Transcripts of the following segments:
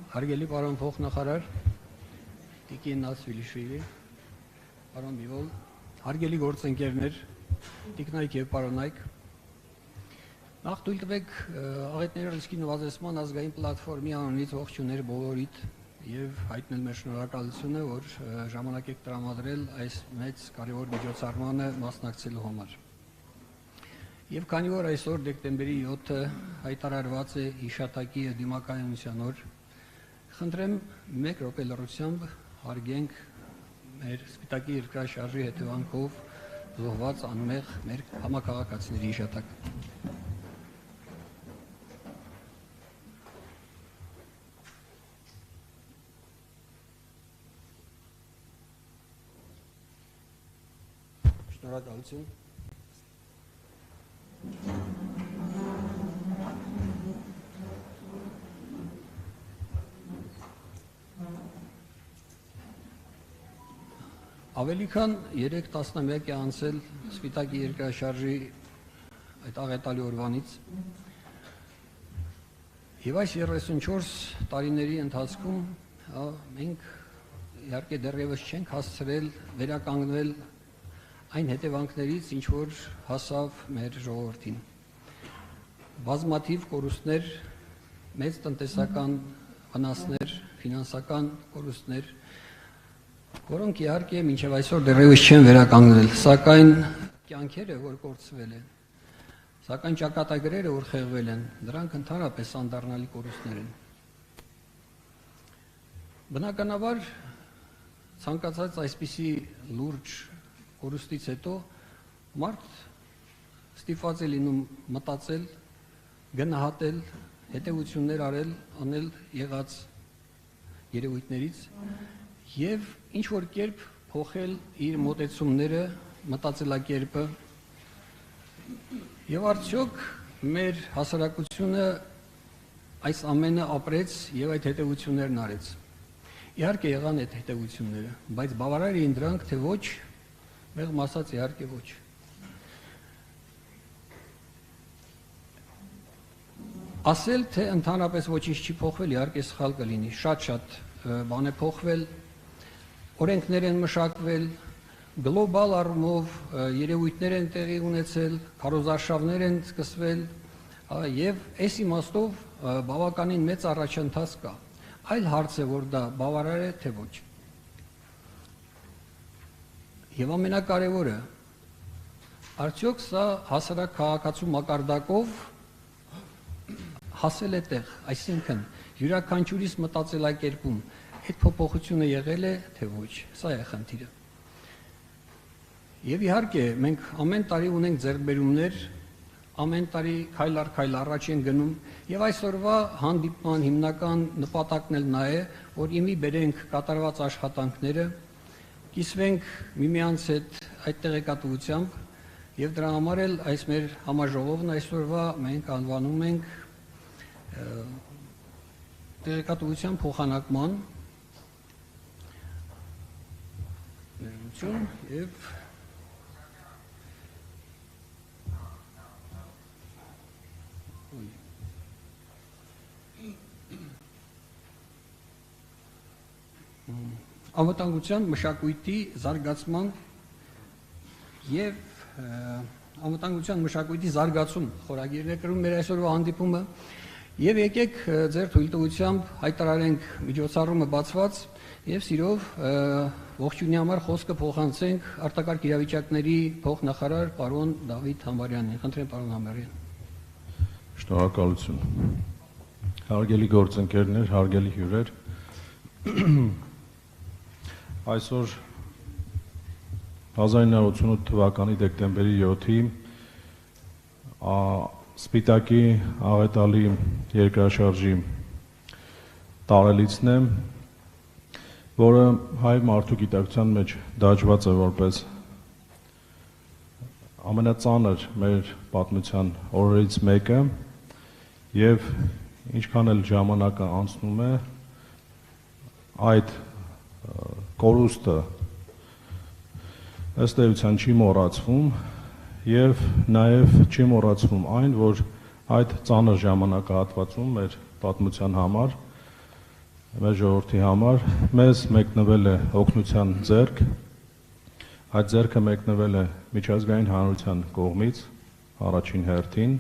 Հարգելի պարոն փոխնախարար, Տիկին Նասվիլիշվիլի, պարոն Բիվոլ, հարգելի գործընկերներ, տիկնայք և պարոնայք, նախ թույլ տվեք աղետների ռիսկի նվազեցման ազգային պլատֆորմի անունից ողջունել բոլորիդ և հայտնել մեր շնորհակալությունը, որ ժամանակ եք տրամադրել այս մեծ կարևոր միջոցառմանը մասնակցելու համար։ Եվ քանի որ այսօր դեկտեմբերի 7-ը հայտարարված է հիշատակի և դիմակայունության օր, խնդրեմ մեկ րոպե լռությամբ հարգենք մեր Սպիտակի երկրաշարժի հետևանքով զոհված անմեղ մեր համաքաղաքացիների հիշատակը։ Շնորհակալություն։ Ավելի քան 3 տասնամյակ է անցել Սպիտակի երկրաշարժի այդ աղետալի օրվանից, և այս 34 տարիների ընթացքում մենք իհարկե դեռևս չենք հասցրել վերականգնել այն հետևանքներից, ինչ որ հասավ մեր ժողովրդին։ Բազմաթիվ կորուստներ, մեծ տնտեսական վնասներ, ֆինանսական կորուստներ, որոնք իհարկե մինչև այսօր դեռևս չեն վերականգնել, սակայն կյանքերը, որ կորցվել են, սակայն ճակատագրերը, որ խեղվել են, դրանք ընդհանրապես անդառնալի կորուստներ են։ Բնականաբար, ցանկացած այսպիսի լուրջ կորուստից հետո մարդ ստիպված է լինում մտածել, գնահատել, հետևություններ անել եղած երևույթներից և ինչ-որ կերպ փոխել իր մոտեցումները, մտածելակերպը, և արդյոք մեր հասարակությունը այս ամենը ապրեց և այդ հետևություններն արեց։ Իհարկե եղան այդ հետևությունները, բայց բավարար էին դրանք, թե ոչ, մեղմ ասած իհարկե ոչ։ Ասել, թե ընդհանրապես ոչինչ չի փոխվել, իհարկե սխալ կլինի, շատ բան է փոխվել, օրենքներ են մշակվել, գլոբալ առումով երևույթներ են տեղի ունեցել, քարոզարշավներ են սկսվել, և այս իմաստով բավականին մեծ առաջընթաց կա։ Այլ հարց է, որ դա բավարար է, թե ոչ։ Եվ ամենակարևորը, արդյոք սա հասարակ քաղաքացու մակարդակով հասել է տեղ, այսինքն յուրաքանչյուրիս մտածելակերպում այդ փոփոխությունը եղել է, թե ոչ, սա է խնդիրը։ Եվ իհարկե, մենք ամեն տարի ունենք ձեռքբերումներ, ամեն տարի քայլ առ քայլ առաջ են գնում, և այսօրվա հանդիպման հիմնական նպատակն էլ նա է, որ իմի բերենք կատարված աշխատանքները, կիսվենք միմյանց հետ այդ տեղեկատվությամբ, և դրա համար էլ այս մեր համաժողովն այսօրվա մենք անվանում ենք տեղեկատվության փոխանակման և անվտանգության մշակույթի զարգացման և անվտանգության մշակույթի զարգացում խորագիրն է կրում մեր այսօրվա հանդիպումը, և եկեք ձեր թույլտվությամբ հայտարարենք միջոցառումը բացված և սիրով ողջույնի համար խոսքը փոխանցենք արտակարգ իրավիճակների փոխնախարար պարոն Դավիթ Համբարյանին։ Խնդրեմ պարոն Համբարյան։ Շնորհակալություն։ Հարգելի գործընկերներ, հարգելի հյուրեր, այսօր 1988 թվականի դեկտեմբերի 7-ի Սպիտակի աղետալի երկրաշարժի տարելիցն է, որը հայ մարդու գիտակցության մեջ դաջված է որպես ամենածանր մեր պատմության օրերից մեկը, և ինչքան էլ ժամանակը անցնում է, այդ կորուստը ըստ էության չի մոռացվում, և նաև չի մոռացվում այն, որ այդ ծանր ժամանակահատվածում մեր պատմության համար մեր ժողովրդի համար, մեզ մեկնվել է օգնության ձեռք, այդ ձեռքը մեկնվել է միջազգային հանրության կողմից, առաջին հերթին,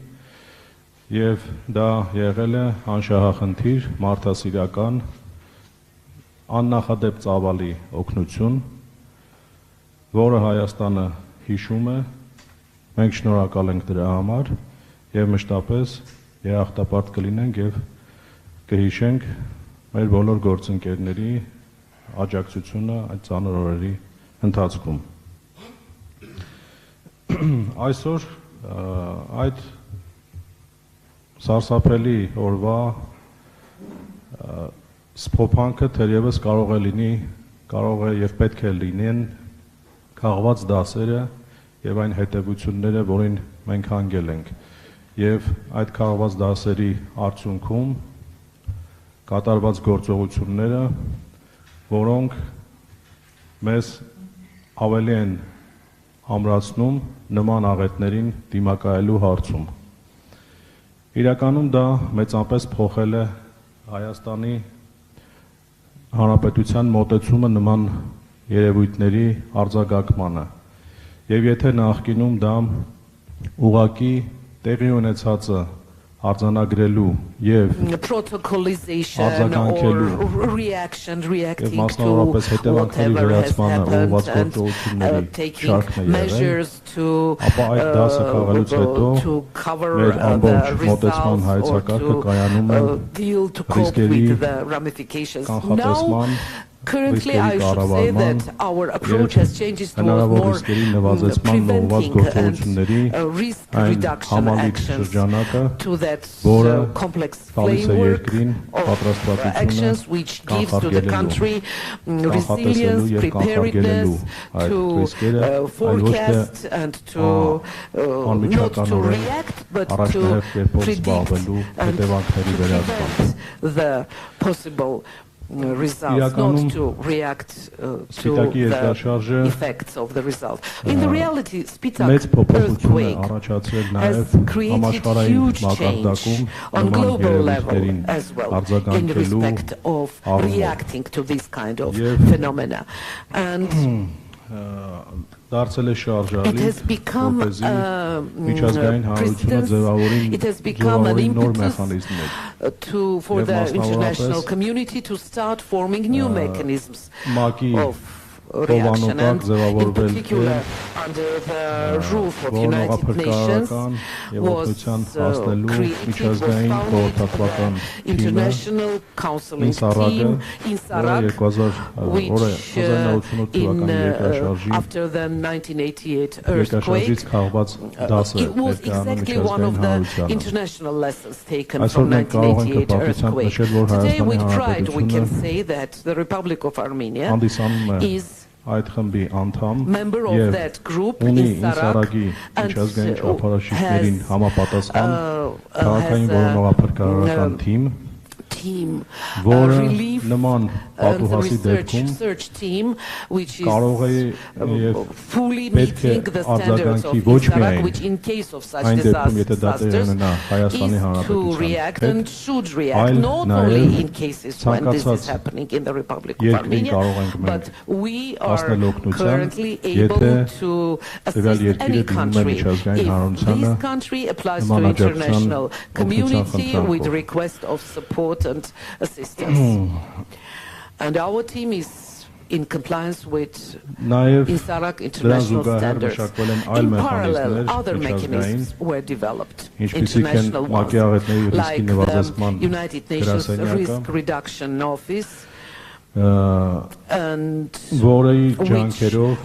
եւ դա եղել է անշահախնդիր, մարդասիրական, աննախադեպ ծավալի օգնություն, որը Հայաստանը հիշում է, մենք շնորհակալ ենք դրա համար եւ մշտապես երախտապարտ կլինենք եւ կհիշենք մեր բոլոր գործընկերների աջակցությունը այդ ծանր օրերի ընթացքում։ Այսօր այդ սարսափելի օրվա սփոփանքը թերևս կարող է լինի, կարող է եւ պետք է լինեն քաղված դասերը եւ այն հետեւությունները, որին մենք հանգել ենք։ Եվ այդ քաղված դասերի արդյունքում կատարված գործողությունները, որոնք մեզ ավելի են ամրացնում նման աղետներին դիմակայելու հարցում։ Իրականում դա մեծապես փոխել է Հայաստանի Հանրապետության մոտեցումը նման երևույթների արձագանքմանը։ Եվ եթե նախկինում դա ուղղակի տեղի ունեցածը արձանագրելու եւ protocolization or reaction, reacting to whatever has happened and taking measures to cover the results or to deal to cope with the ramifications. Now, currently, I should say that our approach has changed to more preventing and risk reduction actions to that complex framework of actions which gives to the country resilience, preparedness to forecast and to not to react but to predict and prevent the possible results, not to react to the effects of the result. In the reality, Spitak earthquake has created huge change on global level as well in respect of reacting to this kind of phenomena. And it has become an impetus for the international community to start forming new mechanisms of reaction, and in particular under the roof of United Nations was created, was founded International Counseling Team in Sarak, which after the 1988 earthquake, it was exactly one of the international lessons taken from 1988 earthquake. Today with pride we can say that the Republic of Armenia is member of that group in Sarak and has team, relief and research team, which is fully meeting the standards of Sarak, which in case of such disasters is to react and should react, not only in cases when this is happening in the Republic of Armenia, but we are currently able to assist any country if this country applies to international community with request of support and assistance. And our team is in compliance with INSARAG international standards. In parallel, other mechanisms were developed, international ones, like the United Nations Risk Reduction Office, and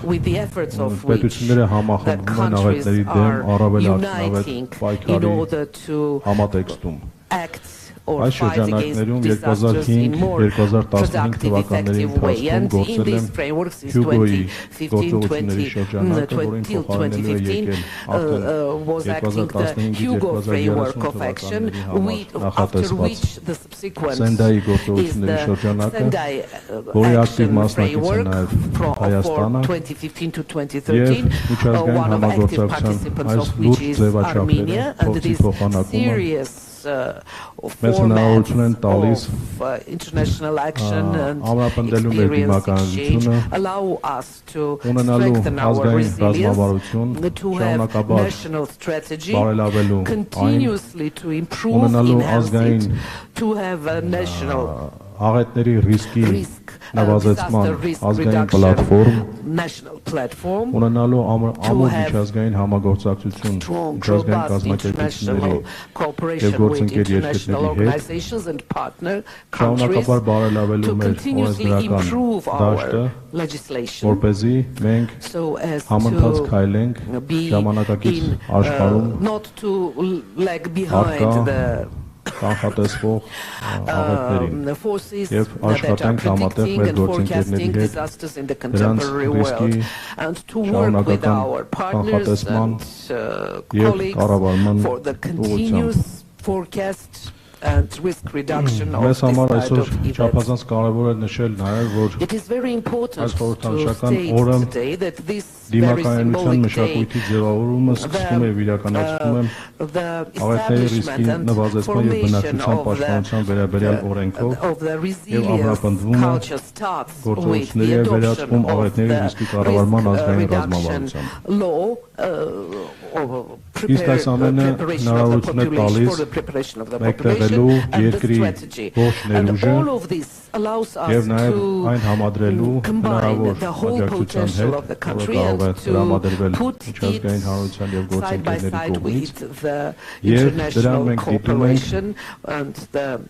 with the efforts of which the countries are uniting in order to act or fight against disasters in more productive, effective way. And in these frameworks, since 2015 was acting the Hugo framework of action, after which the subsequent is the Sendai action framework for 2015 to 2013, one of active participants of which is Armenia, and this serious formats of international action and experience exchange allow us to strengthen our resilience, to have national strategy, continuously to improve, enhance it, to have a national աղետների ռիսկի նվազեցման ազգային national platform, ունենալու ամուր միջազգային համագործակցություն միջազգային կազմակերպությունների եւ գործընկեր երկրների հետ շարունակաբար բարելավելու մեր օրենսդրական դաշտը, որպեսզի մենք համընթաց քայլենք ժամանակակից աշխարհում առկա կանխատեսվող աղետներին եւ աշխատենք համատեղ մեր գործընկերների հետ դրանց ռիսկի շարունակական կանխատեսման եւ կառավարման ուղղությամբ and risk reduction of this side of events. It is very important to state today that this very symbolic day, the establishment and formation of the resilience culture starts with the adoption of the risk reduction law, preparation of the population and the strategy. And all of this allows us to combine the whole potential of the country and to put it side by side with the international cooperation and the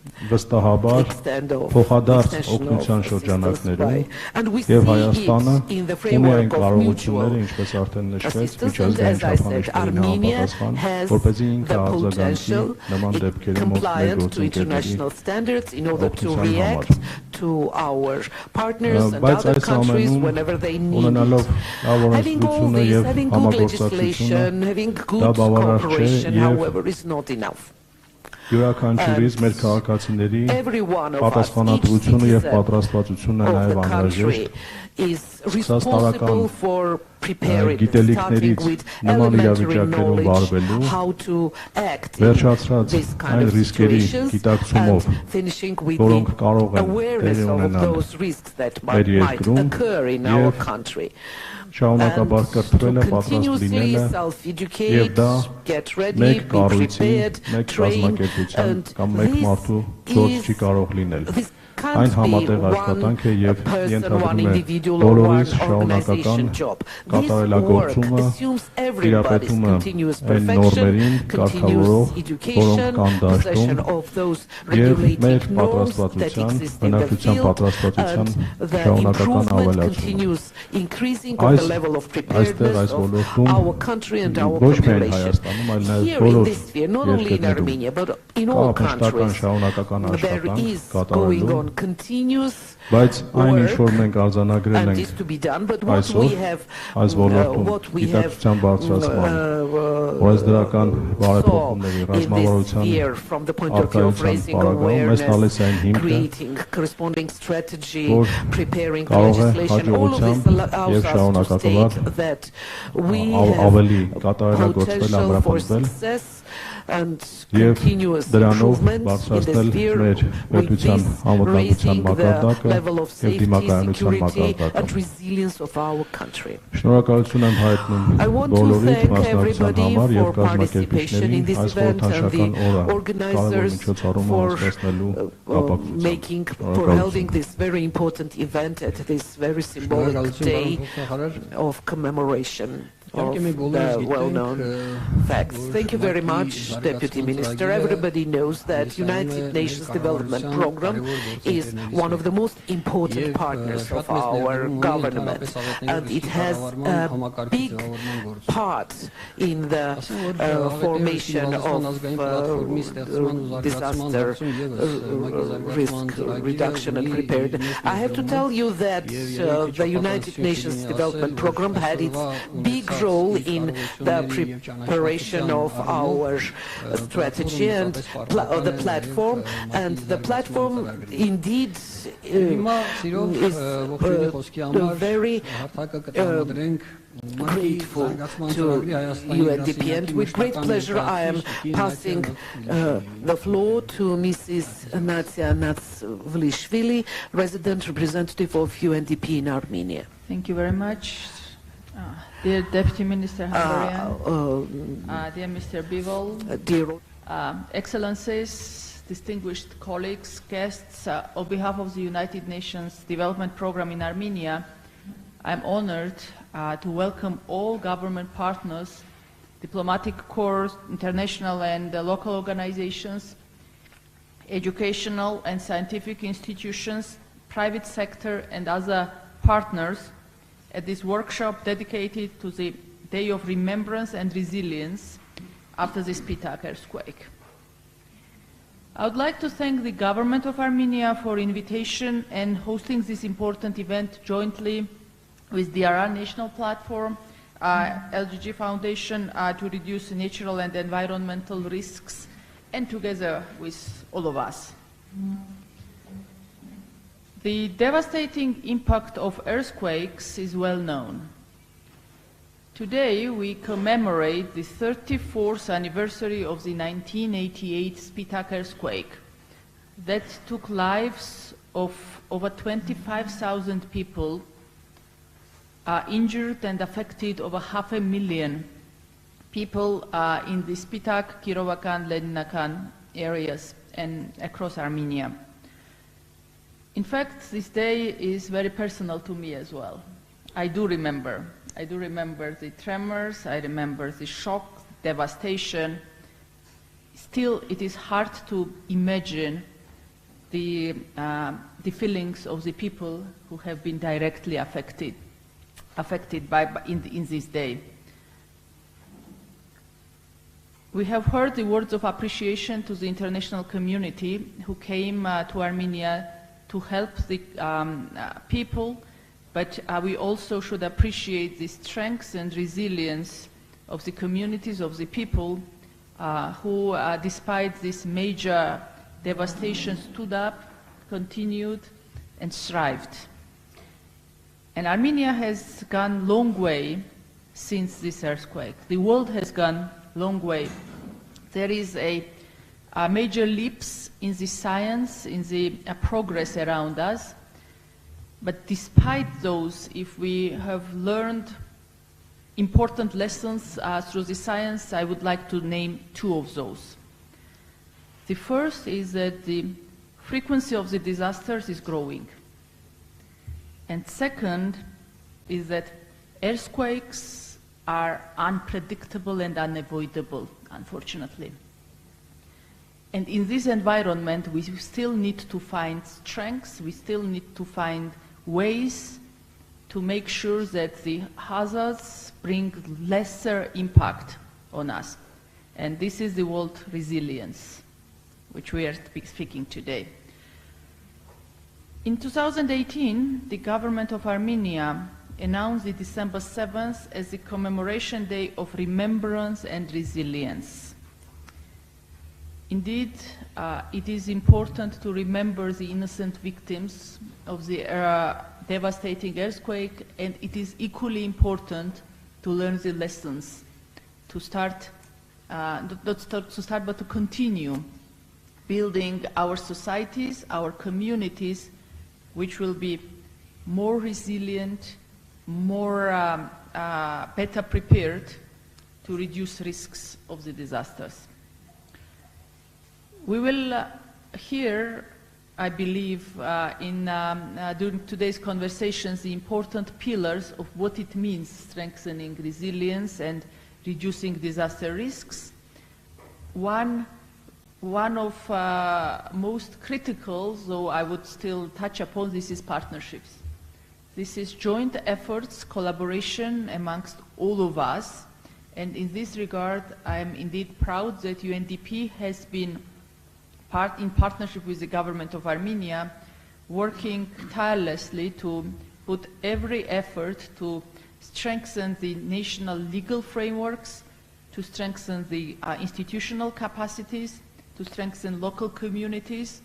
extent of international assistance. And we see it in the framework of mutual assistance. And as I said, Armenia has the potential, compliant to international standards in order to react to our partners and other countries whenever they need it. Having all this, having good legislation, having good cooperation, however, is not enough. Every one of us, each citizen of the country is responsible for preparing, starting with elementary knowledge how to act in this kind of situations and finishing with the awareness of those risks that might occur in our country. And to continuously self-educate, get ready, be prepared, train, and this can't be one person, one individual or one organization job. This work assumes everybody's continuous perfection, continuous education, possession of those regulating norms that exist in the field, and the improvement continues increasing of the level of preparedness of our country and our population. Here in this sphere, not only in Armenia, but in all countries, there is going on continuous work and is to be done, but what we have saw in this sphere from the point of view of raising awareness, creating corresponding strategy, preparing legislation, all of this allows us to state that we have potential for success and continuous improvement in the sphere with this raising the level of safety, security and resilience of our country. I want to thank everybody for participation in this event and the organizers for holding this very important event at this very symbolic day of commemoration of the well-known facts. Thank you very much, Deputy Minister. Everybody knows that United Nations Development Program is one of the most important partners of our government, and it has a big part in the formation of disaster risk reduction and preparedness. I have to tell you that the United Nations Development Program had its big role in the preparation of our strategy and the platform, and the platform indeed is very grateful to UNDP, and with great pleasure I am passing the floor to Mrs. Natia Natsvlishvili, resident representative of UNDP in Armenia. Thank you very much. Dear Deputy Minister Hambarian, dear Mr. Bivol, dear Excellencies, distinguished colleagues, guests, on behalf of the United Nations Development Programme in Armenia, I'm honored to welcome all government partners, diplomatic corps, international and local organizations, educational and scientific institutions, private sector and other partners at this workshop dedicated to the Day of Remembrance and Resilience after the Spitak earthquake. I would like to thank the government of Armenia for invitation and hosting this important event jointly with the Aran National Platform, LGG Foundation to reduce natural and environmental risks, and together with all of us. The devastating impact of earthquakes is well known. Today we commemorate the 34th anniversary of the 1988 Spitak earthquake that took lives of over 25,000 people, injured and affected over 500,000 people in the Spitak, Kirovakan, Leninakan areas and across Armenia. In fact, this day is very personal to me as well. I do remember the tremors, I remember the shock, devastation. Still, it is hard to imagine the feelings of the people who have been directly affected in this day. We have heard the words of appreciation to the international community who came to Armenia to help the people, but we also should appreciate the strength and resilience of the communities, of the people who, despite this major devastation, stood up, continued, and thrived. And Armenia has gone a long way since this earthquake. The world has gone a long way. There is a major leaps in the science, in the progress around us. But despite those, if we have learned important lessons through the science, I would like to name two of those. The first is that the frequency of the disasters is growing. And second is that earthquakes are unpredictable and unavoidable, unfortunately. And in this environment, we still need to find strengths, we still need to find ways to make sure that the hazards bring lesser impact on us. And this is the word resilience, which we are speaking today. In 2018, the government of Armenia announced the December 7th as the commemoration day of remembrance and resilience. Indeed, it is important to remember the innocent victims of the devastating earthquake, and it is equally important to learn the lessons, to start, but to continue building our societies, our communities, which will be more resilient, more better prepared to reduce risks of the disasters. We will hear, I believe, during today's conversations, the important pillars of what it means strengthening resilience and reducing disaster risks. One of most critical, though I would still touch upon this, is partnerships. This is joint efforts, collaboration amongst all of us. And in this regard, I am indeed proud that UNDP has been in partnership with the government of Armenia, working tirelessly to put every effort to strengthen the national legal frameworks, to strengthen the institutional capacities, to strengthen local communities,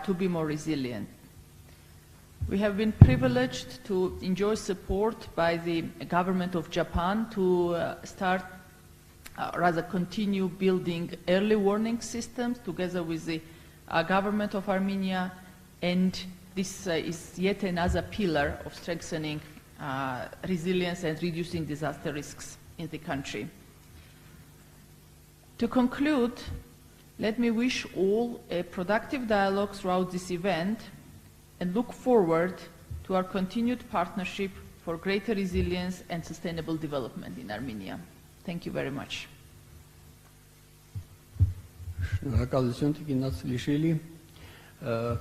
to be more resilient. We have been privileged to enjoy support by the government of Japan to rather continue building early warning systems together with the government of Armenia, and this is yet another pillar of strengthening resilience and reducing disaster risks in the country. To conclude, let me wish all a productive dialogue throughout this event and look forward to our continued partnership for greater resilience and sustainable development in Armenia. Thank you very much. Շնորհակալություն Տիկին Նասիլիշվիլի։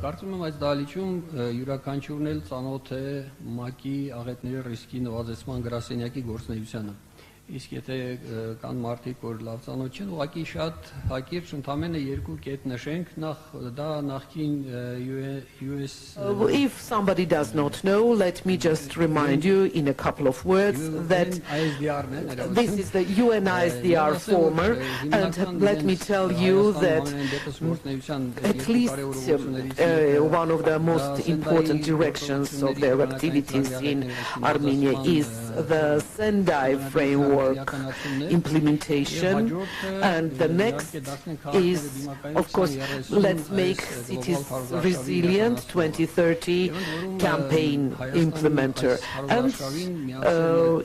Կարծում եմ այս դահլիճում յուրաքանչյուրն էլ ծանոթ է ՄԱԿ-ի աղետների ռիսկի նվազեցման գրասենյակի գործունեությանը։ Իսկ եթե կան մարդիկ, որ լավ ծանոթ չեն, ուղղակի շատ հակիրճ ընդամենը երկու կետ նշենք, դա նախկին US If somebody does not know, let me just remind you in a couple of words that this is the UNISDR former, and let me tell you that at least one of the most important directions of their activities in Armenia is the Sendai framework implementation, and the next is, of course, Let's Make Cities Resilient 2030 campaign implementer. And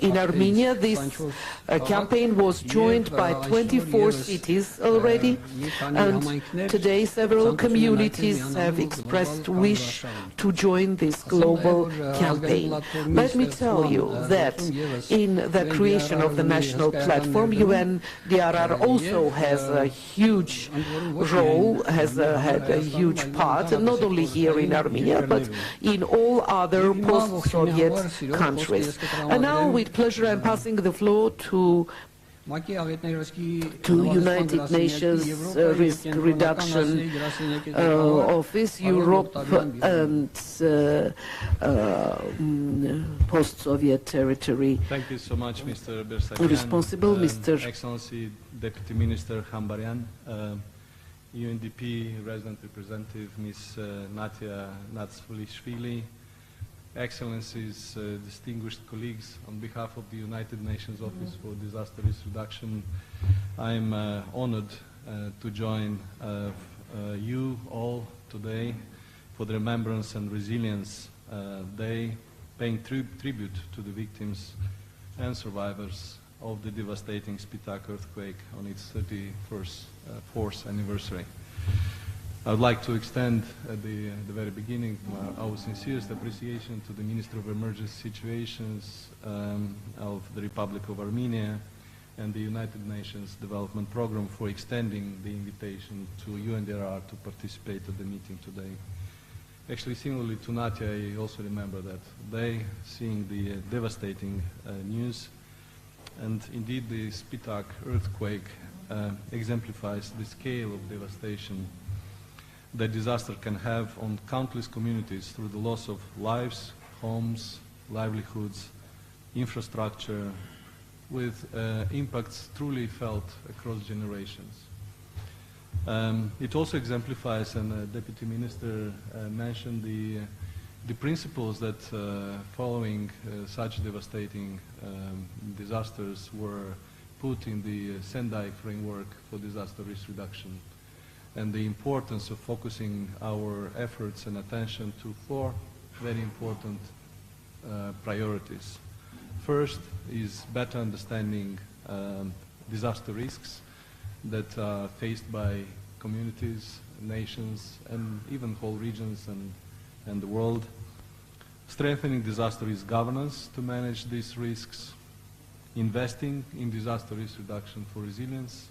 in Armenia, this campaign was joined by 24 cities already, and today several communities have expressed wish to join this global campaign. Let me tell you that in the creation of the national platform, UNDRR also has a huge role, has had a huge part, not only here in Armenia, but in all other post-Soviet countries. And now, with pleasure, I'm passing the floor to United Nations Risk Reduction Office, Europe and post-Soviet territory. Thank you so much, Mr. Bersakyan. Responsible, Mr. Excellency Deputy Minister Khambaryan, UNDP Resident Representative Ms. Natia Natsvulishvili, Excellencies, distinguished colleagues, on behalf of the United Nations Office for Disaster Risk Reduction, I am honored to join you all today for the Remembrance and Resilience Day, paying tribute to the victims and survivors of the devastating Spitak earthquake on its 34th anniversary. I would like to extend at the very beginning our sincerest appreciation to the Minister of Emergency Situations of the Republic of Armenia and the United Nations Development Program for extending the invitation to UNDRR to participate at the meeting today. Actually, similarly to Natia, I also remember that day, seeing the devastating news. And indeed, the Spitak earthquake exemplifies the scale of devastation that disaster can have on countless communities through the loss of lives, homes, livelihoods, infrastructure, with impacts truly felt across generations. It also exemplifies, and the Deputy Minister mentioned the principles that following such devastating disasters were put in the Sendai framework for disaster risk reduction, and the importance of focusing our efforts and attention to four very important priorities. First is better understanding disaster risks that are faced by communities, nations, and even whole regions and the world. Strengthening disaster risk governance to manage these risks, investing in disaster risk reduction for resilience,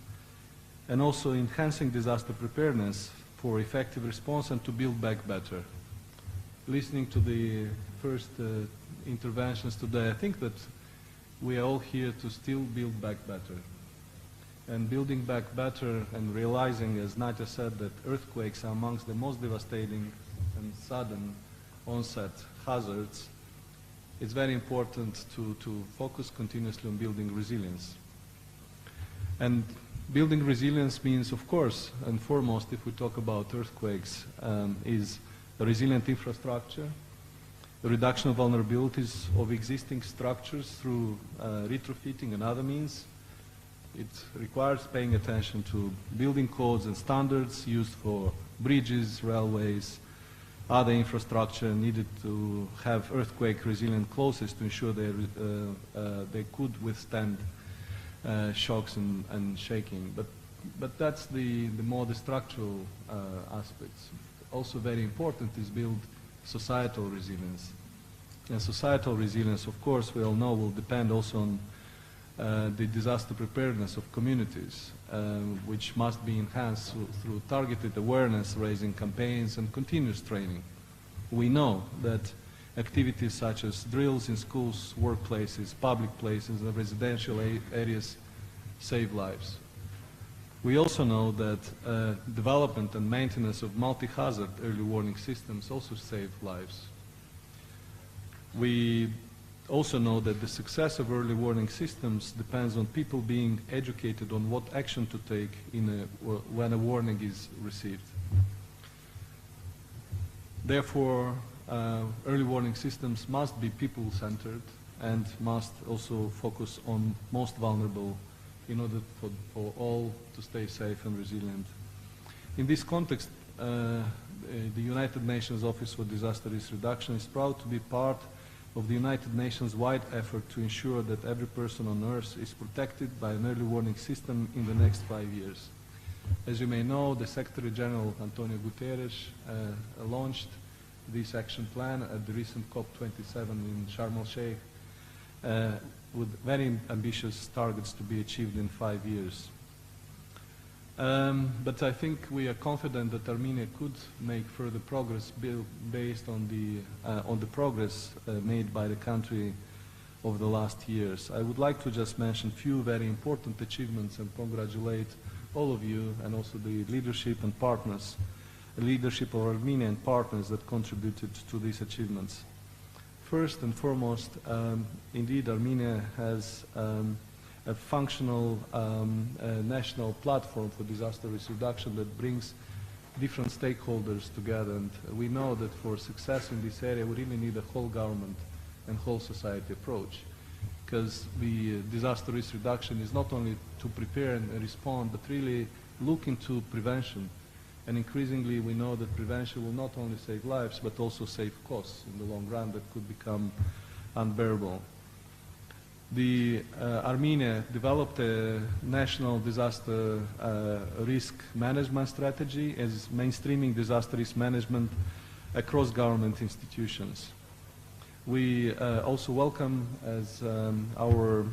and also enhancing disaster preparedness for effective response and to build back better. Listening to the first interventions today, I think that we are all here to still build back better. And building back better and realizing, as Nadia said, that earthquakes are amongst the most devastating and sudden onset hazards, it's very important to focus continuously on building resilience. And building resilience means, of course, and foremost, if we talk about earthquakes, is a resilient infrastructure, the reduction of vulnerabilities of existing structures through retrofitting and other means. It requires paying attention to building codes and standards used for bridges, railways, other infrastructure needed to have earthquake-resilient clauses to ensure they could withstand shocks and shaking. But that's the more the structural aspects. Also very important is build societal resilience. And societal resilience, of course, we all know will depend also on the disaster preparedness of communities, which must be enhanced through targeted awareness raising campaigns and continuous training. We know that activities such as drills in schools, workplaces, public places, and residential areas save lives. We also know that development and maintenance of multi-hazard early warning systems also save lives. We also know that the success of early warning systems depends on people being educated on what action to take when a warning is received. Therefore, early warning systems must be people-centered and must also focus on most vulnerable in order for all to stay safe and resilient. In this context, the United Nations Office for Disaster Risk Reduction is proud to be part of the United Nations wide effort to ensure that every person on Earth is protected by an early warning system in the next 5 years. As you may know, the Secretary General Antonio Guterres launched this action plan at the recent COP27 in Sharm el-Sheikh with very ambitious targets to be achieved in 5 years. But I think we are confident that Armenia could make further progress based on the progress made by the country over the last years. I would like to just mention a few very important achievements and congratulate all of you and also the leadership and partners, the leadership of Armenian partners that contributed to these achievements. First and foremost, indeed Armenia has a functional national platform for disaster risk reduction that brings different stakeholders together. And we know that for success in this area, we really need a whole government and whole society approach. Because the disaster risk reduction is not only to prepare and respond, but really look into prevention. And increasingly, we know that prevention will not only save lives, but also save costs in the long run that could become unbearable. Armenia developed a national disaster risk management strategy as mainstreaming disaster risk management across government institutions. We also welcome, as our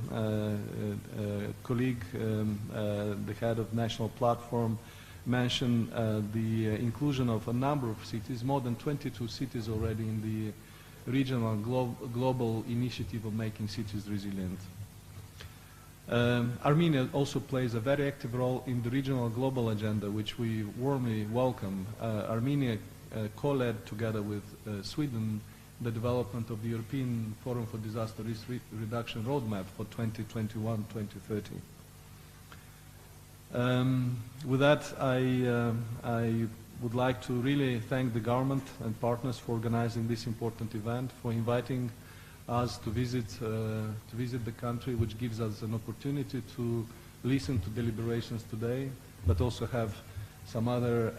colleague, the head of national platform, mentioned the inclusion of a number of cities, more than 22 cities already in the regional and global initiative of making cities resilient. Armenia also plays a very active role in the regional global agenda, which we warmly welcome. Armenia co-led together with Sweden the development of the European Forum for Disaster Risk Reduction Roadmap for 2021-2030. With that, I would like to really thank the government and partners for organizing this important event, for inviting us to visit the country, which gives us an opportunity to listen to deliberations today, but also have some other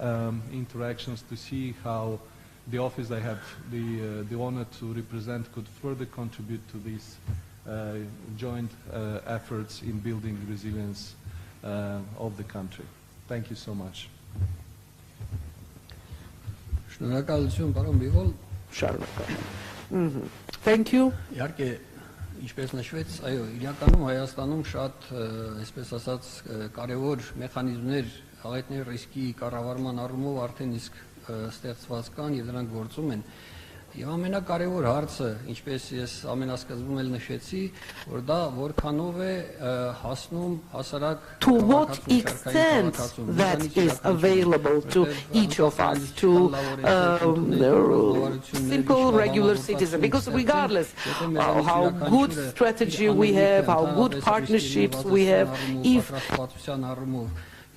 interactions to see how the office I have the honor to represent could further contribute to these joint efforts in building resilience of the country. Thank you so much. Շնորհակալություն, պարոն Բիվոլ։ Շարունակալ։ Thank you. Իհարկե, ինչպես նշվեց, այո, իրականում Հայաստանում շատ, այսպես ասած, կարևոր մեխանիզմներ աղետների ռիսկի կառավարման առումով արդեն իսկ ստեղծված կան եւ դրանք գործում են։ Եվ ամենակարևոր հարցը, ինչպես ես ամենասկզբում էլ նշեցի, որ դա որքանով է հասնում հասարակ to what extent that is available to each of us, to simple regular citizens, because regardless of how good strategy we have, how good partnerships we have, if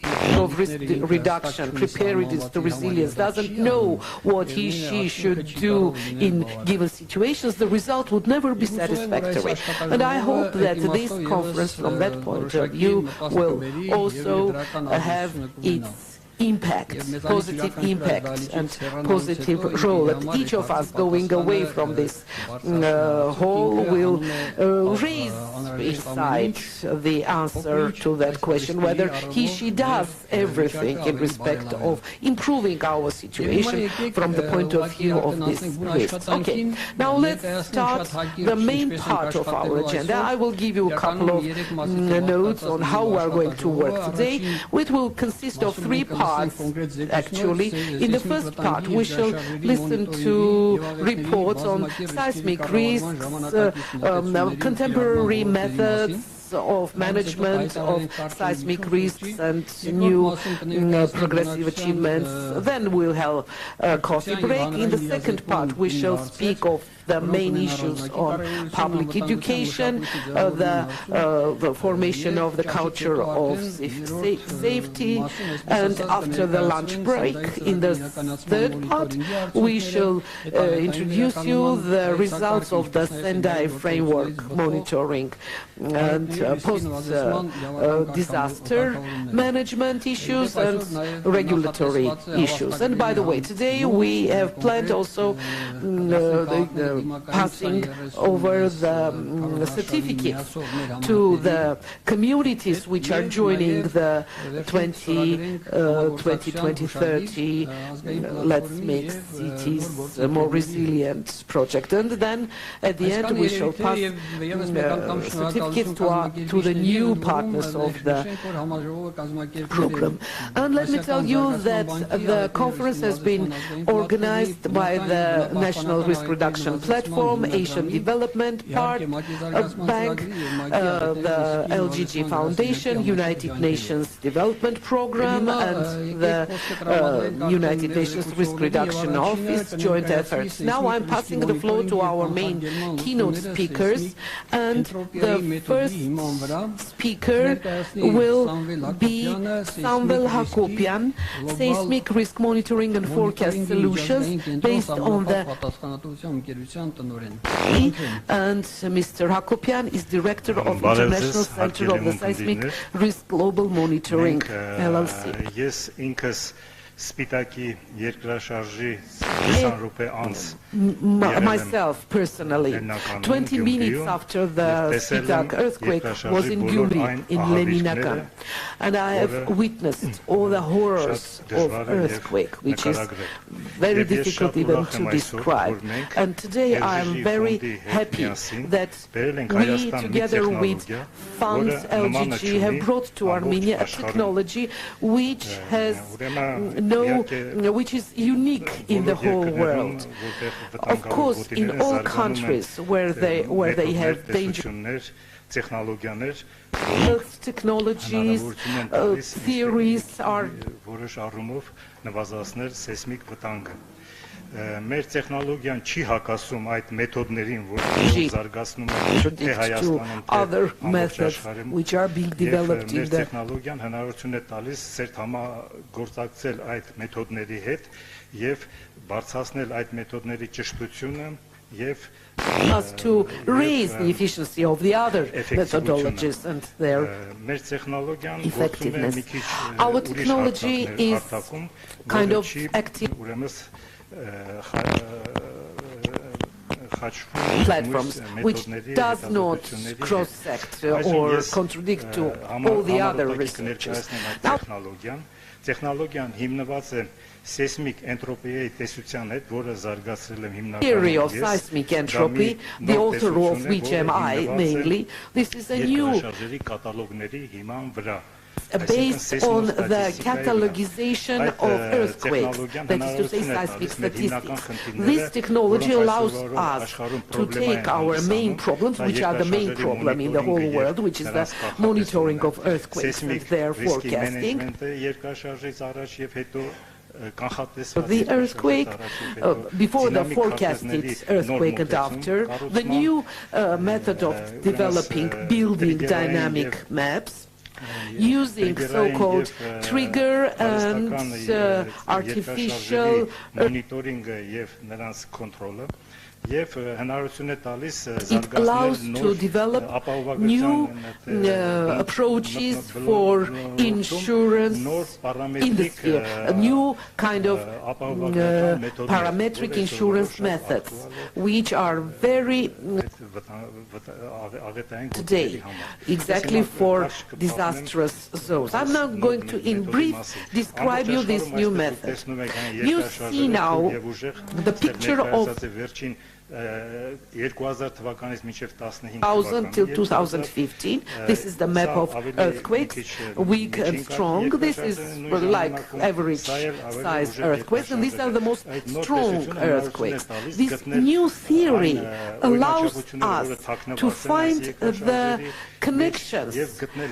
of risk reduction, preparedness to resilience, doesn't know what he/she should do in given situations, the result would never be satisfactory. And I hope that this conference, from that point of view, will also have its impact, positive impact and positive role. And each of us going away from this hall will raise inside the answer to that question, whether he/she does everything in respect of improving our situation from the point of view of this risk. Okay, now let's start the main part of our agenda. I will give you a couple of notes on how we are going to work today. It will consist of three parts. Actually, in the first part, we shall listen to reports on seismic risks, contemporary methods of management of seismic risks and new progressive achievements. Then we'll have a coffee break. In the second part, we shall speak of the main issues on public education, the formation of the culture of safety, and after the lunch break, in the third part, we shall introduce you the results of the Sendai framework monitoring and post-disaster management issues and regulatory issues. And by the way, today we have planned also passing over the certificates to the communities which are joining the 2020-2030 Let's Make Cities More Resilient project. And then at the end we shall pass certificates to the new partners of the program. And let me tell you that the conference has been organized by the National Risk Reduction Platform, Asian Development Bank, the LGG Foundation, United Nations Development Program, and the United Nations Risk Reduction Office joint efforts. Now I'm passing the floor to our main keynote speakers, and the first speaker will be Samvel Hakopian, Seismic Risk Monitoring and Forecast Solutions, based on the and Mr. Hakopian is Director of International Center of the Seismic Risk Global Monitoring, LLC. Ես ինքս Սպիտակի երկրաշարժի 20 րոպե անց myself personally, 20 minutes after the Spitak earthquake was in Gyuri in Leninakan, and I have witnessed all the horrors of earthquake, which is very difficult even to describe. And today I am very happy that we, together with Funds LGG, have brought to Armenia a technology which has which is unique in the whole world. Of course, in all countries where they have dangerous technologies, theories are Մեր տեխնոլոգիան չի հակասում այդ մեթոդներին, որ զարգացնում են թե Հայաստանում, թե ամբողջ which are being developed in the տեխնոլոգիան հնարավորություն է տալիս ծերտ համագործակցել այդ մեթոդների հետ եւ բարձրացնել այդ մեթոդների ճշտությունը եւ us to raise the efficiency of the other methodologies and their effectiveness. Our technology is kind of active platforms which does not cross-sect or contradict to all the other researchers. Տեխնոլոգիան հիմնված է seismic entropy տեսության հետ, որը զարգացրել եմ հիմնականում theory of seismic entropy, the author of which am I mainly. This is a new կատալոգների հիման վրա based on the catalogization of earthquakes, that is to say seismic statistics. This technology allows us to take our main problems, which are the main problem in the whole world, which is the monitoring of earthquakes and their forecasting. The earthquake, before the forecasted earthquake and after, the new method of developing, building dynamic maps using so-called trigger and artificial monitoring եւ նրանց control. It allows to develop new approaches for insurance industry, a new kind of parametric insurance methods, which are very today, exactly for disastrous zones. I'm now going to, in brief, describe you this new method. You see now the picture of 2000 till 2015. This is the map of earthquakes, weak and strong. This is like average size earthquakes, and these are the most strong earthquakes. This new theory allows us to find the connections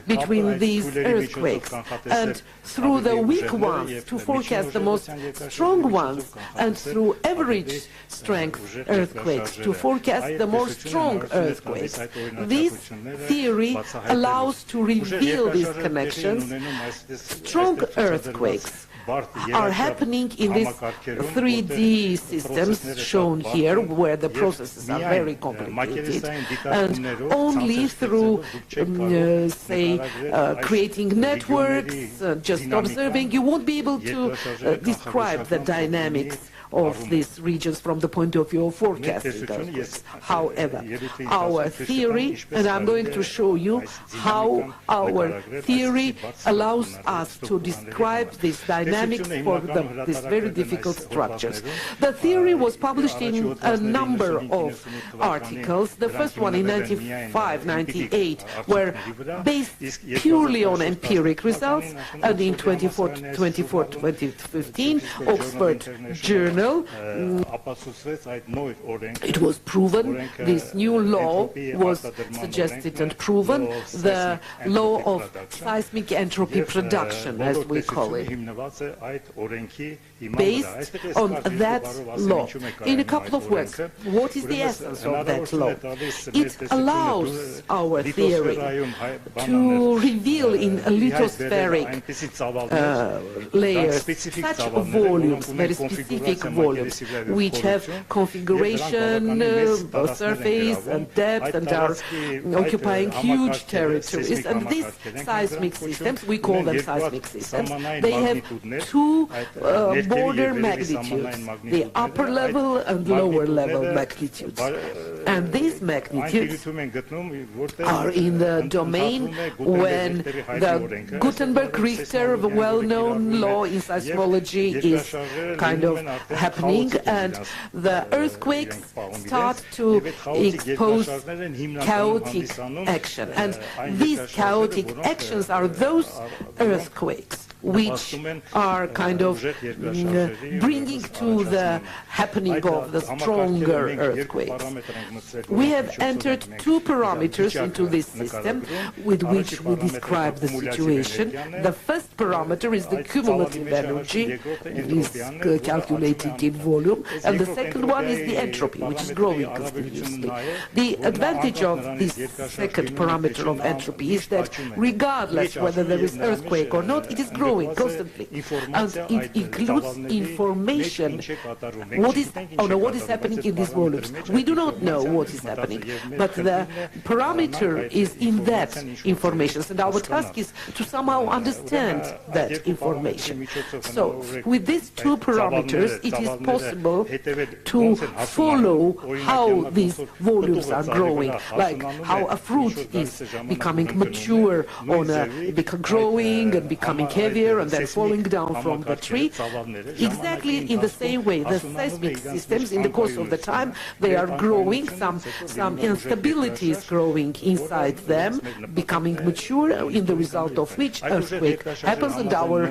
between these earthquakes, and through the weak ones to forecast the most strong ones, and through average strength earthquakes to forecast the more strong earthquakes. This theory allows to reveal these connections. Strong earthquakes are happening in these 3D systems shown here, where the processes are very complicated, and only through, say, creating networks, just observing, you won't be able to describe the dynamics of these regions from the point of view of forecasting earthquakes. However, our theory, and I'm going to show you how our theory allows us to describe these dynamics for these very difficult structures. The theory was published in a number of articles. The first one in 1995-98 were based purely on empiric results, and in 2014-2015, Oxford Journal, it was proven, this new law was suggested and proven, the law of seismic entropy production, as we call it, based on that law. In a couple of words, what is the essence of that law? It allows our theory to reveal in a lithospheric layers such volumes, very specific volumes, which have configuration, surface and depth, and are occupying huge territories. And these seismic systems, we call them seismic systems, they have two border magnitudes, the upper level and lower level magnitudes. And these magnitudes are in the domain when the Gutenberg-Richter, the well-known law in seismology, is kind of happening, and the earthquakes start to expose chaotic action. And these chaotic actions are those earthquakes which are kind of bringing to the happening of the stronger earthquakes. We have entered two parameters into this system with which we describe the situation. The first parameter is the cumulative energy, is calculated in volume, and the second one is the entropy, which is growing continuously. The advantage of this second parameter of entropy is that regardless whether there is earthquake or not, it is growing constantly, and it includes information. What is happening in these volumes? We do not know what is happening, but the parameter is in that information, and our task is to somehow understand that information. So, with these two parameters, it is possible to follow how these volumes are growing, like how a fruit is becoming mature, growing and becoming heavier and then falling down from the tree. Exactly in the same way, the seismic systems, in the course of the time, they are growing, some instability is growing inside them, becoming mature, in the result of which earthquake happens, and our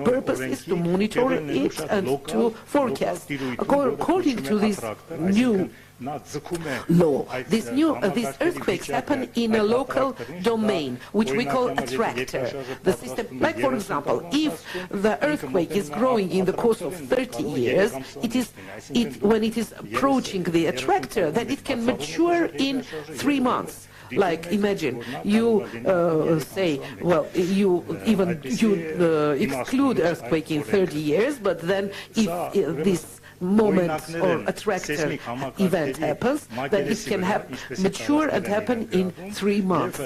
purpose is to monitor it and to forecast. According to this new law, these earthquakes happen in a local domain, which we call attractor. The system, like for example, if the earthquake is growing in the course of 30 years, when it is approaching the attractor, then it can mature in 3 months. Like, imagine, you say, well, you exclude earthquake in 30 years, but then if this moment or attractor event happens, then it can mature and happen in 3 months.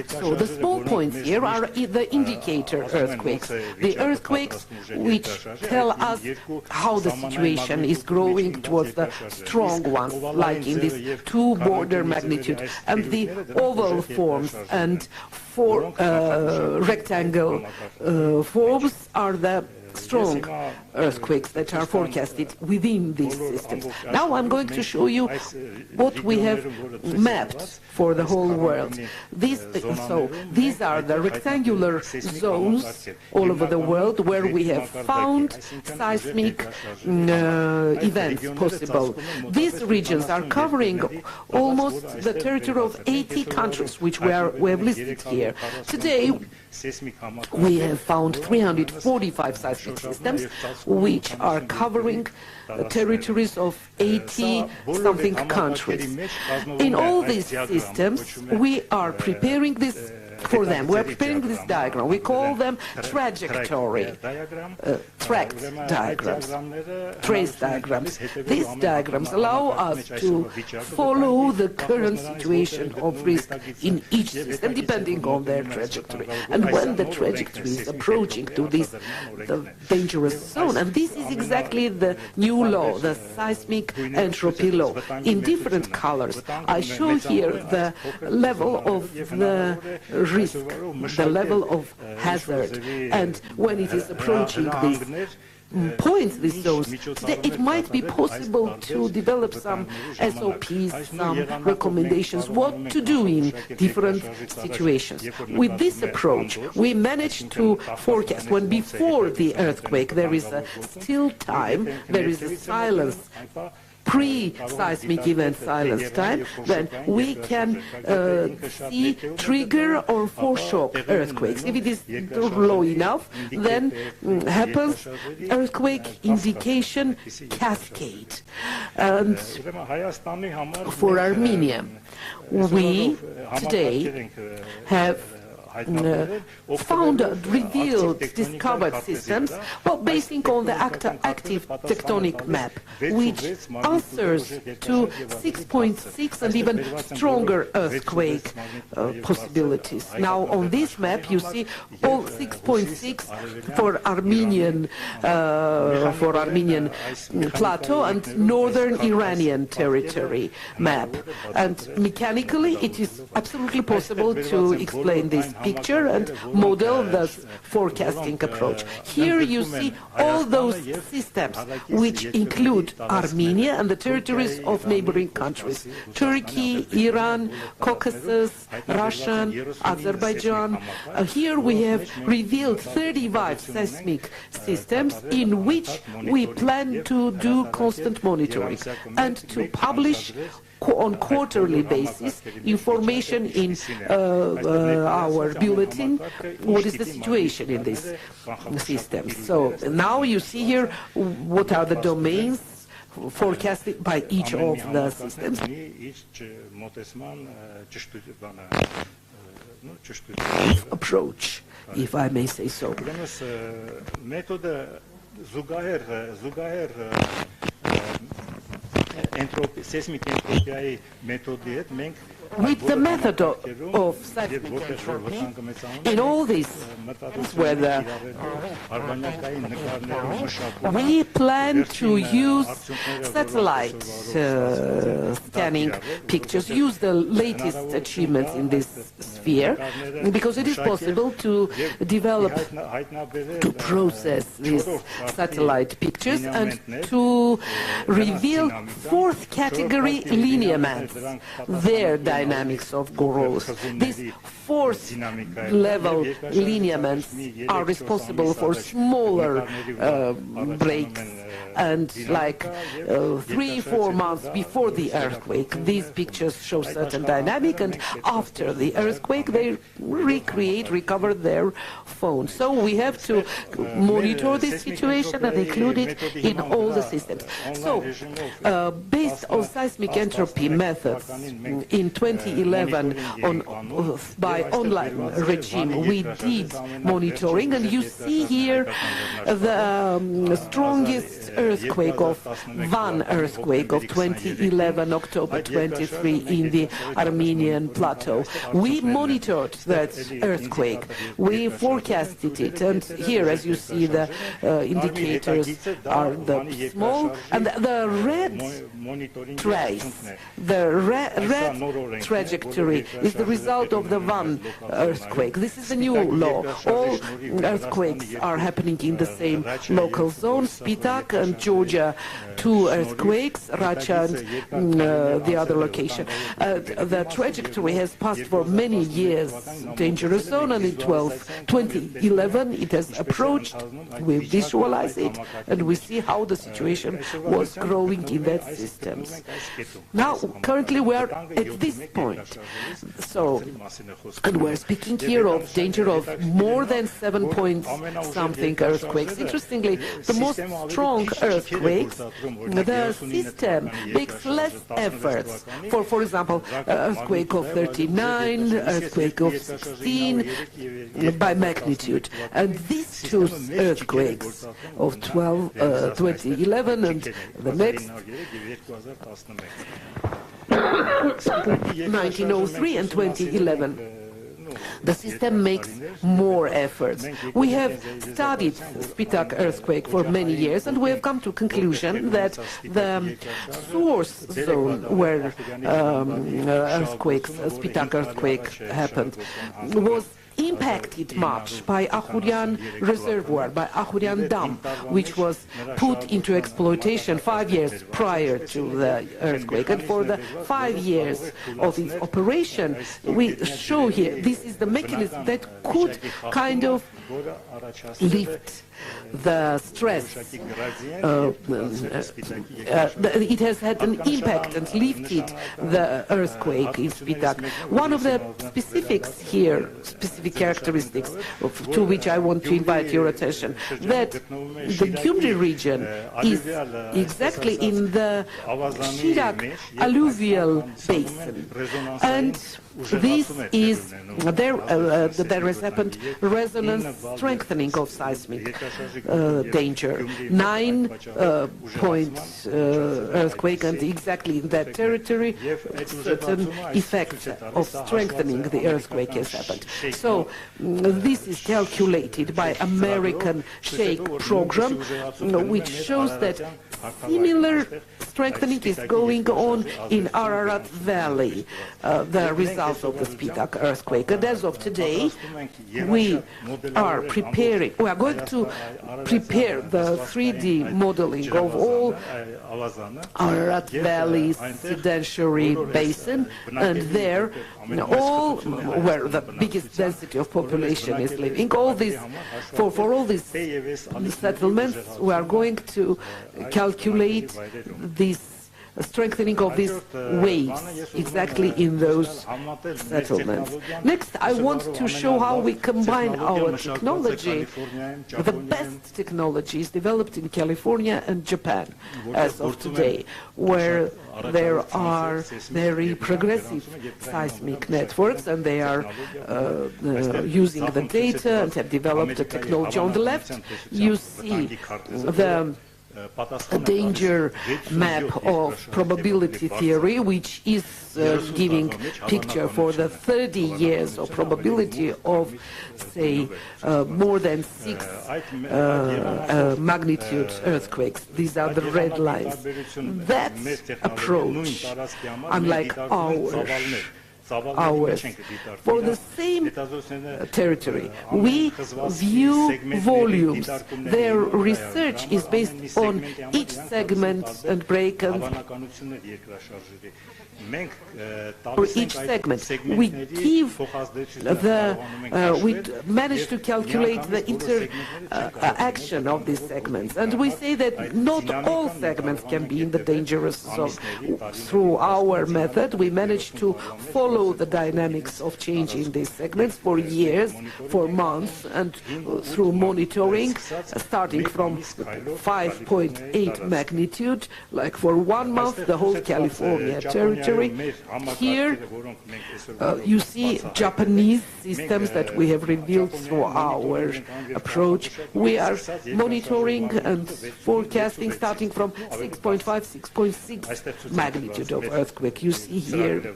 So the small points here are the indicator earthquakes, the earthquakes which tell us how the situation is growing towards the strong ones, like in this 2 border magnitude, and the oval forms and 4 rectangle forms are the strong earthquakes that are forecasted within these systems. Now I'm going to show you what we have mapped for the whole world. These are the rectangular zones all over the world where we have found seismic events possible. These regions are covering almost the territory of 80 countries, which we have listed here. Today, we have found 345 seismic systems, which are covering territories of 80-something countries. In all these systems, we are preparing this for them. We are preparing this diagram. We call them trajectory, tract diagrams, trace diagrams. These diagrams allow us to follow the current situation of risk in each system, depending on their trajectory. And when the trajectory is approaching to the dangerous zone, and this is exactly the new law, the seismic entropy law, in different colors. I show here the level of the risk, the level of hazard, and when it is approaching these points, these zones, today it might be possible to develop some SOPs, some recommendations, what to do in different situations. With this approach, we managed to forecast when before the earthquake there is a still time, there is a silence, pre-seismic event silence time, then we can see trigger or foreshock earthquakes. If it is low enough, then happens earthquake indication cascade. And for Armenia, we today have found, revealed, discovered systems, well, basing on the active tectonic map, which answers to 6.6 and even stronger earthquake possibilities. Now, on this map, you see all 6.6 for Armenian plateau and northern Iranian territory map. And mechanically, it is absolutely possible to explain this picture and model the forecasting approach. Here you see all those systems which include Armenia and the territories of neighboring countries: Turkey, Iran, Caucasus, Russia, Azerbaijan. Here we have revealed 35 seismic systems in which we plan to do constant monitoring and to publish on quarterly basis information in our bulletin, what is the situation in this system. So now you see here what are the domains forecasted by each of the systems. Approach, if I may say so. With the method of seismic entropy, in all this, whether we plan to use satellite scanning pictures, use the latest achievements in this sphere, because it is possible to develop, to process these satellite pictures and to reveal 4th category lineaments, their dimensions, dynamics of growth. These fourth level lineaments are responsible for smaller breaks, and like 3-4 months before the earthquake, these pictures show certain dynamic, and after the earthquake they recover their phone. So we have to monitor this situation and include it in all the systems. So based on seismic entropy methods in 2011 by online regime, we did monitoring, and you see here the strongest earthquake of Van earthquake of 2011, October 23, in the Armenian plateau. We monitored that earthquake, we forecasted it, and here, as you see, the indicators are the small, and the red trace, the red trajectory is the result of the Van earthquake. This is a new law. All earthquakes are happening in the same local zone. Spitak and Georgia, 2 earthquakes, Racha and the other location. The trajectory has passed for many years dangerous zone, and in 2011 it has approached. We visualize it, and we see how the situation was growing in that systems. Now, currently we are at this point. So, and we're speaking here of danger of more than 7 point something earthquakes. Interestingly, the most strong earthquakes, the system makes less efforts. For example, earthquake of 39, earthquake of 16 by magnitude. And these 2 earthquakes of 2011 and the next 1903 and 2011. The system makes more efforts. We have studied Spitak earthquake for many years, and we have come to a conclusion that the source zone where Spitak earthquake happened was impacted much by Ahurian reservoir, by Ahurian dam, which was put into exploitation 5 years prior to the earthquake. And for the 5 years of its operation, we show here, this is the mechanism that could kind of lift the stress. It has had an impact and lifted the earthquake in Spitak. One of the specifics here, specific characteristics to which I want to invite your attention, that the Gyumri region is exactly in the Chirag alluvial basin, and this is there has happened resonance strengthening of seismic danger. 9 point earthquake, and exactly in that territory certain effects of strengthening the earthquake has happened. So this is calculated by American Shake program, which shows that similar strengthening is going on in Ararat Valley, the result of the Spitak earthquake. And as of today, we are going to prepare the 3D modeling of all Ararat Valley sedentary basin, and there, all where the biggest density of population is living. All these, for all these settlements, we are going to calculate this strengthening of these waves exactly in those settlements. Next, I want to show how we combine our technology. The best technology is developed in California and Japan as of today, where there are very progressive seismic networks, and they are using the data and have developed a technology. On the left, you see the danger map of probability theory, which is giving picture for the 30 years of probability of, say, more than 6 magnitude earthquakes. These are the red lines. That approach, unlike ours, for the same territory, we view volumes. Their research is based on each segment and break, and For each segment, we give we manage to calculate the interaction of these segments, and we say that not all segments can be in the dangerous zone. Through our method, we managed to follow the dynamics of change in these segments for years, for months, and through monitoring, starting from 5.8 magnitude, like for 1 month, the whole California territory. Here, you see Japanese systems that we have revealed through our approach. We are monitoring and forecasting starting from 6.5, 6.6 magnitude of earthquake. You see here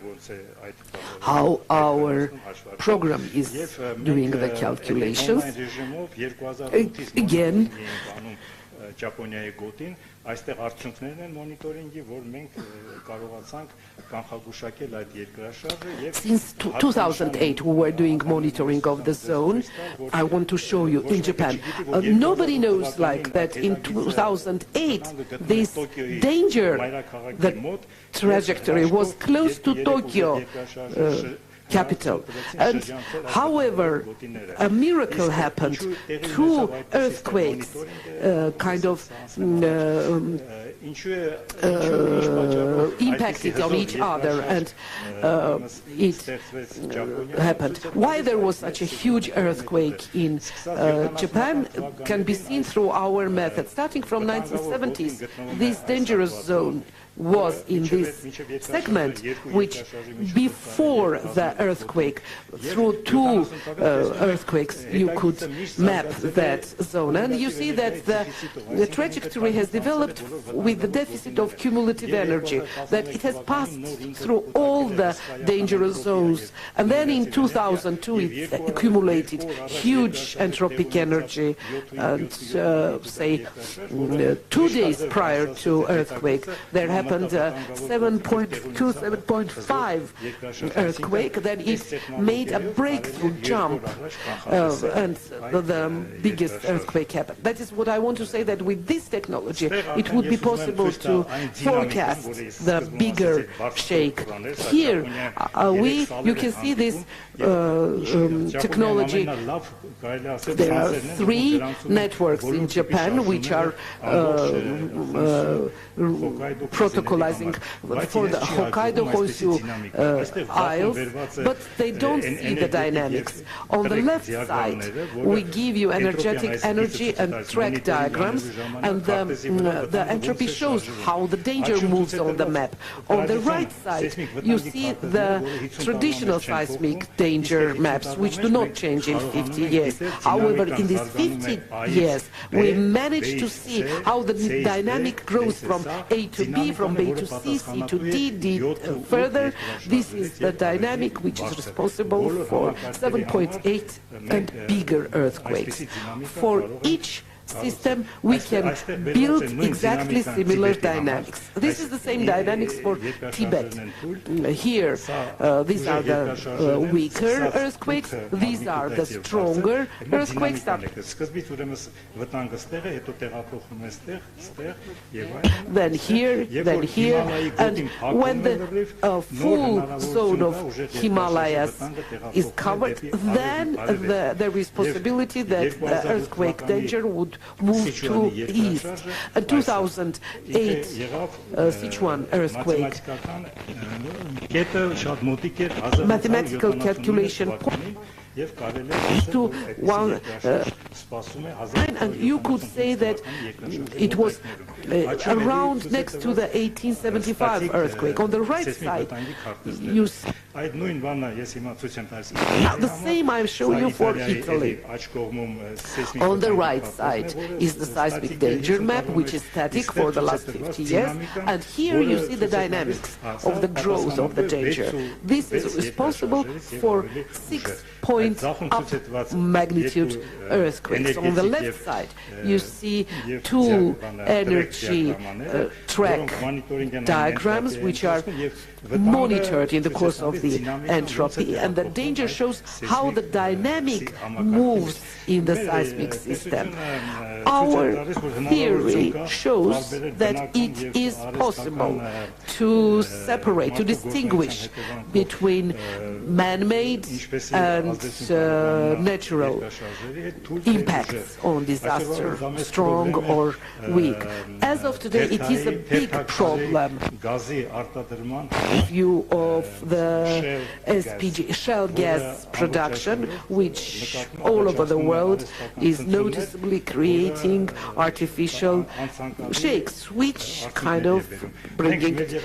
how our program is doing the calculations. Again, այստեղ արդյունքներն են մոնիտորինգի, որ մենք կարողացանք կանխագուշակել այդ երկրաշարժը եւ Since 2008 we were doing monitoring of the zone. I want to show you in Japan. Nobody knows like that in 2008 this danger, the trajectory was close to Tokyo capital. And however, a miracle happened. Two earthquakes kind of impacted on each other, and it happened. Why there was such a huge earthquake in Japan can be seen through our method. Starting from 1970s, this dangerous zone was in this segment, which before the earthquake, through two earthquakes, you could map that zone. And you see that the trajectory has developed with the deficit of cumulative energy, that it has passed through all the dangerous zones. And then in 2002, it accumulated huge entropic energy. And say 2 days prior to earthquake, there happened 7.2, 7.5 earthquake. Then it made a breakthrough jump, and the biggest earthquake happened. That is what I want to say, that with this technology, it would be possible to forecast the bigger shake. Here, you can see this technology. There are 3 networks in Japan which are protocolizing for the Hokkaido, Honshu Isles, but they don't see the dynamics. On the left side, we give you energetic energy and track diagrams, and the entropy shows how the danger moves on the map. On the right side, you see the traditional seismic danger maps, which do not change in 50 years. However, in these 50 years, we managed to see how the dynamic grows from A to B, from B to C, C to D, D further. This is the dynamic which is responsible for 7.8 and bigger earthquakes. For each system, we can build exactly similar dynamics. This is the same dynamics for Tibet. Here, these are the weaker earthquakes. These are the stronger earthquakes. Then here, and when the full zone of Himalayas is covered, then there is possibility that the earthquake danger would move to east. A 2008 Sichuan earthquake. Mathematical calculation to one, and you could say that it was around next to the 1875 earthquake. On the right side, you see the same I'm showing you for Italy. On the right side is the seismic danger map, which is static for the last 50 years, and here you see the dynamics of the growth of the danger. This is responsible for 6-point up magnitude earthquakes. On the left side, you see 2 energy track diagrams which are monitored in the course of the entropy, and the danger shows how the dynamic moves in the seismic system. Our theory shows that it is possible to separate, to distinguish between man-made and natural impacts on disaster, strong or weak. As of today, it is a big problem. View of the SPG, shale gas production, which all over the world is noticeably creating artificial shakes, which kind of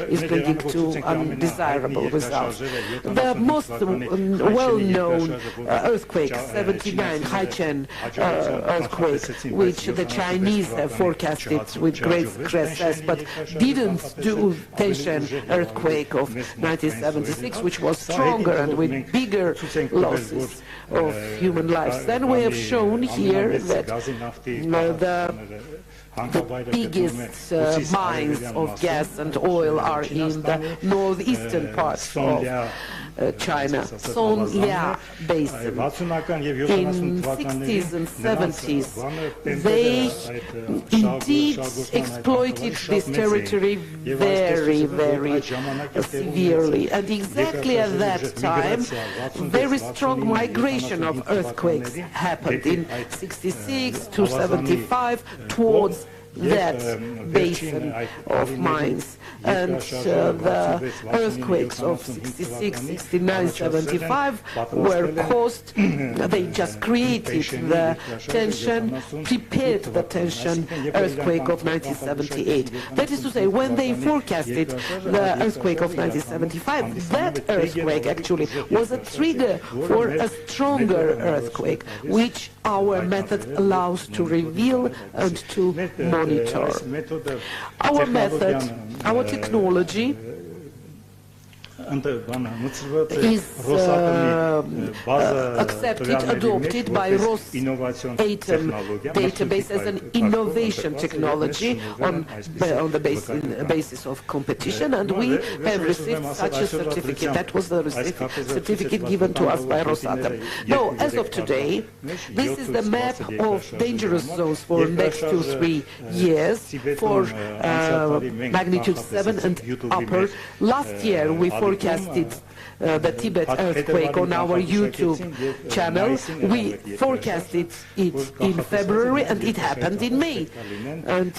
is bringing to undesirable results. The most well-known earthquake, 79 Haichen earthquake, which the Chinese have forecasted with great success, but didn't do tension earthquake of 1976, which was stronger and with bigger losses of human lives. Then we have shown here that the biggest mines of gas and oil are in the northeastern part of China, Songlia Basin. In 60s and 70s, they indeed exploited this territory very, very severely. And exactly at that time, very strong migration of earthquakes happened in 66 to 75 towards that basin of mines. And the earthquakes of 66, 69, 75 were caused, they just created the tension, prepared the tension earthquake of 1978. That is to say, when they forecasted the earthquake of 1975, that earthquake actually was a trigger for a stronger earthquake, which our method allows to reveal and to monitor. Our method, our technology is accepted, adopted by Rosatom database as an innovation technology on the basis of competition, and we have received such a certificate. That was the certificate given to us by Rosatom. Now, as of today, this is the map of dangerous zones for next 2-3 years for magnitude 7 and upper. Last year, we forecasted the Tibet earthquake on our YouTube channel. We forecasted it in February, and it happened in May. And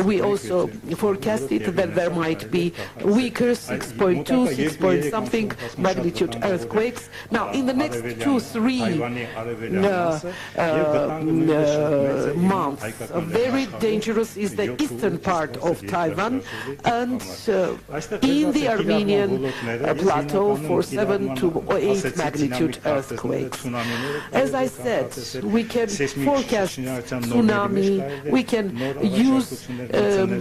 we also forecasted that there might be weaker 6.2, 6 point something magnitude earthquakes. Now, in the next 2-3 months, very dangerous is the eastern part of Taiwan, and in the Armenian plateau for 7 to 8 magnitude earthquakes. As I said, we can forecast tsunami, we can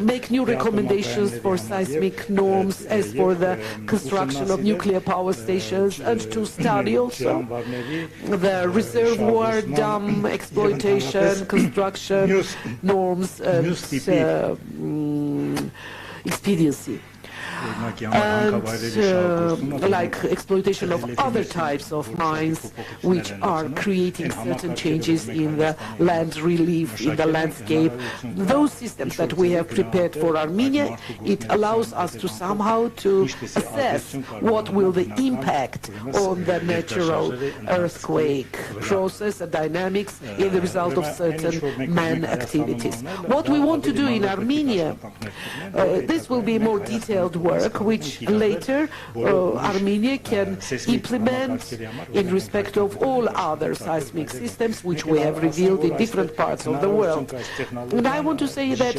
make new recommendations for seismic norms as for the construction of nuclear power stations, and to study also the reservoir dam exploitation, construction norms and expediency. And like exploitation of other types of mines which are creating certain changes in the land relief, in the landscape. Those systems that we have prepared for Armenia, it allows us to somehow to assess what will the impact on the natural earthquake process and dynamics in the result of certain man activities. What we want to do in Armenia, this will be more detailed work, which later Armenia can implement in respect of all other seismic systems which we have revealed in different parts of the world. And I want to say that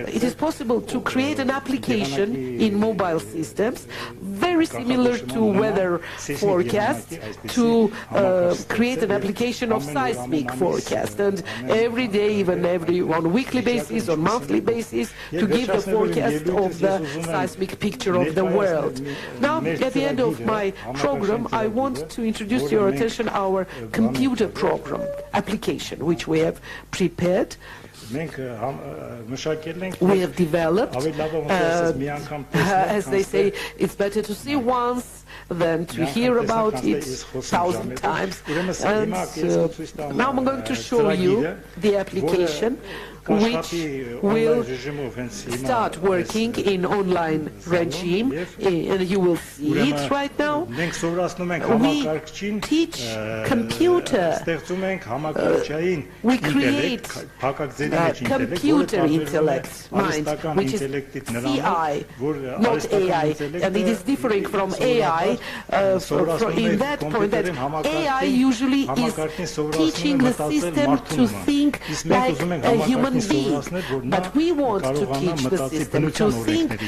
it is possible to create an application in mobile systems very similar to weather forecast, to create an application of seismic forecast, and every day, even on weekly basis, on monthly basis, to give the forecast of the seismic picture of the world. Now, at the end of my program, I want to introduce to your attention our computer program application, which we have prepared We have developed, as they say, it's better to see once than to hear about it 1,000 times. And now I'm going to show you the application which will start working in online regime, and you will see it right now. We teach computer, we create computer intellect mind, which is CI, not AI, and it is differing from AI in that point that AI usually is teaching the system to think like a human being, but we want to teach the system to think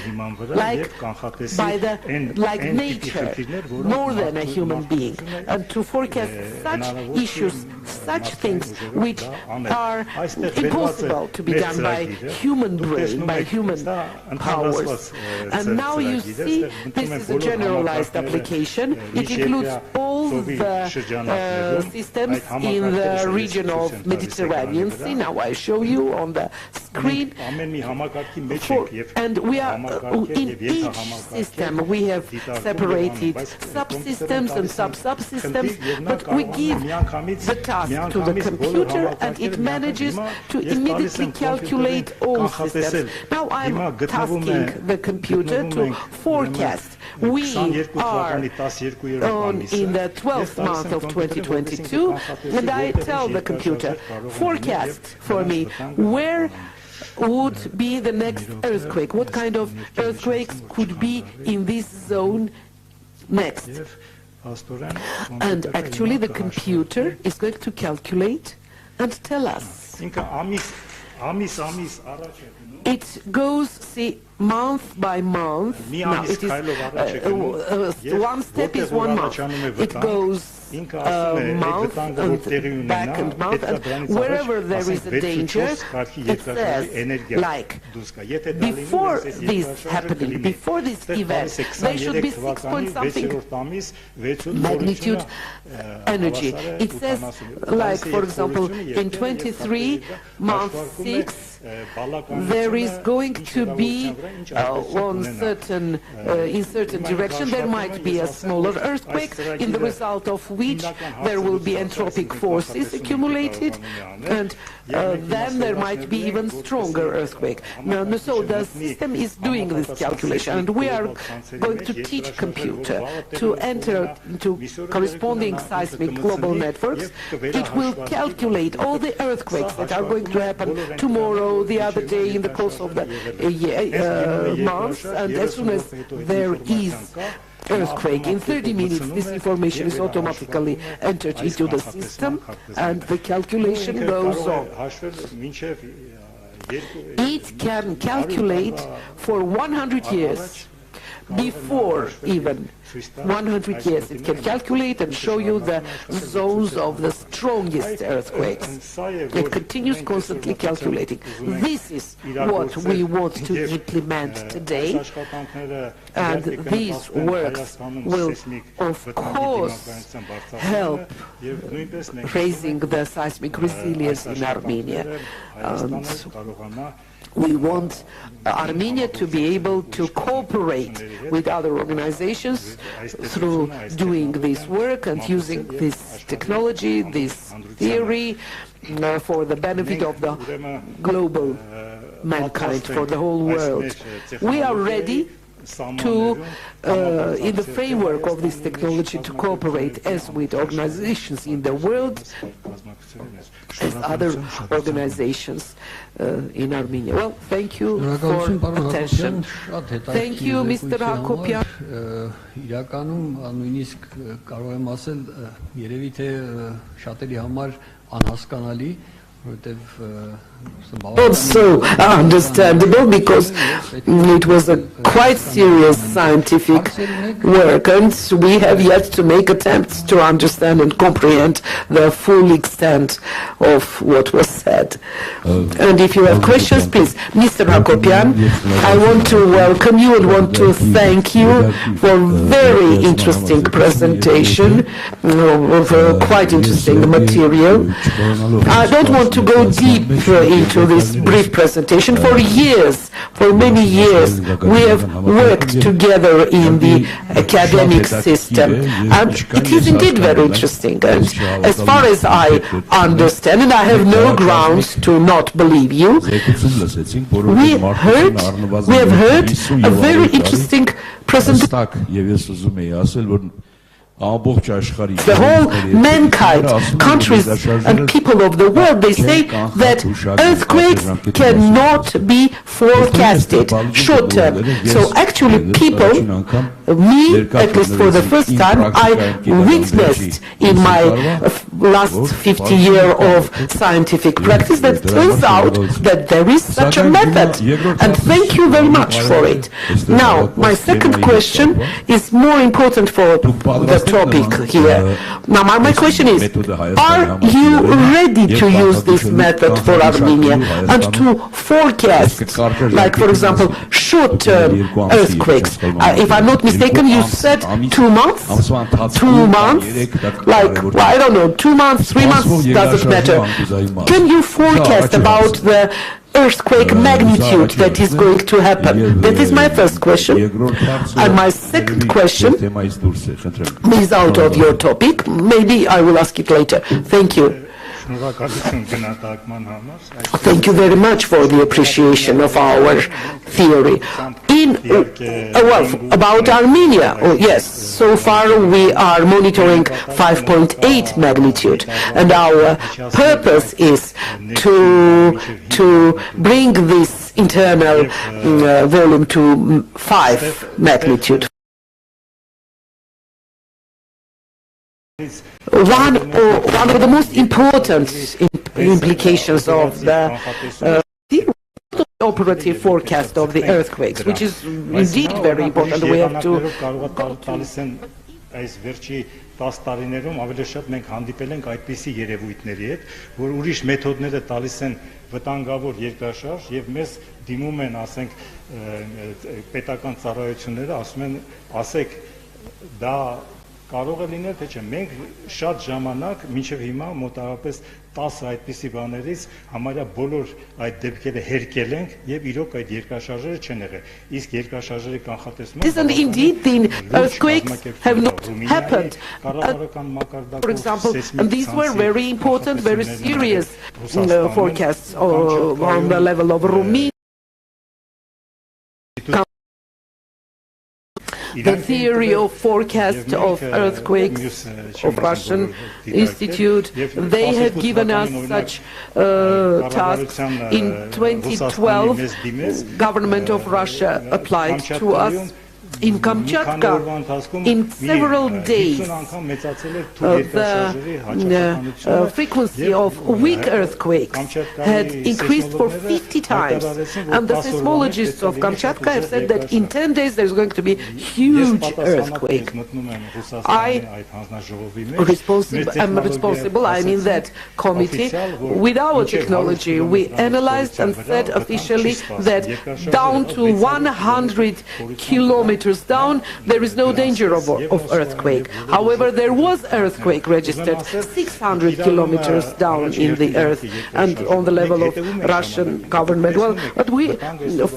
like nature, more than a human being, and to forecast such issues, such things which are impossible to be done by human brain, by human powers. And now you see this is a generalized application. It includes all the systems in the region of Mediterranean Sea. Now I show you on the screen. And we are in each system we have separated subsystems and sub-subsystems, but we give the task to the computer and it manages to immediately calculate all systems. Now I'm tasking the computer to forecast. We are in the 12th month of 2022, and I tell the computer, forecast for me where would be the next earthquake, what kind of earthquakes could be in this zone next. And actually the computer is going to calculate and tell us. It goes, see, month by month. Now it is one step is 1 month. It goes month and back and month, and wherever there is a danger, it says, like, before this happening, before this event, there should be 6 point something magnitude energy. It says, like, for example, in 23 month 6, there is going to be on certain in certain direction there might be a smaller earthquake, in the result of which there will be entropic forces accumulated, and then there might be even stronger earthquake. So the system is doing this calculation, and we are going to teach computer to enter into corresponding seismic global networks. It will calculate all the earthquakes that are going to happen tomorrow, the other day, in the course of the month, and as soon as there is earthquake, in 30 minutes this information is automatically entered into the system and the calculation goes on. It can calculate for 100 years, before even 100 years. It can calculate and show you the zones of the strongest earthquakes. It continues constantly calculating. This is what we want to implement today, and these works will, of course, help raising the seismic resilience in Armenia. And we want Armenia to be able to cooperate with other organizations through doing this work and using this technology, this theory, for the benefit of the global mankind, for the whole world. We are ready to, in the framework of this technology, to cooperate as with organizations in the world, as other organizations in Armenia. Well, thank you for attention. Thank you, Mr. Hakopyan. Իրականում նույնիսկ կարող եմ ասել, երևի թե շատերի համար անհասկանալի, also understandable, because it was a quite serious scientific work, and we have yet to make attempts to understand and comprehend the full extent of what was said. And if you have questions, please. Mr. Hakopyan, I want to welcome you and want to thank you for very interesting presentation of quite interesting material. I don't want to go deep into this brief presentation. For years, for many years, we have worked together in the academic system, and it is indeed very interesting. And as far as I understand, and I have no grounds to not believe you, we have heard a very interesting presentation. The whole mankind, countries and people of the world, they say that earthquakes cannot be forecasted short term. So actually people, me at least for the first time, I witnessed in my last 50 years of scientific practice that turns out that there is such a method. And thank you very much for it. Now, my second question is more important for the topic here. Now, my question is, are you ready to use this method for Armenia and to forecast, like, for example, short-term earthquakes? If I'm not mistaken, you said 2 months? 2 months? Like, well, I don't know, 2 months, 3 months, doesn't matter. Can you forecast about the earthquake magnitude that is going to happen? That is my first question. And my second question is out of your topic. Maybe I will ask it later. Thank you. Thank you very much for the appreciation of our theory. Well, about Armenia, yes, so far we are monitoring 5.8 magnitude, and our purpose is to bring this internal volume to 5 magnitude. One of the most important implications of the operative forecast of the earthquakes, which is indeed very important. We have to այս վերջի 10 տարիներում ավելի շատ մենք հանդիպել ենք այդպիսի երևույթների հետ, որ ուրիշ մեթոդները տալիս են վտանգավոր երկրաշարժ եւ մեզ դիմում են, ասենք, պետական ծառայությունները, ասում են, ասեք, դա կարող է լինել, թե չէ, մենք շատ ժամանակ մինչև հիմա մոտավորապես 10 այդպիսի բաներից համարյա բոլոր այդ դեպքերը հերկել ենք եւ իրոք այդ երկրաշարժերը չեն եղել։ Իսկ երկրաշարժերի կանխատեսումը Isn't indeed the earthquakes have not happened. For example, and these were very important, very serious forecasts on the level of Romania. The theory of forecast of earthquakes of Russian Institute, they have given us such tasks. In 2012, government of Russia applied to us. In Kamchatka, in several days, the frequency of weak earthquakes had increased for 50 times. And the seismologists of Kamchatka have said that in 10 days there's going to be huge earthquake. I'm responsible, I'm in that committee. With our technology, we analyzed and said officially that down to 100 kilometers down, there is no danger of earthquake. However, there was earthquake registered 600 kilometers down in the earth and on the level of Russian government. Well, but we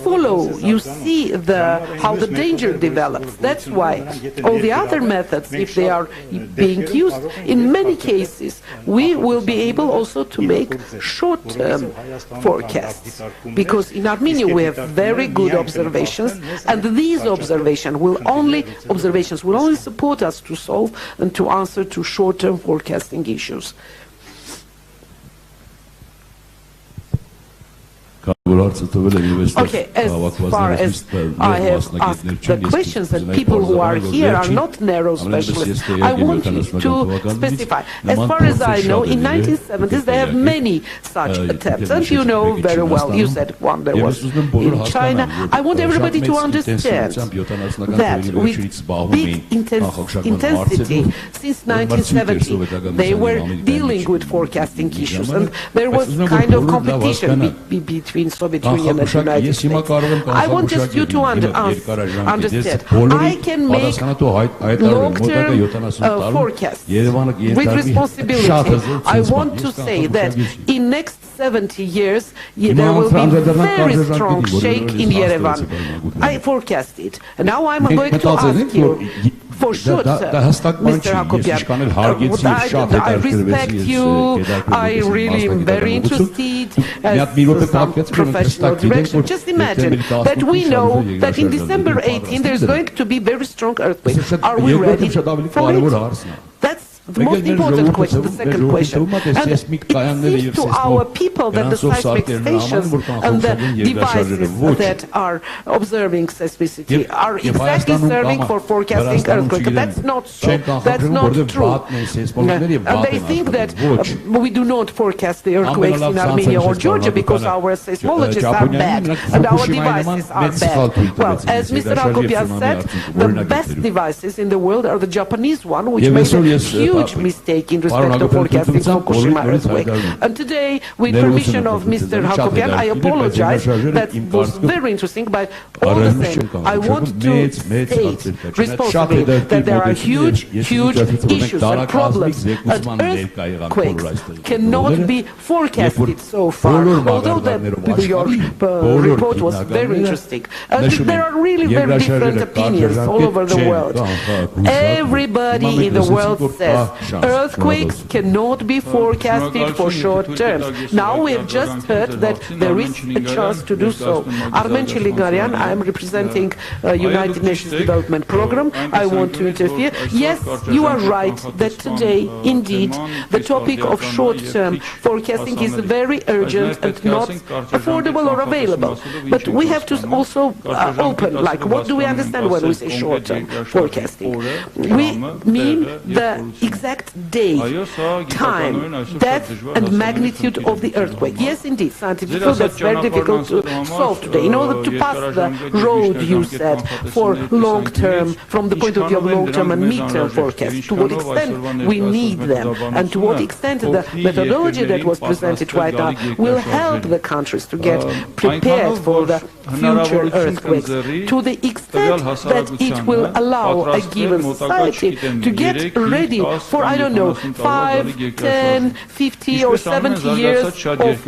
follow, you see how the danger develops. That's why all the other methods, if they are being used, in many cases, we will be able also to make short-term forecasts. Because in Armenia we have very good observations, and these observations will only support us to solve and to answer to short-term forecasting issues. Okay, as far as I have asked the questions, and people who are here are not narrow specialists, I want you to specify. As far as I know, in 1970s there have many such attempts, and you know very well, you said one there was in China. I want everybody to understand that with big intensity since 1970 they were dealing with forecasting issues, and there was kind of competition between Soviet Union and United States. I want just you to understand. I can make long-term forecasts with responsibility. I want to say that in next 70 years, there will be very strong shake in Yerevan. I forecast it. And now I'm going to ask you, for sure, sir, Mr. Hakobian, I respect you, I really am very interested as some professional direction. Just imagine that we know that in December 18 there's going to be very strong earthquake. Are we ready for it? That's the most important question, the second question. And it seems to our people that the seismic stations and the devices that are observing seismicity are exactly serving for forecasting earthquake. That's not so. That's not true. And they think that we do not forecast the earthquakes in Armenia or Georgia because our seismologists are bad and our devices are bad. Well, as Mr. Hakobian said, the best devices in the world are the Japanese one, which makes a huge mistake in respect of forecasting Fukushima earthquake. And today, with permission of Mr. Hakobian, I apologize. That was very interesting, but all the same, I want to state responsibly that there are huge issues and problems, and earthquakes cannot be forecasted so far, although your report was very interesting. There are really very different opinions all over the world. Everybody in the world says earthquakes cannot be forecasted for short terms. Now we have just heard that there is a chance to do so. Armen Chilingarian, I am representing United Nations Development Program. I want to interfere. Yes, you are right that today, indeed, the topic of short-term forecasting is very urgent and not affordable or available. But we have to also open, like, what do we understand when we say short-term forecasting? We mean the exact day, time, depth and magnitude of the earthquake. Yes, indeed, scientifically that's very difficult to solve today. In order to pass the road, you said, for long-term, from the point of view of long-term and mid-term forecast, to what extent we need them, and to what extent the methodology that was presented right now will help the countries to get prepared for the future earthquakes, to the extent that it will allow a given society to get ready for, I don't know, 5, 10, 50 or 70 years of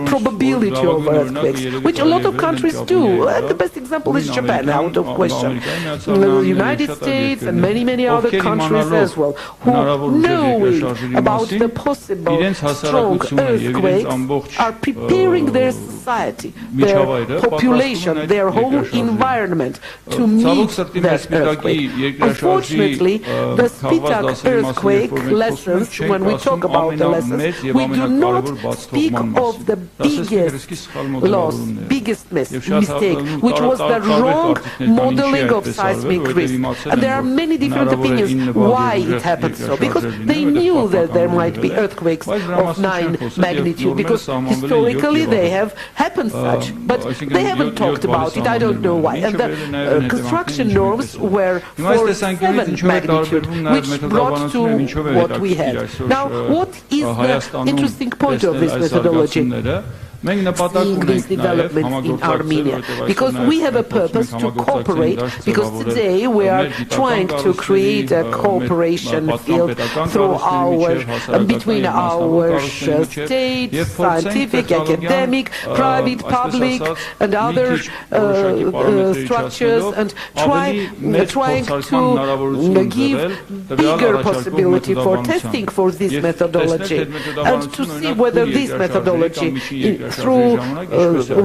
probability of earthquakes, which a lot of countries do. And the best example is Japan, out of question. The United States and many other countries as well, who knowing about the possible strong earthquakes are preparing their society, their population, their whole environment to meet that earthquake. Unfortunately, the Spitak earthquake lessons, when we talk about the lessons, we do not speak of the biggest loss, biggest mistake, which was the wrong modeling of seismic risk. And there are many different opinions why it happened so. Because they knew that there might be earthquakes of 9 magnitude, because historically they have happened such, but they haven't talked about it. I don't know why. And the construction norms were for 7 magnitude, which brought to what we had. Now, what is the interesting point of this methodology? Seeing this development in Armenia, because we have a purpose to cooperate, because today we are trying to create a cooperation field through between our state, scientific, academic, private, public and other structures, and trying to give bigger possibility for testing for this methodology, and to see whether this methodology through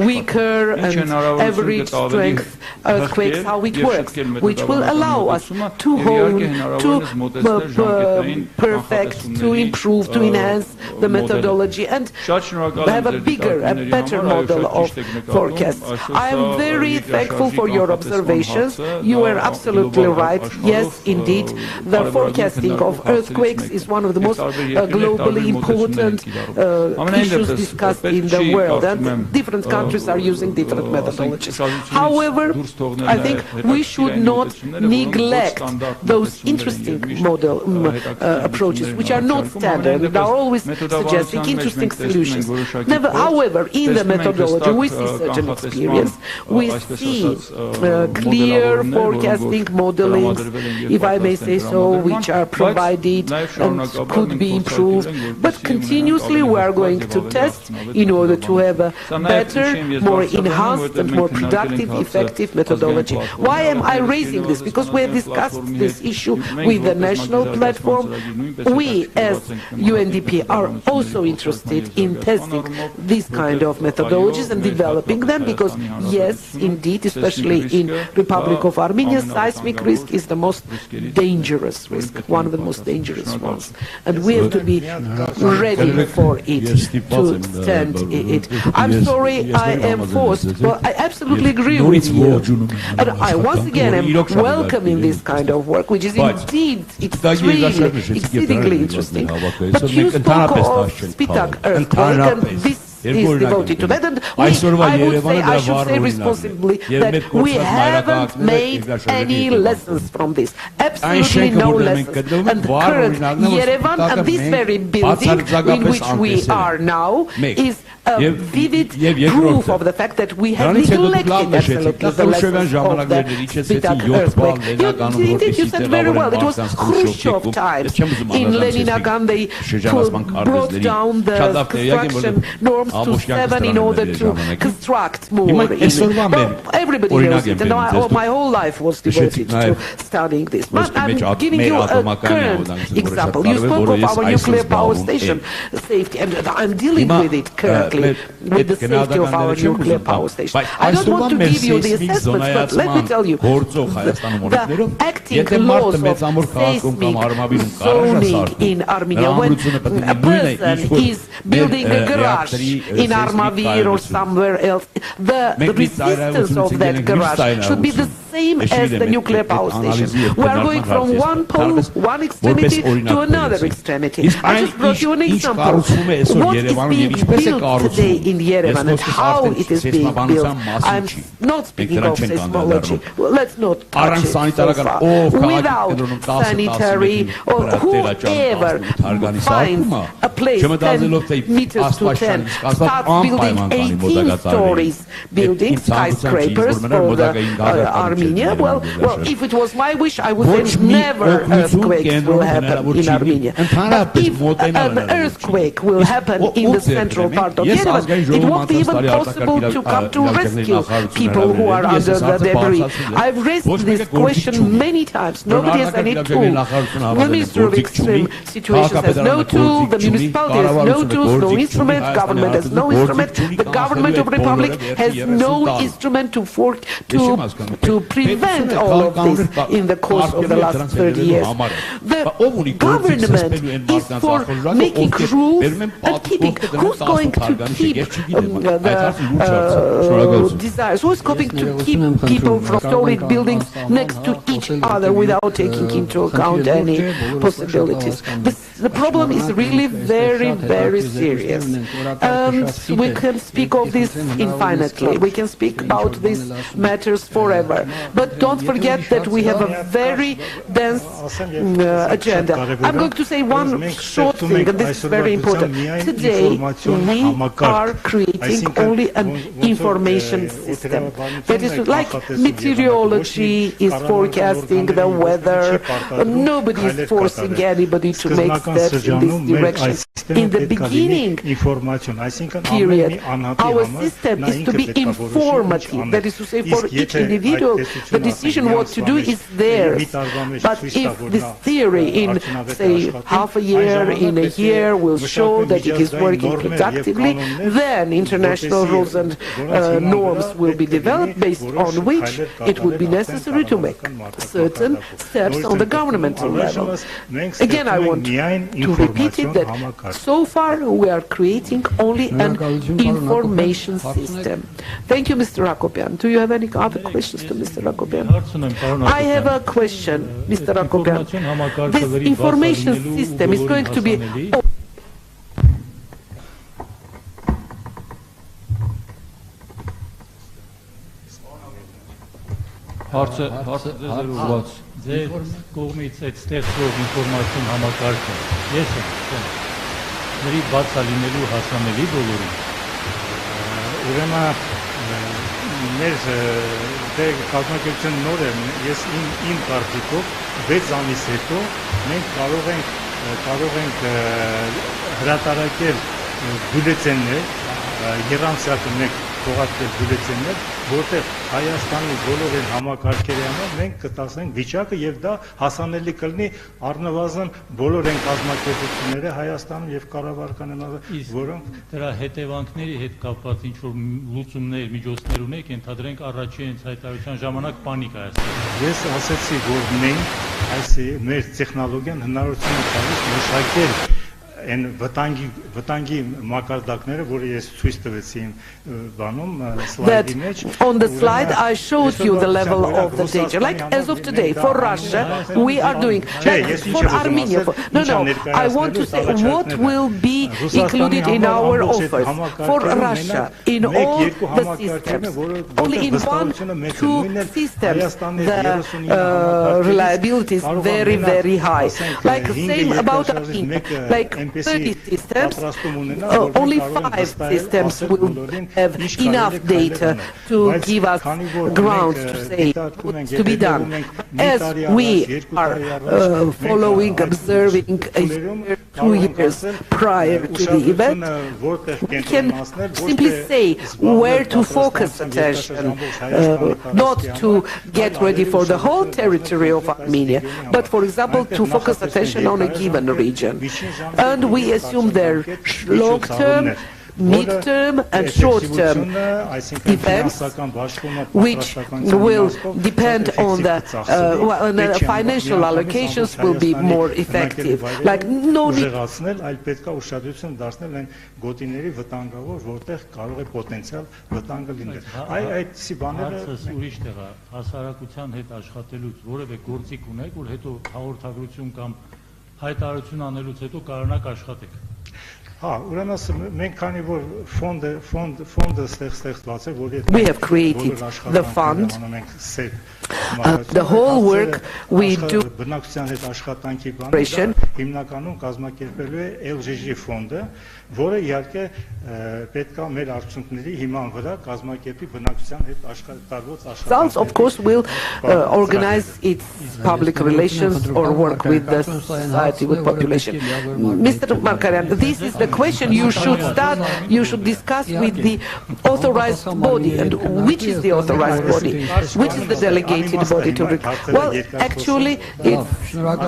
weaker and average strength earthquakes, how it works, which will allow us to hold, to perfect, to improve, to enhance the methodology and have a bigger, a better model of forecast. I am very thankful for your observations. You are absolutely right. Yes, indeed, the forecasting of earthquakes is one of the most globally important issues discussed in the world. world, and different countries are using different methodologies. However, I think we should not neglect those interesting approaches, which are not standard and are always suggesting interesting solutions. However, in the methodology, we see certain experience. We see clear forecasting modelings, if I may say so, which are provided and could be improved. But continuously we are going to test in order to have a better, more enhanced and more productive, effective methodology. Why am I raising this? Because we have discussed this issue with the national platform. We as UNDP are also interested in testing these kind of methodologies and developing them, because yes, indeed, especially in Republic of Armenia, seismic risk is the most dangerous risk, one of the most dangerous ones, and we have to be ready for it, to stand it. I'm sorry I am forced, but I absolutely agree with you, and I once again am welcoming this kind of work, which is indeed exceedingly interesting. But you spoke of Spitak earthquake, and this is devoted to that, and I should say responsibly that we haven't made any lessons from this, absolutely no lessons. And current Yerevan and this very building in which we are now is a vivid proof of the fact that we have neglected absolutely the lessons of the Spitak earthquake. You said very well, it was Khrushchev times. In Leningrad they brought down the construction norms to 7 in order to construct more. Well, everybody knows it, and my whole life was devoted to studying this. But I'm giving you a current example. You spoke of our nuclear power station safety, and I'm dealing with it currently, with the safety of our nuclear power station. I don't want to give you the assessments, but let me tell you, the acting laws of seismic zoning in Armenia, when a person is building a garage in Armavir or somewhere else, the resistance of that garage should be the same as the nuclear power station. We are going from one pole, one extremity to another extremity. I just brought you an example. What is being built today in Yerevan and how it is being built. I'm not speaking of seismology. Let's not touch it so far. Without sanitary or whoever finds a place 10 meters to 10, starts building 18 stories, building skyscrapers for the Armenia. Well, if it was my wish, I would say never earthquakes will happen in Armenia. But if an earthquake will happen in the central part of Yerevan, it won't be even possible to come to rescue people who are under the debris. I've raised this question many times. Nobody has any tool. The Minister of Extreme Situations has no tool, the municipality has no tools, no instrument, government has no instrument, the government of the Republic has no instrument to prevent all of this in the course of the last 30 years. The government is for making rules and keeping. Who's going to keep the desires? Who's going to keep people from solid buildings next to each other without taking into account any possibilities? The problem is really very, very serious. We can speak of this infinitely. We can speak about these matters forever. But don't forget that we have a very dense agenda. I'm going to say one short thing, and this is very important. Today, we are creating only an information system. That is like meteorology is forecasting the weather. Nobody is forcing anybody to make steps in this direction. In the beginning period, our system is to be informative. That is to say, for each individual, the decision what to do is theirs. But if this theory in, say, half a year, in a year, will show that it is working productively, then international rules and norms will be developed based on which it would be necessary to make certain steps on the governmental level. Again, I want to repeat it that so far we are creating only an information system. Thank you, Mr. Rakopian. Do you have any other questions to Mr. Rakopian? I have a question, Mr. Rakopian. This information system is going to be Հարցը ձեր ուղղված։ Ձեր կողմից այդ ստեղծվող ինֆորմացիոն համակարգը ես եմ ների բաց լինելու հասանելի բոլորին։ Ուրեմն մեր կազմակերպության նոր է, ես իմ կարծիքով 6 ամիս հետո մենք կարող ենք հրատարակել բյուլետեններ, երամսյակը մենք թողարկել բյուլետեններ, որտեղ Հայաստանի բոլոր այն համակարգերի համար մենք կտասնենք վիճակը եւ դա հասանելի կլինի առնվազն բոլոր այն կազմակերպությունները Հայաստանում եւ կառավարական որոնք դրա հետևանքների հետ կապված ինչ որ լուծումներ, միջոցներ ունեք, ենթադրենք առաջին հայտարարության ժամանակ պանիկա է ստեղծվել։ Ես ասացի, որ մենք այս մեր տեխնոլոգիան հնարավորություն է տալիս մշակել այն վտանգի մակարդակները, որը ես ցույց տվեցի իմ բանում սլայդի մեջ. On the slide I showed you the level of the danger. Like as of today, for Russia, we are doing, like for Armenia, I want to say what will be included in our offers. For Russia, in all the systems, only in 1-2 systems, the reliability is very, very high. Like same about Armenia, like 30 systems, only 5 systems will have enough data to give us grounds to say what's to be done. As we are following, observing a year, 2 years prior to the event, we can simply say where to focus attention, not to get ready for the whole territory of Armenia, but for example to focus attention on a given region. And we assume their long-term, mid-term and short-term events, which will depend on the financial allocations will be more effective. Like no need. Հասարակության հետ աշխատելուց որևէ գործիք ունեք, որ հետո հաղորդագրություն կամ հայտարարություն անելուց հետո կարողանաք աշխատեք։ We have created the fund. The whole work we do հիմնականում կազմակերպելու է LGG ֆոնդը, որը իհարկե պետք է մեր արդյունքների հիման վրա կազմակերպի բնակչության հետ աշխատարված SALS, of course, will organize its public relations or work with the society, with population. Mr. Markarian, this is the question you should start, you should discuss with the authorized body. And which is the authorized body? Which is the delegated body to well, actually, it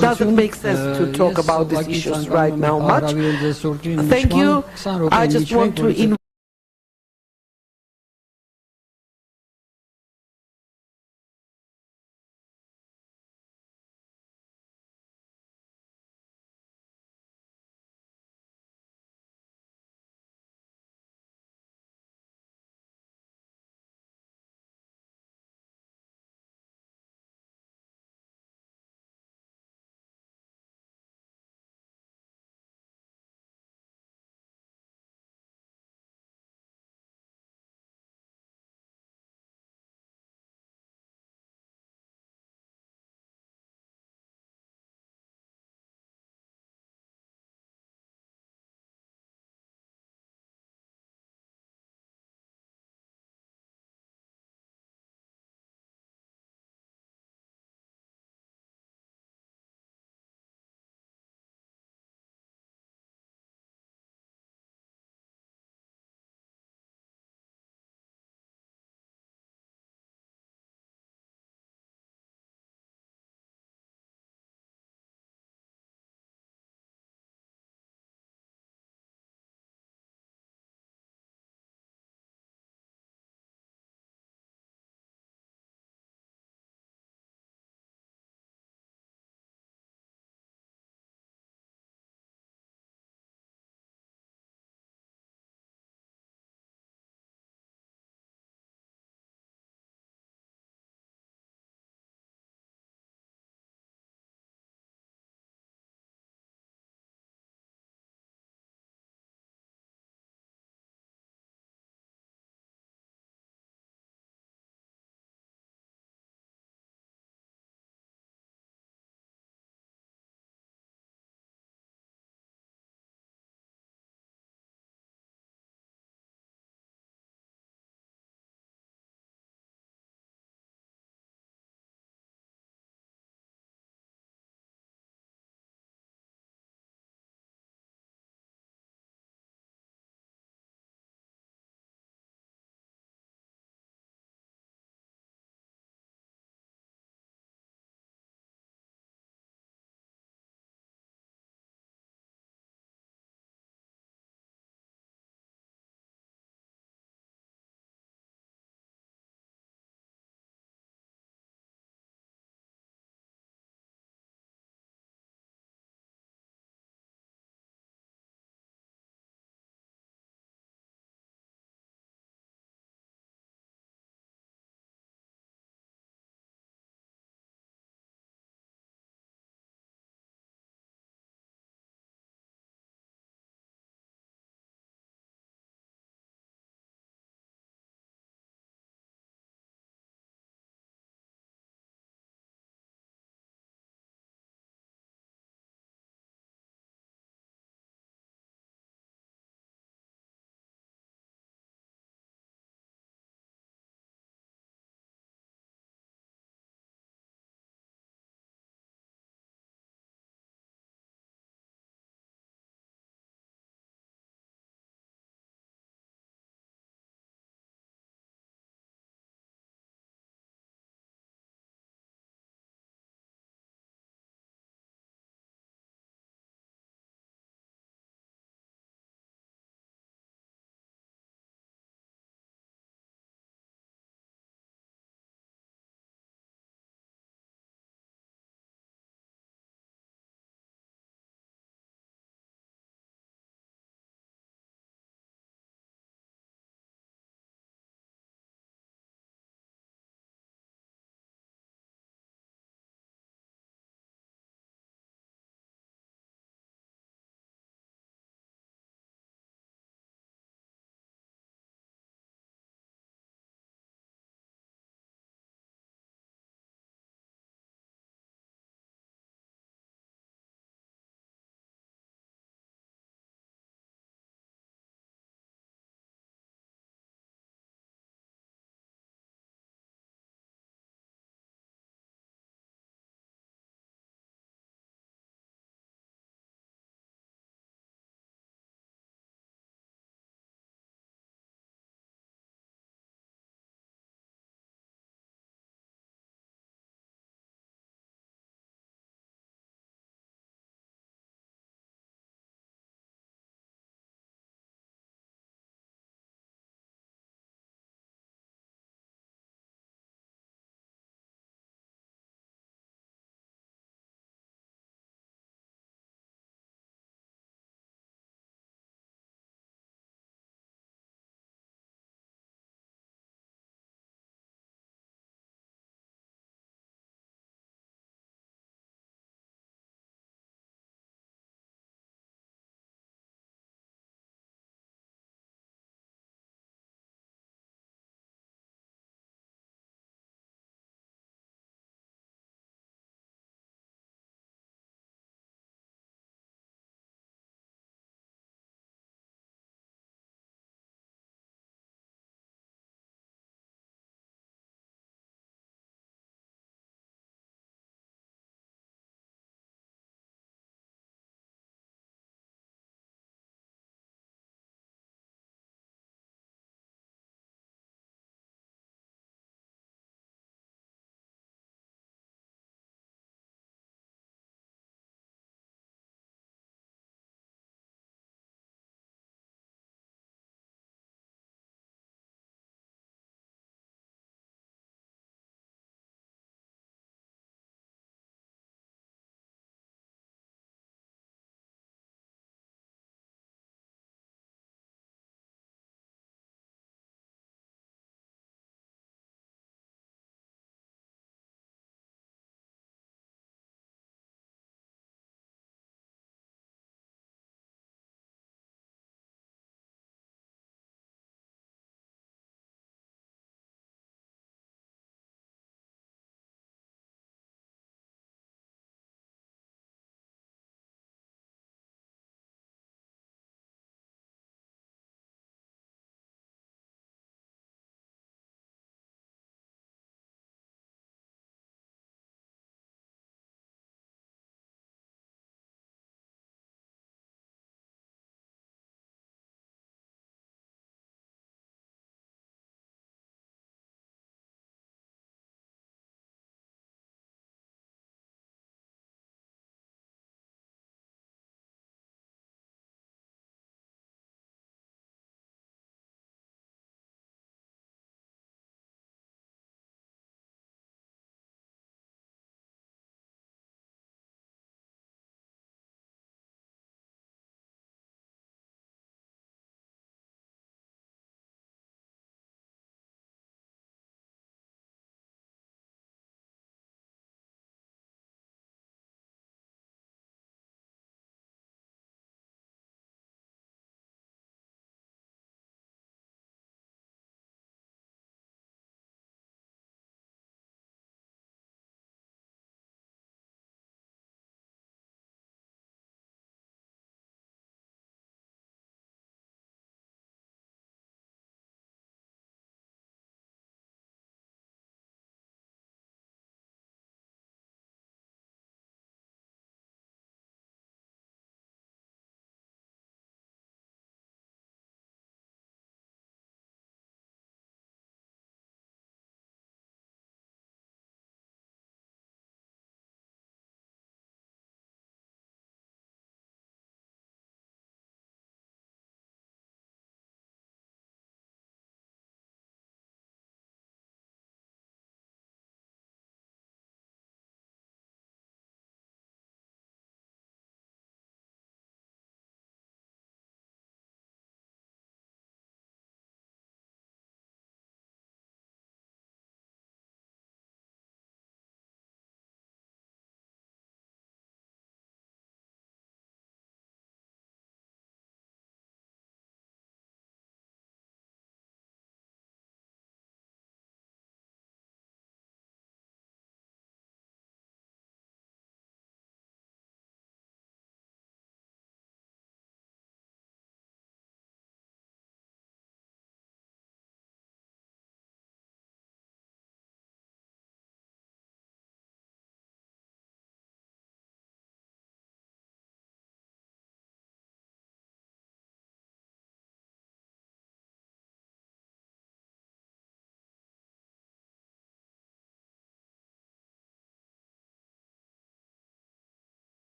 doesn't make sense to talk about these issues right now much. Thank you. I just want to invite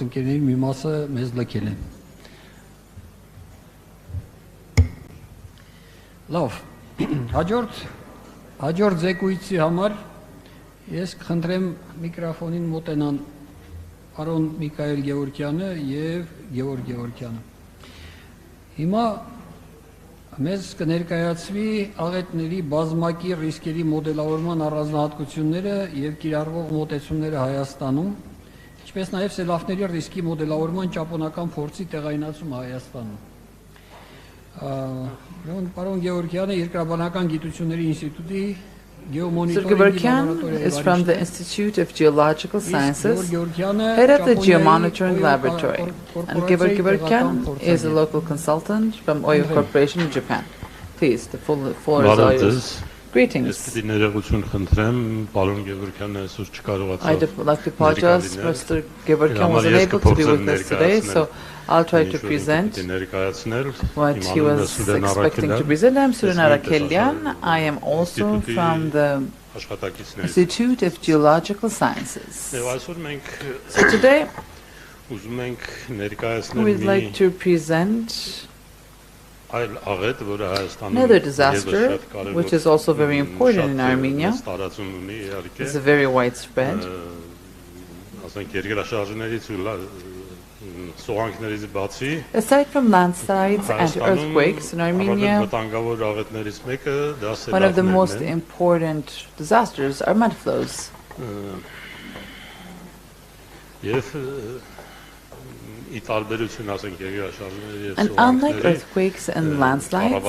Ընկերների մի մասը մեզ լքել են։ Լավ, հաջորդ զեկույցի համար ես կխնդրեմ միկրոֆոնին մոտենան պարոն Միքայել Գևորգյանը եւ Գևորգ Գևորգյանը։ Հիմա մեզ կներկայացվի աղետների բազմակի ռիսկերի մոդելավորման առանձնահատկությունները եւ կիրառվող մոտեցումները Հայաստանում, ինչպես նաև սելավների ռիսկի մոդելավորման ճապոնական փորձի տեղայնացումը Հայաստանում։ Պարոն Գևորգյանը Երկրաբանական գիտությունների ինստիտուտի Sir Gevorkyan is from the Institute of Geological Sciences, head of the Geomonitoring Laboratory. And Gevorg Gevorkyan is a local consultant from Oyo Corporation in Japan. Please, the floor is all yours. Greetings. I'd like to apologize. Mr. Gevorkyan wasn't able to be with us today, so I'll try to present what he was expecting to present. I'm Surana Rakelian. I am also from the Institute of Geological Sciences. So today, we'd like to present another disaster, which is also very important in Armenia. It's very widespread. Aside from landslides and earthquakes in Armenia, one of the most important disasters are mud flows. And unlike earthquakes and landslides,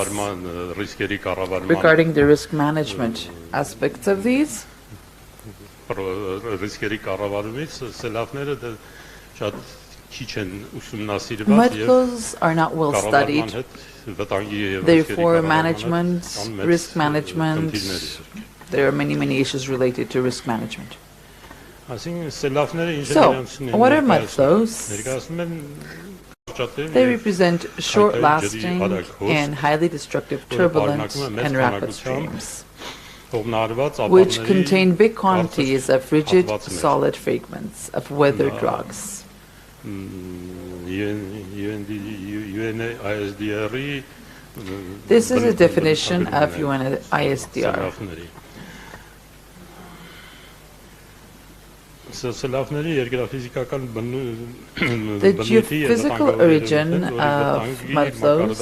regarding the risk management aspects of these, mud flows are not well studied. Therefore, management, risk management, there are many issues related to risk management. So, what are mud flows? They represent short-lasting and highly destructive turbulent and rapid streams, which contain big quantities of rigid, solid fragments of weathered rocks. This is a definition of UNISDR. The geophysical origin of mud flows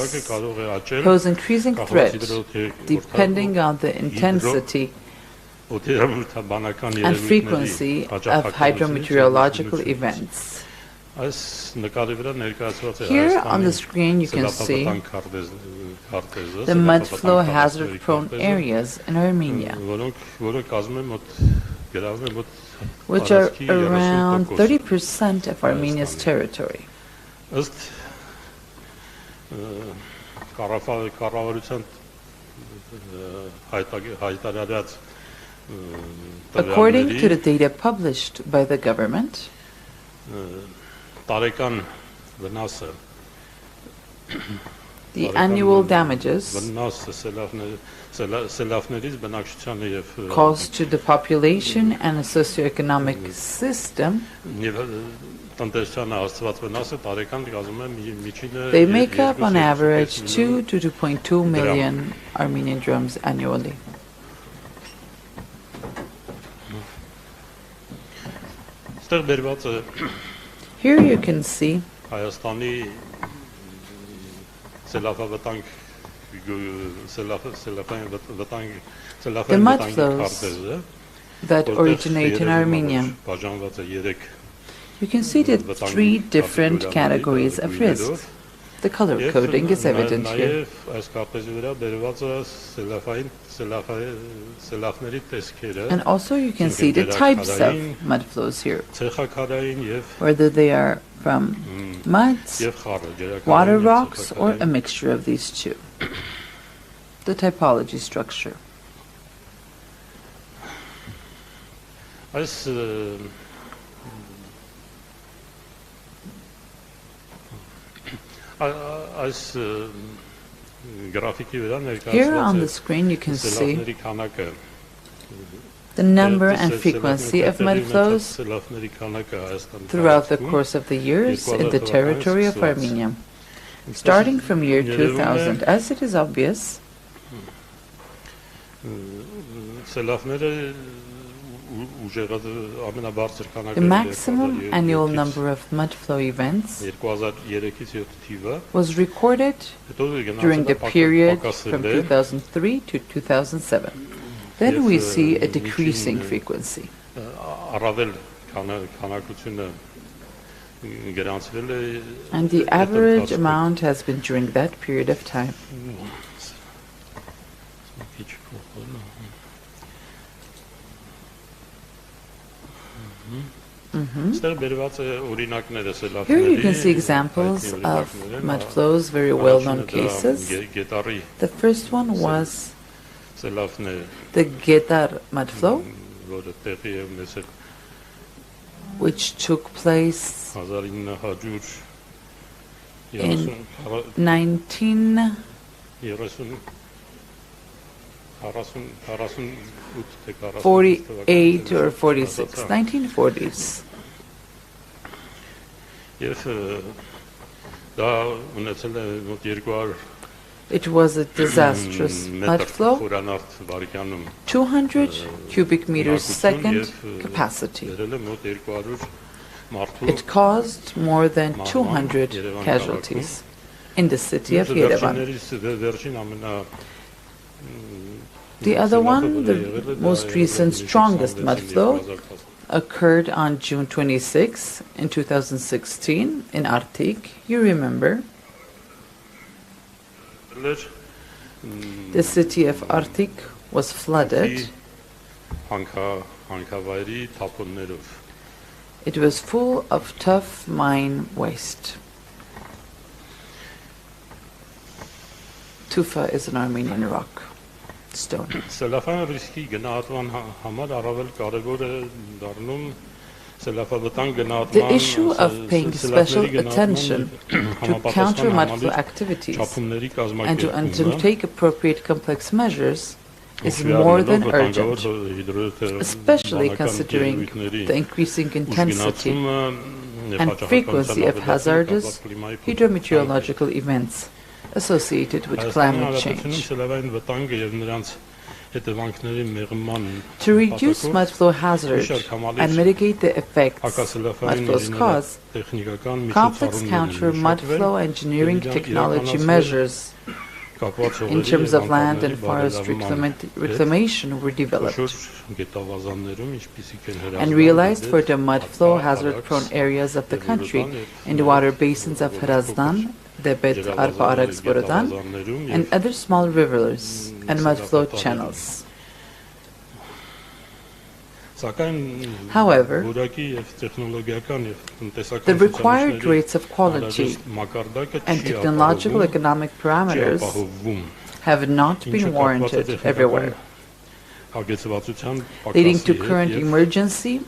pose increasing threat depending on the intensity and frequency of hydrometeorological events. Here on the screen you can see the mud flow hazard-prone areas in Armenia, which are around 30% of Armenia's territory. According to the data published by the government, the annual damages caused to the population and the socioeconomic system, they make up on average 2 to 2.2 million Armenian drams annually. Here you can see the mud flows that originate in Armenia. You can see the 3 different categories of risk. The color coding is evident here. And also you can see the types of mud flows here, whether they are from muds, water rocks, or a mixture of these two. The typology structure. Here on the screen you can see The number and frequency of mud flows throughout the course of the years in the territory of Armenia. Starting from year 2000, as it is obvious, the maximum annual number of mud flow events was recorded during the period from 2003 to 2007. Then we see a decreasing frequency. And the average amount has been during that period of time. Here you can see examples of mud flows, very well-known cases. The first one was the Gedar mud flow, which took place in 1948 or 46, 1940s. It was a disastrous mud flow, 200 cubic meters second capacity. It caused more than 200 casualties in the city of Yerevan. The other one, the most recent, strongest mud flow, occurred on June 26 in 2016 in Artik, you remember. The city of Artik was flooded. It was full of tough mine waste. Tufa is an Armenian rock stone. The issue of paying special attention to counter mud flow activities and to undertake appropriate complex measures is more than urgent, especially considering the increasing intensity and frequency of hazardous hydrometeorological events associated with climate change. To reduce mud flow hazard and mitigate the effects mud flows cause, complex counter mud flow engineering technology measures in terms of land and forest reclamation were developed and realized for the mud flow hazard-prone areas of the country in the water basins of Hrazdan, Debet, Arpa, Arax, Borodan, and other small rivers and mud flow channels. However, the required rates of quality and technological economic parameters have not been warranted everywhere, leading to current emergency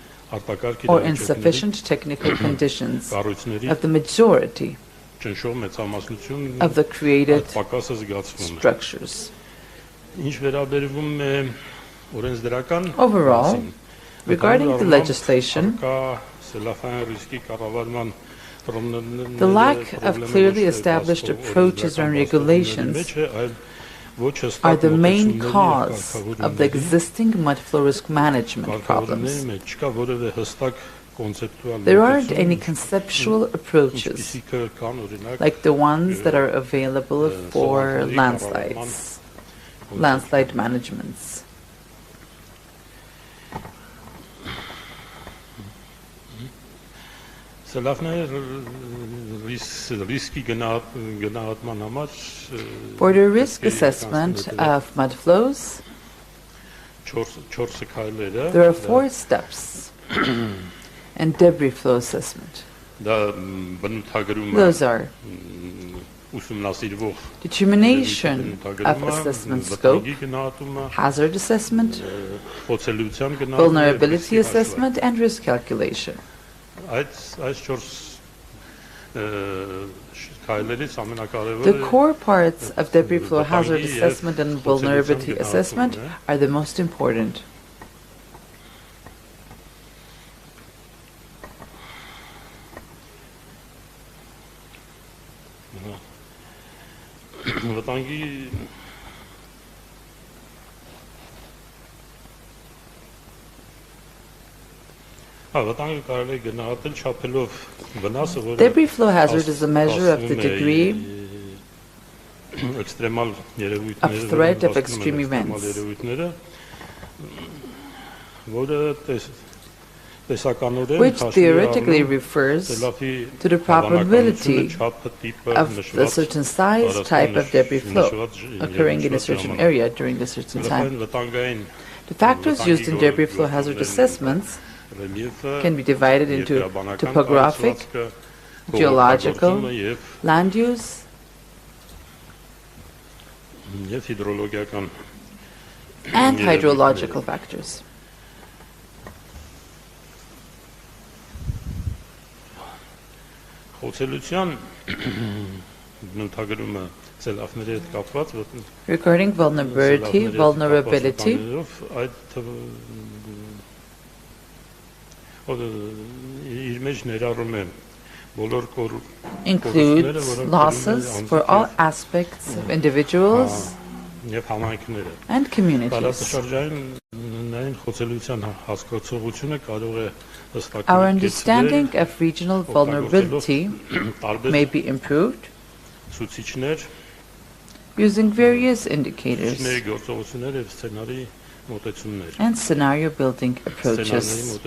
or insufficient technical conditions of the majority of the created structures. Overall, regarding the legislation, the lack of clearly established approaches and regulations are the main cause of the existing mud flow risk management problems. There aren't any conceptual approaches like the ones that are available for landslides, landslide managements. For the risk assessment of mud flows, there are 4 steps and debris flow assessment. Those are determination of assessment scope, hazard assessment, vulnerability assessment, and risk calculation. The core parts of debris flow hazard assessment and vulnerability assessment are the most important. վտանգի վտանգը կարելի է գնահատել չափելով վնասը, որը Debris flow hazard is a measure of the degree էքստրեմալ of threat of extreme events, որը which theoretically refers to the probability of a certain size, type of debris flow occurring in a certain area during a certain time. The factors used in debris flow hazard assessments can be divided into topographic, geological, land use, and hydrological factors. Regarding vulnerability, includes losses for all aspects of individuals and communities. Our understanding of regional vulnerability may be improved using various indicators and scenario building approaches.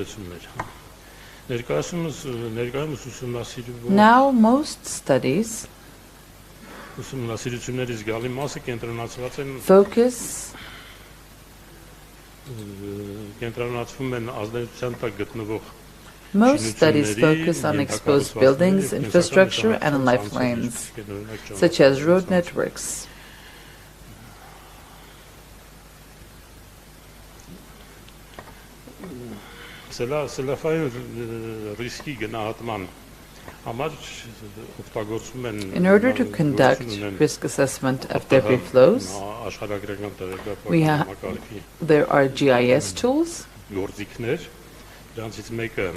Now, most studies focus on exposed buildings, infrastructure, and lifelines, such as road networks. In order to conduct risk assessment of debris flows, there are GIS tools.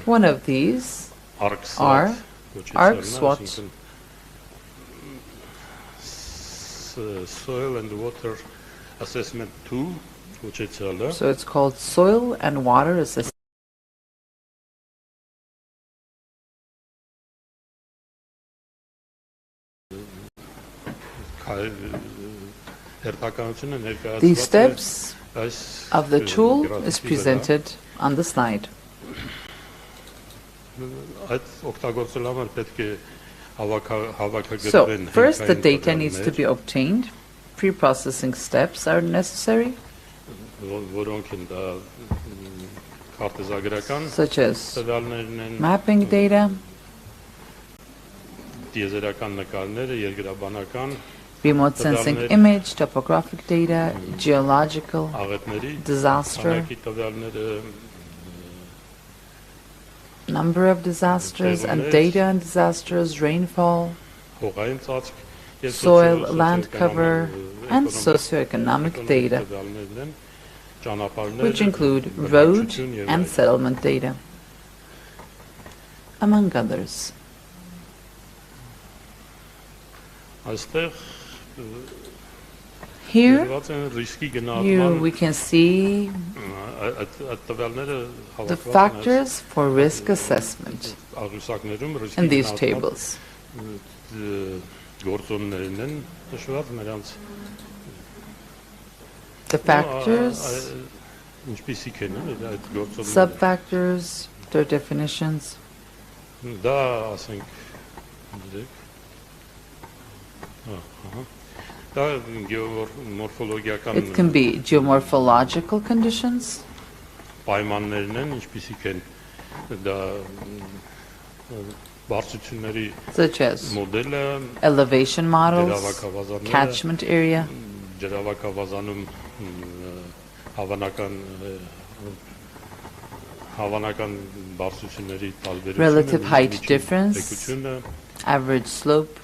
One of these are ArcSWOT, Soil and Water Assessment Tool, so it's called Soil and Water Assessment. The steps of the tool is presented on the slide. So, first the data needs to be obtained. Pre-processing steps are necessary, such as mapping data, remote sensing image, topographic data, geological, disaster, number of disasters and data on disasters, rainfall, soil, land cover, and socioeconomic data, which include road and settlement data, among others. Here, we can see the factors for risk assessment in these tables. The factors, sub-factors, their definitions. It can be geomorphological conditions, such as elevation models, catchment area, relative height difference, average slope.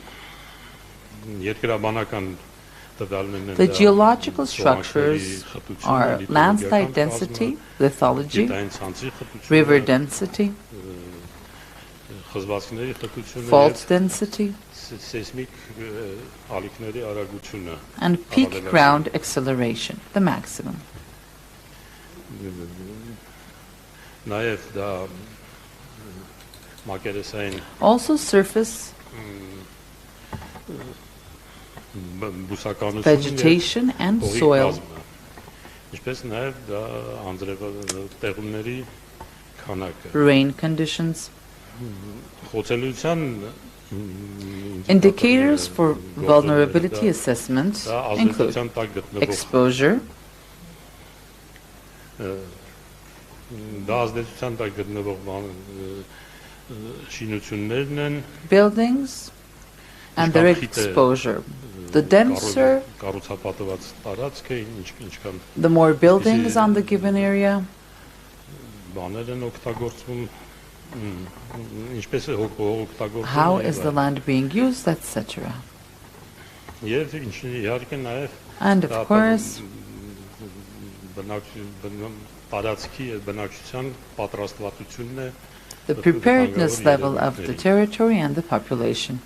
The geological structures are landslide density, lithology, river density, խզվածքների խտությունը fault density, seismic ալիքների արագությունը and peak ground acceleration, the maximum. նաև դա մակերեսային Also surface բուսականություն vegetation and հողի soil. կազմը, ինչպես նաև դա անձրևտեղումների քանակը Rain conditions. խոցելիության Indicators for vulnerability assessment դա include ազդեցության տակ գտնվող exposure, դա ազդեցության տակ գտնվող շինություններն են buildings, and their exposure. The denser, կառուցապատված տարածքը ինչքան the more buildings on the given area, բաներ են օգտագործվում ինչպես է օգտագործվում how is the land being used, etc. եւ իհարկե նաեւ And of course, տարածքի եւ բնակչության պատրաստվածությունն է the preparedness level of the territory and the population.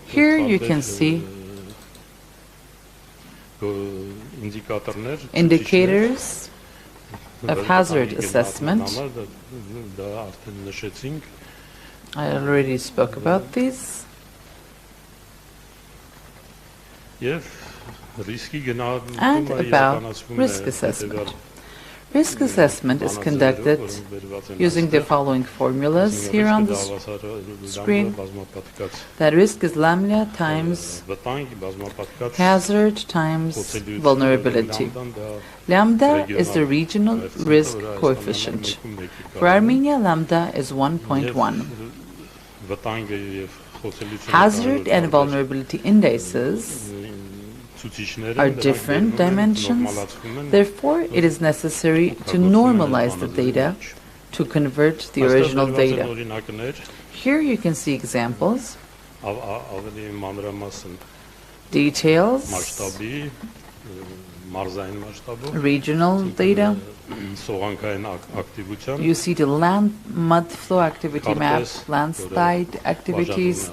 Here you can see indicators of hazard assessment. I already spoke about these. And about risk assessment. Risk assessment is conducted using the following formulas here on the screen. That risk is lambda times hazard times vulnerability. Lambda is the regional risk coefficient. For Armenia, lambda is 1.1. Hazard and vulnerability indices are different dimensions. Therefore, it is necessary to normalize the data to convert the original data. Here you can see examples, details, regional data. You see the land mud flow activity map, landslide activities.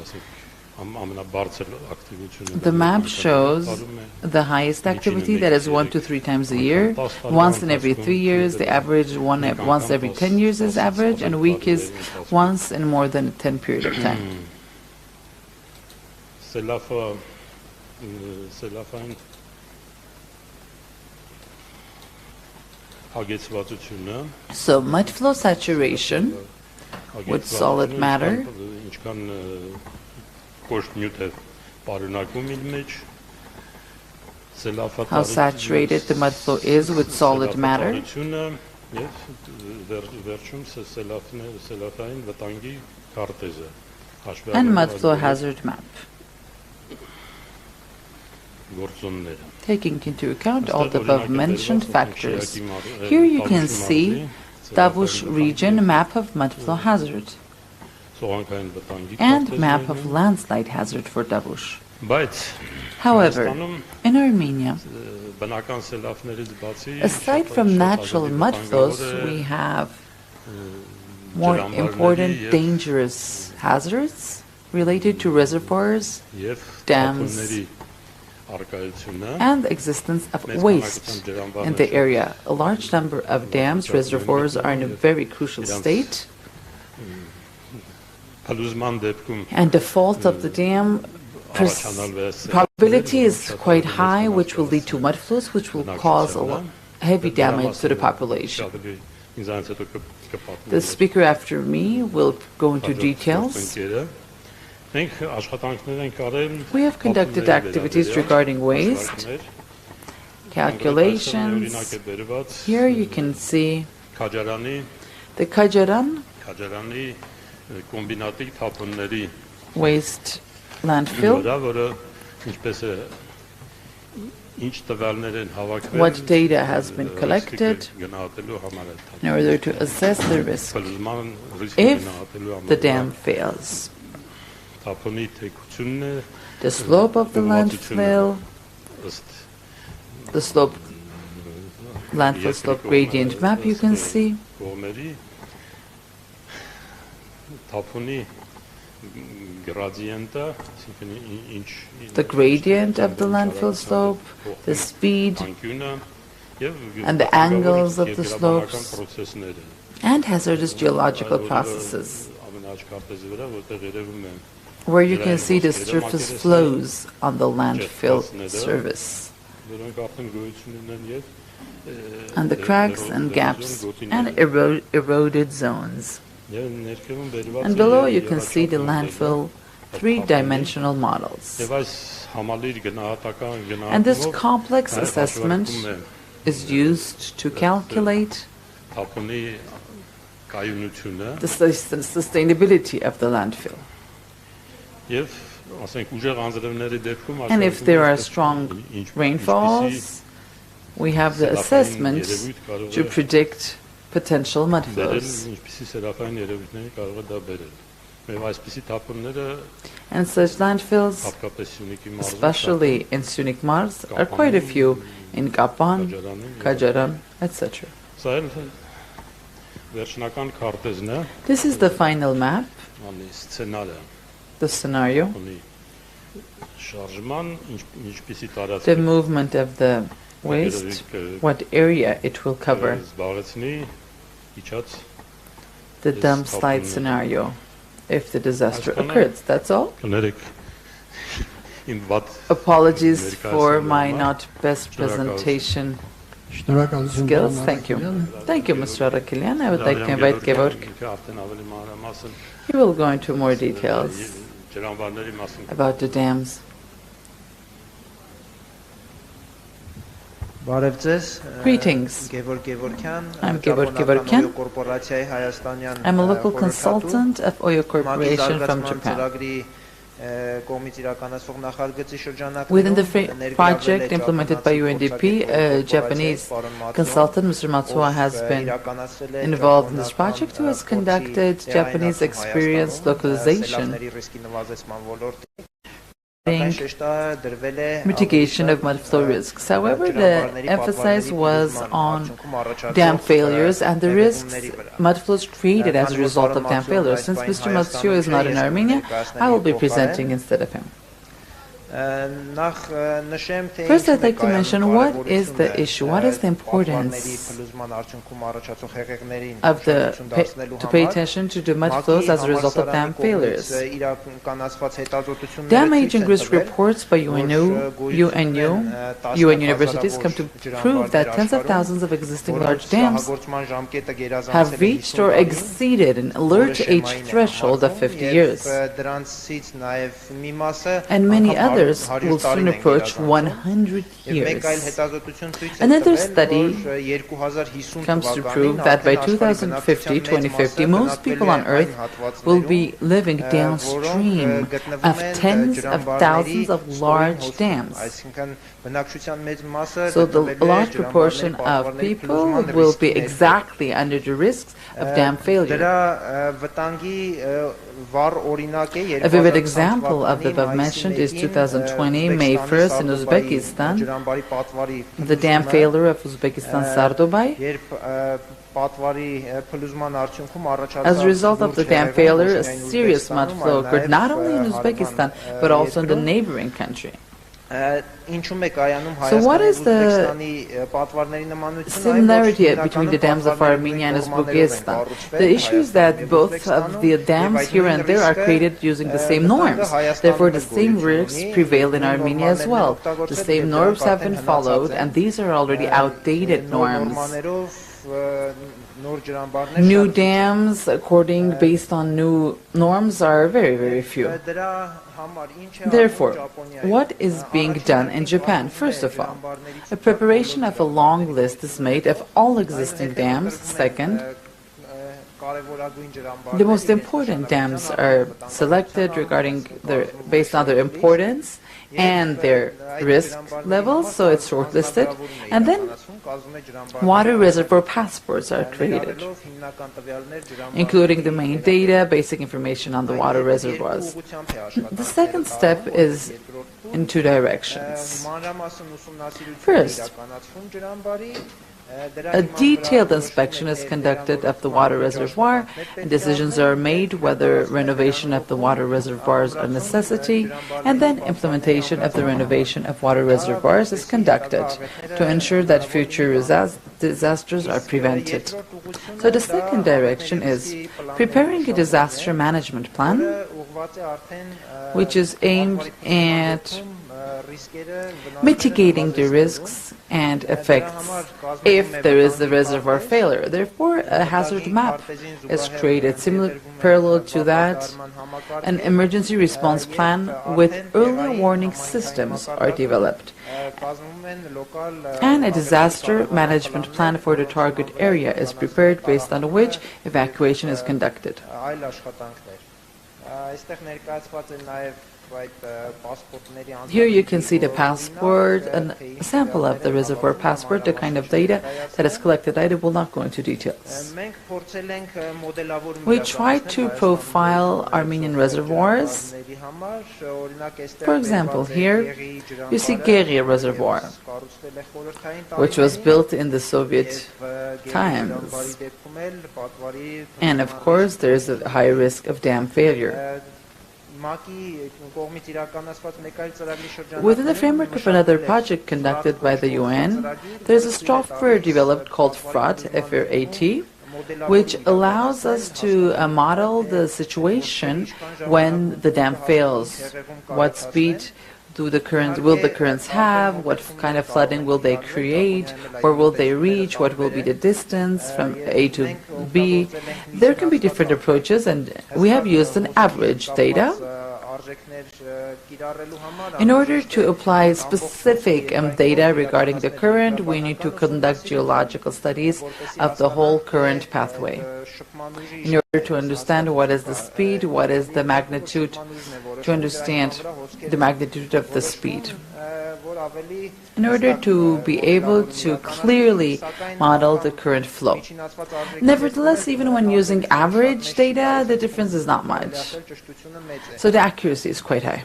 The map shows the highest activity, that is 1 to 3 times a year. Once in every 3 years, the average once every 10 years is average, and weak is once in more than a 10 period of time. So mud flow saturation with solid matter, how saturated the mud flow is with solid matter, and mud flow hazard map, taking into account all the above-mentioned factors. Here you can see Davush region map of mud flow hazard and map of landslide hazard for Davush. However, in Armenia, aside from natural mud flows, we have more important dangerous hazards related to reservoirs, dams, and the existence of waste in the area. A large number of dams, reservoirs are in a very crucial state, and the fault of the dam probability is quite high, which will lead to mud flows, which will cause heavy damage to the population. The speaker after me will go into details. We have conducted activities regarding waste, calculations. Here you can see the Kajaran waste landfill, what data has been collected in order to assess the risk if the dam fails. The slope of the landfill, the slope landfill slope gradient map you can see. The gradient of the landfill slope, the speed, and the angles of the slopes, and hazardous geological processes, where you can see the surface flows on the landfill surface, and the cracks and gaps and eroded zones. And below you can see the landfill three-dimensional models. And this complex assessment is used to calculate the sustainability of the landfill. And if there are strong rainfalls, we have the assessment to predict potential mud flows. And such landfills, especially in Sunik Mars, are quite a few in Kapan, Kajaran, etc. This is the final map, the scenario, the movement of the waste, what area it will cover, the dump slide scenario, if the disaster occurs. That's all. Apologies for my not best presentation skills. Thank you. Thank you, Mr. Arakelian. I would like to invite Gevorg. He will go into more details about the dams. Greetings. I'm Gevorg Gevorkyan. I'm a local consultant of Oyo Corporation from Japan. Within the project implemented by UNDP, a Japanese consultant, Mr. Matsuo, has been involved in this project, who has conducted Japanese experience localization, mitigation of mud flow risks. However, the emphasis was on dam failures and the risks mud flows created as a result of dam failures. Since Mr. Matsuo is not in Armenia, I will be presenting instead of him. First, I'd like to mention what is the issue, what is the importance of to pay attention to the mud flows as a result of dam failures. Dam aging risk reports by UN universities come to prove that tens of thousands of existing large dams have reached or exceeded an alert age threshold of 50 years. And many others will soon approach 100 years. Another study comes to prove that by 2050, most people on Earth will be living downstream of tens of thousands of large dams. So the large proportion of people will be exactly under the risks of dam failure. A vivid example of the above mentioned is 2020, May 1st in Uzbekistan, the dam failure of Uzbekistan Sardobai. As a result of the dam failure, a serious mud flow occurred not only in Uzbekistan, but also in the neighboring country. So what is the similarity between the dams of Armenia and Uzbekistan? The issue is that both of the dams here and there are created using the same norms. Therefore, the same risks prevail in Armenia as well. The same norms have been followed, and these are already outdated norms. New dams, based on new norms, are very, very few. Therefore, what is being done in Japan? First of all, a preparation of a long list is made of all existing dams. Second, the most important dams are selected based on their importance and their risk levels, so it's shortlisted, and then water reservoir passports are created, including the main data, basic information on the water reservoirs. The second step is in two directions. First, A detailed inspection is conducted of the water reservoir, and decisions are made whether renovation of the water reservoirs are a necessity, and then implementation of the renovation of water reservoirs is conducted to ensure that future disasters are prevented. So the second direction is preparing a disaster management plan, which is aimed at mitigating the risks and effects if there is a reservoir failure. Therefore, a hazard map is created. Parallel to that, an emergency response plan with early warning systems are developed, and a disaster management plan for the target area is prepared based on which evacuation is conducted. Here you can see the passport, and a sample of the reservoir passport, the kind of data that is collected. I will not go into details. We try to profile Armenian reservoirs. For example, here you see Geria Reservoir, which was built in the Soviet times. And of course, there is a high risk of dam failure. Within the framework of another project conducted by the UN, there is a software developed called FRAT, F-R-A-T, which allows us to model the situation when the dam fails. What speed will the currents have? What kind of flooding will they create? Where will they reach? What will be the distance from A to B? There can be different approaches, and we have used an average data. In order to apply specific data regarding the current, we need to conduct geological studies of the whole current pathway in order to understand what is the speed, what is the magnitude, to understand the magnitude of the speed, in order to be able to clearly model the current flow. Nevertheless, even when using average data, the difference is not much, so the accuracy is quite high.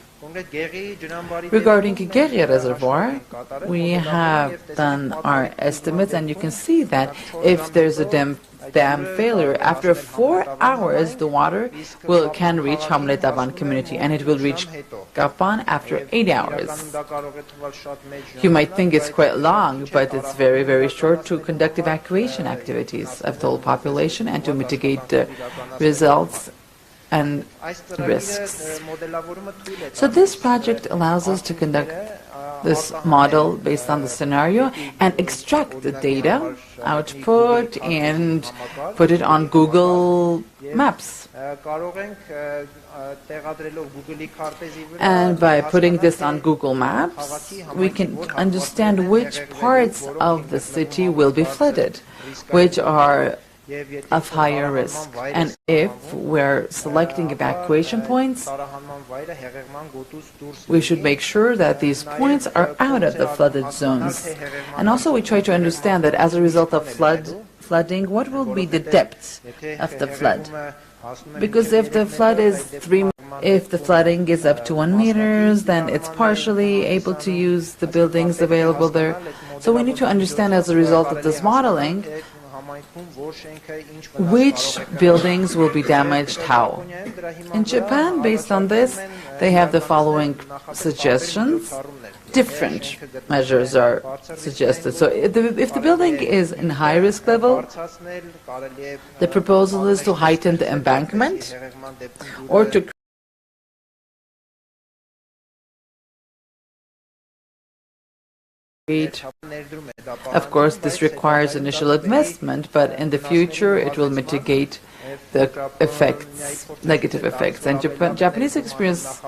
Regarding Geria Reservoir, we have done our estimates, and you can see that if there's a dam failure, after 4 hours the water can reach Hamlet Avan community, and it will reach Gapan after 8 hours. You might think it's quite long, but it's very, very short to conduct evacuation activities of the whole population and to mitigate the results and risks. So this project allows us to conduct this model based on the scenario and extract the data, output, and put it on Google Maps. And by putting this on Google Maps, we can understand which parts of the city will be flooded, which are of higher risk. And if we're selecting evacuation points, we should make sure that these points are out of the flooded zones. And also we try to understand that as a result of flooding, what will be the depth of the flood? Because if the flooding is up to 1 meter, then it's partially able to use the buildings available there. So we need to understand as a result of this modeling which buildings will be damaged how. In Japan, based on this, they have the following suggestions. Different measures are suggested. So if the building is in high risk level, the proposal is to heighten the embankment or to Of course, this requires initial investment, but in the future it will mitigate the effects, negative effects. And Japanese experience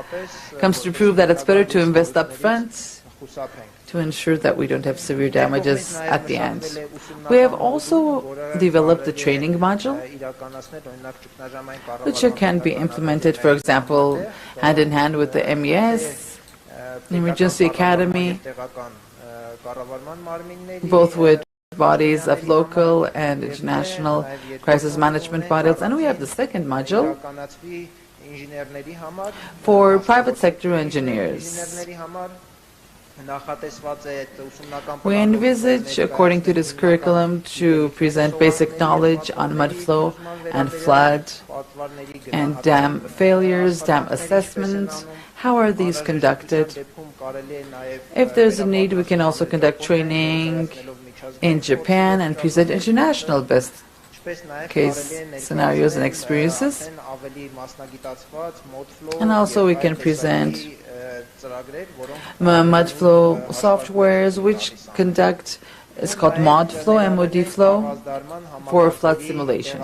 comes to prove that it's better to invest up front to ensure that we don't have severe damages at the end. We have also developed a training module which can be implemented, for example, hand in hand with the MES, Emergency Academy, both with bodies of local and international crisis management bodies. And we have the second module for private sector engineers. We envisage, according to this curriculum, to present basic knowledge on mud flow and flood and dam failures, dam assessments. How are these conducted? If there's a need, we can also conduct training in Japan and present international best case scenarios and experiences. And also we can present mud flow softwares which conduct, it's called ModFlow, MOD flow, for flood simulation.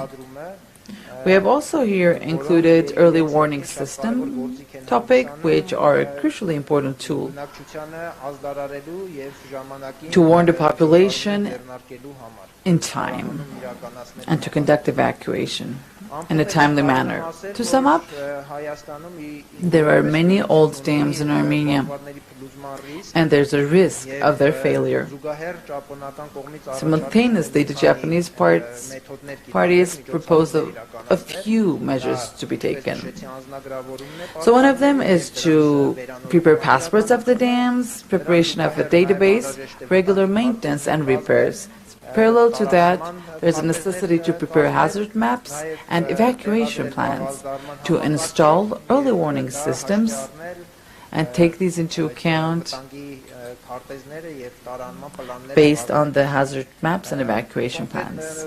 We have also here included early warning system topic, which are a crucially important tool to warn the population in time and to conduct evacuation in a timely manner. To sum up, there are many old dams in Armenia, and there's a risk of their failure. Simultaneously, the Japanese parties propose a few measures to be taken. So one of them is to prepare passports of the dams, preparation of a database, regular maintenance and repairs. Parallel to that, there's a necessity to prepare hazard maps and evacuation plans, to install early warning systems and take these into account based on the hazard maps and evacuation plans.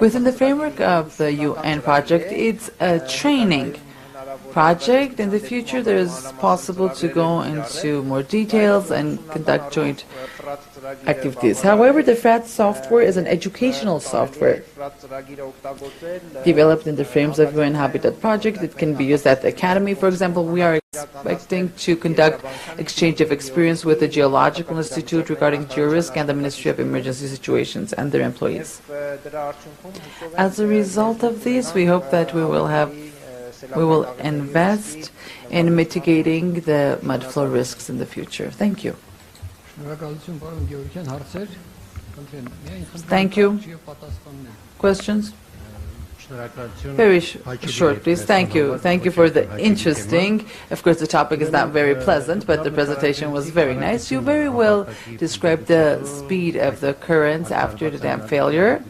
Within the framework of the UN project, it's a training project. In the future, there is possible to go into more details and conduct joint activities. However, the FRAT software is an educational software developed in the frames of UN Habitat project. It can be used at the academy. For example, we are expecting to conduct exchange of experience with the Geological Institute regarding georisk and the Ministry of Emergency Situations and their employees. As a result of this, we hope that we will invest in mitigating the mud flow risks in the future. Thank you. Thank you. Questions? Very short, please. Thank you. Thank you for the interesting. Of course, the topic is not very pleasant, but the presentation was very nice. You very well described the speed of the currents after the dam failure.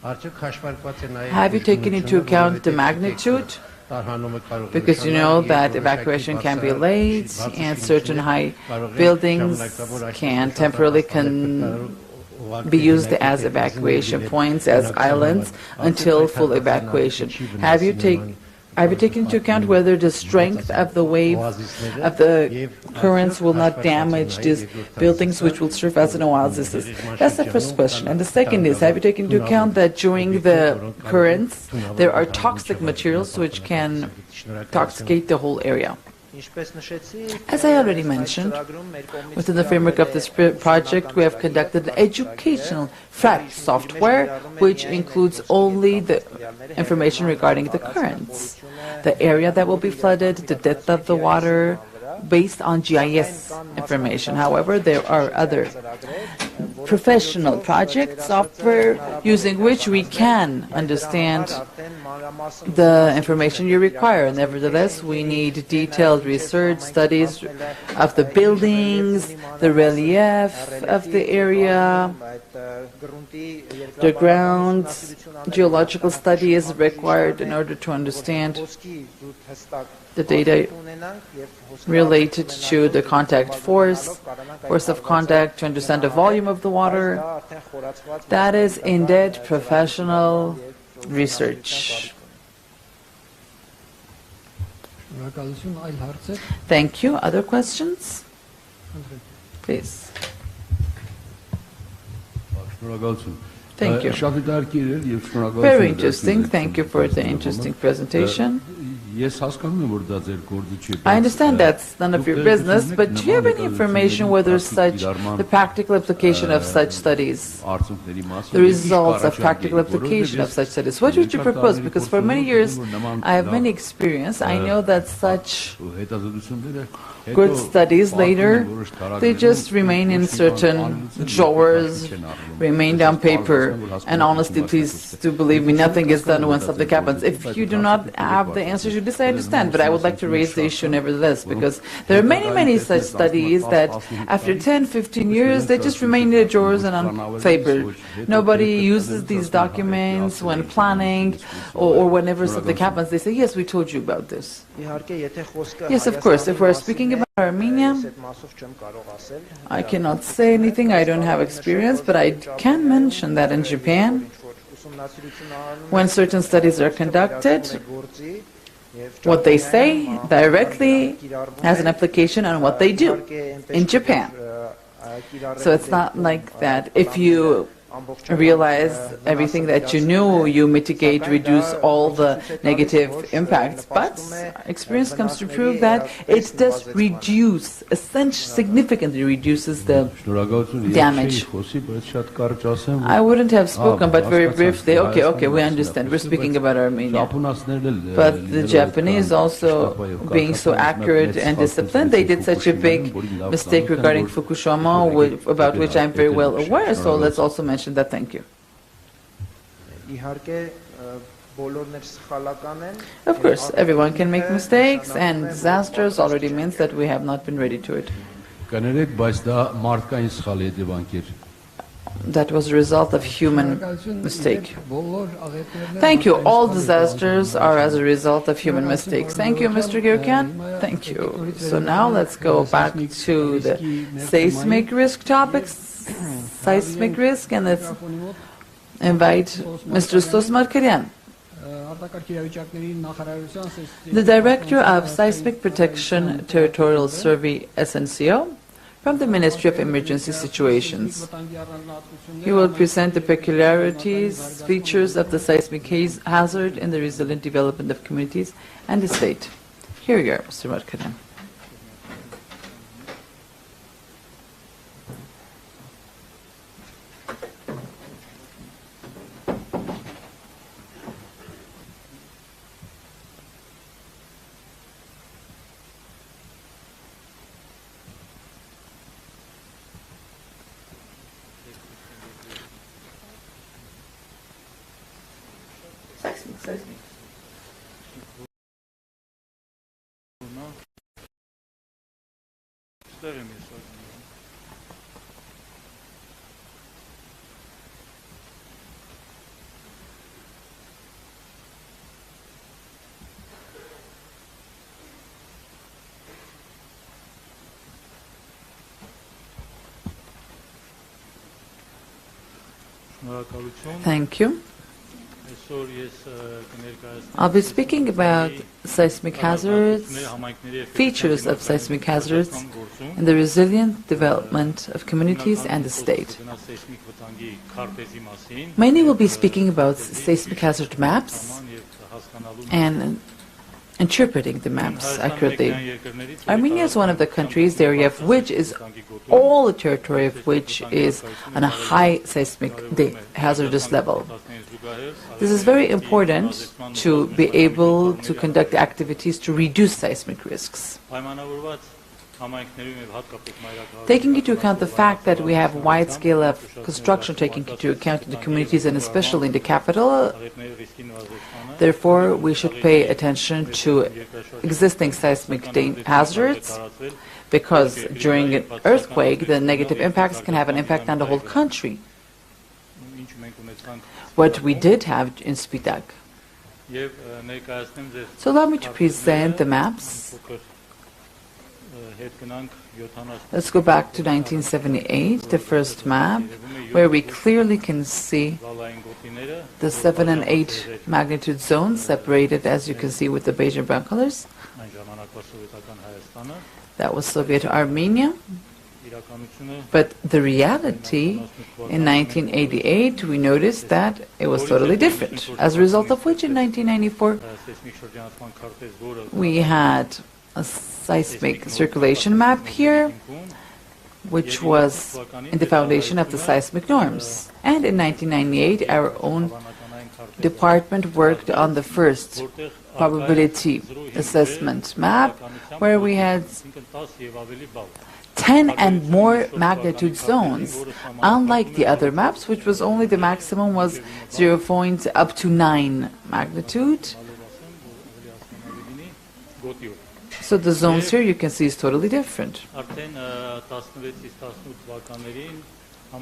Have you taken into account the magnitude? Because you know that evacuation can be late and certain high buildings can temporarily be used as evacuation points, as islands, until full evacuation. Have you taken into account whether the strength of the wave, of the currents will not damage these buildings which will serve as an oasis? That's the first question. And the second is, have you taken into account that during the currents there are toxic materials which can intoxicate the whole area? As I already mentioned, within the framework of this project, we have conducted an educational FRAT software, which includes only the information regarding the currents, the area that will be flooded, the depth of the water, based on GIS information. However, there are other professional project software using which we can understand the information you require. Nevertheless, we need detailed research studies of the buildings, the relief of the area, the ground. Geological study is required in order to understand the data related to the contact force of contact, to understand the volume of the water. That is indeed professional research. Thank you. Other questions? Please. Thank you. Very interesting. Thank you for the interesting presentation. I understand that's none of your business, but do you have any information whether the practical application of such studies, the results of practical application of such studies? What would you propose? Because for many years I have many experience. I know that such good studies later, they just remain in certain drawers, remained on paper. And honestly, please do believe me, nothing is done when something happens. If you do not have the answers to this, I understand, but I would like to raise the issue nevertheless, because there are many, many such studies that after 10, 15 years, they just remain in their drawers and on paper. Nobody uses these documents when planning or whenever something happens. They say, yes, we told you about this. Yes, of course, if we're speaking about Armenia, I cannot say anything, I don't have experience, but I can mention that in Japan, when certain studies are conducted, what they say directly has an application on what they do in Japan. So it's not like that. If you realize everything that you knew, you mitigate, reduce all the negative impacts. But experience comes to prove that it does reduce, significantly reduces the damage. I wouldn't have spoken, but very briefly, okay, we understand. We're speaking about Armenia. But the Japanese also, being so accurate and disciplined, they did such a big mistake regarding Fukushima, about which I'm very well aware, so let's also mention that. Thank you. Of course, everyone can make mistakes, and disasters already means that we have not been ready to it. That was a result of human mistake. Thank you. All disasters are as a result of human mistakes. Thank you, Mr. Georgian. Thank you. So now let's go back to the seismic risk topics. Seismic risk, and let's invite Mr. Stos Markarian, the Director of Seismic Protection Territorial Survey, SNCO, from the Ministry of Emergency Situations. He will present the peculiarities, features of the seismic hazard in the resilient development of communities and the state. Here you are, Mr. Markarian. Thank you. I'll be speaking about seismic hazards, features of seismic hazards, and the resilient development of communities and the state. Mainly we'll be speaking about seismic hazard maps and interpreting the maps accurately. Armenia is one of the countries, the area of which is all the territory of which is on a high seismic hazardous level. This is very important to be able to conduct activities to reduce seismic risks. Taking into account the fact that we have a wide scale of construction taking into account the communities and especially in the capital, therefore we should pay attention to existing seismic hazards, because during an earthquake the negative impacts can have an impact on the whole country. What we did have in Spitak. So allow me to present the maps. Let's go back to 1978, the first map, where we clearly can see the 7 and 8 magnitude zones separated, as you can see, with the beige and brown colors. That was Soviet Armenia. But the reality, in 1988, we noticed that it was totally different, as a result of which in 1994 we had a seismic circulation map here, which was in the foundation of the seismic norms. And in 1998, our own department worked on the first probability assessment map, where we had 10 and more magnitude zones, unlike the other maps, which was only the maximum was 0 point up to 9 magnitude. So the zones here you can see is totally different.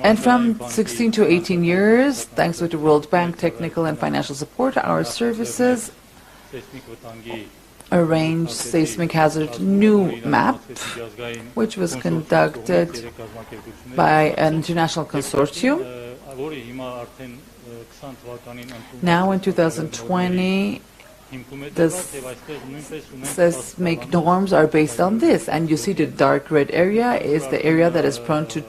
And from 16 to 18 years, thanks to the World Bank technical and financial support, our services arranged seismic hazard new map, which was conducted by an international consortium. Now in 2020, the seismic norms are based on this, and you see the dark red area is the area that is prone to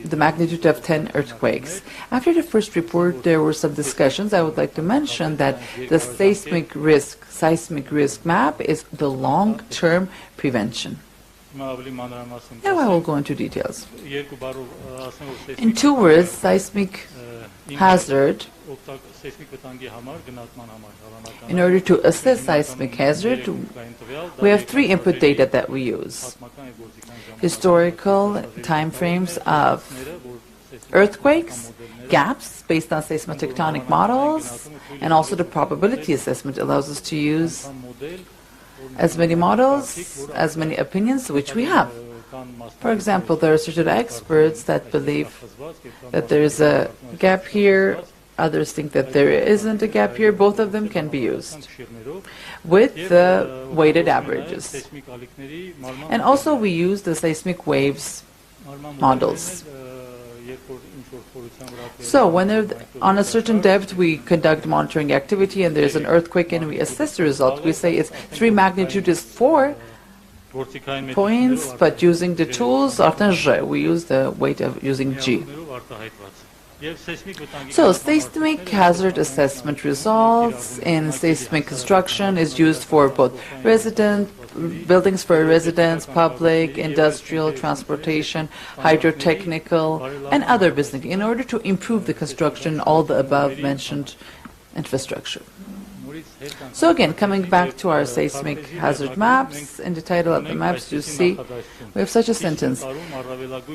the magnitude of 10 earthquakes. After the first report, there were some discussions. I would like to mention that the seismic risk map is the long-term prevention. Now I will go into details. In 2 words, seismic hazard. In order to assess seismic hazard, we have 3 input data that we use. Historical time frames of earthquakes, gaps based on seismotectonic models, and also the probability assessment allows us to use as many models, as many opinions, which we have. For example, there are certain experts that believe that there is a gap here, others think that there isn't a gap here. Both of them can be used with the weighted averages. And also we use the seismic waves models. So when on a certain depth we conduct monitoring activity and there's an earthquake and we assess the result, we say it's 3 magnitude is 4 points, but using the tools, we use the weight of using G. So seismic hazard assessment results in seismic construction is used for both buildings for residents, public, industrial, transportation, hydrotechnical, and other business in order to improve the construction, all the above mentioned infrastructure. So again, coming back to our seismic hazard maps, in the title of the maps you see we have such a sentence: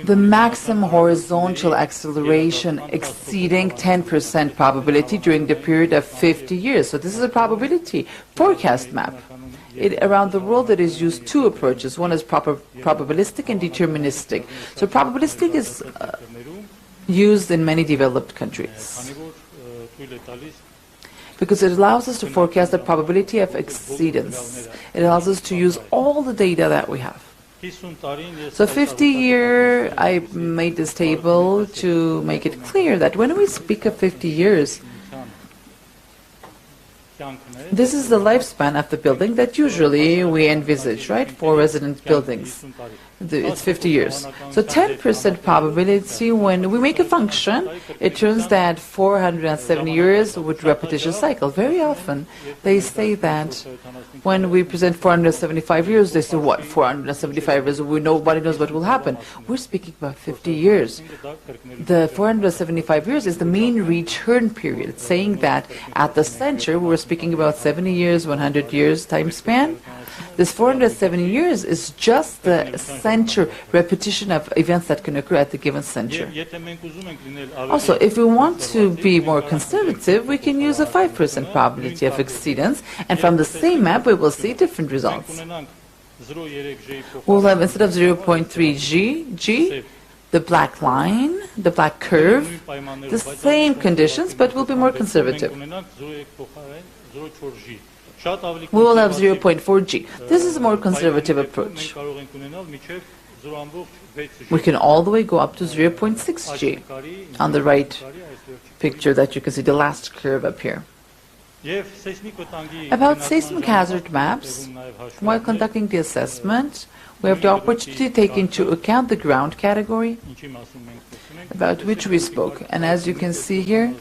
the maximum horizontal acceleration exceeding 10% probability during the period of 50 years. So this is a probability forecast map. Around the world it is used 2 approaches. One is probabilistic and deterministic. So probabilistic is used in many developed countries, because it allows us to forecast the probability of exceedance. It allows us to use all the data that we have. So 50-year, I made this table to make it clear that when we speak of 50 years, this is the lifespan of the building that usually we envisage, right, for resident buildings. It's 50 years. So 10% probability, when we make a function, it turns that 470 years with repetition cycle. Very often they say that when we present 475 years, they say, what, 475 years, nobody knows what will happen. We're speaking about 50 years. The 475 years is the mean return period. It's saying that at the center, we're speaking about 70 years, 100 years time span. This 470 years is just the center repetition of events that can occur at the given center. Also, if we want to be more conservative, we can use a 5% probability of exceedance, and from the same map we will see different results. We'll have, instead of 0.3 G, the black line, the black curve, the same conditions, but we'll be more conservative. We will have 0.4 G. This is a more conservative approach. We can all the way go up to 0.6 G on the right picture that you can see, the last curve up here. About seismic hazard maps, while conducting the assessment, we have the opportunity to take into account the ground category about which we spoke. And as you can see here,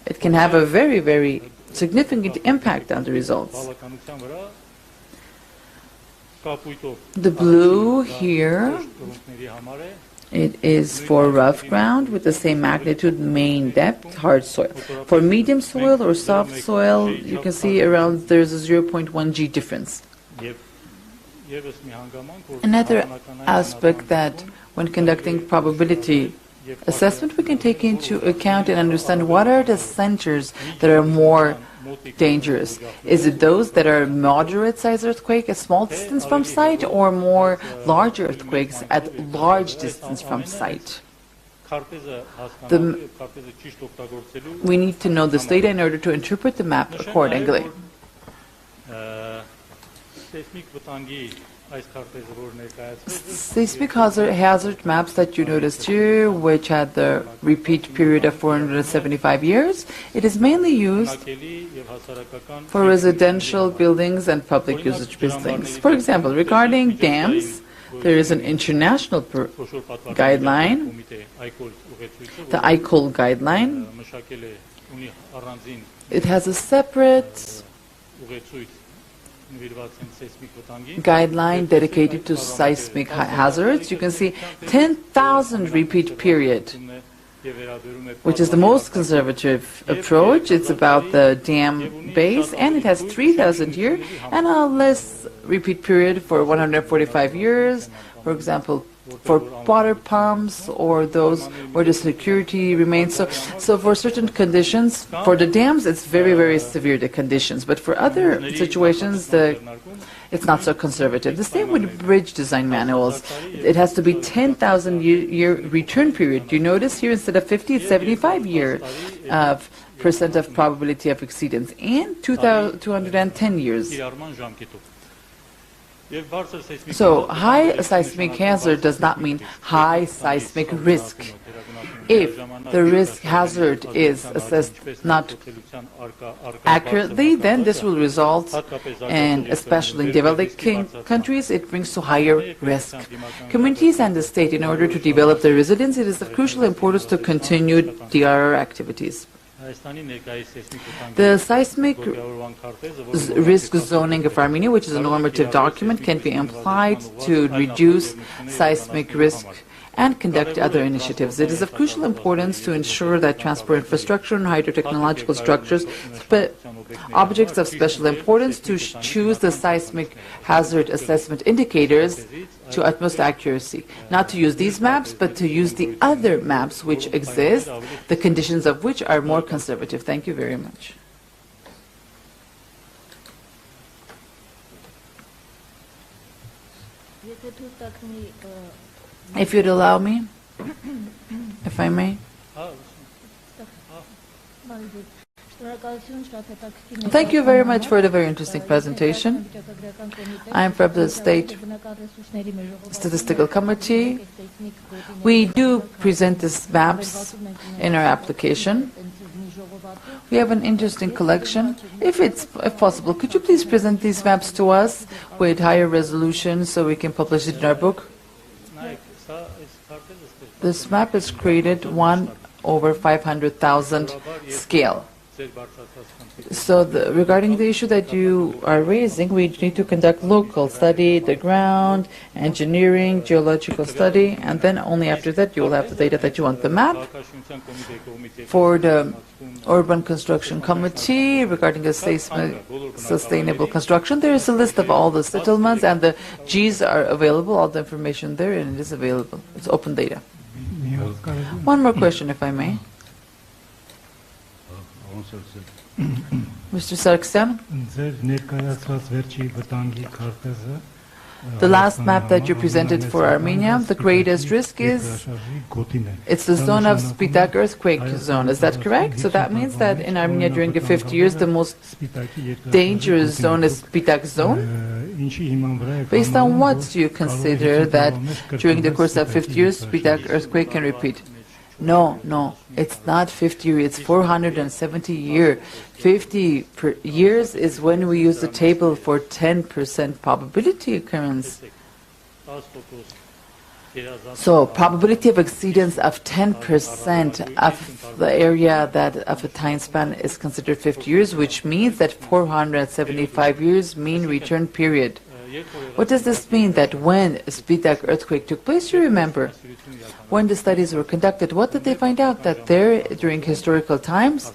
it can have a very, very significant impact on the results. The blue here It is for rough ground with the same magnitude, main depth, hard soil. For medium soil or soft soil, you can see around there's a 0.1 G difference. Another aspect that when conducting probability assessment, we can take into account and understand what are the centers that are more dangerous. Is it those that are moderate size earthquake a small distance from site, or more larger earthquakes at large distance from site? We need to know this data in order to interpret the map accordingly. Seismic hazard maps that you noticed here, which had the repeat period of 475 years, it is mainly used for residential buildings and public usage buildings. For example, regarding dams, there is an international guideline, the ICOL guideline. It has a separate guideline dedicated to seismic hazards. You can see 10,000 repeat period, which is the most conservative approach. It's about the dam base, and it has 3,000 year and a less repeat period for 145 years. For example, for water pumps or those where the security remains. So for certain conditions, for the dams, it's very, very severe, the conditions. But for other situations, it's not so conservative. The same with bridge design manuals. It has to be 10,000 year return period. You notice here instead of 50, it's 75 year of percent of probability of exceedance, and 210 years. So high seismic hazard does not mean high seismic risk. If the risk hazard is assessed not accurately, then this will result, and especially in developing countries, it brings to higher risk. Communities and the state, in order to develop their resilience, it is of crucial importance to continue DRR activities. The seismic risk zoning of Armenia, which is a normative document, can be applied to reduce seismic risk and conduct other initiatives. It is of crucial importance to ensure that transport infrastructure and hydrotechnological structures, objects of special importance, to choose the seismic hazard assessment indicators to utmost accuracy. Not to use these maps, but to use the other maps which exist, the conditions of which are more conservative. Thank you very much. If you'd allow me, if I may. Thank you very much for the very interesting presentation. I am from the State Statistical Committee. We do present these maps in our application. We have an interesting collection. If possible, could you please present these maps to us with higher resolution so we can publish it in our book? This map is created 1/500,000 scale. So regarding the issue that you are raising, we need to conduct local study, the ground, engineering, geological study, and then only after that you will have the data that you want. The map for the Urban Construction Committee regarding the sustainable construction, there is a list of all the settlements, and the Gs are available, all the information there, and it is available. It's open data. One more question, if I may. Mr. Sargsyan, the last map that you presented for Armenia, the greatest risk is, it's the zone of Spitak earthquake zone, is that correct? So that means that in Armenia during the 50 years, the most dangerous zone is Spitak zone? Based on what do you consider that during the course of 50 years, Spitak earthquake can repeat? No, it's not 50 years, it's 470 years. 50 years is when we use the table for 10% probability occurrence. So probability of exceedance of 10% of the area that of a time span is considered 50 years, which means that 475 years mean return period. What does this mean? That when a Spitak earthquake took place, you remember, When the studies were conducted, what did they find out? That there, during historical times,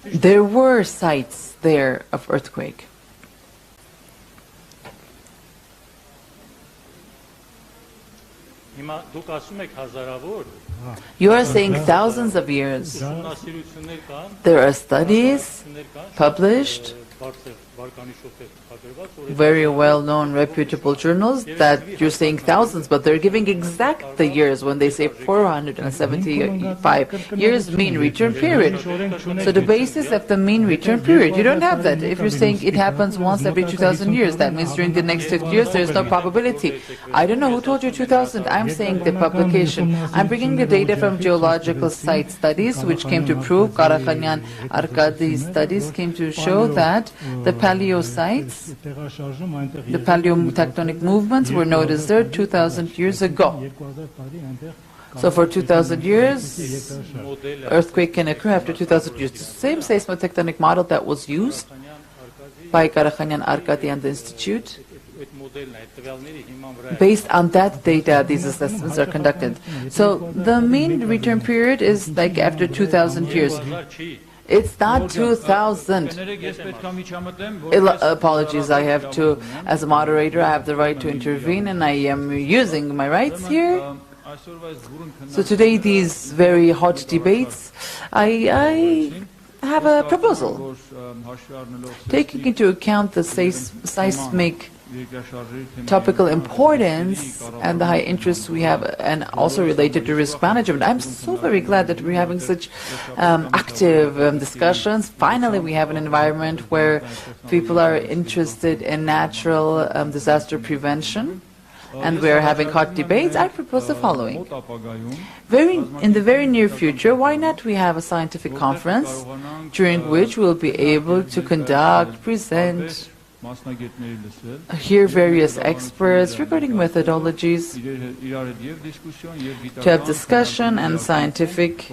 there were sites there of earthquake. You are saying thousands of years. There are studies published, very well-known, reputable journals, that you're saying thousands, but they're giving exact the years when they say 475 years mean return period. So the basis of the mean return period, you don't have that. If you're saying it happens once every 2,000 years, that means during the next 50 years there's no probability. I don't know who told you 2,000. I'm saying the publication. I'm bringing the data from geological site studies, which came to prove, Karakhanyan-Arkadi studies came to show that the paleo sites, the paleotectonic movements were noticed there 2,000 years ago. So for 2,000 years, earthquake can occur after 2,000 years. The same seismotectonic model that was used by Karakhanyan-Arkadi and the Institute, based on that data, these assessments are conducted. So the mean return period is like after 2,000 years. It's not 2,000. Apologies, I have to, as a moderator, I have the right to intervene, and I am using my rights here. So today, these very hot debates, I have a proposal. Taking into account the seismic topical importance and the high interest we have, and also related to risk management, I'm so very glad that we're having such active discussions. Finally, we have an environment where people are interested in natural disaster prevention, and we're having hot debates. I propose the following. In the very near future, why not we have a scientific conference during which we'll be able to conduct, present, hear various experts regarding methodologies, to have discussion and scientific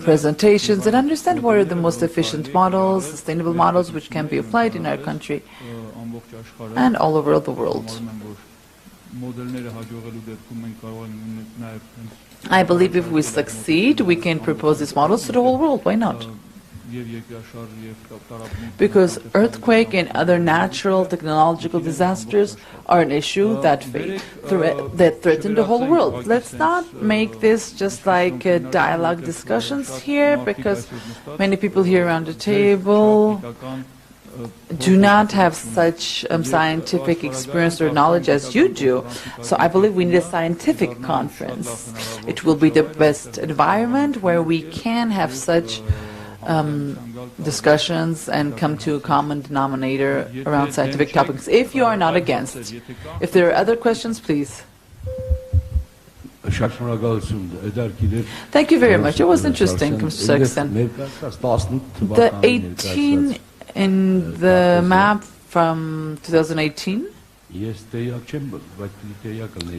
presentations, and understand what are the most efficient models, sustainable models, which can be applied in our country and all over the world. I believe if we succeed, we can propose these models to the whole world. Why not? Because earthquake and other natural technological disasters are an issue that threaten the whole world. Let's not make this just like dialogue discussions here, because many people here around the table do not have such scientific experience or knowledge as you do. So I believe we need a scientific conference. It will be the best environment where we can have such discussions and come to a common denominator around scientific topics, if you are not against. If there are other questions, please. Thank you very much. It was interesting, Mr. Sexton. The 18 in the map from 2018?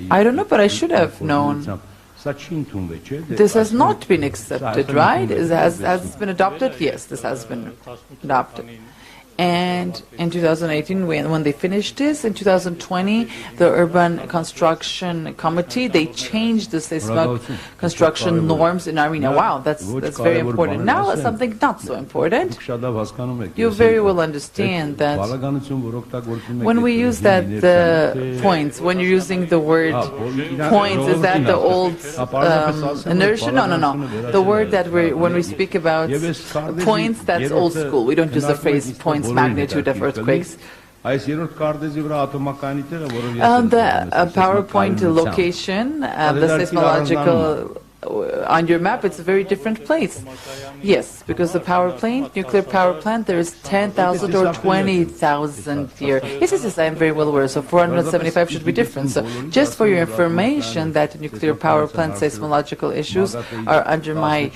I don't know, but I should have known. This has not been accepted, right? Has it been adopted? Yes, this has been adopted. And in 2018, when they finished this, in 2020, the Urban Construction Committee, they changed the seismic construction norms in Armenia. Wow, that's very important. Now, something not so important. You very well understand that when we use that points, when you're using the word points, is that the old inertia? No. The word that when we speak about points, that's old school. We don't use the phrase points, magnitude of earthquakes. The PowerPoint location, the seismological on your map, it's a very different place. Yes, because the nuclear power plant, there is 10,000 or 20,000 here. Yes, I am very well aware. So 475 should be different. So just for your information, that nuclear power plant seismological issues are under my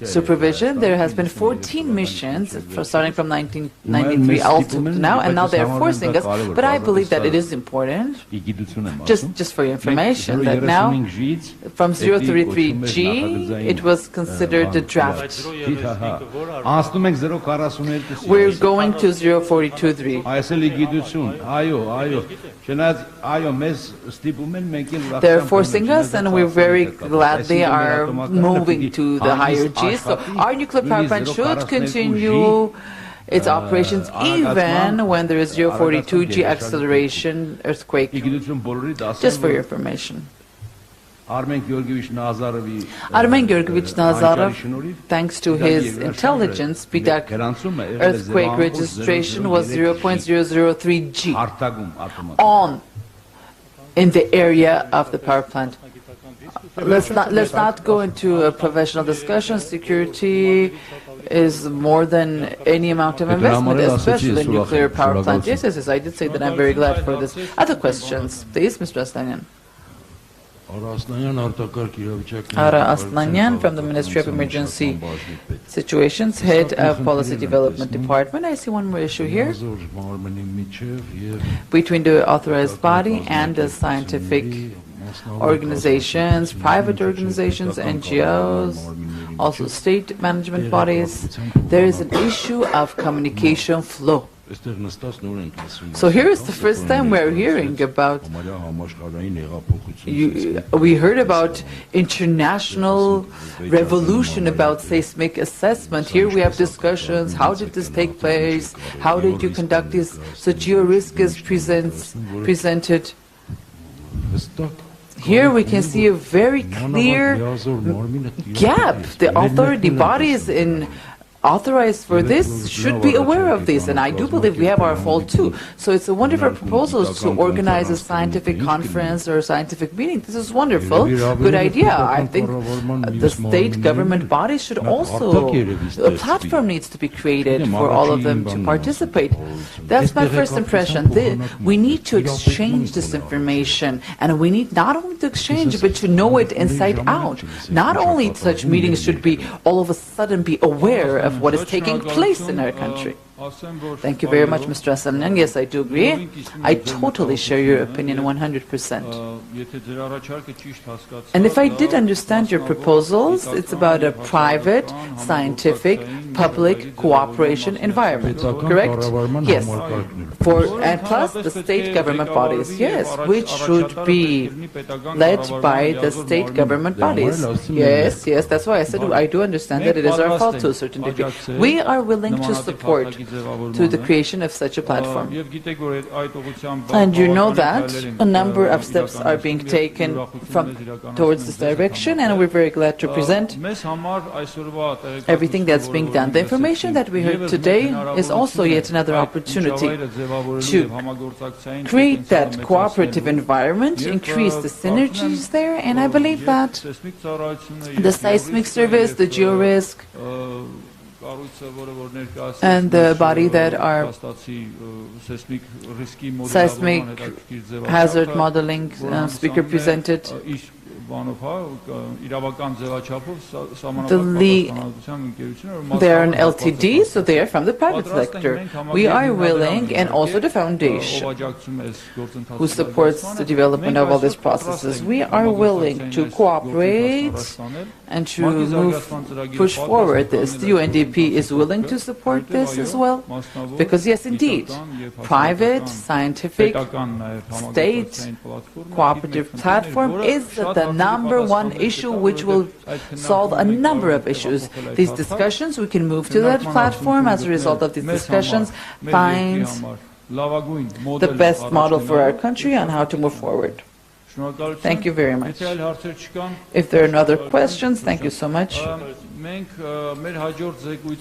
supervision. There has been 14 missions starting from 1993 up to now, and now they are forcing us. But I believe that it is important, just for your information, that now from 033G, it was considered the draft Անցնում ենք 042-ի։ We're going to 0423. Այսելի գիտություն, այո, չնայած այո, մեզ ստիպում են մենք էլ They're forcing us, and we very gladly are moving to the higher G. So our nuclear power plant should continue its operations even when there is 042G acceleration earthquake. Just for your information. Armen Georgievich Nazarov, thanks to his intelligence, PDAC earthquake registration was 0.003G in the area of the power plant. Let's not go into a professional discussion. Security is more than any amount of investment, especially in nuclear power plant. Yes, I did say that I'm very glad for this. Other questions, please, Mr. Aslanyan. Ara Aslanyan from the Ministry of Emergency Situations, Head of Policy Development Department. I see one more issue here between the authorized body and the scientific organizations, private organizations, NGOs, also state management bodies. There is an issue of communication flow. So here is the first time we're hearing about, we heard about international revolution about seismic assessment. Here we have discussions, how did this take place, how did you conduct this? So GeoRisk is presented. Here we can see a very clear gap. The authority bodies authorized for this should be aware of this, and I do believe we have our fault too. So it's a wonderful proposal to organize a scientific conference or a scientific meeting. This is wonderful, good idea. I think the state government bodies should also, a platform needs to be created for all of them to participate. That's my first impression. We need to exchange this information, and we need not only to exchange, but to know it inside out. Not only such meetings should be all of a sudden be aware of what is taking place in our country. Thank you very much, Mr. Aslanyan. Yes, I do agree. I totally share your opinion 100%. And if I did understand your proposals, it's about a private, scientific, public cooperation environment, correct? Yes. And plus the state government bodies, yes, which should be led by the state government bodies. Yes, that's why I said I do understand that it is our fault to a certain degree. We are willing to support to the creation of such a platform. And you know that a number of steps are being taken towards this direction, and we're very glad to present everything that's being done. The information that we heard today is also yet another opportunity to create that cooperative environment, increase the synergies there, and I believe that the seismic service, the GeoRisk, and the body that are seismic hazard modeling speaker presented. They're an LTD, so they are from the private sector. We are willing, and also the foundation, who supports the development of all these processes. We are willing to cooperate and to push forward this. The UNDP is willing to support this as well, because yes, indeed, private, scientific, state, cooperative platform is the number one issue which will solve a number of issues. These discussions, we can move to that platform as a result of these discussions, find the best model for our country on how to move forward. Thank you very much. If there are no other questions, thank you so much.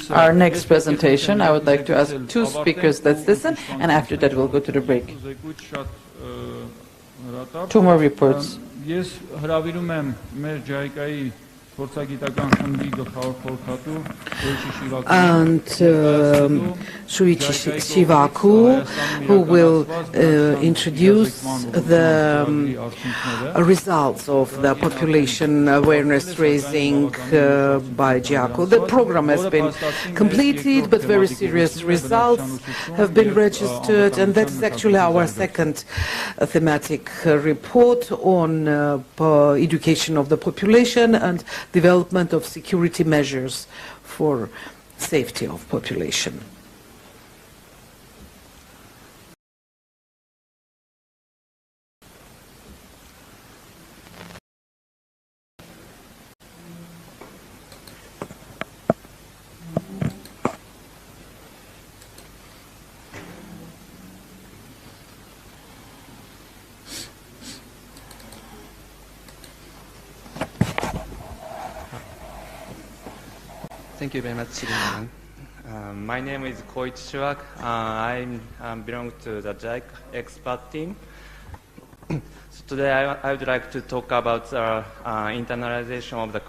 Our next presentation, I would like to ask two speakers, let's listen, and after that we'll go to the break. Two more reports. And Shuichi Shivaku, who will introduce the results of the population awareness raising by GIACO. The program has been completed, but very serious results have been registered, and that is actually our second thematic report on education of the population, and development of security measures for safety of population. Thank you very much, Shiriman. My name is Koichi Shuak. I belong to the JICA expert team. So today I would like to talk about the internalization of the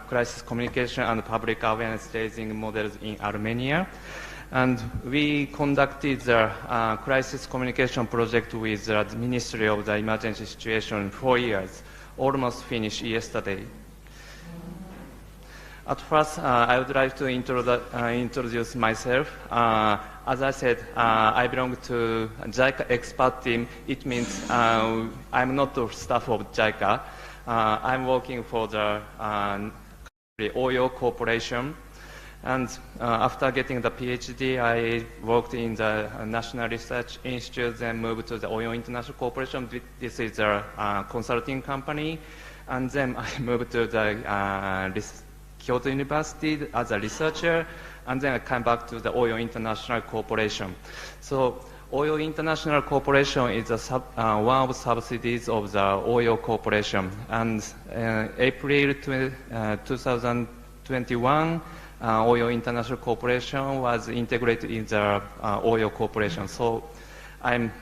crisis communication and public awareness raising models in Armenia. And we conducted the crisis communication project with the Ministry of the Emergency Situation 4 years, almost finished yesterday. At first, I would like to introduce myself. As I said, I belong to JICA expert team. It means I'm not the staff of JICA. I'm working for the Oyo Corporation. And after getting the PhD, I worked in the National Research Institute, then moved to the Oyo International Corporation. This is a consulting company. And then I moved to the Kyoto University as a researcher, and then I came back to the Oyo International Corporation. So Oyo International Corporation is one of the subsidiaries of the Oyo Corporation. And April 2021, Oyo International Corporation was integrated in the Oyo Corporation. So I'm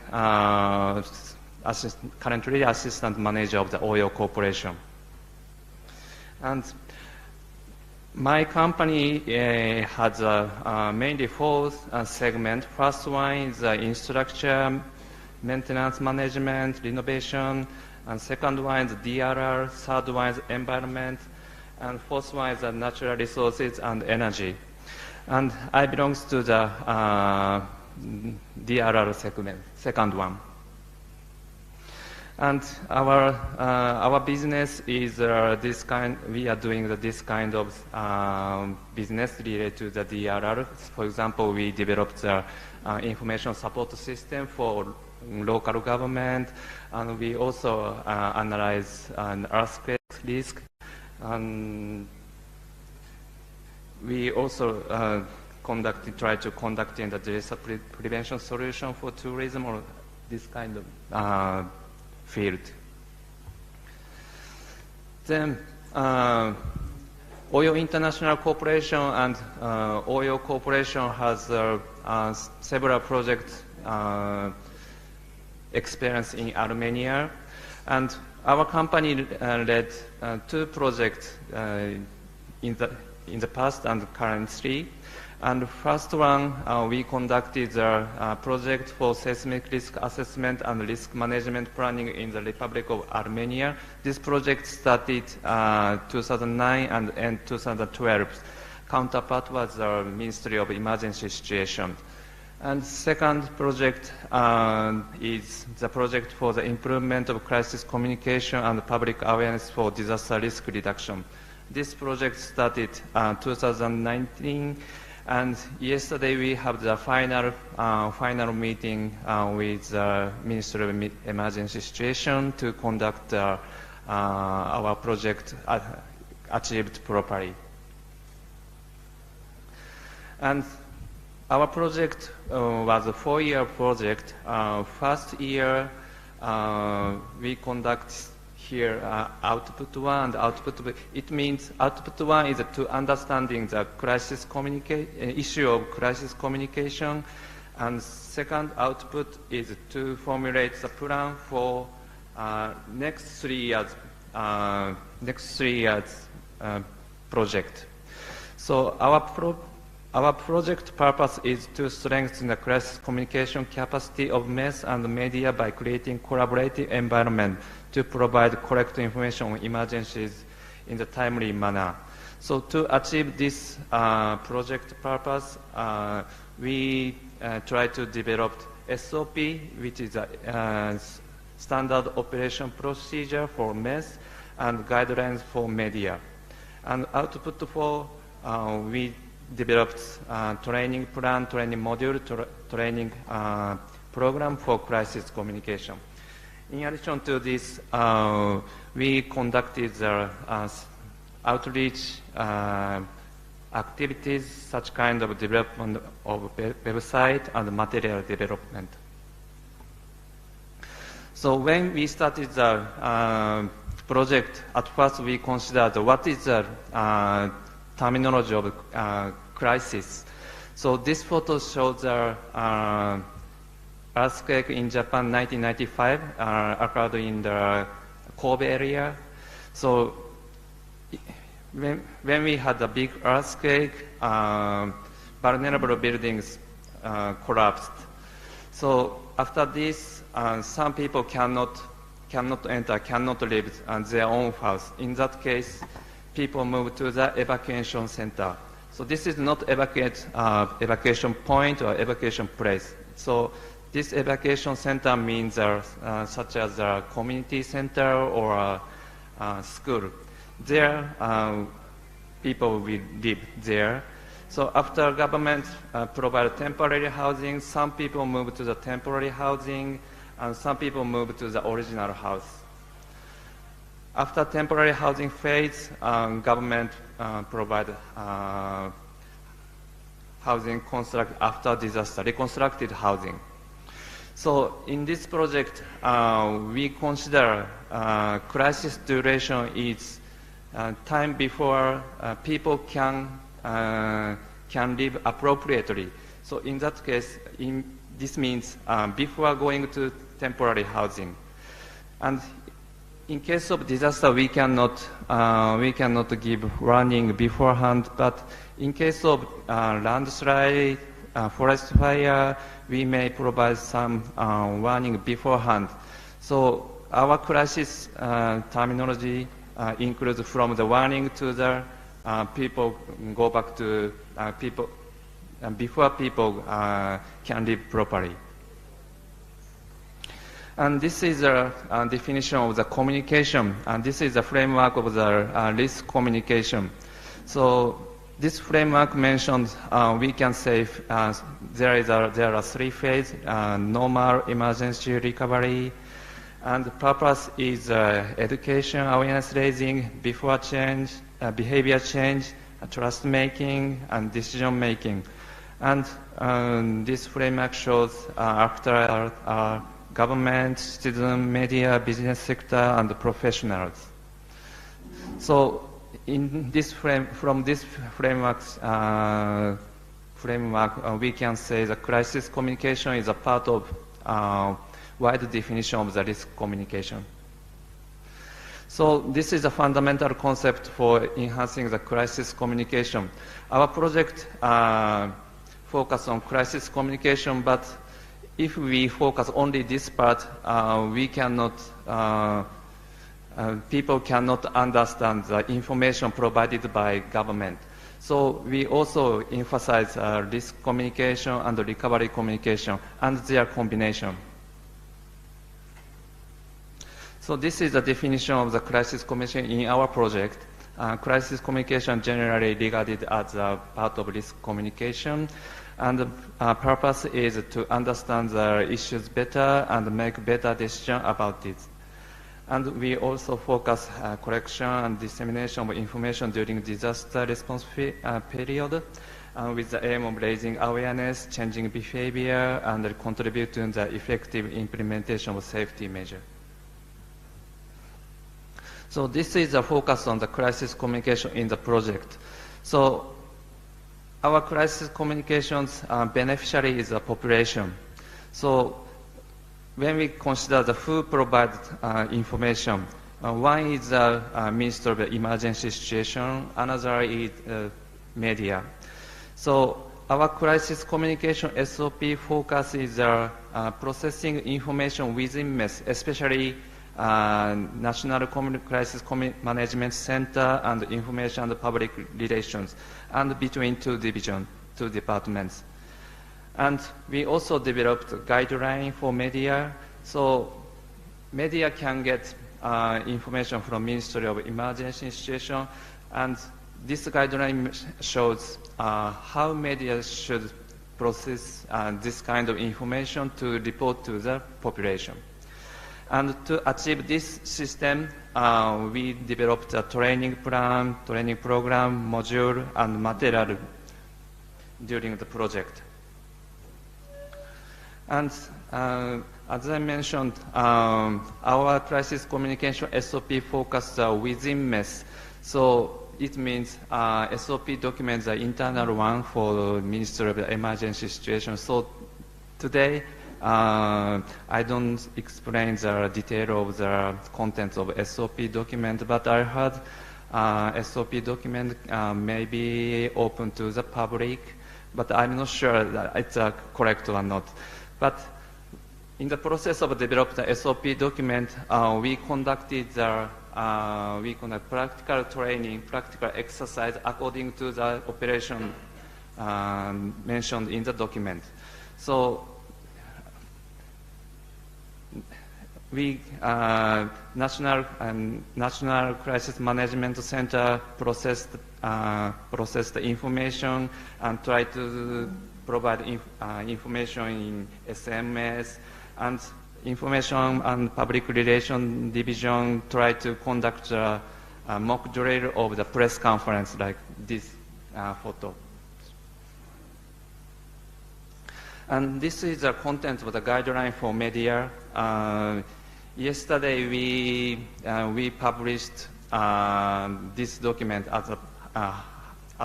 currently assistant manager of the Oyo Corporation. And my company has mainly four segments. First one is infrastructure, maintenance management, renovation, and second one is DRR, third one is environment, and fourth one is natural resources and energy. And I belong to the DRR segment, second one. And our business is this kind. We are doing this kind of business related to the DRR. For example, we developed the information support system for local government, and we also analyze an earthquake risk. And we also try to conduct the disaster prevention solution for tourism or this kind of field. Then Oyo International Corporation and Oyo Corporation has several projects experience in Armenia, and our company led two projects in the past and currently. And the first one, we conducted a project for seismic risk assessment and risk management planning in the Republic of Armenia. This project started 2009 and end 2012. Counterpart was the Ministry of Emergency Situation. And second project is the project for the improvement of crisis communication and public awareness for disaster risk reduction. This project started 2019. And yesterday we have the final meeting with the Ministry of Emergency Situation to conduct our project achieved properly. And our project was a 4-year project. First year we conduct here output one and output two. It means output one is to understanding the crisis issue of crisis communication, and second output is to formulate the plan for next 3 years project. So our project purpose is to strengthen the crisis communication capacity of mass and media by creating collaborative environment to provide correct information on emergencies in a timely manner. So to achieve this project purpose, we try to develop SOP, which is a standard operation procedure for mass, and guidelines for media. And output 4, we developed training plan, training module, training program for crisis communication. In addition to this, we conducted the outreach activities, such kind of development of website and material development. So when we started the project, at first we considered what is the terminology of crisis. So this photo shows the earthquake in Japan 1995 occurred in the Kobe area. So when we had a big earthquake, vulnerable buildings collapsed. So after this, some people cannot enter, cannot live in their own house. In that case, people move to the evacuation center. So this is not evacuation point or evacuation place. So this evacuation center means such as a community center or a school. There, people will live there. So after government provide temporary housing, some people move to the temporary housing, and some people move to the original house. After temporary housing phase, government provide housing construct after disaster, reconstructed housing. So in this project, we consider crisis duration is time before people can live appropriately. So in that case, this means before going to temporary housing. And in case of disaster, we cannot give warning beforehand. But in case of landslide, forest fire, we may provide some warning beforehand. So our crisis terminology includes from the warning to the people go back to people before people can live properly. And this is a definition of the communication, and this is the framework of the risk communication. So this framework mentions we can say there are 3 phases: normal, emergency, recovery. And the purpose is education, awareness raising, before change, behavior change, trust making, and decision making. And this framework shows after government, citizen, media, business sector, and the professionals. So in this from this framework, we can say the crisis communication is a part of wide definition of the risk communication. So this is a fundamental concept for enhancing the crisis communication. Our project focus on crisis communication, but if we focus only this part, we cannot, people cannot understand the information provided by government. So we also emphasize risk communication and recovery communication and their combination. So this is the definition of the crisis communication in our project. Crisis communication generally regarded as a part of risk communication, and the purpose is to understand the issues better and make better decisions about it. And we also focus collection and dissemination of information during disaster response period with the aim of raising awareness, changing behavior, and contribute to the effective implementation of safety measures. So this is a focus on the crisis communication in the project. So our crisis communications beneficiary is the population. So when we consider the who provide information, one is the Minister of Emergency Situation, another is media. So our crisis communication SOP focus is processing information within MES, especially National Crisis Management Center and Information and Public Relations, and between two departments. And we also developed a guideline for media. So media can get information from Ministry of Emergency Situation And this guideline shows how media should process this kind of information to report to the population. And to achieve this system, we developed a training plan, training program, module, and material during the project. And as I mentioned, our crisis communication SOP focused within MES. So it means SOP documents the internal one for the Ministry of Emergency Situation. So today, I don't explain the detail of the contents of SOP document, but I heard SOP document may be open to the public, but I'm not sure that it's correct or not. But in the process of developing the SOP document, we conducted practical training, practical exercise according to the operation mentioned in the document. So we National Crisis Management Center processed the information and tried to provide information in SMS, and Information and Public Relations Division tried to conduct a mock drill of the press conference like this photo. And this is the content of the guideline for media. Yesterday we published this document as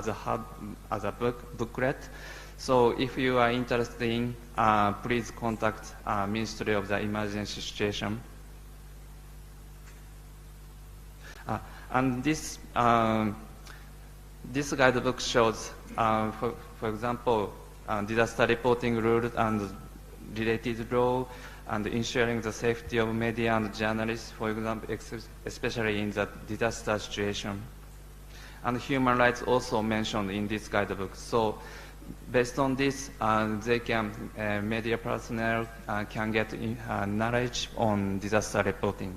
a booklet. So if you are interested in, please contact Ministry of the Emergency Situation. And this guidebook shows, for example, disaster reporting rules and related law, and ensuring the safety of media and journalists, for example, especially in the disaster situation. And human rights also mentioned in this guidebook. So based on this, media personnel can get knowledge on disaster reporting.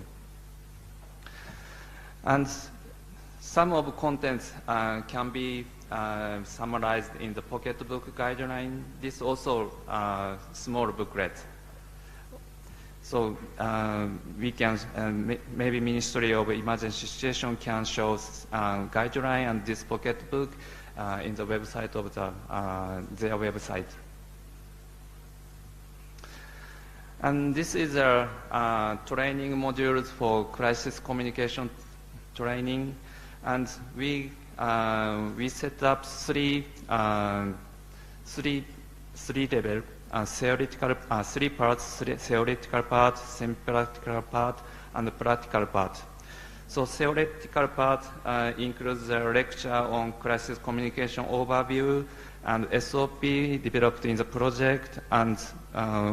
And some of the contents can be summarized in the pocketbook guideline. This also a small booklet. So we can, maybe Ministry of Emergency Situation can show guideline and this pocketbook in the website of their website. And this is a training modules for crisis communication training, and we set up three level. Theoretical, three parts, theoretical part, semi-practical part, and the practical part. So theoretical part includes a lecture on crisis communication overview and SOP developed in the project, and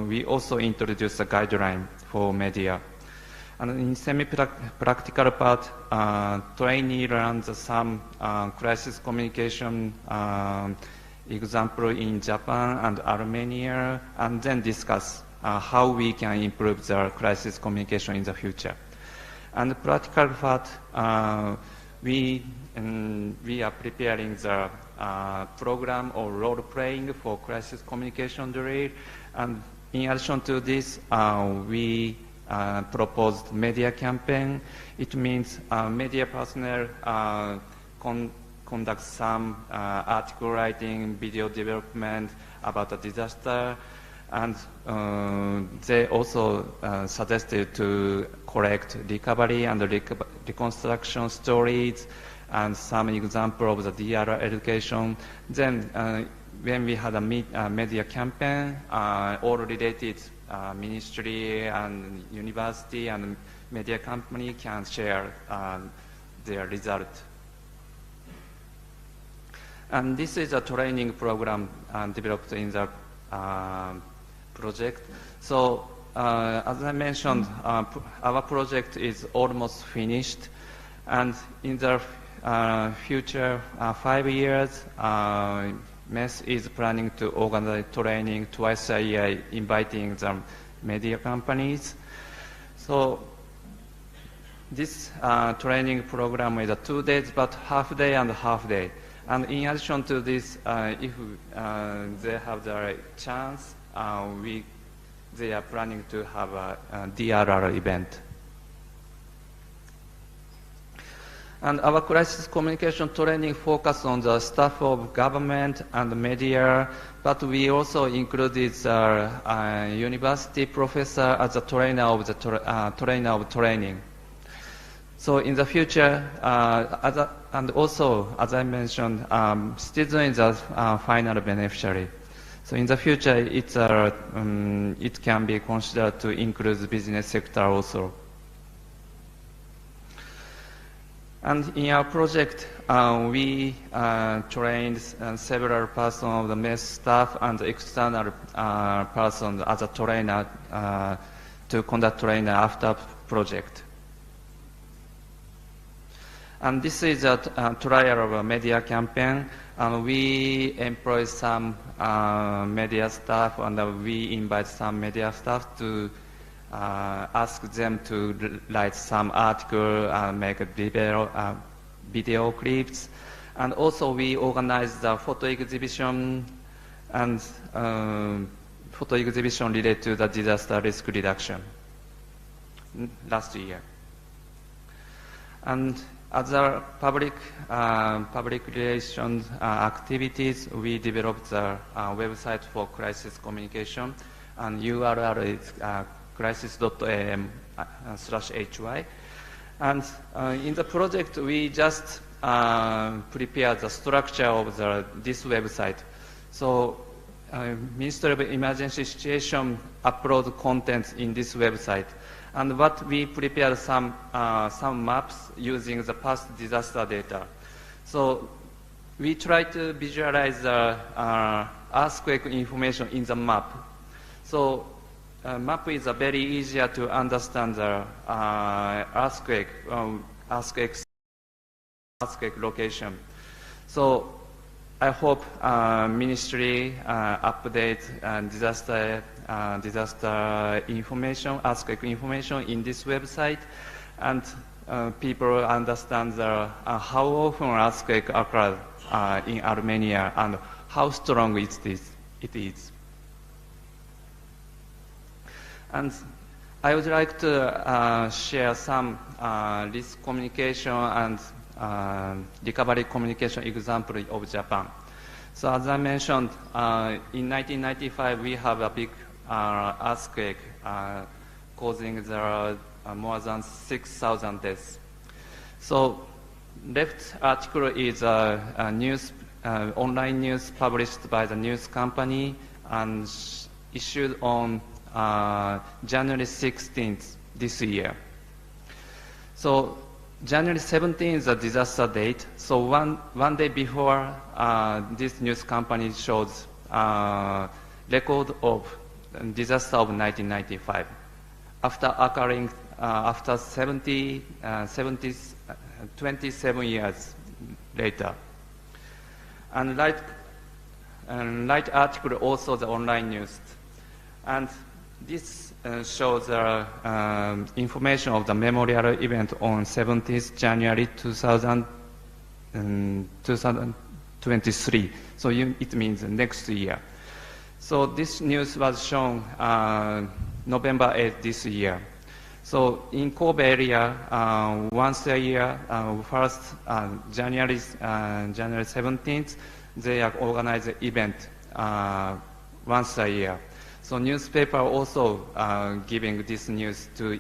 we also introduced a guideline for media. And in semi-practical part, trainee learns some crisis communication example in Japan and Armenia, and then discuss how we can improve the crisis communication in the future. And the practical part, we are preparing the program or role playing for crisis communication drill, and in addition to this, we proposed media campaign. It means media personnel conduct some article writing, video development about the disaster, and they also suggested to collect recovery and reconstruction stories and some example of the DRR education. Then when we had a media campaign, all related ministry and university and media company can share their result. And this is a training program developed in the project. So as I mentioned, our project is almost finished, and in the future 5 years, MES is planning to organize training twice a year, inviting the media companies. So this training program is 2 days, but half day and half day. And in addition to this, if they have the chance, they are planning to have a DRR event. And our crisis communication training focus on the staff of government and media, but we also included the university professor as a trainer of training. So in the future, and also, as I mentioned, students are final beneficiary. So in the future, it can be considered to include the business sector also. And in our project, we trained several persons of the MES staff and external persons as a trainer to conduct training after project. And this is a trial of a media campaign. And we employ some media staff, and we invite some media staff to ask them to write some article and make a video clips. And also we organize the photo exhibition and photo exhibition related to the disaster risk reduction last year. And other public relations activities, we developed the website for crisis communication, and URL is crisis.am/hy. And in the project, we just prepared the structure of this website. So Ministry of Emergency Situation upload contents in this website. And what we prepared some maps using the past disaster data. So we try to visualize the earthquake information in the map. So map is very easier to understand the earthquake location. So I hope Ministry update disaster information, earthquake information in this website, and people understand how often earthquake occurs in Armenia and how strong it is. And I would like to share some risk communication and recovery communication example of Japan. So as I mentioned, in 1995 we have a big earthquake causing more than 6,000 deaths. So left article is a news, online news published by the news company and issued on January 16th this year. So January 17th is the disaster date. So one day before, this news company shows record of disaster of 1995. After occurring after 27 years later. And light article also the online news. And this shows information of the memorial event on 17th January 2023. So it means next year. So this news was shown November 8th this year. So in Kobe area, once a year, first January 17th, they organize an event once a year. So newspaper also giving this news to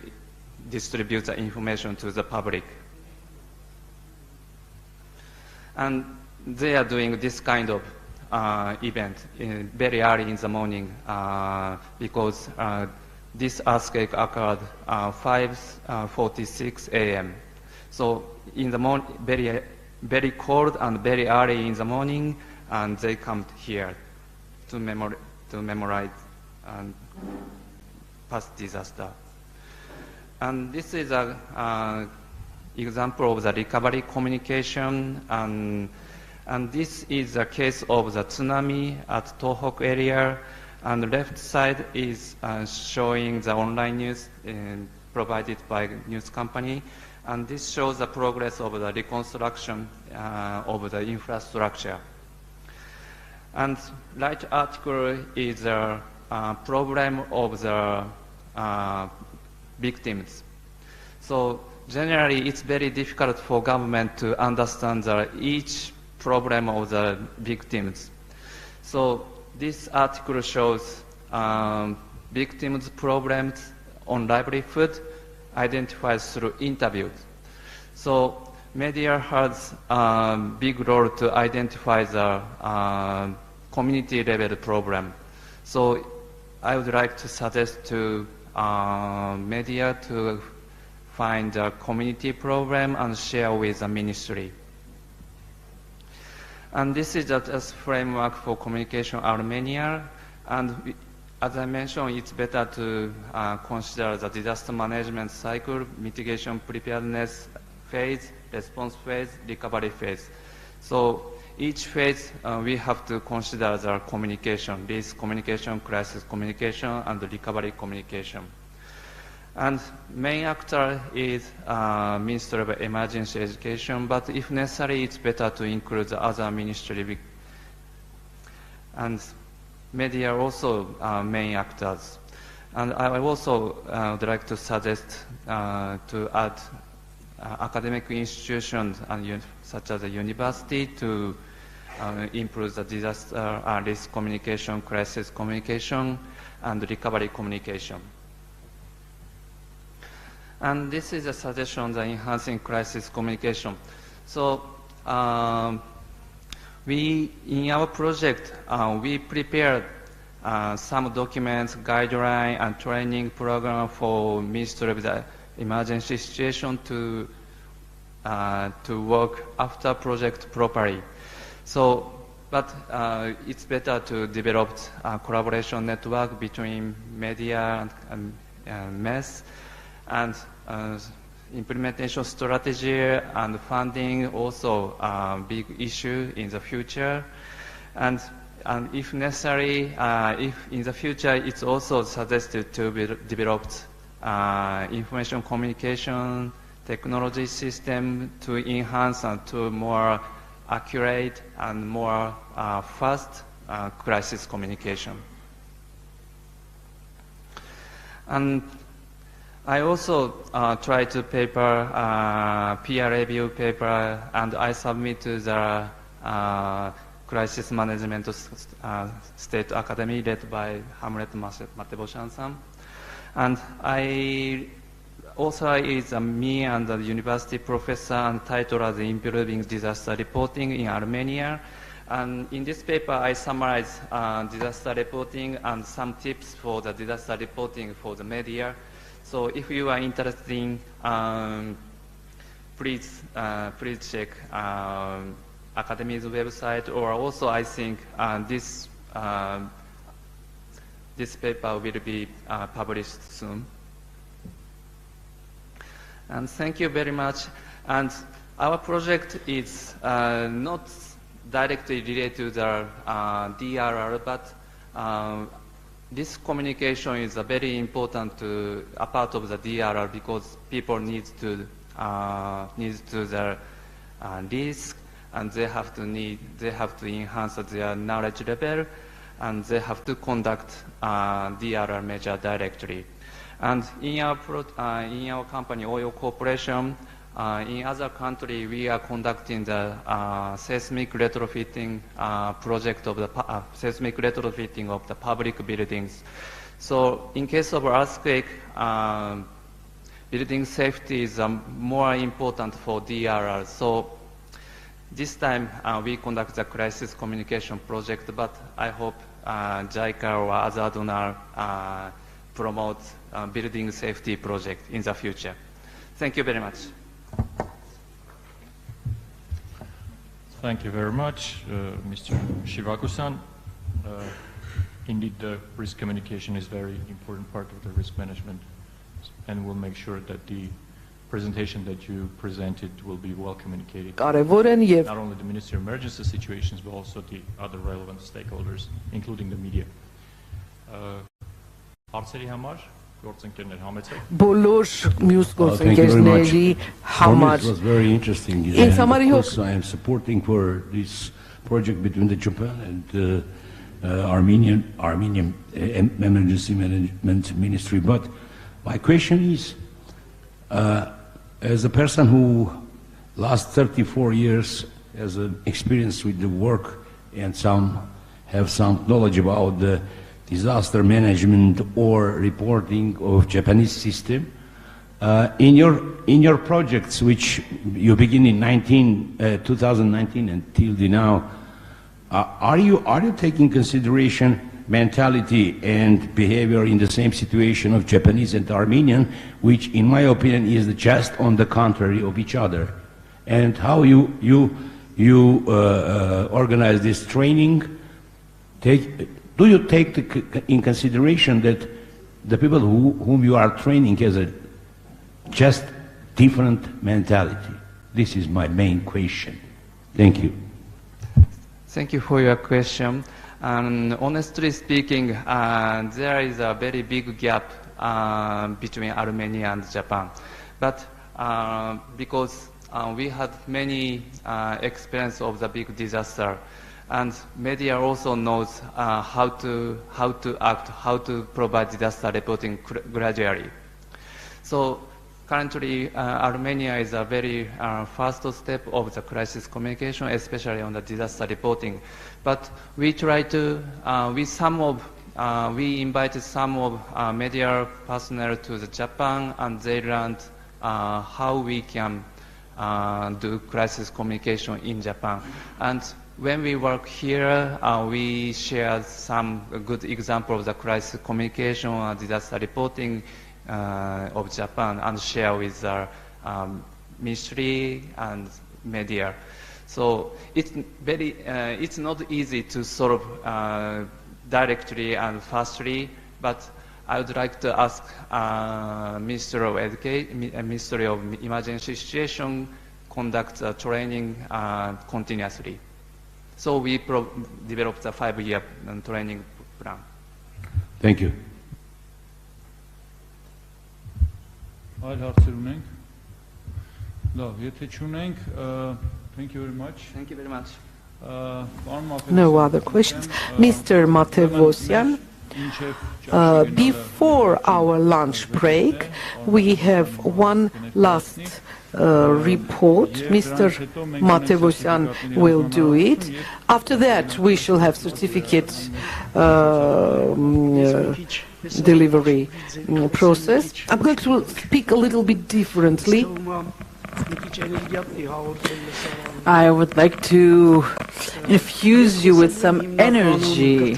distribute the information to the public. And they are doing this kind of event very early in the morning because this earthquake occurred 5:46 a.m. So in the morning, very cold and very early in the morning, and they come here to memorize past disaster. And this is an example of the recovery communication, and this is a case of the tsunami at Tohoku area, and the left side is showing the online news provided by news company. And this shows the progress of the reconstruction of the infrastructure. And right article is a problem of the victims. So generally, it's very difficult for government to understand each problem of the victims. So this article shows victims' problems on livelihood identified through interviews. So media has a big role to identify the community-level problem. So I would like to suggest to media to find a community problem and share with the ministry. And this is just a framework for communication Armenia. And as I mentioned, it's better to consider the disaster management cycle, mitigation preparedness phase, response phase, recovery phase. So each phase, we have to consider the communication, risk communication, crisis communication, and recovery communication. And main actor is Ministry of Emergency Education, but if necessary, it's better to include the other ministry. And media are also main actors. And I also would like to suggest to add academic institutions and such as a university to improve the disaster risk communication, crisis communication, and recovery communication. And this is a suggestion on enhancing crisis communication. So in our project, we prepared some documents, guidelines, and training program for Ministry of the Emergency Situation to work after project properly. So, but it's better to develop a collaboration network between media and MES, and implementation strategy and funding also a big issue in the future. And if necessary, if in the future, it's also suggested to be developed information communication technology system to enhance and to more accurate and more fast crisis communication. And I also try to peer review paper, and I submit to the Crisis Management State Academy led by Hamlet Mateboshan-san. And I also is me and the university professor and title as Improving Disaster Reporting in Armenia. And in this paper, I summarize disaster reporting and some tips for the disaster reporting for the media. So if you are interested in, please check Academy's website, or also I think this paper will be published soon. And thank you very much. And our project is not directly related to the DRR, but this communication is a very important a part of the DRR, because people need to the risk, and they have to enhance their knowledge level, and they have to conduct DRR measure directly. And in our company, Oyo Corporation, in other countries, we are conducting the seismic retrofitting project of the seismic retrofitting of the public buildings. So, in case of earthquake, building safety is more important for DRR. So, this time we conduct the crisis communication project, but I hope JICA or other donor promote building safety project in the future. Thank you very much. Thank you very much, Mr. Shivaku-san. Indeed, the risk communication is a very important part of the risk management, and we'll make sure that the presentation that you presented will be well communicated. Not only the Ministry of Emergency Situations, but also the other relevant stakeholders, including the media. Հարցերի համար գործընկերներ համեցեք։ Բոլոր մյուս գործընկերների համար։ It was very interesting. Ինձ համար Of course, I am supporting for this project between the Japan and Armenian Emergency Management Ministry. But my question is, as a person who last 34 years has an experience with the work and have some knowledge about the disaster management or reporting of Japanese system, in your projects, which you begin in 2019 until now, are you taking consideration mentality and behavior in the same situation of Japanese and Armenian, which in my opinion is just on the contrary of each other? And how you organize this training? Do you take in consideration that the people whom you are training has a just different mentality? This is my main question. Thank you. Thank you for your question. Honestly speaking, there is a very big gap between Armenia and Japan. But because we had many experience of the big disaster, and media also knows how to act, how to provide disaster reporting gradually. So currently, Armenia is a very first step of the crisis communication, especially on the disaster reporting. But we try to, we invited some of media personnel to the Japan, and they learned how we can do crisis communication in Japan. And when we work here, we share some good examples of the crisis communication and disaster reporting of Japan and share with our ministry and media. So it's it's not easy to solve directly and fastly, but I would like to ask Ministry of Education, Ministry of Emergency Situation conduct training continuously. So we developed a 5-year training plan. Thank you. Այլ հարցեր ունենք։ Լավ, եթե չունենք, thank you very much. Thank you very much. No other questions. Mr. Matevosyan, before our lunch break, we have one last report. Mr. Matevosyan will do it. After that, we shall have certificate delivery process. I'm going to speak a little bit differently. I would like to infuse you with some energy.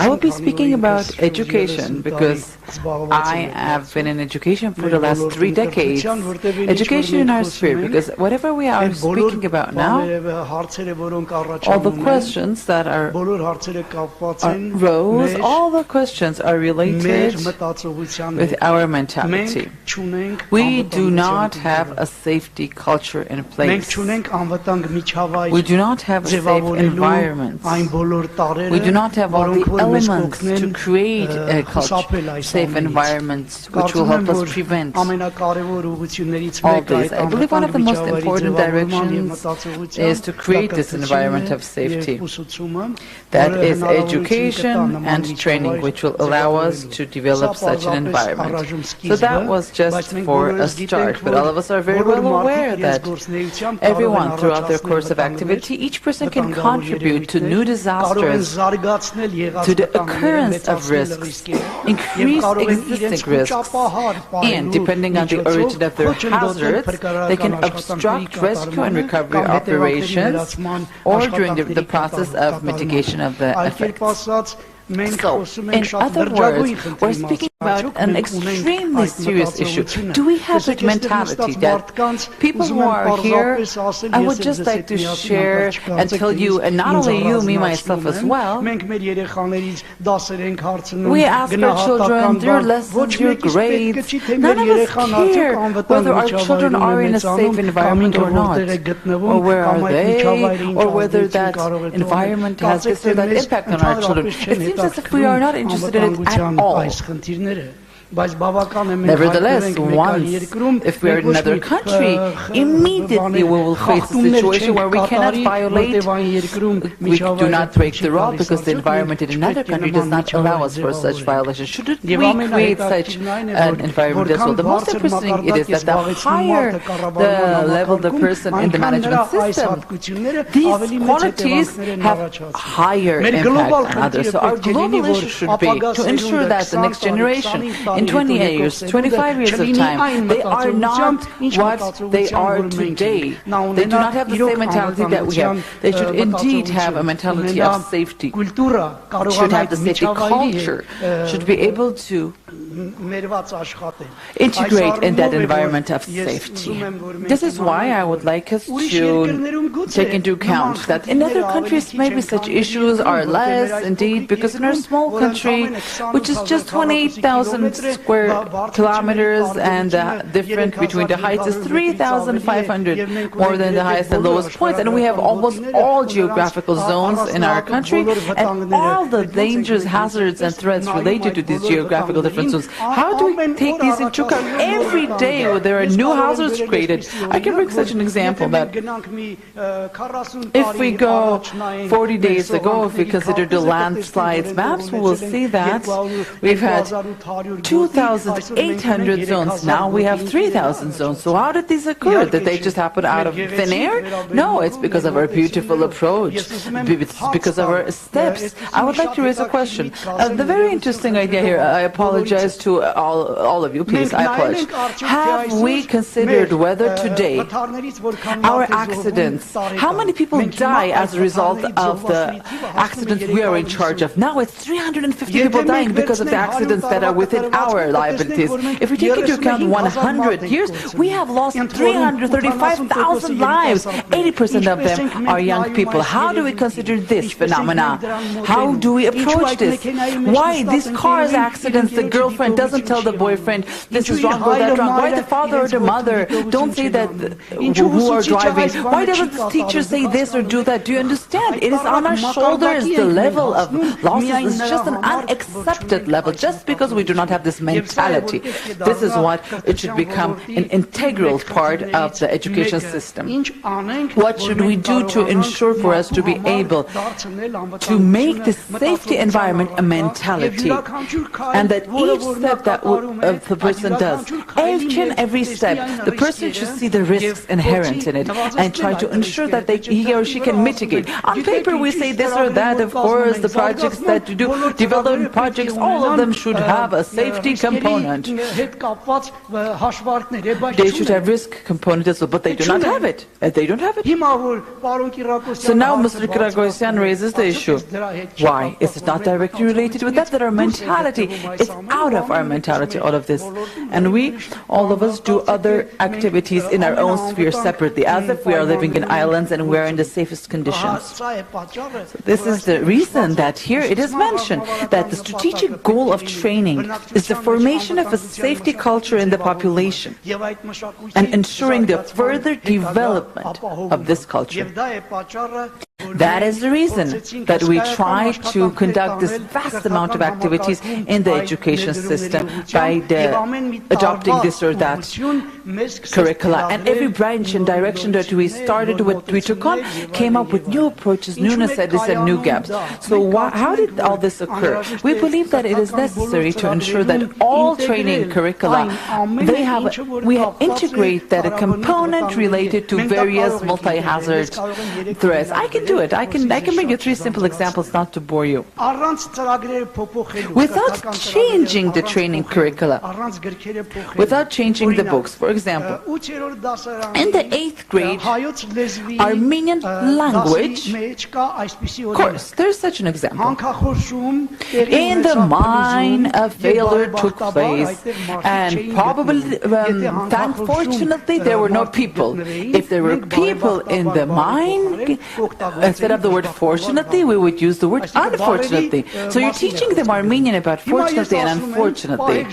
I will be speaking about education because I have been in education for the last 3 decades. Education in our sphere, because whatever we are speaking about now, all the questions that arose, all the questions are related with our mentality. We do not have a safety culture in place. We do not have a safe environment. We do not have all the elements to create a culture, safe environment, which will help us prevent all this. I believe one of the most important directions is to create this environment of safety. That is education and training, which will allow us to develop such an environment. So that was just for a start, but all of us are very well aware that everyone throughout their course of activity, each person can contribute to new disasters, to the occurrence of risks, increase existing risks, and depending on the origin of their hazards, they can obstruct rescue and recovery operations or during the process of mitigation of the effects. So, in other words, we're speaking about an extremely serious issue. Do we have that mentality that people who are here, I would just like to share and tell you, and not only you, me, myself as well, we ask our children their lessons, their grades. None of us care whether our children are in a safe environment or not, or where are they, or whether that environment has this or that impact on our children. It seems as if we are not interested in it at all. Nevertheless, once, if we are in another country, immediately we will face a situation where we cannot violate, we do not break the law because the environment in another country does not allow us for such violations. Shouldn't we create such an environment as well? The most interesting it is that the higher the level the person in the management system, these qualities have higher impact on others. So our global issue should be to ensure that the next generation, in 20 years, 25 years of time, they are not what they are today. They do not have the same mentality that we have. They should indeed have a mentality of safety, should have the safety culture, should be able to integrate in that environment of safety. This is why I would like us to take into account that in other countries maybe such issues are less indeed, because in our small country, which is just 28,000 square kilometers, and the difference between the heights is 3,500, more than the highest and lowest points, and we have almost all geographical zones in our country, and all the dangers, hazards and threats related to these geographical different zones. How do we take these into account? Every day there are new hazards created. I can bring such an example that if we go 40 days ago, if we consider the landslides maps, we will see that we've had 2,800 zones. Now we have 3,000 zones. So how did these occur? Did they just happen out of thin air? No, it's because of our beautiful approach. It's because of our steps. I would like to raise a question. The very interesting idea here, I apologize to all of you, please, I apologize. Have we considered whether today our accidents, how many people die as a result of the accidents we are in charge of? Now it's 350 people dying because of the accidents that are within our liabilities. If we take into account 100 years, we have lost 335,000 lives. 80% of them are young people. How do we consider this phenomena? How do we approach this? Why these cars accidents, the girlfriend doesn't tell the boyfriend, this is wrong or that wrong? Why the father or the mother don't say that who are driving? Why doesn't the teacher say this or do that? Do you understand? It is on our shoulders. The level of losses is just an unaccepted level, just because we do not have this mentality. This is what it should become an integral part of the education system. What should we do to ensure for us to be able to make this safety environment a mentality, and that each step that the person does, each and every step, the person should see the risks inherent in it and try to ensure that he or she can mitigate. On paper we say this or that, of course, the projects that you do, development projects, all of them should have a safety component. They should have risk component as well, but they do not have it. They don't have it. So now Mr. Kiragoysyan raises the issue. Why? Is it not directly related with that? That our mentality is out of our mentality, all of this. And we, all of us, do other activities in our own sphere separately, as if we are living in islands and we are in the safest conditions. So this is the reason that here it is mentioned that the strategic goal of training is the formation of a safety culture in the population and ensuring the further development of this culture. That is the reason that we try to conduct this vast amount of activities in the education system by adopting this or that curricula. And every branch and direction that we started with, we took on, came up with new approaches, new necessities and new gaps. So how did all this occur? We believe that it is necessary to ensure that all training curricula, we integrate that a component related to various multi-hazard threats. I can do it. I can bring you 3 simple examples not to bore you. Without changing the training curricula, without changing the books, for example, in the 8th grade, Armenian language course, there's such an example. In the mine, a failure took place, and probably, unfortunately, there were no people. If there were people in the mine, instead of the word fortunately, we would use the word unfortunately. So you're teaching them Armenian about fortunately and unfortunately.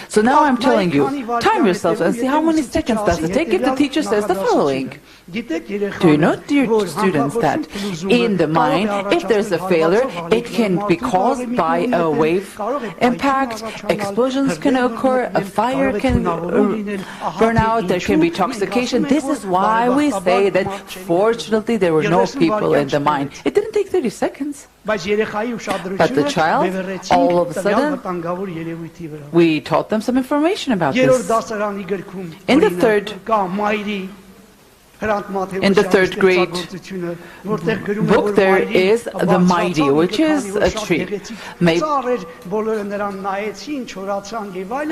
So now I'm telling you, time yourself pause and see how many seconds does it take if the teacher says the following. Do you know, dear students, that in the mine, if there's a failure, it can be caused by a wave impact, explosions can occur, a fire can burn out, there can be intoxication. This is why we say that fortunately there were no people in the mine. It didn't take 30 seconds. But the child, all of a sudden, we taught them some information about this. In the third grade book, there is the mighty, which is a tree.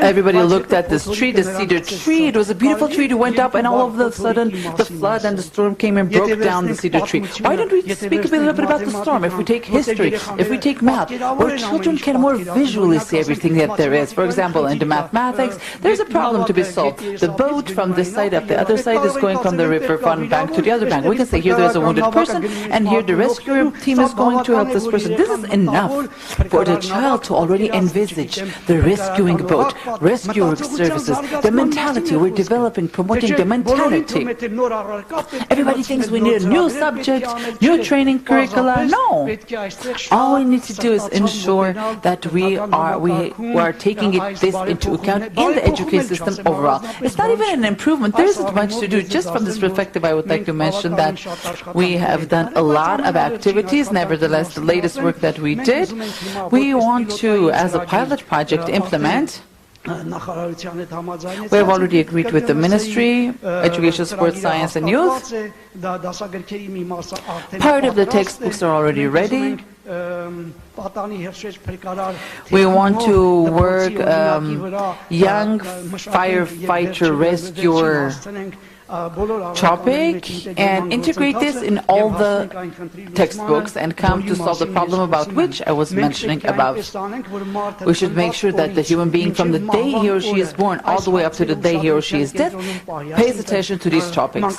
Everybody looked at this tree, the cedar tree. It was a beautiful tree. It went up, and all of a sudden, the flood and the storm came and broke down the cedar tree. Why don't we speak a little bit about the storm? If we take history, if we take math, where children can more visually see everything that there is. For example, in the mathematics, there's a problem to be solved. The boat from this side up the other side is going from the river one bank to the other bank. We can say here there is a wounded person, and here the rescue team is going to help this person. This is enough for the child to already envisage the rescuing boat, rescue services, the mentality. We're developing, promoting the mentality. Everybody thinks we need a new subject, new training curricula. No. All we need to do is ensure that we are taking this into account in the education system overall. It's not even an improvement. There isn't much to do. Just from this perspective, I would like to mention that we have done a lot of activities. Nevertheless, the latest work that we did, we want to, as a pilot project, implement. We have already agreed with the Ministry, Education, Sports, Science and Youth. Part of the textbooks are already ready. We want to work young firefighter rescuer topic and integrate this in all the textbooks and come to solve the problem about which I was mentioning above. We should make sure that the human being from the day he or she is born all the way up to the day he or she is dead pays attention to these topics.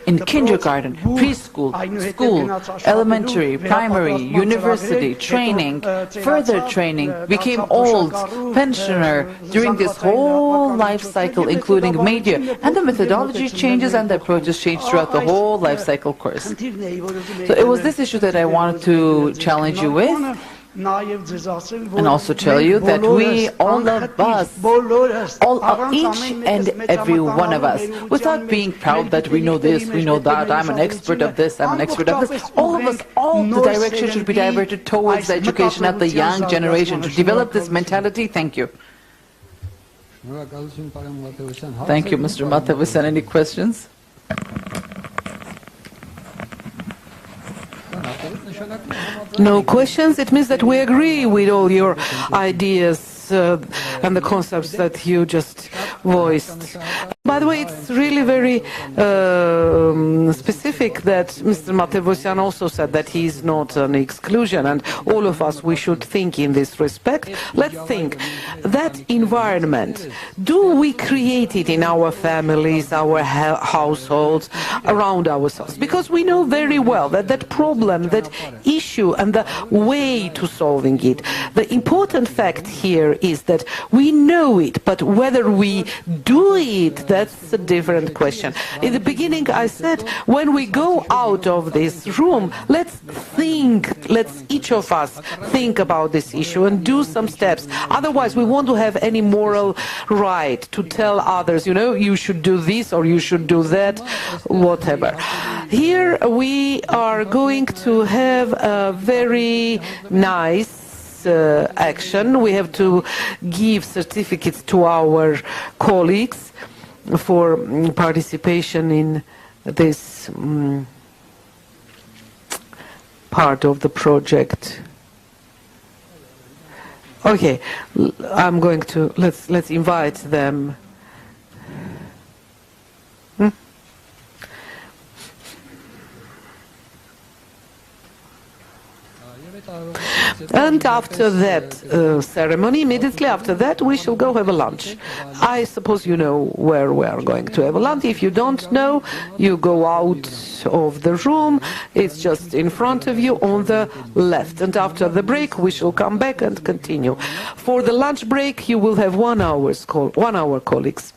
In kindergarten, preschool, school, elementary, primary, university, training, further training, became old, pensioner, during this whole life cycle, including media, and the methodology changes and the approaches change throughout the whole life cycle course. So it was this issue that I wanted to challenge you with, and also tell you that we, all of us, each and every one of us, without being proud that we know this, we know that, I'm an expert of this, I'm an expert of this, all of us, all the direction should be diverted towards the education of the young generation to develop this mentality. Thank you. Thank you, Mr. Matevosyan. Any questions? No questions. It means that we agree with all your ideas and the concepts that you just voiced. By the way, it's really very specific that Mr. Matevosyan also said that he is not an exclusion, and all of us, we should think in this respect. Let's think, that environment, do we create it in our families, our households, around ourselves? Because we know very well that that problem, that issue, and the way to solving it, the important fact here is that we know it, but whether we do it, that's a different question. In the beginning, I said, when we go out of this room, let's think, let's each of us think about this issue and do some steps. Otherwise, we won't have any moral right to tell others, you know, you should do this or you should do that, whatever. Here we are going to have a very nice action. We have to give certificates to our colleagues for participation in this part of the project. Okay, I'm going to let's invite them. And after that ceremony, immediately after that, we shall go have a lunch. I suppose you know where we are going to have a lunch. If you don't know, you go out of the room. It's just in front of you on the left. And after the break, we shall come back and continue. For the lunch break, you will have 1 hour, colleagues.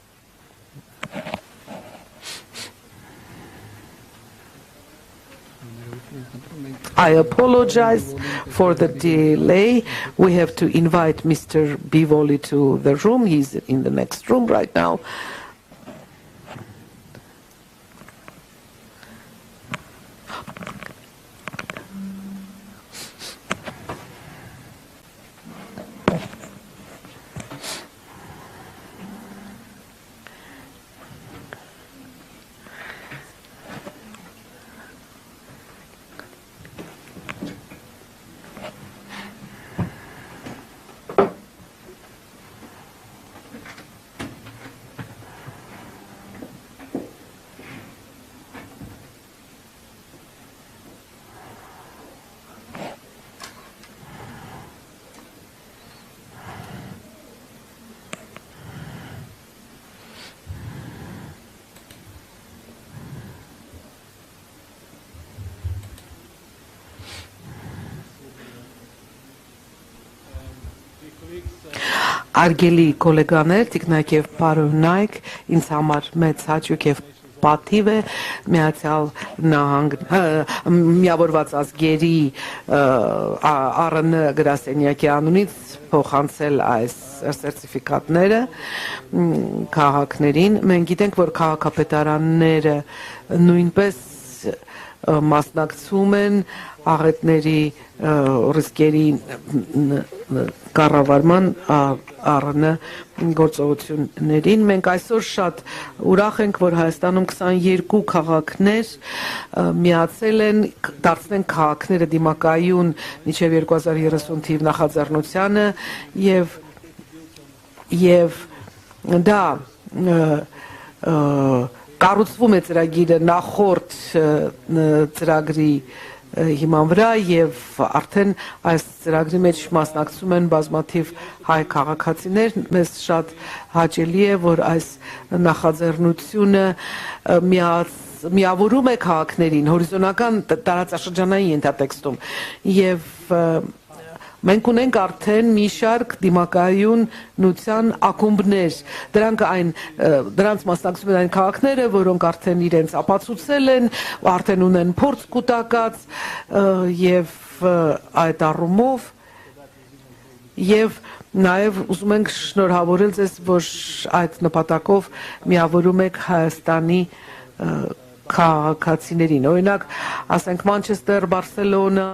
I apologize for the delay. We have to invite Mr. Bivoli to the room. He's in the next room right now. Արգելի գոլեգաներ, տիկնայք եւ պարոնայք, ինձ համար մեծ հաճույք եւ պատիվ է Միացյալ Միավորված ազգերի ԱՌՆ գրասենյակի անունից փոխանցել այս սերտիֆիկատները քաղաքներին։ Մենք գիտենք, որ քաղաքապետարանները նույնպես մասնակցում են աղետների ռիսկերի կառավարման ԱՌՆ գործողություններին։ Մենք այսօր շատ ուրախ ենք, որ Հայաստանում 22 քաղաքներ միացել են, դարձնեն քաղաքները դիմակայուն մինչև 2030 թիվ նախաձեռնությանը եւ դա կառուցվում է ծրագիրը նախորդ ծրագրի հիման վրա եւ արդեն այս ծրագրի մեջ մասնակցում են բազմաթիվ հայ քաղաքացիներ։ Մեզ շատ հաճելի է, որ այս նախաձեռնությունը միավորում է քաղաքներին հորիզոնական տարածաշրջանային ենթատեքստում եւ մենք ունենք արդեն մի շարք դիմակայունության ակումբներ, դրանց մասնակցում են այն քաղաքները, որոնք արդեն իրենց ապացուցել են, արդեն ունեն փորձ կուտակած եւ այդ առումով եւ նաեւ ուզում ենք շնորհավորել ձեզ, որ այդ նպատակով միավորում եք Հայաստանի քաղաքացիներին։ Օրինակ, ասենք Մանչեսթեր, Բարսելոնա,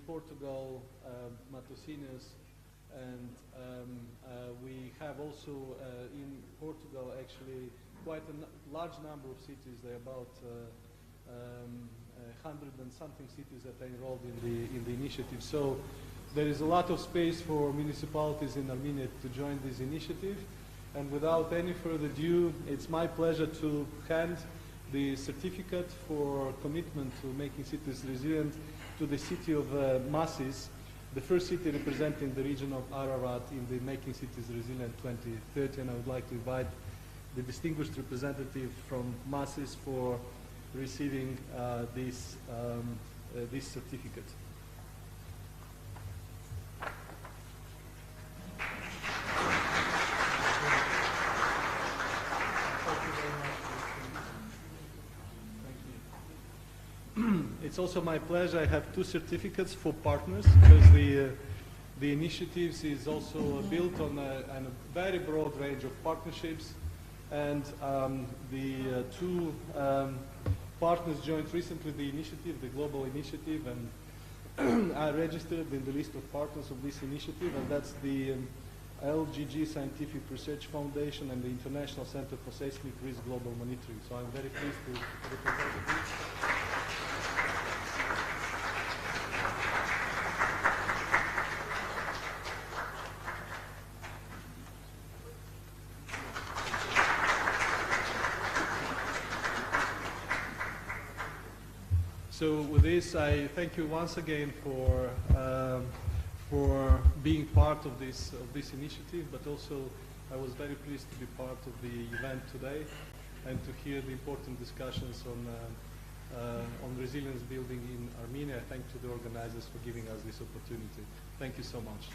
Portugal, Matosinhos, and we have also in Portugal actually quite a large number of cities. There are about 100 and something cities that are enrolled in the initiative. So there is a lot of space for municipalities in Armenia to join this initiative. And without any further ado, it's my pleasure to hand the certificate for commitment to making cities resilient to the city of Masis, the first city representing the region of Ararat in the Making Cities Resilient 2030. And I would like to invite the distinguished representative from Masis for receiving this certificate. It's also my pleasure. I have two certificates for partners because the initiatives is also built on a very broad range of partnerships, and the two partners joined recently the initiative, the global initiative, and are registered in the list of partners of this initiative, and that's the LGG Scientific Research Foundation and the International Center for Seismic Risk Global Monitoring. So I'm very pleased to represent you. So with this, I thank you once again for being part of this initiative, but also I was very pleased to be part of the event today and to hear the important discussions on resilience building in Armenia. I thank to the organizers for giving us this opportunity. Thank you so much.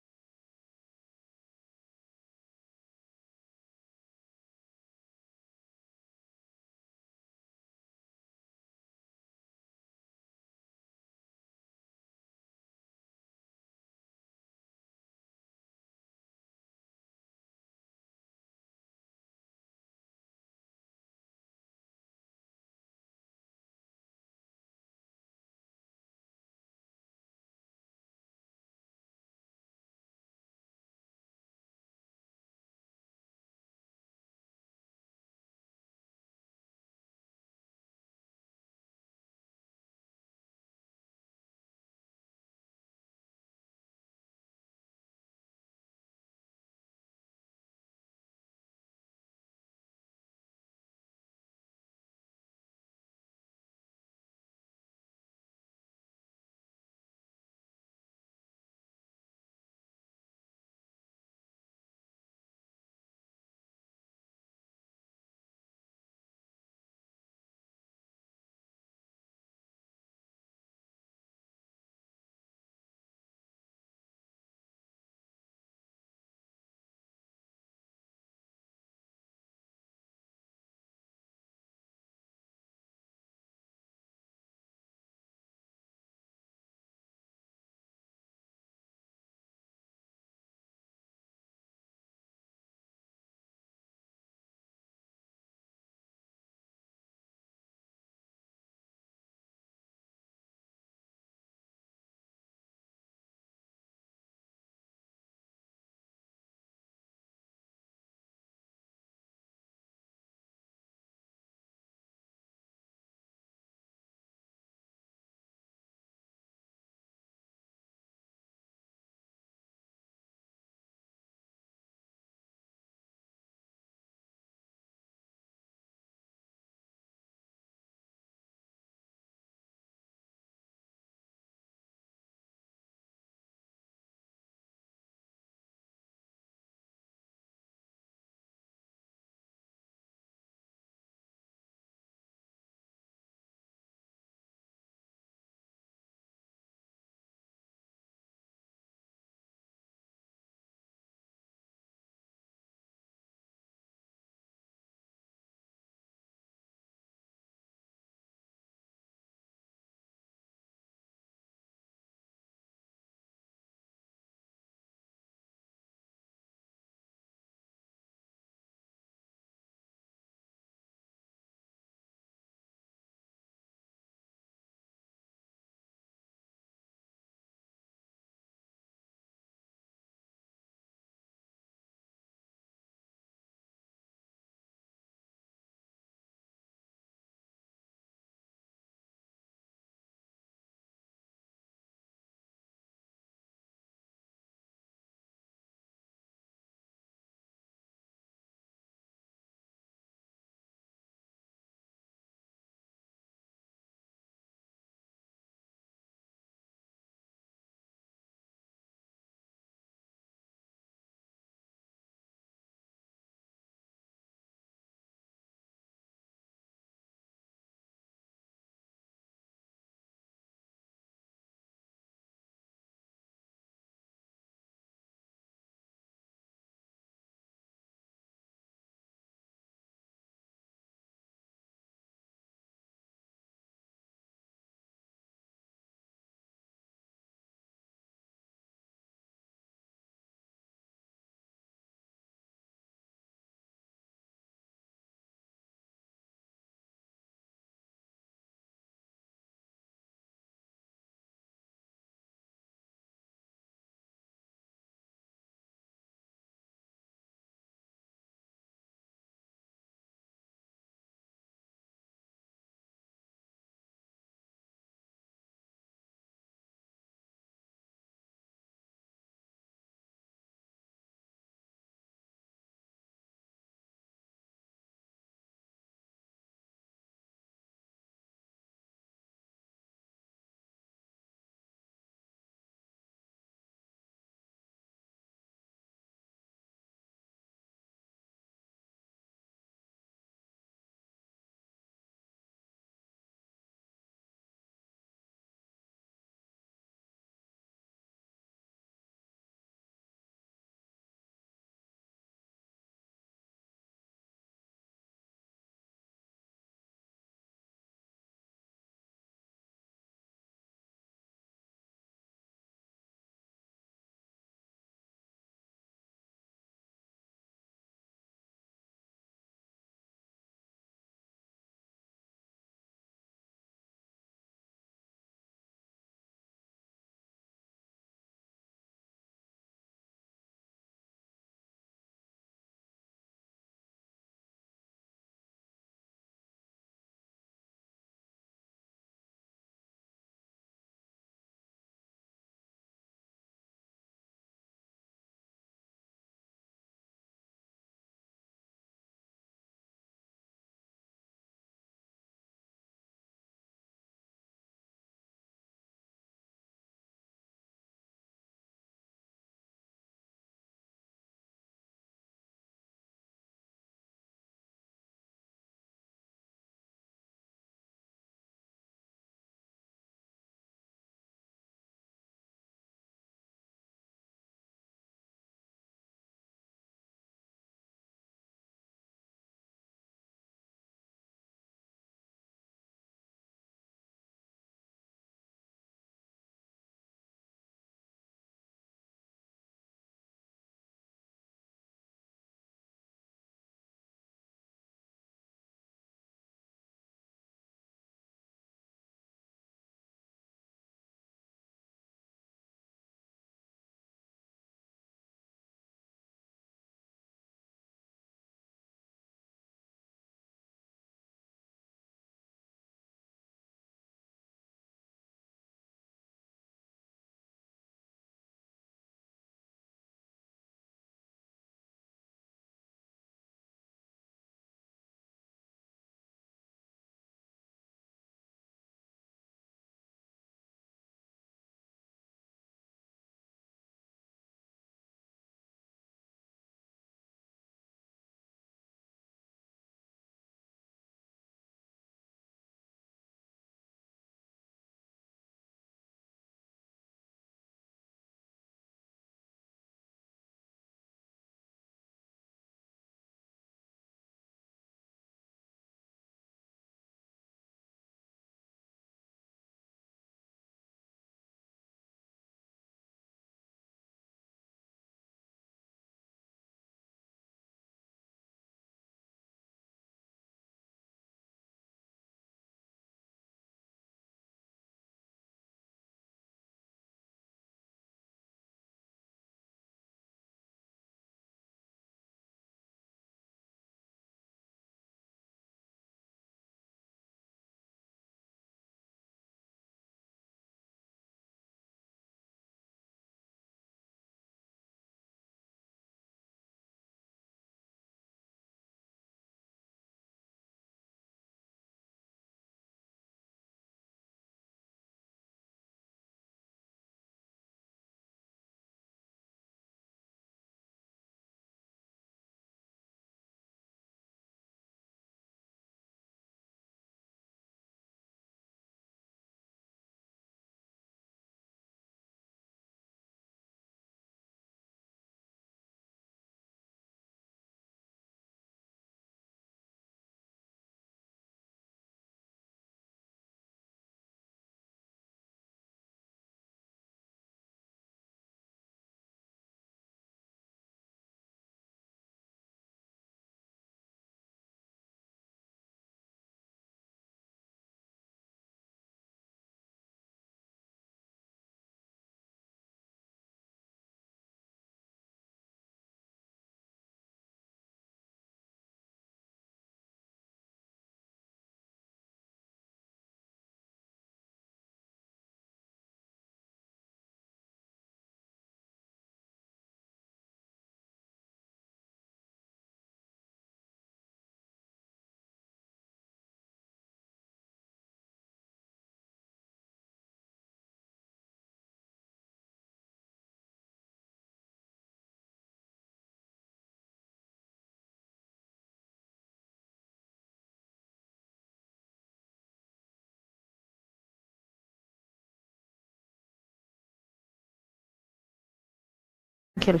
մենք էլ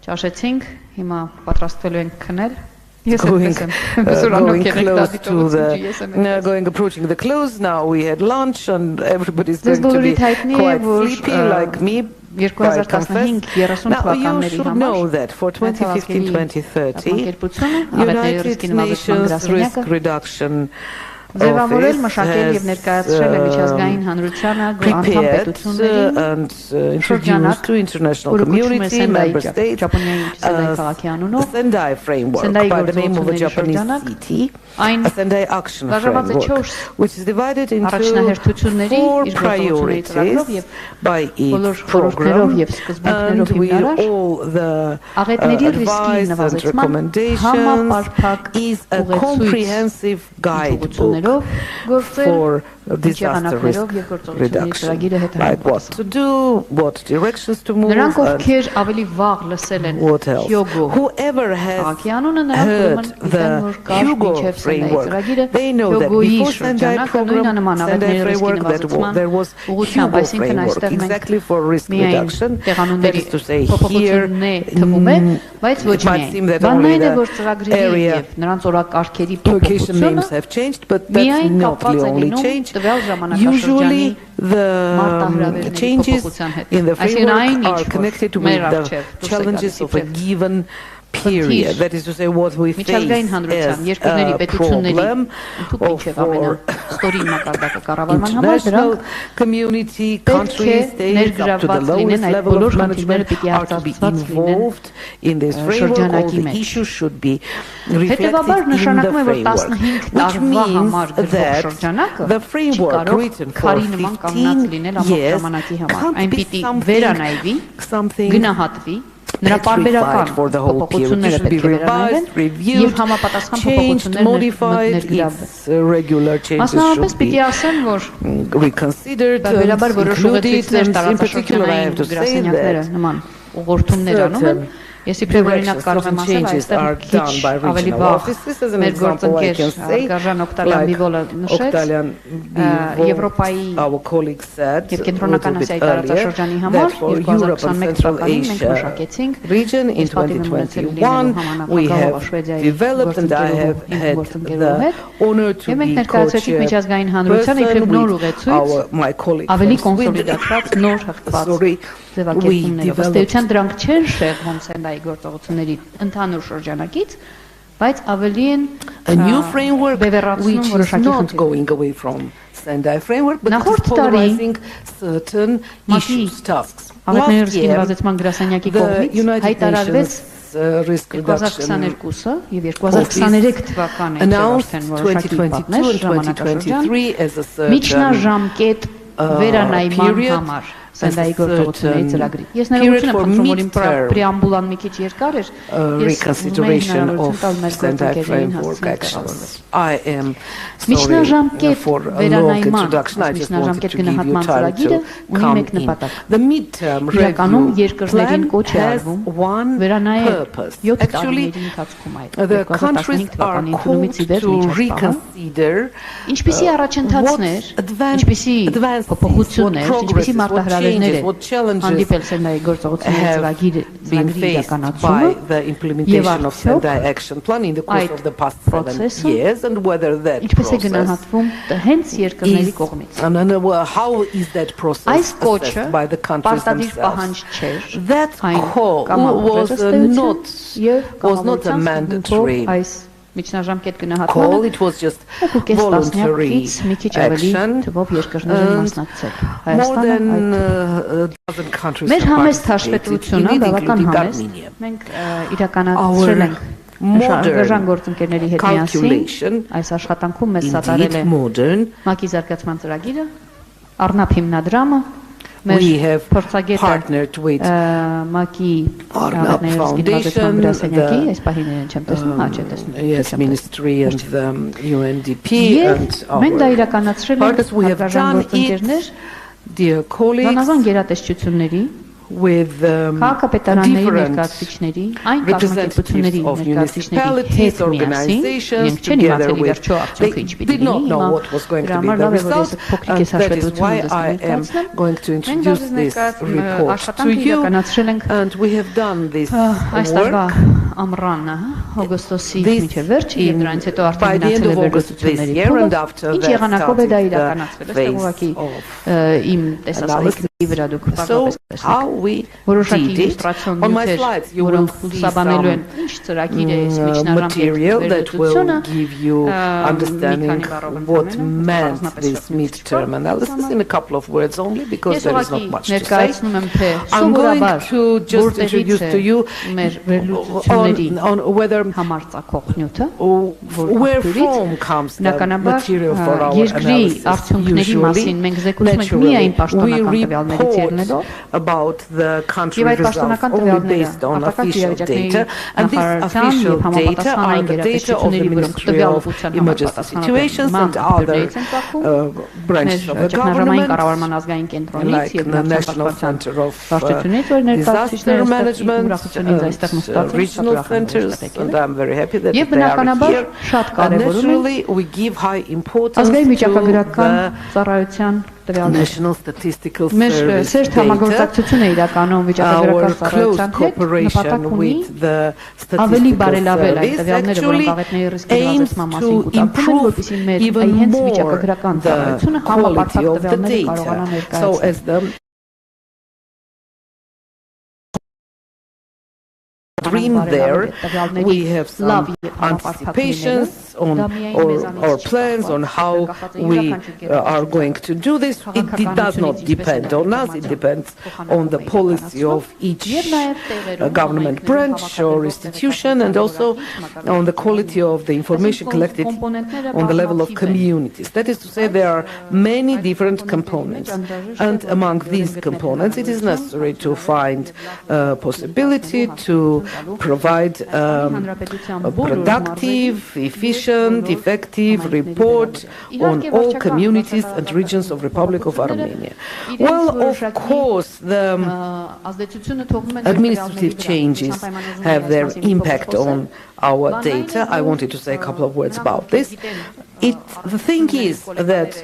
ճաշեցինք, հիմա պատրաստվելու ենք քնել։ Approaching the close now. We had lunch and everybody's going to be quite sleepy like me. 2015-30 թվականների should know that for 2015-2030 United Nations Risk Reduction Ձևավորել, մշակել եւ ներկայացրել է միջազգային հանրությանը անդամ պետությունների introduced to international community member states Sendai framework by the name of a Japanese city, a Sendai action framework, which is divided into 4 priorities by each program, and with all the advice and recommendations is a comprehensive guidebook for disaster risk reduction, like what to do, what directions to move, and what else. Whoever has heard the Hugo framework, they know that before Sendai program, Sendai framework, there was Hugo framework, exactly for risk reduction. That is to say, here, it might seem that only the area location names have changed, but that's not the only change. Usually the changes in the framework are connected with the challenges of a given period. That is to say, what we face as a problem for international community, countries, states, up to the lowest level of management are to be involved in this framework. All the issues should be reflected in the framework, which means that the framework written for 15 years can't be something petrified for the whole period. It should be revised, reviewed, changed, modified. Its regular changes should be reconsidered and included. And in particular, I have to say that Ես իբրև օրինակ կարող եմ ասել, այստեղ քիչ ավելի վաղ մեր գործընկեր Արգարժան Օկտալյան Բիվոլը նշեց Եվրոպայի եւ Կենտրոնական Ասիայի տարածաշրջանի համար 2021 թվականին մենք մշակեցինք in 2021 we have developed and I have had the honor to be co-chair միջազգային հանրությանը իբրև նոր ուղեցույց ավելի կոնսոլիդացված նոր հղկված ձևակերպումներով ըստ էության դրանք չեն շեղվում Սենդայի գործողությունների ընդհանուր շրջանակից, բայց ավելի են a new framework which is not going away from Sendai framework, but is polarizing certain issues, tasks. Last year, the United Nations Risk Reduction announced 2022 and 2023 as a certain period. Սենդայի գործողությունների ծրագրի։ Ես ներողություն եմ խնդրում, որ իմ պրեամբուլան մի քիչ երկար էր, reconsideration of Sendai framework actions. I am sorry for a long introduction. I just wanted to give you time to come in. The midterm review plan has one purpose. Actually, the countries are called to reconsider what advances, what progress, what challenges have been faced by the implementation of Sendai Action Plan in the course of the past 7 years, and whether that process is, and how is that process assessed by the countries themselves. That call was not a mandatory call, it was just voluntary action. More than a dozen countries participated in it, including Armenia. Modern calculation, indeed modern, we have partnered with Arnab Foundation, the yes, Ministry and the UNDP and our partners. We have done it, dear colleagues, with different representatives of municipalities, organizations, together with, they did not know what was going to be the result, and that is why I am going to introduce this report to you, and we have done this work. This by the end of August this year, and after that started the phase of analysis. So how we did it. On my slides you will see some material that will give you understanding what meant this midterm analysis in a couple of words only, because there is not much to say. I'm going to just introduce to you on whether where from comes the material for our analysis. Usually, naturally, we report about the country results only based on official data, and these official data are the data of the Ministry of Emergency Situations and other branches of the government, like the National Center of Disaster Management and regional centers, and I'm very happy that they are here. And naturally, we give high importance to the National Statistical Service data. Our close cooperation with the Statistical Service actually aims to improve even more the quality of the data. So as the dream there, we have some anticipations on or plans on how we are going to do this. It does not depend on us, it depends on the policy of each government branch or institution, and also on the quality of the information collected on the level of communities. That is to say, there are many different components, and among these components it is necessary to find a possibility to provide a productive, efficient, effective report on all communities and regions of Republic of Armenia. Well, of course, the administrative changes have their impact on our data. I wanted to say a couple of words about this. The thing is that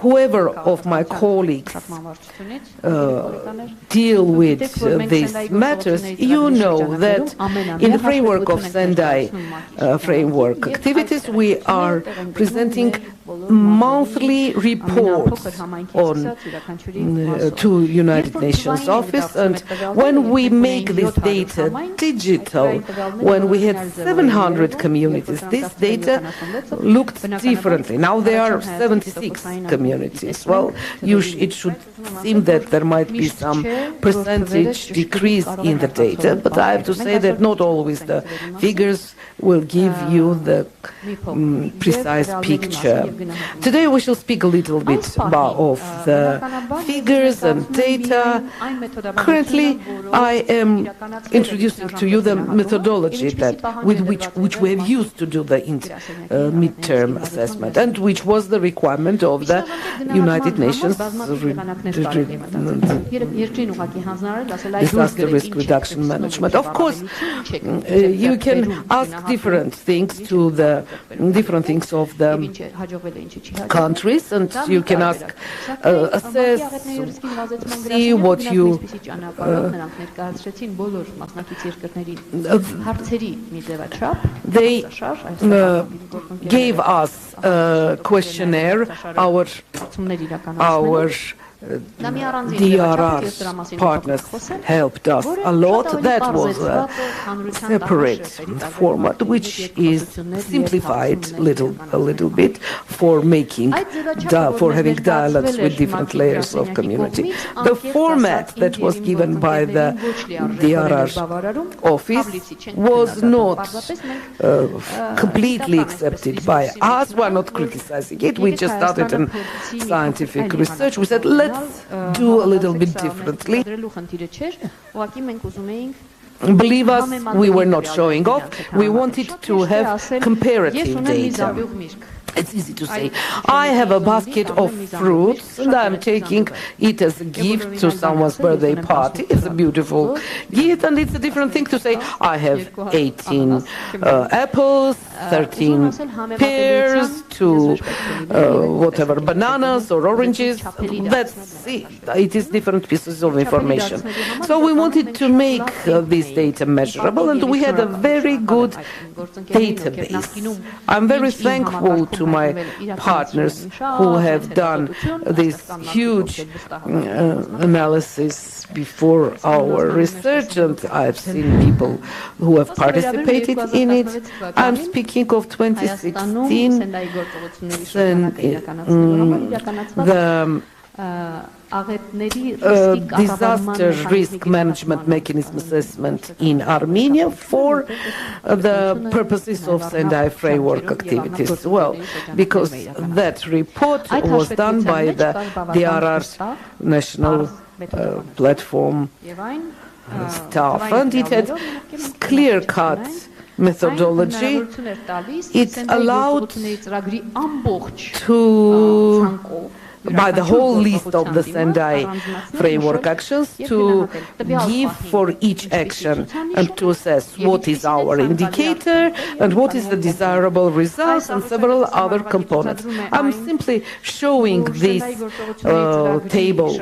whoever of my colleagues deal with these matters, you know that in the framework of Sendai framework activities, we are presenting monthly reports to United Nations office, and when we make this data digital, when we had 700 communities, this data looked differently. Now there are 76 communities. Well, it should seem that there might be some percentage decrease in the data, but I have to say that not always the figures will give you the precise picture. Today we shall speak a little bit of the figures and data. Currently, I am introducing to you the methodology with which we have used to do the midterm assessment, and which was the requirement of the United Nations Disaster Risk Reduction Management. Of course, you can ask different things of the countries, and you can ask, assess, see what you they gave us a questionnaire, our DRR partners helped us a lot. That was a separate format, which is simplified a little bit for having dialogues with different layers of community. The format that was given by the DRR office was not completely accepted by us. We're not criticizing it. We just started a scientific research. We said, let's do a little bit differently. Believe us, we were not showing off. We wanted to have comparative data. It's easy to say, I have a basket of fruits and I'm taking it as a gift to someone's birthday party. It's a beautiful gift, and it's a different thing to say, I have 18 apples, 13 pears, 2 whatever, bananas or oranges. That's it. It is different pieces of information. So we wanted to make this data measurable, and we had a very good database. I'm very thankful to my partners who have done this huge analysis before our research, and I've seen people who have participated in it. I'm speaking of 2016, the disaster risk management mechanism assessment in Armenia for the purposes of Sendai framework activities. Well, because that report was done by the DRR National Platform staff, and it had clear-cut methodology. It allowed to, by the whole list of the Sendai framework actions, to give for each action and to assess what is our indicator and what is the desirable results and several other components. I'm simply showing this table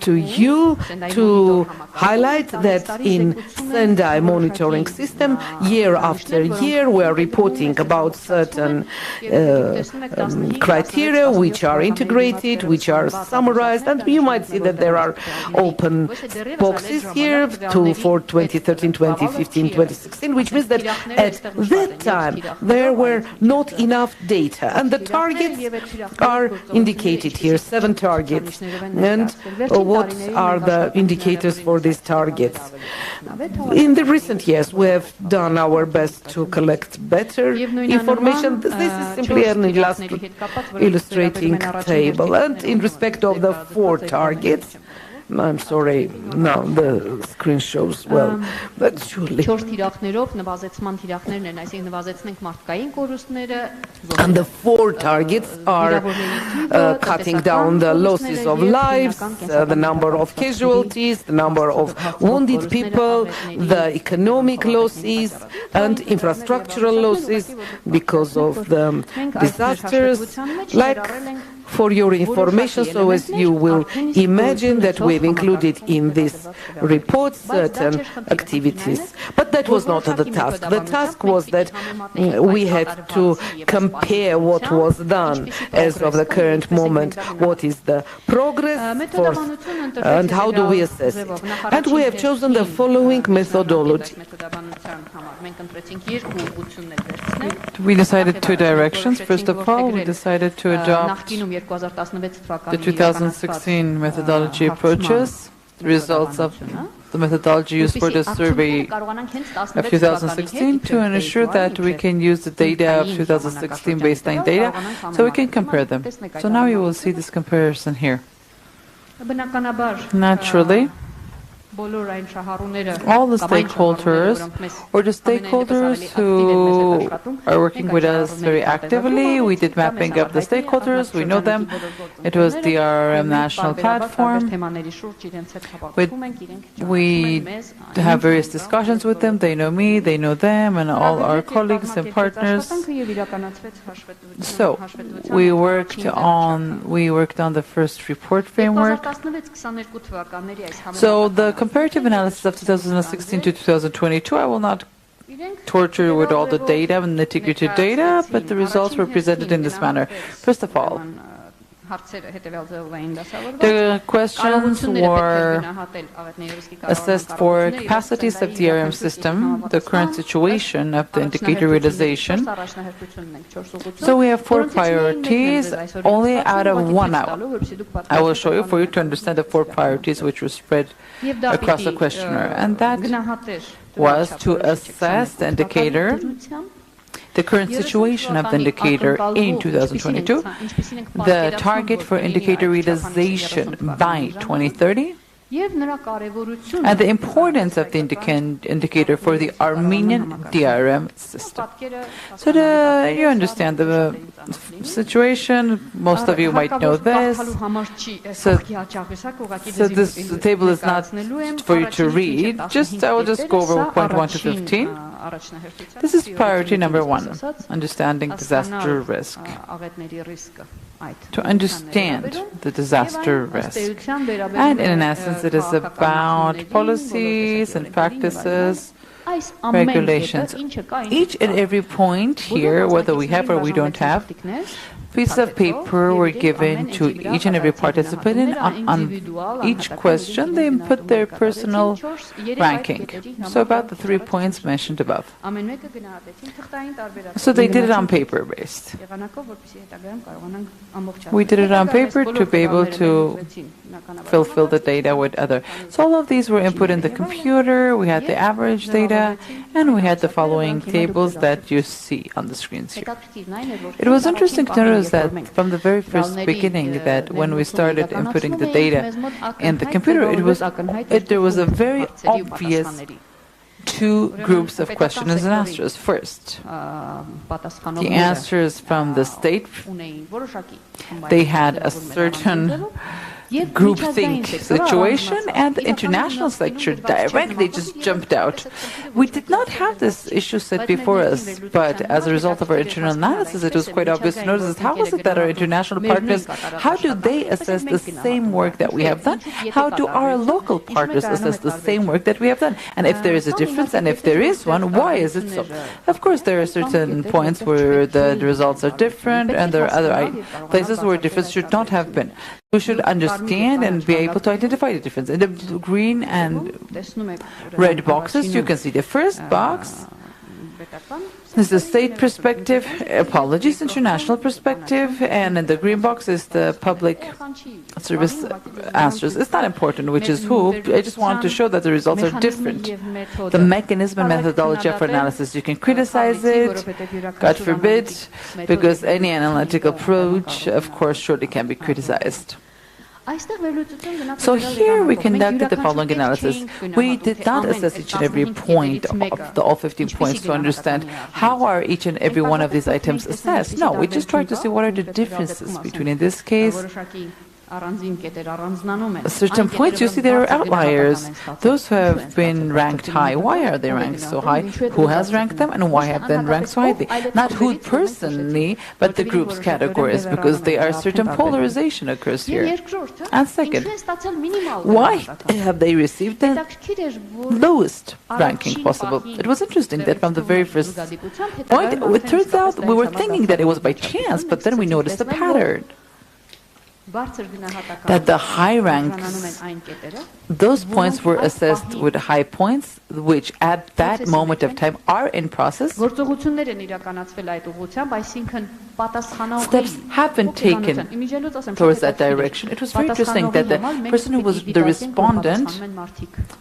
to you to highlight that in Sendai monitoring system, year after year, we are reporting about certain criteria which are integrated, which are summarized, and you might see that there are open boxes here for 2013, 2015, 2016, which means that at that time there were not enough data, and the targets are indicated here, 7 targets. And what are the indicators for these targets? In the recent years, we have done our best to collect better information. This is simply an illustrating table. And in respect of the 4 targets, I'm sorry, now the screen shows well, but surely. And the 4 targets are cutting down the losses of lives, the number of casualties, the number of wounded people, the economic losses and infrastructural losses because of the disasters. Like, for your information, so as you will imagine that we've included in this report certain activities. But that was not the task. The task was that we had to compare what was done as of the current moment, what is the progress, and how do we assess it. And we have chosen the following methodology. We decided 2 directions. First of all, we decided to adopt the 2016 methodology approaches, the results of the methodology used for the survey of 2016 to ensure that we can use the data of 2016 baseline data so we can compare them. So now you will see this comparison here. Naturally, all the stakeholders, or the stakeholders who are working with us very actively, we did mapping of the stakeholders, we know them. It was the DRRM national platform. We have various discussions with them, they know me, they know them, and all our colleagues and partners. So, we worked on the first report framework. So, the comparative analysis of 2016 to 2022, I will not torture you with all the data and nitty-gritty data, but the results were presented in this manner. First of all, the questions were assessed for capacities of the DRM system, the current situation of the indicator realization. So we have 4 priorities, only out of 1 hour. I will show you for you to understand the 4 priorities which were spread across the questionnaire. And that was to assess the indicator, the current situation of the indicator in 2022, the target for indicator realization by 2030, and the importance of the indicator for the Armenian DRM system. So you understand the situation, most of you might know this. So this table is not for you to read, I will just go over point 1 to 15. This is priority number 1, understanding disaster risk. To understand the disaster risk. And in essence, it is about policies and practices, regulations. Each and every point here, whether we have or we don't have, pieces of paper were given to each and every participant, and on each question they input their personal ranking. So about the 3 points mentioned above. So they did it on paper based. We did it on paper to be able to fulfill the data with other. So all of these were input in the computer, we had the average data, and we had the following tables that you see on the screens here. It was interesting to notice that from the very first beginning, that when we started inputting the data in the computer, there was a very obvious 2 groups of questions and answers. First, the answers from the state, they had a certain groupthink situation, and the international sector directly just jumped out. We did not have this issue set before us, but as a result of our internal analysis, it was quite obvious to notice how is it that our international partners, how do they assess the same work that we have done? How do our local partners assess the same work that we have done? And if there is a difference, and if there is one, why is it so? Of course, there are certain points where the results are different, and there are other places where difference should not have been. We should understand and be able to identify the difference. In the green and red boxes, you can see the first box is the state perspective, apologies, international perspective, and in the green box is the public service answers. It's not important which is who, I just want to show that the results are different. The mechanism and methodology of analysis, you can criticize it, God forbid, because any analytical approach, of course, surely can be criticized. So here we conducted the following analysis. We did not assess each and every point of the all 15 points to understand how are each and every one of these items assessed. No, we just tried to see what are the differences between, in this case, certain points. You see there are outliers. Those who have been ranked high, why are they ranked so high? Who has ranked them and why have them ranked so highly? Not who personally, but the group's categories, because there are certain polarization occurs here. And second, why have they received the lowest ranking possible? It was interesting that from the very first point, it turns out we were thinking that it was by chance, but then we noticed a pattern. That the high ranks, those points were assessed with high points, which at that moment of time are in process. Steps have been taken towards that direction. It was very interesting that the person who was the respondent,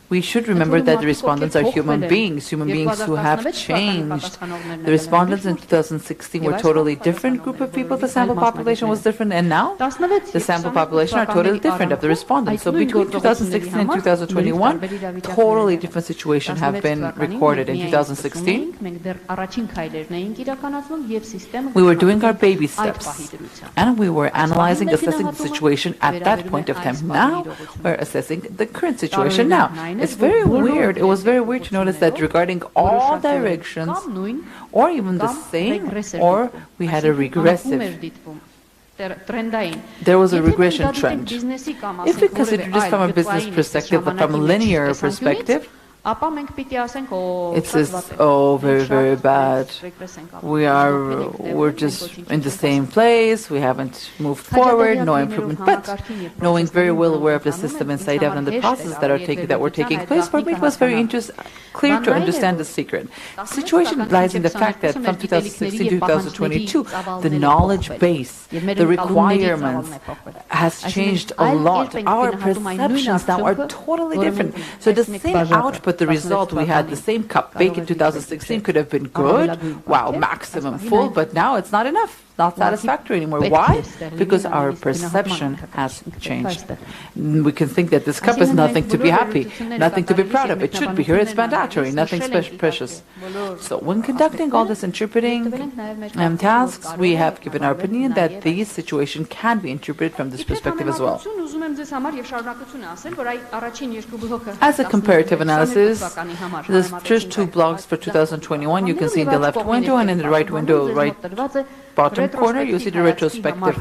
we should remember that the respondents are human beings who have changed. The respondents in 2016 were a totally different group of people. The sample population was different, and now the sample population are totally different of the respondents. So between 2016 and 2021, totally different situations have been recorded. In 2016, we were doing our baby steps, and we were analyzing, assessing the situation at that point of time. Now we're assessing the current situation now. It's very weird. It was very weird to notice that regarding all directions, or even the same, or we had a regressive. There was a regression trend. If we consider this from a business perspective, from a linear perspective, it says, oh, very, very bad. We're just in the same place. We haven't moved forward, no improvement. But knowing very well aware of the system inside out and the processes that were taking place, for me it was very clear to understand the secret. The situation lies in the fact that from 2016 to 2022, the knowledge base, the requirements has changed a lot. Our perceptions now are totally different. So the same output, the result we had, the same cup bake in 2016 could have been good, wow, maximum full, but now it's not enough. not satisfactory anymore. Why? Because our perception has changed. We can think that this cup is nothing to be happy, nothing to be proud of. It should be here, it's mandatory, nothing precious. So when conducting all this interpreting tasks, we have given our opinion that these situations can be interpreted from this perspective as well. As a comparative analysis, there's just 2 blocks for 2021. You can see in the left window and in the right window, right bottom corner, you see the retrospective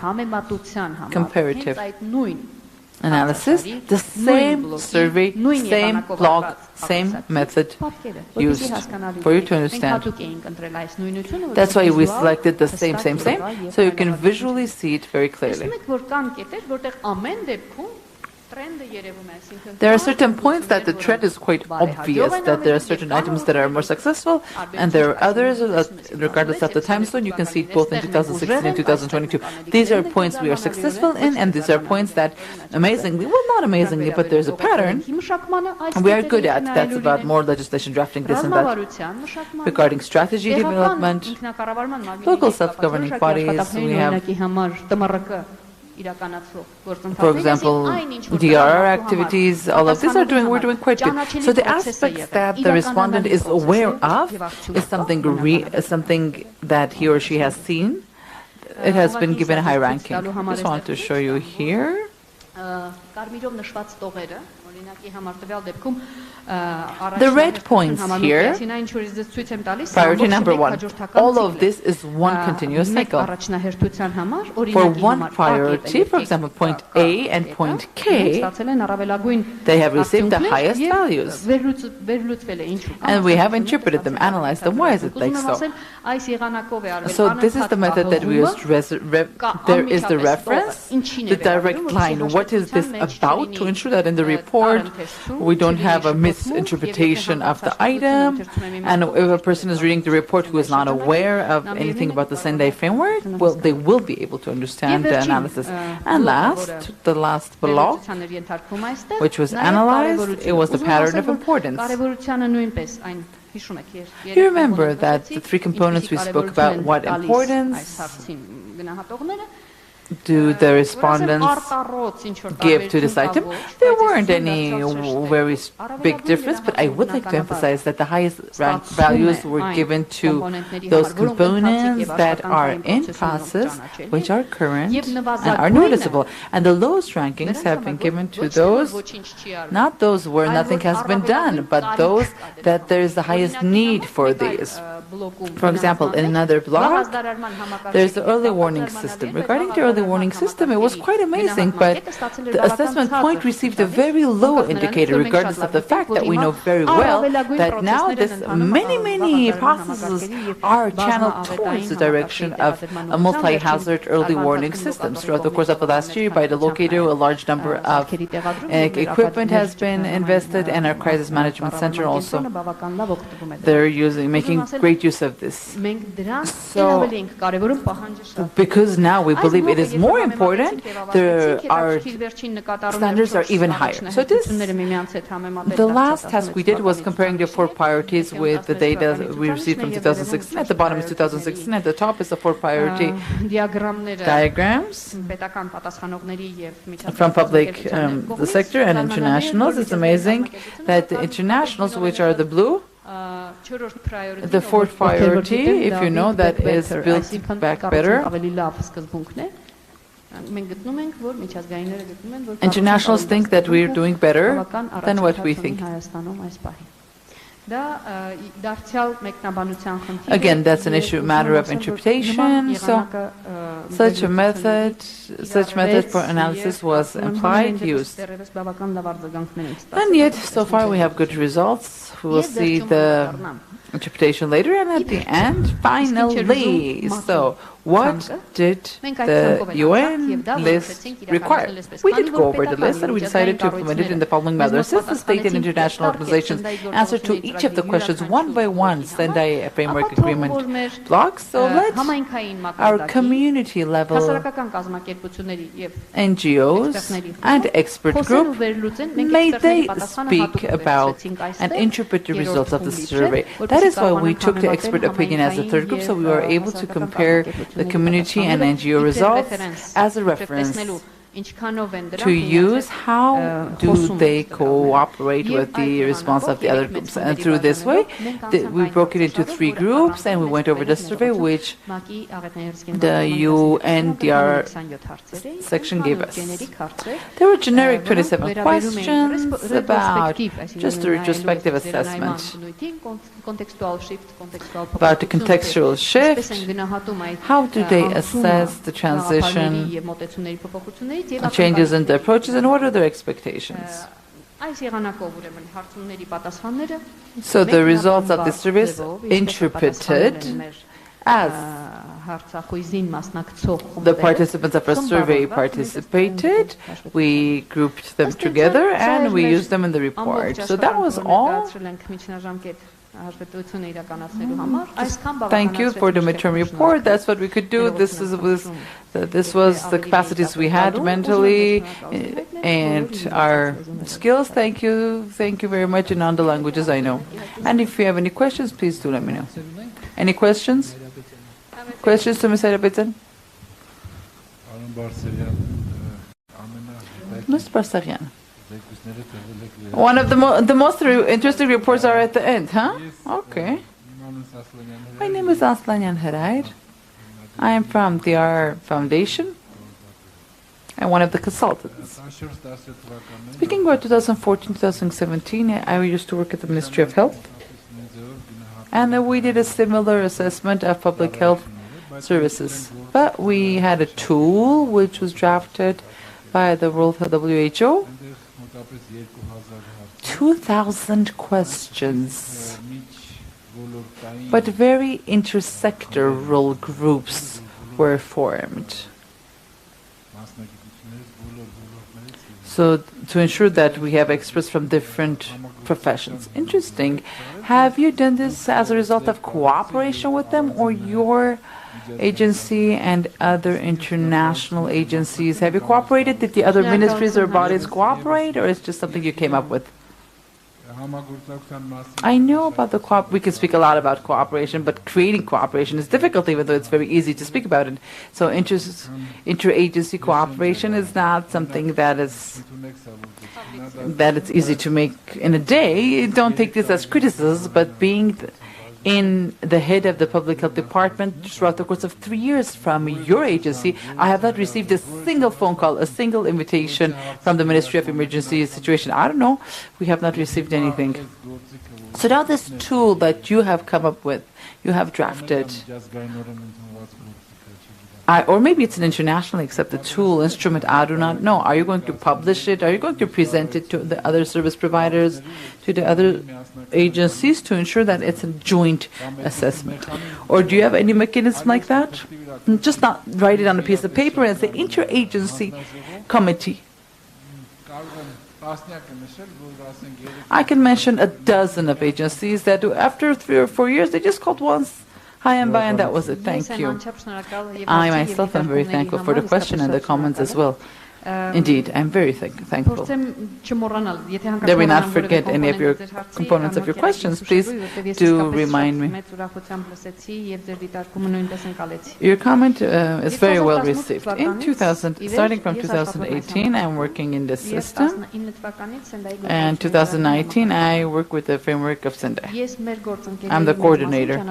comparative analysis. The same survey, same blog, same method used for you to understand. That's why we selected the same, so you can visually see it very clearly. There are certain points that the trend is quite obvious, that there are certain items that are more successful, and there are others that, regardless of the time zone, you can see it both in 2016 and 2022. These are points we are successful in, and these are points that amazingly, well, not amazingly, but there's a pattern we are good at. That's about more legislation drafting, this and that. Regarding strategy development, local self-governing bodies, we have, for example, DRR activities, all of these we're doing quite good. So the aspects that the respondent is aware of is something that he or she has seen. It has been given a high ranking. I just want to show you here. The red points here, priority number 1. All of this is one continuous cycle. For one priority, for example, point A and point K, they have received the highest values. And we have interpreted them, analyzed them. Why is it like so? So this is the method that we use. There is the reference, the direct line. What is this about? To ensure that in the report we don't have a misinterpretation of the item, and if a person is reading the report who is not aware of anything about the Sendai framework, well, they will be able to understand the analysis. And last, the last block, which was analyzed, it was the pattern of importance. You remember that the 3 components we spoke about, what importance do the respondents give to this item? There weren't any very big difference, but I would like to emphasize that the highest rank values were given to those components that are in process, which are current and are noticeable. And the lowest rankings have been given to those, not those where nothing has been done, but those that there is the highest need for these. For example, in another block, there's the early warning system. Regarding the early warning system, it was quite amazing, but the assessment point received a very low indicator, regardless of the fact that we know very well that now many processes are channeled towards the direction of a multi-hazard early warning system. Throughout the course of the last year, by the locator, a large number of equipment has been invested, and our crisis management center also. They're making great use of this. So, because now we believe it is more important, our standards are even higher. So the last task we did was comparing the 4 priorities with the data we received from 2016. At the bottom is 2016, at the top is the 4 priority diagrams from public the sector and internationals. It's amazing that the internationals, which are the blue, the 4th priority, if you know, that is built back better. Internationals think that we're doing better than what we think. Again, that's an issue, matter of interpretation. So, such method for analysis was applied, used. And yet, so far we have good results. We will see the interpretation later, and at the end, finally. So, what did the UN list require? We did go over the list, and we decided to implement it in the following manner. Since the state and international organizations answer to each of the questions one by one, Sendai Framework Agreement blocks, so let our community level NGOs and expert group, may they speak about and interpret the results of the survey. That That is why we took the expert opinion as a third group, so we were able to compare the community and NGO results as a reference to use how do they cooperate with the response of the other groups. And through this way, we broke it into 3 groups and we went over the survey which the UNDR section gave us. There were generic 27 questions about just a retrospective assessment about the contextual shift. How do they assess the transition, changes in the approaches, and what are their expectations? So the results of the surveys interpreted as the participants of our survey participated, we grouped them together and we used them in the report. So that was all. Thank you for the midterm report. That's what we could do. This was the capacities we had mentally and our skills. Thank you very much in all the languages I know. And if you have any questions, please do let me know. Any questions? Questions to Ms. Ayrapetan? Mr. Barsarian. One of the most interesting reports are at the end, huh? Okay. My name is Aslanyan Herair. I am from the R Foundation and one of the consultants. Speaking about 2014-2017, I used to work at the Ministry of Health, and we did a similar assessment of public health services. But we had a tool which was drafted by the World WHO. 2,000 questions, but very intersectoral groups were formed. So to ensure that we have experts from different professions. Interesting. Have you done this as a result of cooperation with them, or your agency and other international agencies? Have you cooperated? Did the other ministries or bodies cooperate, or is it just something you came up with? I know about the we can speak a lot about cooperation, but creating cooperation is difficult, even though it's very easy to speak about it. So interagency cooperation is not something that it's easy to make in a day. Don't take this as criticism, but being in the head of the public health department throughout the course of 3 years from your agency, I have not received a single phone call, a single invitation from the Ministry of Emergency Situation. I don't know. We have not received anything. So now this tool that you have come up with, you have drafted, or maybe it's an internationally accepted tool, instrument, I do not know. Are you going to publish it? Are you going to present it to the other service providers, to the other agencies to ensure that it's a joint assessment? Or do you have any mechanism like that? Just not write it on a piece of paper and say interagency committee. I can mention a dozen of agencies that after 3 or 4 years, they just called once. Hi, and bye, and that was it. Thank you. I myself am very thankful for the question and the comments as well. Indeed, I'm very thankful. Let me not forget any of your components of your questions. Please do remind me. Your comment is very well received. Starting from 2018, I'm working in this system, and 2019, I work with the framework of Sendai. I'm the coordinator,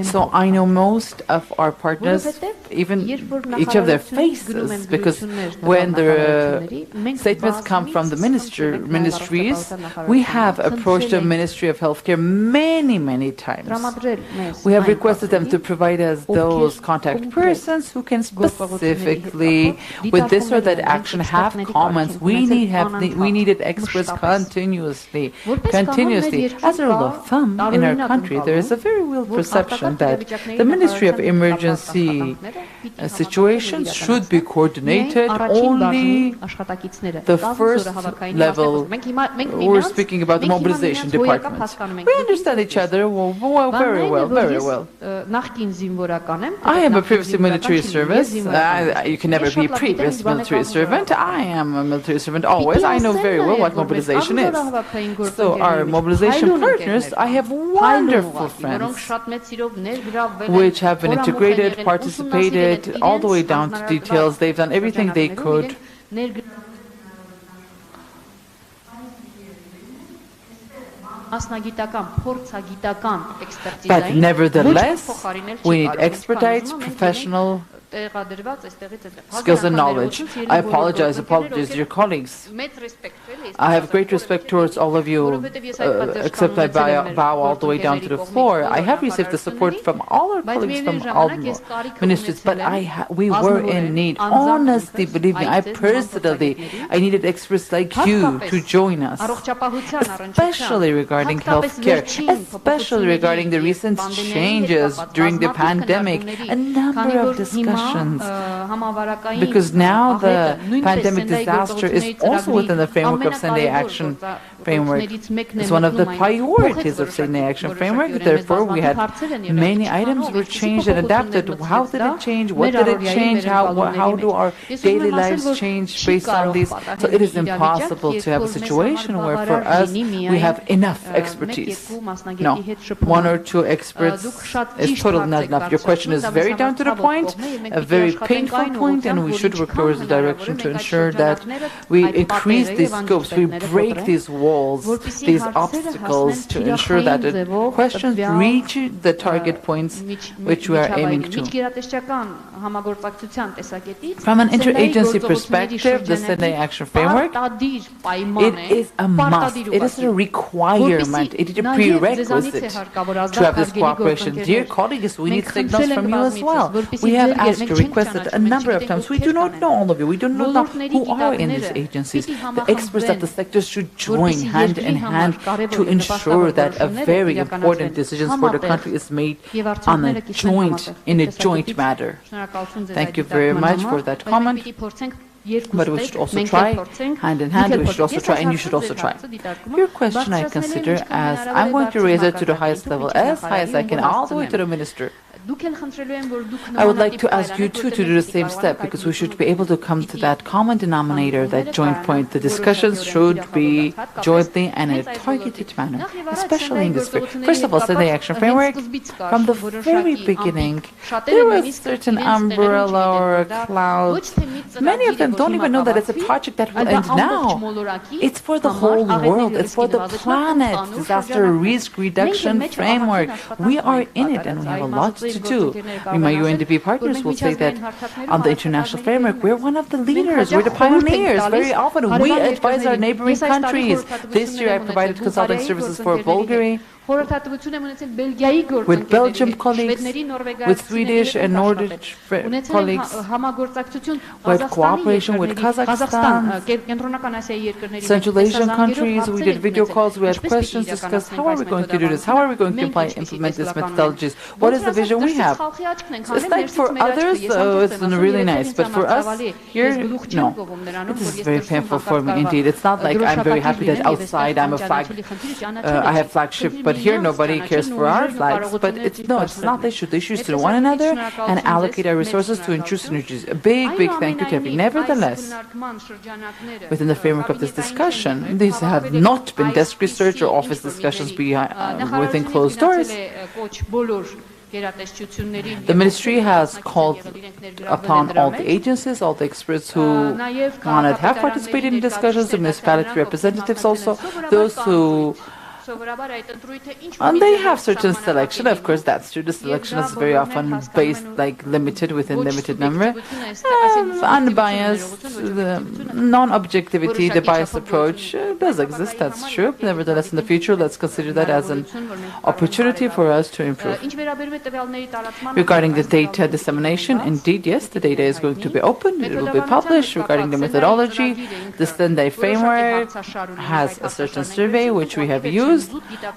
so I know most of our partners, even each of their faces, because when the statements come from the ministries, we have approached the Ministry of Healthcare many times. We have requested them to provide us those contact persons who can specifically, with this or that action, have comments. We needed experts continuously. As a rule of thumb, in our country, there is a very real perception that the Ministry of Emergency Situations should be coordinated only see the first level. We're speaking about the mobilization department. We understand each other very well, very well. I am a previous military service. You can never be a previous military servant. I am a military servant always. I know very well what mobilization is. So our mobilization partners, I have wonderful friends which have been integrated, participated all the way down to details. They've done everything they could. But nevertheless, we need expertise, professional skills and knowledge. I apologize to your colleagues. I have great respect towards all of you, except I bow all the way down to the floor. I have received the support from all our colleagues from all ministries, but we were in need. Honestly, believe me, I needed experts like you to join us, especially regarding healthcare, especially regarding the recent changes during the pandemic, a number of discussions. Because now the pandemic disaster is also within the framework of Sendai Action Framework. It's one of the priorities of Sendai Action Framework. Therefore, we had many items were changed and adapted. How did it change? What did it change? How do our daily lives change based on these? So it is impossible to have a situation where for us we have enough expertise. No, one or two experts is totally not enough. Your question is very down to the point, a very painful point, and we should work towards the direction to ensure that we increase these scopes, we break these walls, these obstacles, to ensure that the questions reach the target points which we are aiming to. From an interagency perspective, the Sendai Action Framework, it is a must, it is a requirement, it is a prerequisite to have this cooperation. Dear colleagues, we need signals from you as well. We have asked to requested a number of times. We do not know all of you. We do not know who are in these agencies. The experts of the sector should join hand in hand to ensure that a very important decision for the country is made in a joint matter. Thank you very much for that comment. But we should also try, hand in hand, we should also try, and you should also try. Your question I consider as, I'm going to raise it to the highest level, as high as I can, all the way to the minister. I would like to ask you too to do the same step, because we should be able to come to that common denominator, that joint point. The discussions should be jointly and in a targeted manner, especially in this field. First of all, Sendai Action Framework, from the very beginning, there was a certain umbrella or a cloud. Many of them don't even know that it's a project that will end now. It's for the whole world. It's for the planet. Disaster Risk Reduction Framework. We are in it, and we have a lot to do. My UNDP partners will say that on the international framework, we're one of the leaders, we're the pioneers. Very often we advise our neighboring countries. This year I provided consulting services for Bulgaria, with Belgium colleagues, with Swedish and Nordic colleagues, with cooperation with Kazakhstan, Central Asian countries. We did video calls, we had questions discussed. How are we going to do this? How are we going to implement these methodologies? What is the vision we have? So it's like for others, it's really nice, but for us here, no. It is very painful for me indeed. It's not like I'm very happy that outside I'm a flag, I have flagship, but here nobody cares for our flags. But it's not. They should issue to one another and allocate our resources to ensure synergies. A big thank you to everybody. Nevertheless, within the framework of this discussion, these have not been desk research or office discussions within closed doors. The ministry has called upon all the agencies, all the experts who wanted to have participated in discussions, the municipality representatives also, those who and they have certain selection, of course, that's true. The selection is very often based, limited within limited number. Unbiased, the non-objectivity, the biased approach does exist, that's true. Nevertheless, in the future, let's consider that as an opportunity for us to improve. Regarding the data dissemination, indeed, yes, the data is going to be open, it will be published. Regarding the methodology, the Sendai framework has a certain survey which we have used.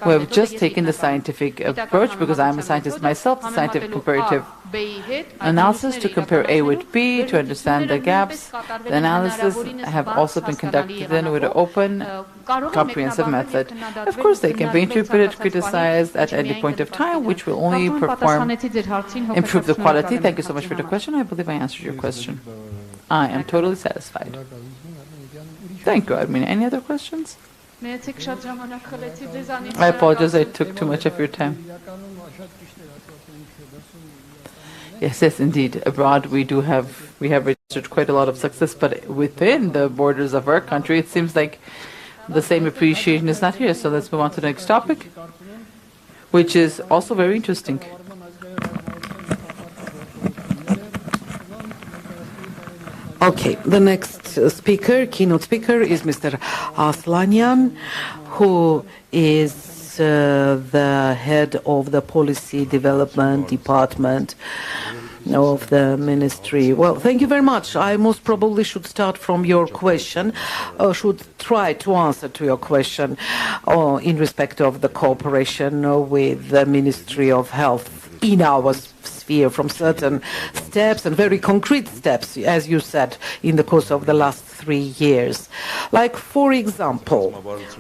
We have just taken the scientific approach, because I'm a scientist myself, the scientific comparative analysis to compare A with B to understand the gaps. The analysis have also been conducted then with an open, comprehensive method. Of course, they can be interpreted, criticized at any point of time, which will only improve the quality. Thank you so much for the question. I believe I answered your question. I am totally satisfied. Thank you, Armin. Any other questions? I apologize, I took too much of your time. Yes, indeed. Abroad, we have registered quite a lot of success, but within the borders of our country, it seems like the same appreciation is not here. So let's move on to the next topic, which is also very interesting. Okay, the next keynote speaker is Mr. Aslanyan, who is the head of the Policy Development Department of the Ministry. Well, thank you very much. I most probably should start from your question, or should try to answer to your question in respect of the cooperation with the Ministry of Health in our sphere, from certain steps and very concrete steps, as you said, in the course of the last 3 years. Like, for example,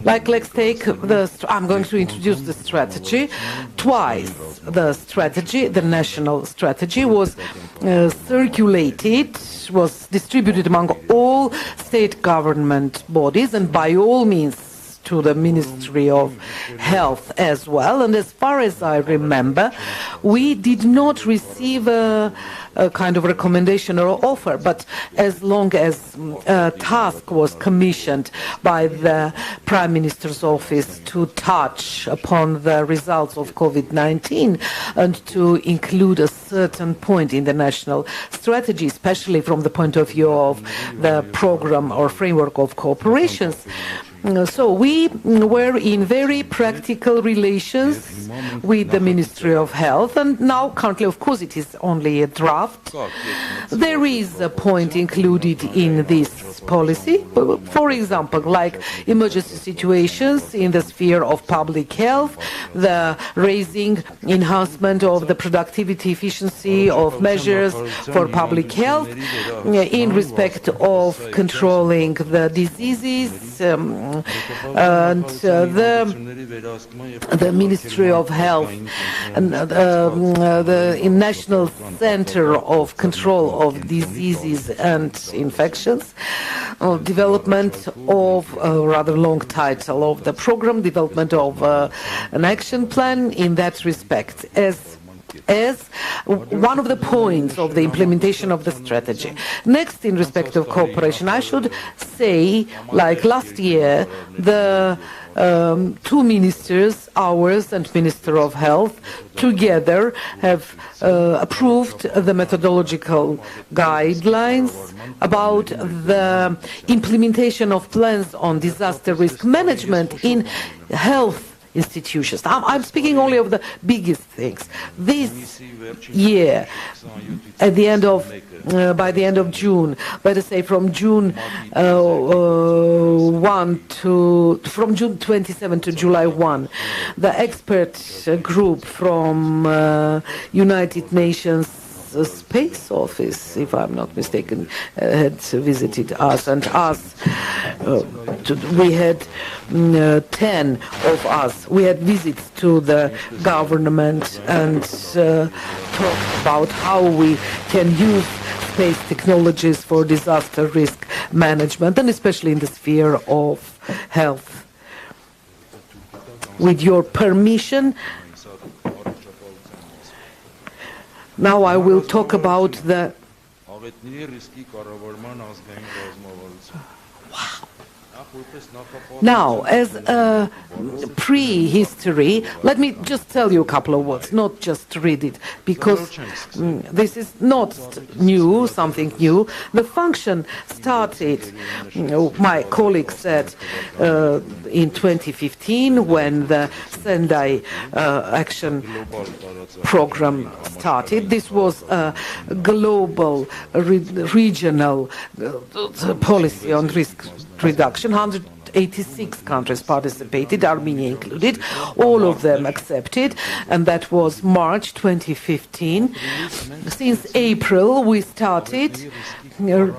let's take I'm going to introduce the strategy. Twice the national strategy was circulated, was distributed among all state government bodies, and by all means to the Ministry of Health as well. And as far as I remember, we did not receive a kind of recommendation or offer, but as long as a task was commissioned by the Prime Minister's office to touch upon the results of COVID-19 and to include a certain point in the national strategy, especially from the point of view of the program or framework of cooperations. So we were in very practical relations with the Ministry of Health, and now currently, of course, it is only a draft. There is a point included in this policy, for example, like emergency situations in the sphere of public health, the raising, enhancement of the productivity, efficiency of measures for public health in respect of controlling the diseases, and the Ministry of Health and the National Center of Control of Diseases and Infections, development of a rather long title of the program, development of an action plan in that respect, as one of the points of the implementation of the strategy. Next, in respect of cooperation, I should say, like last year, the two ministers, ours and Minister of Health, together have approved the methodological guidelines about the implementation of plans on disaster risk management in health institutions. I'm speaking only of the biggest things. This year, at the end of, by the end of June, let us say from June 27 to July 1, the expert group from United Nations Space Office, if I'm not mistaken, had visited us, and us, we had 10 of us. We had visits to the government and talked about how we can use space technologies for disaster risk management, and especially in the sphere of health. With your permission, now I will talk about the... Wow. Now, as a prehistory, let me just tell you a couple of words, not just read it, because this is not new, something new. The function started, my colleague said, in 2015 when the Sendai action program started. This was a global, regional policy on risk reduction. 86 countries participated, Armenia included. All of them accepted, and that was March 2015. Since April, we started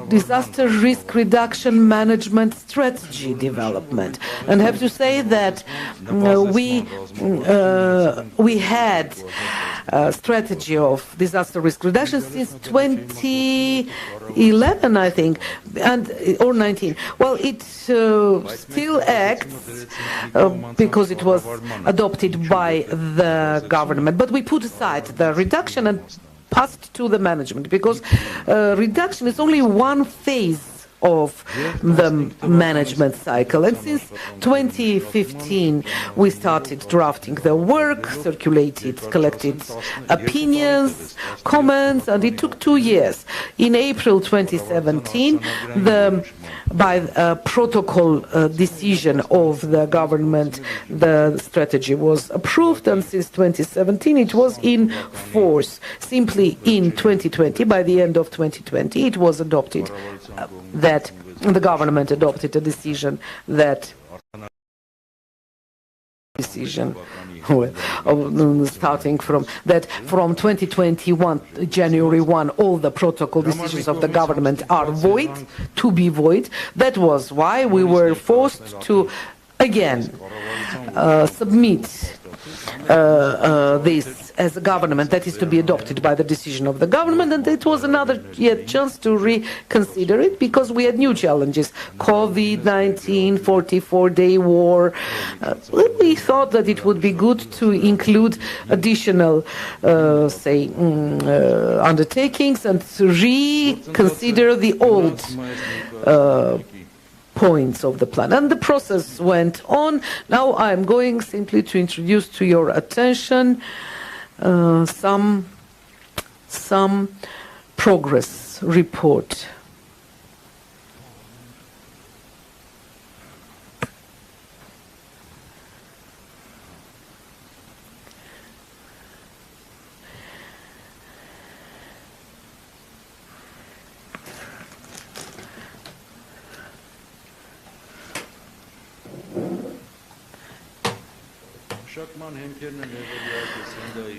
disaster risk reduction management strategy development. And I have to say that we had a strategy of disaster risk reduction since 2011, I think, or 19. Well, it still acts because it was adopted by the government. But we put aside the reduction and passed to the management, because reduction is only one phase of the management cycle. And since 2015, we started drafting the work, circulated, collected opinions, comments, and it took 2 years. In April 2017, by a protocol decision of the government, the strategy was approved, and since 2017 it was in force. Simply in 2020, by the end of 2020, it was adopted that the government adopted a decision that starting from that, from 2021 January 1, all the protocol decisions of the government are void, to be void. That was why we were forced to again submit this as a government, that is to be adopted by the decision of the government, and it was another yet chance to reconsider it, because we had new challenges: COVID-19, 44-day war. We thought that it would be good to include additional, undertakings and to reconsider the old points of the plan. And the process went on. Now I'm going simply to introduce to your attention some progress report.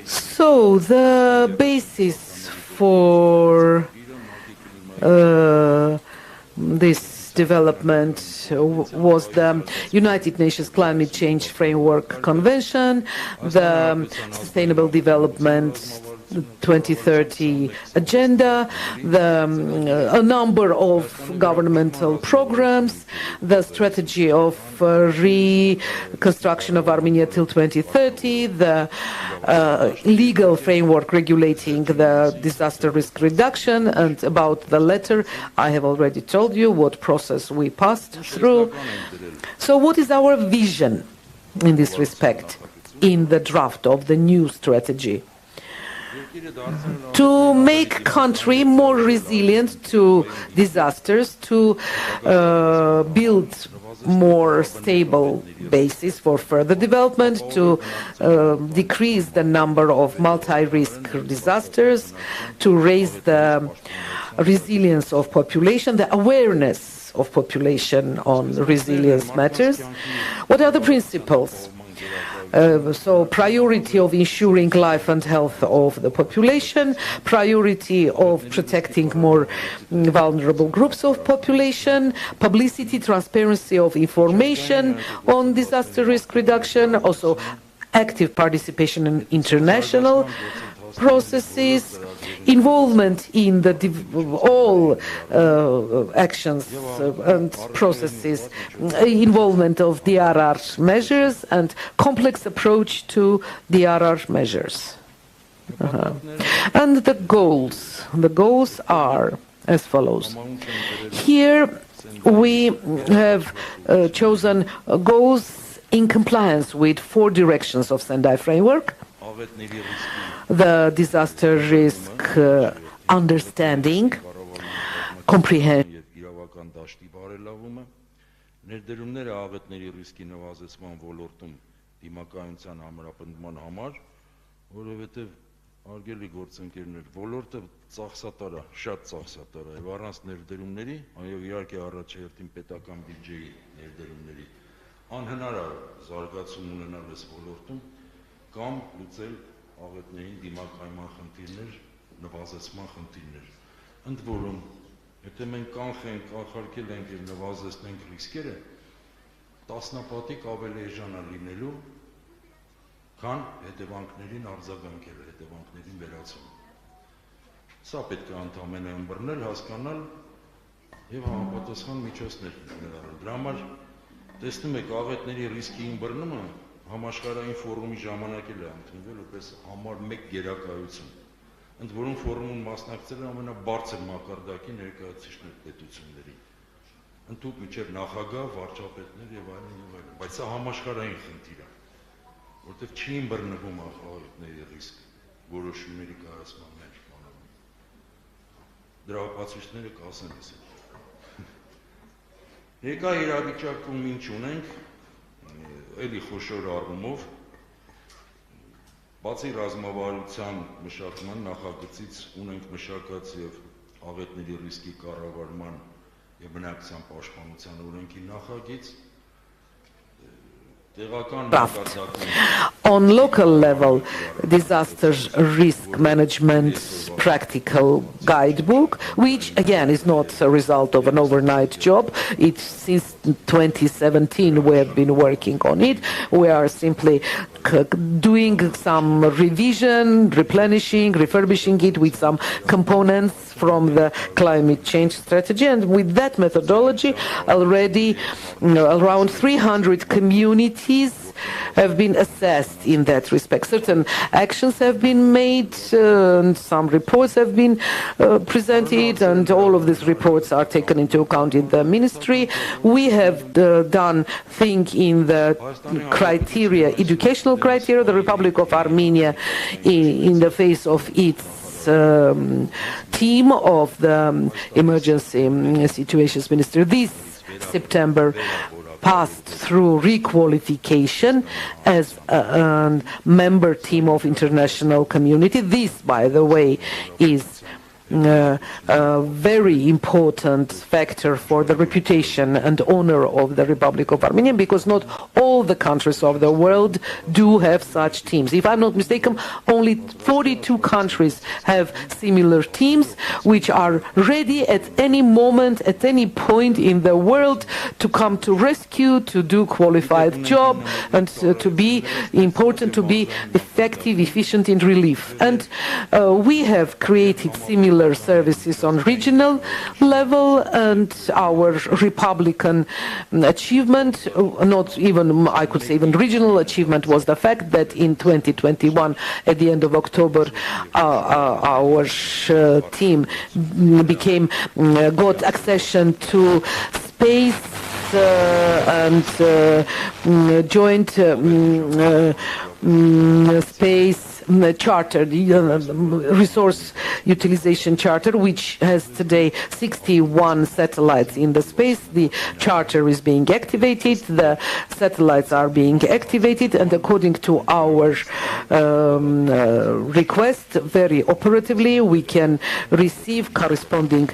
So the basis for this development was the United Nations Climate Change Framework Convention, the Sustainable Development 2030 agenda, a number of governmental programs, the strategy of reconstruction of Armenia till 2030, the legal framework regulating the disaster risk reduction. And about the letter, I have already told you what process we passed through. So what is our vision in this respect in the draft of the new strategy? To make country more resilient to disasters, to build more stable basis for further development, to decrease the number of multi-risk disasters, to raise the resilience of population, the awareness of population on resilience matters. What are the principles? So priority of ensuring life and health of the population, priority of protecting more vulnerable groups of population, publicity, transparency of information on disaster risk reduction, also active participation in international processes, involvement in all actions and processes, involvement of DRR measures, and complex approach to DRR measures. And the goals are as follows. Here we have chosen goals in compliance with 4 directions of Sendai framework: the disaster risk understanding, comprehension, ներդրումները աղետների ռիսկի նվազեցման ոլորտում դիմակայության ամրապնդման համար, որովհետև արգելի գործընկերներ, ոլորտը ծախսատար է, շատ ծախսատար է, եւ առանց ներդրումների, այո, իհարկե առաջերտին պետական բյուջեի ներդրումների, անհնար է զարգացում ունենալ այս ոլորտում կամ լուծել աղետներին դիմակայման խնդիրներ, նվազեցման խնդիրներ։ Ընդ որում, եթե մենք կանխարգել ենք եւ նվազեցնենք ռիսկերը, տասնապատիկ ավելի էժան է լինելու, քան հետևանքներին արձագանքելը, հետևանքներին վերացումը։ Սա պետք է ընդհանրապես ըմբռնել, հասկանալ եւ համապատասխան միջոցներ ներառել։ Դրա համար տեսնում եք աղետների ռիսկի ըմբռնումը համաշխարհային ֆորումի ժամանակ էլ է ընդունվել որպես համար 1 գերակայություն։ Ընդ որում ֆորումում մասնակցել են ամենաբարձր մակարդակի ներկայացուցիչներ պետությունների։ Ընդհանուր միջև նախագահ, վարչապետներ եւ այլն, բայց սա համաշխարհային խնդիր է, որտեղ չի ըմբռնվում աղետների ռիսկը որոշումների կայացման մեջ բանալու։ Դրա ապացույցները կասեն ես։ Ներկա իրավիճակում ինչ ունենք, էլի խոշոր առումով, բացի ռազմավարության մշակման նախագծից ունենք մշակած եւ աղետների ռիսկի կառավարման եւ բնակչության պաշտպանության օրենքի նախագիծ, on local level, disaster risk management practical guidebook, which again is not a result of an overnight job. It's since 2017 we have been working on it. We are simply doing some revision, replenishing, refurbishing it with some components from the climate change strategy, and with that methodology already around 300 communities have been assessed in that respect. Certain actions have been made, and some reports have been presented, and all of these reports are taken into account in the ministry. We have done things in the criteria, educational criteria. The Republic of Armenia, in the face of its team of the Emergency Situations Ministry, this September passed through requalification as a member team of international community. This, by the way, is a very important factor for the reputation and honor of the Republic of Armenia, because not all the countries of the world do have such teams. If I'm not mistaken, only 42 countries have similar teams, which are ready at any moment, at any point in the world to come to rescue, to do qualified job, and to be important, to be effective, efficient in relief. And we have created similar services on regional level, and our Republican achievement, not even, I could say even regional achievement, was the fact that in 2021, at the end of October, our team got accession to space and joint space charter, resource utilization charter, which has today 61 satellites in the space. The charter is being activated, the satellites are being activated, and according to our request, very operatively, we can receive corresponding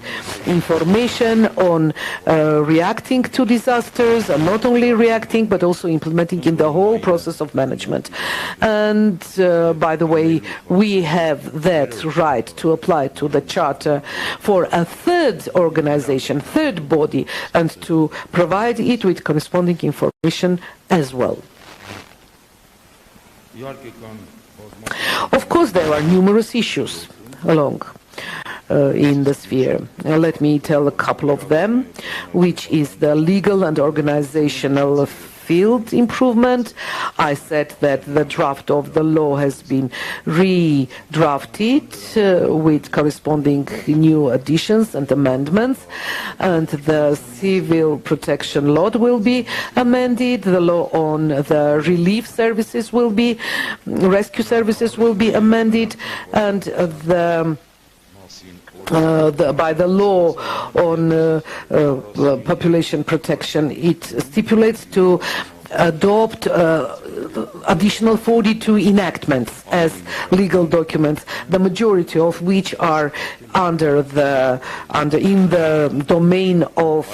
information on reacting to disasters, and not only reacting, but also implementing in the whole process of management. And by the way, we have that right to apply to the charter for a third organization, third body, and to provide it with corresponding information as well. Of course, there are numerous issues along in the sphere. Let me tell a couple of them, which is the legal and organizational field improvement. I said that the draft of the law has been redrafted with corresponding new additions and amendments, and the civil protection law will be amended. The law on the relief services will be, rescue services will be amended, and by the law on population protection, it stipulates to adopt additional 42 enactments as legal documents, the majority of which are in the domain of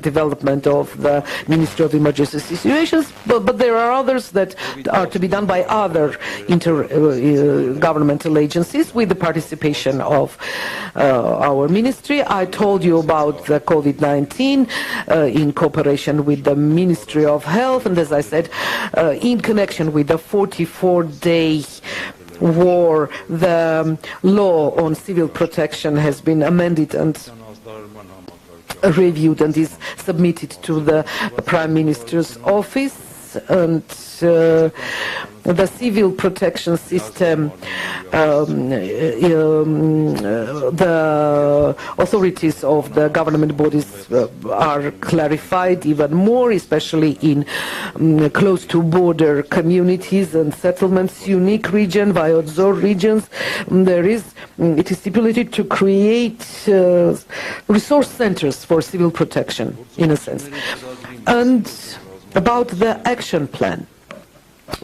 development of the Ministry of Emergency Situations, but there are others that are to be done by other intergovernmental agencies with the participation of our ministry. I told you about the COVID-19 in cooperation with the Ministry of Health, and as I said, in connection with the 44-day war, the law on civil protection has been amended and reviewed and is submitted to the Prime Minister's office, and the civil protection system, the authorities of the government bodies are clarified even more, especially in close to border communities and settlements, unique region, Viodzor regions. It is stipulated to create resource centers for civil protection, in a sense. And about the action plan,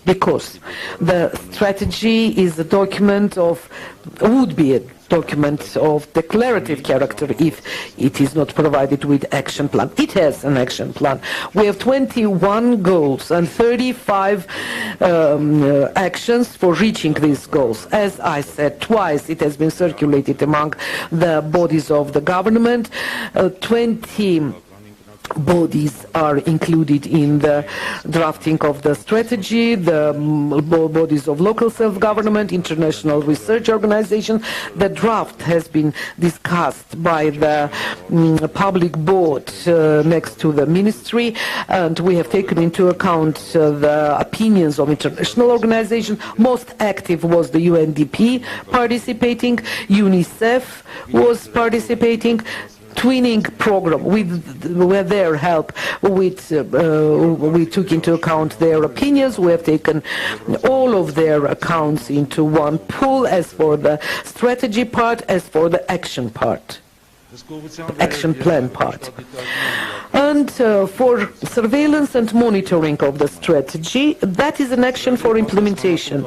because the strategy is a document would be a document of declarative character if it is not provided with action plan. It has an action plan. We have 21 goals and 35 actions for reaching these goals. As I said, twice it has been circulated among the bodies of the government. 20 bodies are included in the drafting of the strategy, the bodies of local self-government, international research organizations. The draft has been discussed by the public board next to the ministry, and we have taken into account the opinions of international organizations. Most active was the UNDP participating, UNICEF was participating. Twinning program, with their help, we took into account their opinions. We have taken all of their accounts into one pool, as for the strategy part, as for the action part, action plan part. And for surveillance and monitoring of the strategy, that is an action for implementation.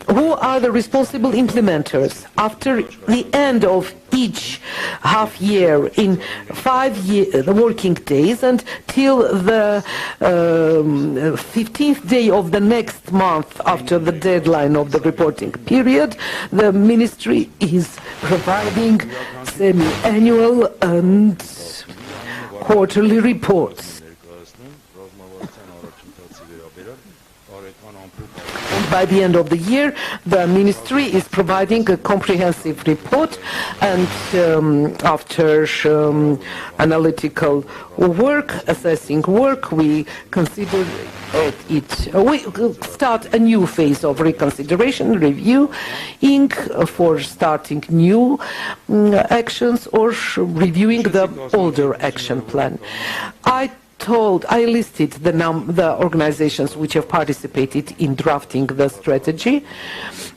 Who are the responsible implementers? After the end of each half year, in 5 working days, and till the 15th day of the next month after the deadline of the reporting period, the ministry is providing semi-annual and quarterly reports. By the end of the year, the ministry is providing a comprehensive report, and after analytical work, assessing work, we consider we start a new phase of reconsideration, reviewing for starting new actions or reviewing the older action plan. I listed the organizations which have participated in drafting the strategy.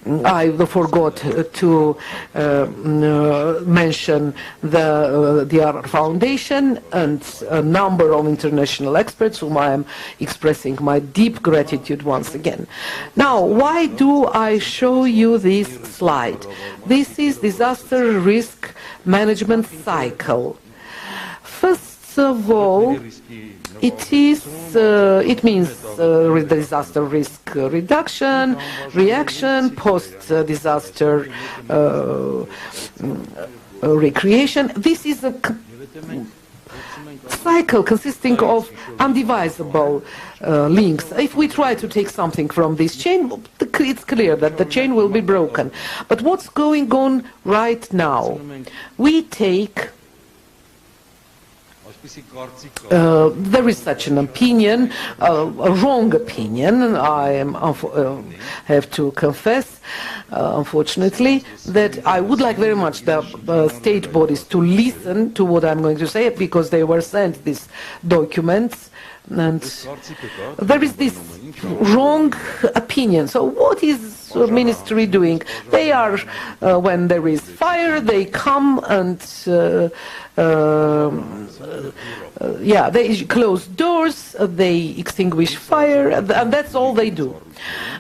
I forgot to mention the DR Foundation and a number of international experts whom I am expressing my deep gratitude once again. Now, why do I show you this slide? This is disaster risk management cycle. First of all, it means disaster risk reduction, reaction, post-disaster recreation. This is a cycle consisting of undivisible links. If we try to take something from this chain, it's clear that the chain will be broken. But what's going on right now? We take there is such an opinion, a wrong opinion, I have to confess, unfortunately, that I would like very much the state bodies to listen to what I'm going to say, because they were sent these documents. And there is this wrong opinion. So what is the ministry doing? They are, when there is fire, they come and they close doors, they extinguish fire, and that's all they do.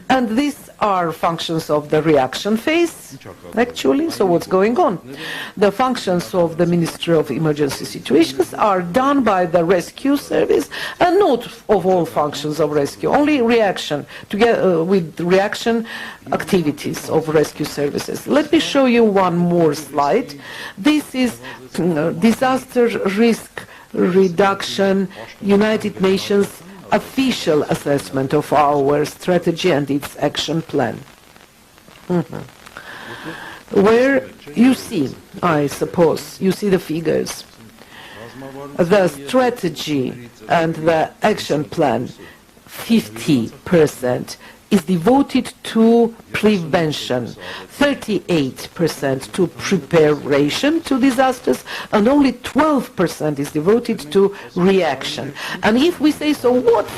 And these are functions of the reaction phase, actually. So what's going on? The functions of the Ministry of Emergency Situations are done by the rescue service, and not of all functions of rescue, only reaction, together with reaction activities of rescue services. Let me show you one more slide. This is disaster risk reduction, United Nations official assessment of our strategy and its action plan. Where you see, I suppose, you see the figures. The strategy and the action plan, 50% is devoted to prevention, 38% to preparation to disasters, and only 12% is devoted to reaction. And if we say, so what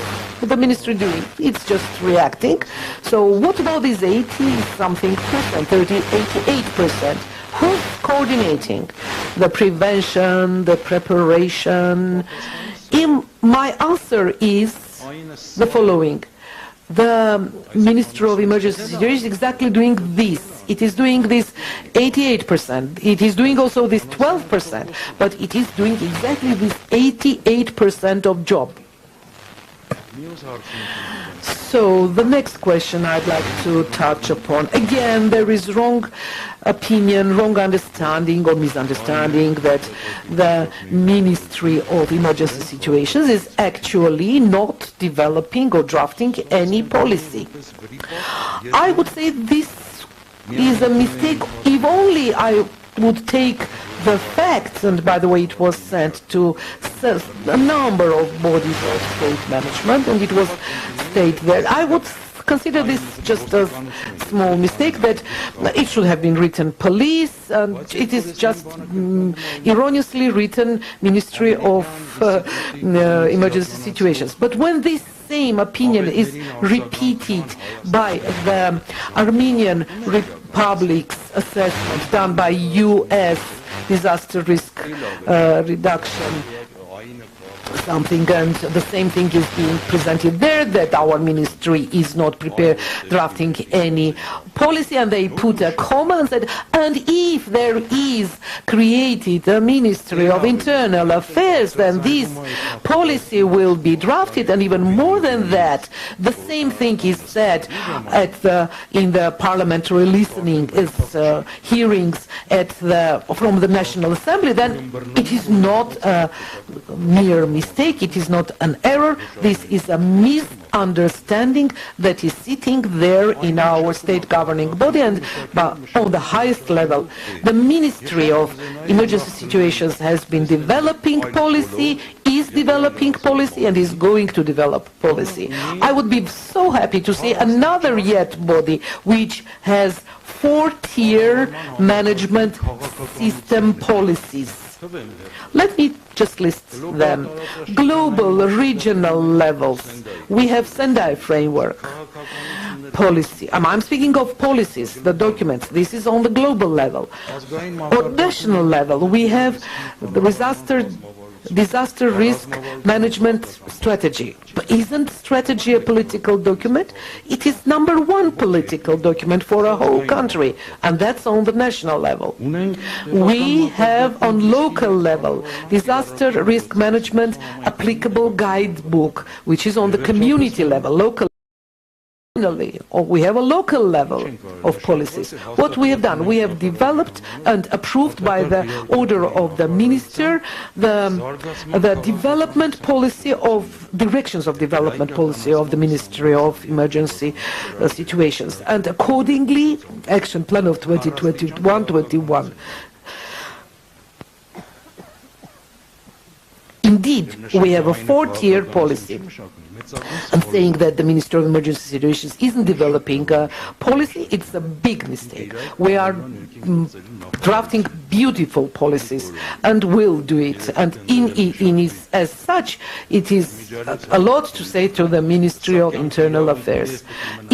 is the ministry doing? It's just reacting. So what about this 80-something percent, 88%? Who's coordinating the prevention, the preparation? My answer is the following. The Ministry of Emergency Situations is exactly doing this. It is doing this 88%. It is doing also this 12%, but it is doing exactly this 88% of job. So the next question I'd like to touch upon. Again, there is wrong opinion, wrong understanding or misunderstanding that the Ministry of Emergency Situations is actually not developing or drafting any policy. I would say this is a mistake. If only I would take the facts, and by the way, it was sent to a number of bodies of state management, and it was stated there. I would consider this just a small mistake, that it should have been written police, and it is just erroneously written Ministry of Emergency Situations. But when this same opinion is repeated by the Armenian Republic's assessment done by U.S. disaster risk reduction something, and the same thing is being presented there, that our ministry is not prepared drafting any policy, and they put a comma and said, and if there is created a Ministry of Internal Affairs, then this policy will be drafted. And even more than that, the same thing is said in the parliamentary listening hearings from the National Assembly. Then it is not a mere mistake, it is not an error, this is a misunderstanding that is sitting there in our state governing body, and on the highest level. The Ministry of Emergency Situations has been developing policy, is developing policy, and is going to develop policy. I would be so happy to see another yet body which has 4-tier management system policies. Let me just list them. Global, regional levels. We have Sendai framework. Policy. I'm speaking of policies, the documents. This is on the global level. On national level, we have the disaster risk management strategy. But isn't strategy a political document? It is #1 political document for a whole country, and that's on the national level. We have on local level disaster risk management applicable guidebook, which is on the community level, local. We have a local level of policies. What we have done, we have developed and approved by the order of the minister the development policy of directions of development policy of the Ministry of Emergency Situations, and accordingly action plan of 2021-21. Indeed, we have a 4-tier policy. And saying that the Ministry of Emergency Situations isn't developing a policy, it's a big mistake. We are drafting beautiful policies and will do it. And as such, it is a lot to say to the Ministry of Internal Affairs.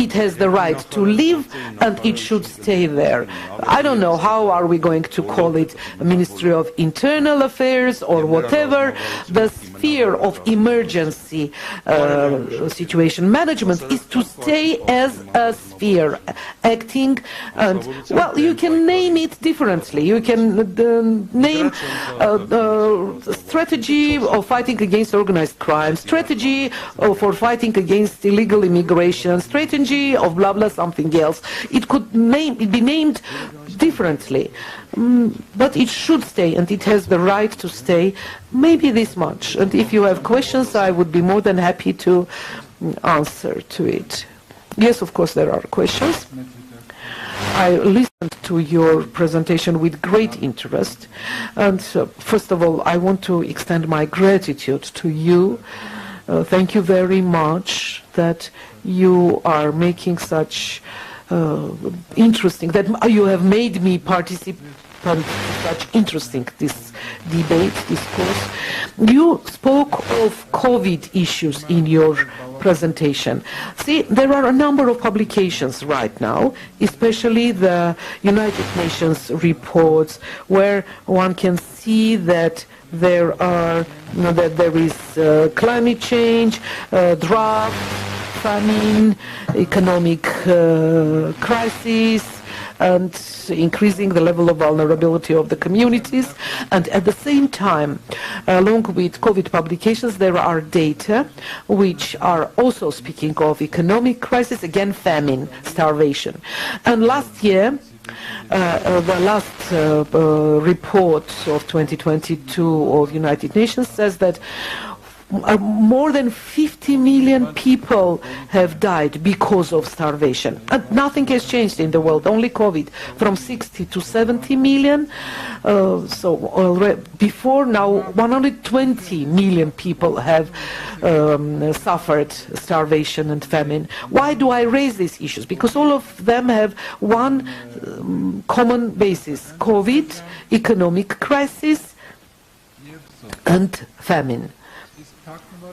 It has the right to live and it should stay there. I don't know how are we going to call it a Ministry of Internal Affairs or whatever. The sphere of emergency situation management is to stay as a sphere acting, and well, you can name it differently. You can name strategy of fighting against organized crime, strategy for fighting against illegal immigration, strategy of blah blah something else. It could be named differently, but it should stay, and it has the right to stay. Maybe this much. And if you have questions, I would be more than happy to answer to it. Yes, of course, there are questions. I listened to your presentation with great interest, and first of all, I want to extend my gratitude to you. Thank you very much that you are making such interesting, that you have made me participate in such interesting this debate, discourse. You spoke of COVID issues in your presentation. See, there are a number of publications right now, especially the United Nations reports, where one can see that there is climate change, drought, famine, economic crisis, and increasing the level of vulnerability of the communities. And at the same time, along with COVID publications, there are data which are also speaking of economic crisis, again famine, starvation. And last year, the last report of 2022 of United Nations says that more than 50 million people have died because of starvation. And nothing has changed in the world, only COVID, from 60 to 70 million. Before now, 120 million people have suffered starvation and famine. Why do I raise these issues? Because all of them have one common basis: COVID, economic crisis, and famine.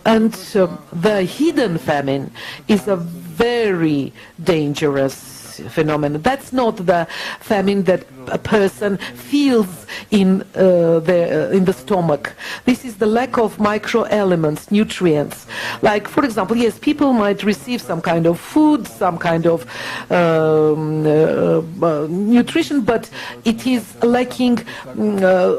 And the hidden famine is a very dangerous phenomenon. That's not the famine that a person feels in the stomach. This is the lack of microelements, nutrients. Like, for example, yes, people might receive some kind of food, some kind of nutrition, but it is lacking a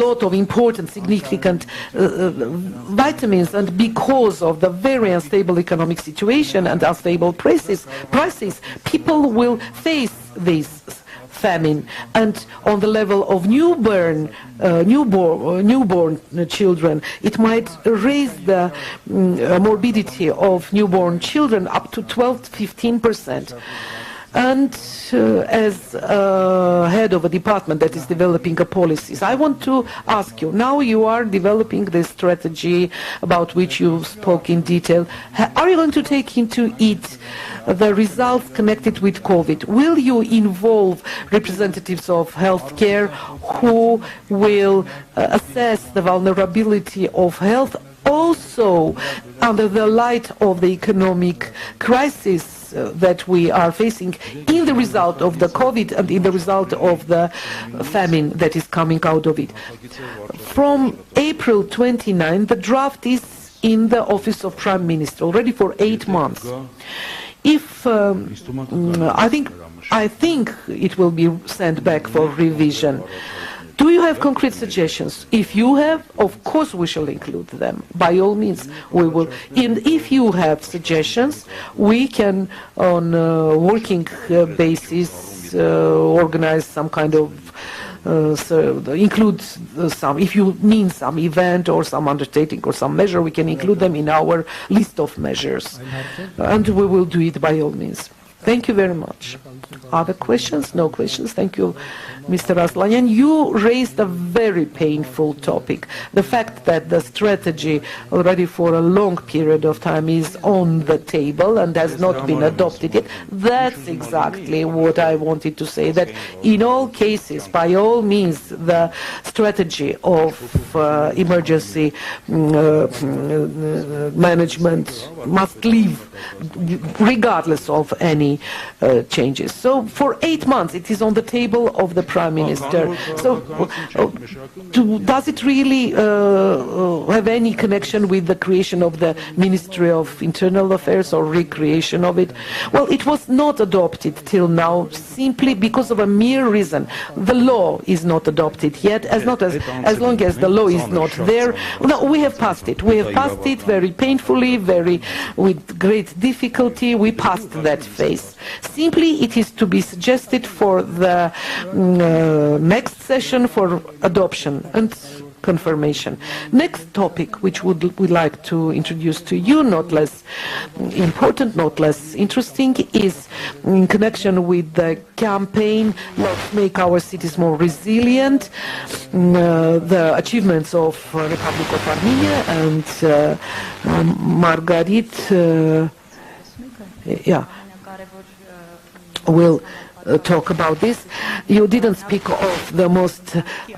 lot of important, significant vitamins. And because of the very unstable economic situation and unstable prices, people will face this famine. And on the level of newborn children, it might raise the morbidity of newborn children up to 12-15%. And as head of a department that is developing policies, I want to ask you, now you are developing this strategy about which you spoke in detail. Are you going to take into it the results connected with COVID? Will you involve representatives of healthcare who will assess the vulnerability of health, also under the light of the economic crisis that we are facing in the result of the COVID and in the result of the famine that is coming out of it? From April 29, the draft is in the Office of Prime Minister already for 8 months. If I think it will be sent back for revision. Do you have concrete suggestions? If you have, of course we shall include them. By all means, we will. And if you have suggestions, we can, on a working basis, organize some kind of, include some, if you mean some event or some undertaking or some measure, we can include them in our list of measures. And we will do it by all means. Thank you very much. Other questions? No questions. Thank you Mr. Aslanyan, you raised a very painful topic. The fact that the strategy already for a long period of time is on the table and has not been adopted yet. That's exactly what I wanted to say, that in all cases, by all means, the strategy of emergency management must leave, regardless of any changes. So for 8 months it is on the table of the Prime Minister. So does it really have any connection with the creation of the Ministry of Internal Affairs or recreation of it? Well, it was not adopted till now simply because of a mere reason. The law is not adopted yet. As long as the law is not there, no, we have passed it. We have passed it very painfully, with great difficulty. We passed that phase. Simply, it is to be suggested for the next session for adoption and confirmation. Next topic, which we'd like to introduce to you, not less important, not less interesting, is in connection with the campaign Let's Make Our Cities More Resilient, the achievements of Republic of Armenia, and Margarit will talk about this. You didn't speak of the most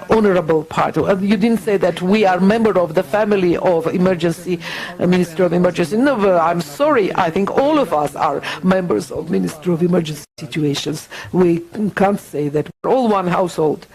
honorable part. You didn't say that we are member of the family of Minister of Emergency. No, I'm sorry. I think all of us are members of Ministry of Emergency Situations. We can't say that we're all one household.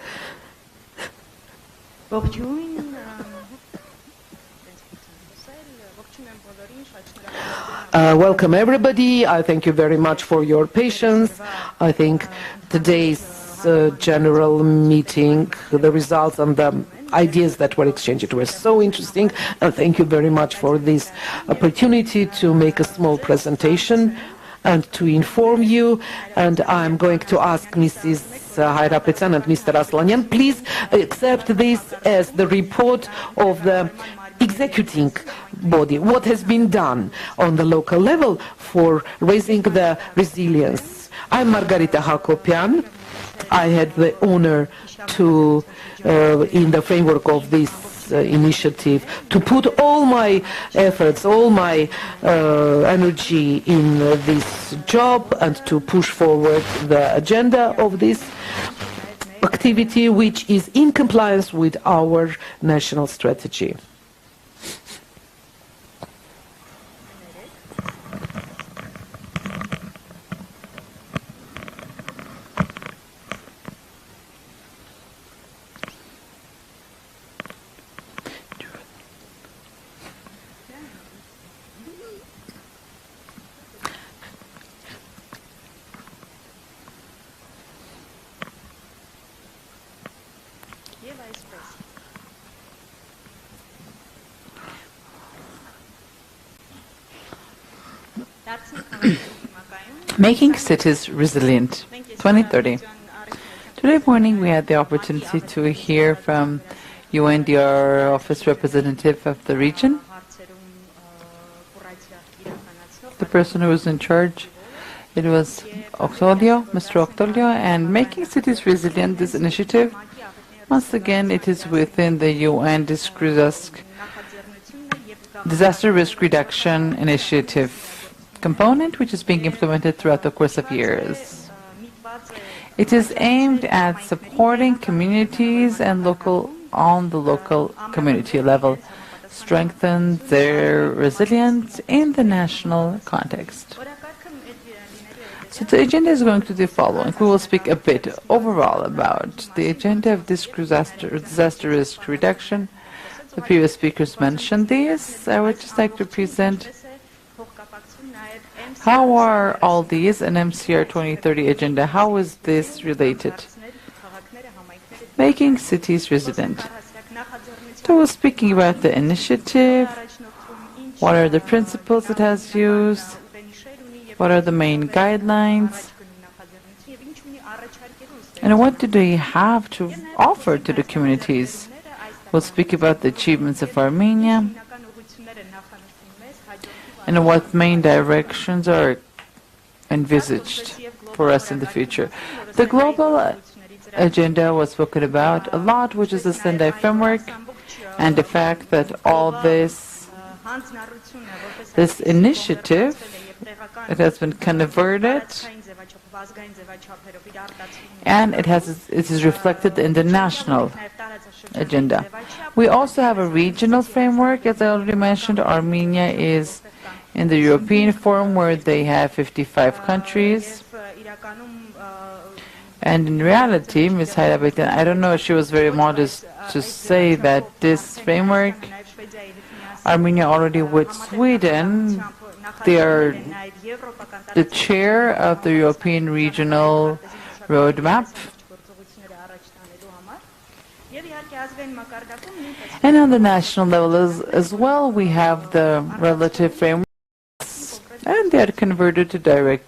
Welcome everybody. I thank you very much for your patience. I think today's general meeting, the results and the ideas that were exchanged were so interesting. Thank you very much for this opportunity to make a small presentation and to inform you. And I'm going to ask Mrs. Hayrapetsian and Mr. Aslanyan, please accept this as the report of the executing body, what has been done on the local level for raising the resilience. I'm Margarita Hakopian. I had the honor to, in the framework of this initiative, to put all my efforts, all my energy in this job and to push forward the agenda of this activity, which is in compliance with our national strategy. Making Cities Resilient 2030. Today morning we had the opportunity to hear from UNDR office representative of the region, the person who was in charge. It was Mr. Octolio, and Making Cities Resilient, this initiative, once again it is within the UN Disaster Risk Reduction Initiative component, which is being implemented throughout the course of years. It is aimed at supporting communities and on the local community level, strengthen their resilience in the national context. So the agenda is going to be the following. We will speak a bit overall about the agenda of this disaster risk reduction. The previous speakers mentioned these. I would just like to present how are all these an MCR 2030 agenda? How is this related? Making cities resilient. So we're speaking about the initiative, what are the principles it has used, what are the main guidelines, and what do they have to offer to the communities. We'll speak about the achievements of Armenia, and what main directions are envisaged for us in the future. The global agenda was spoken about a lot, which is the Sendai framework, and the fact that all this initiative, it has been converted, and it is reflected in the national agenda. We also have a regional framework, as I already mentioned. Armenia is in the European Forum, where they have 55 countries. And in reality, Ms. Hayrabetian, I don't know if she was very modest to say that this framework, Armenia already with Sweden, they are the chair of the European Regional Roadmap. And on the national level as well, we have the relative frameworks, and they are converted to direct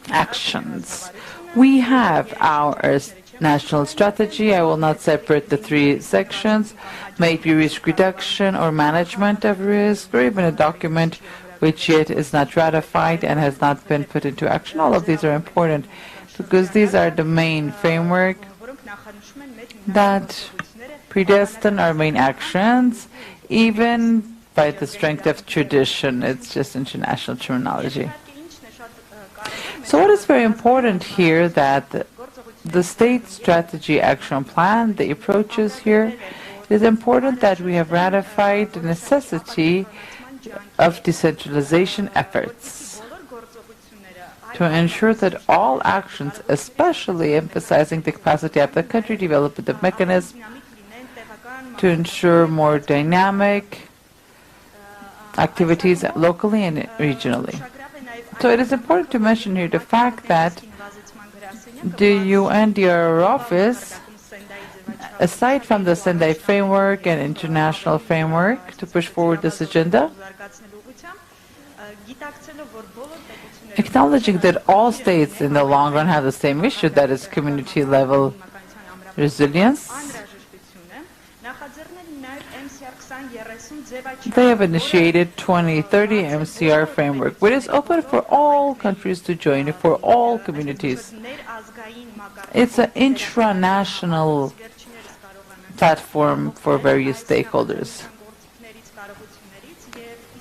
actions. We have our national strategy. I will not separate the three sections, maybe risk reduction or management of risk, or even a document which yet is not ratified and has not been put into action. All of these are important because these are the main framework that predestine our main actions, even by the strength of tradition. It's just international terminology. So what is very important here, that the state strategy action plan, the approaches here, it is important that we have ratified the necessity of decentralization efforts to ensure that all actions, especially emphasizing the capacity of the country, development of mechanisms to ensure more dynamic activities locally and regionally. So it is important to mention here the fact that the UNDRR office, aside from the Sendai framework and international framework to push forward this agenda, acknowledging that all states in the long run have the same issue, that is community level resilience, they have initiated 2030 MCR framework, which is open for all countries to join, for all communities. It's an intranational platform for various stakeholders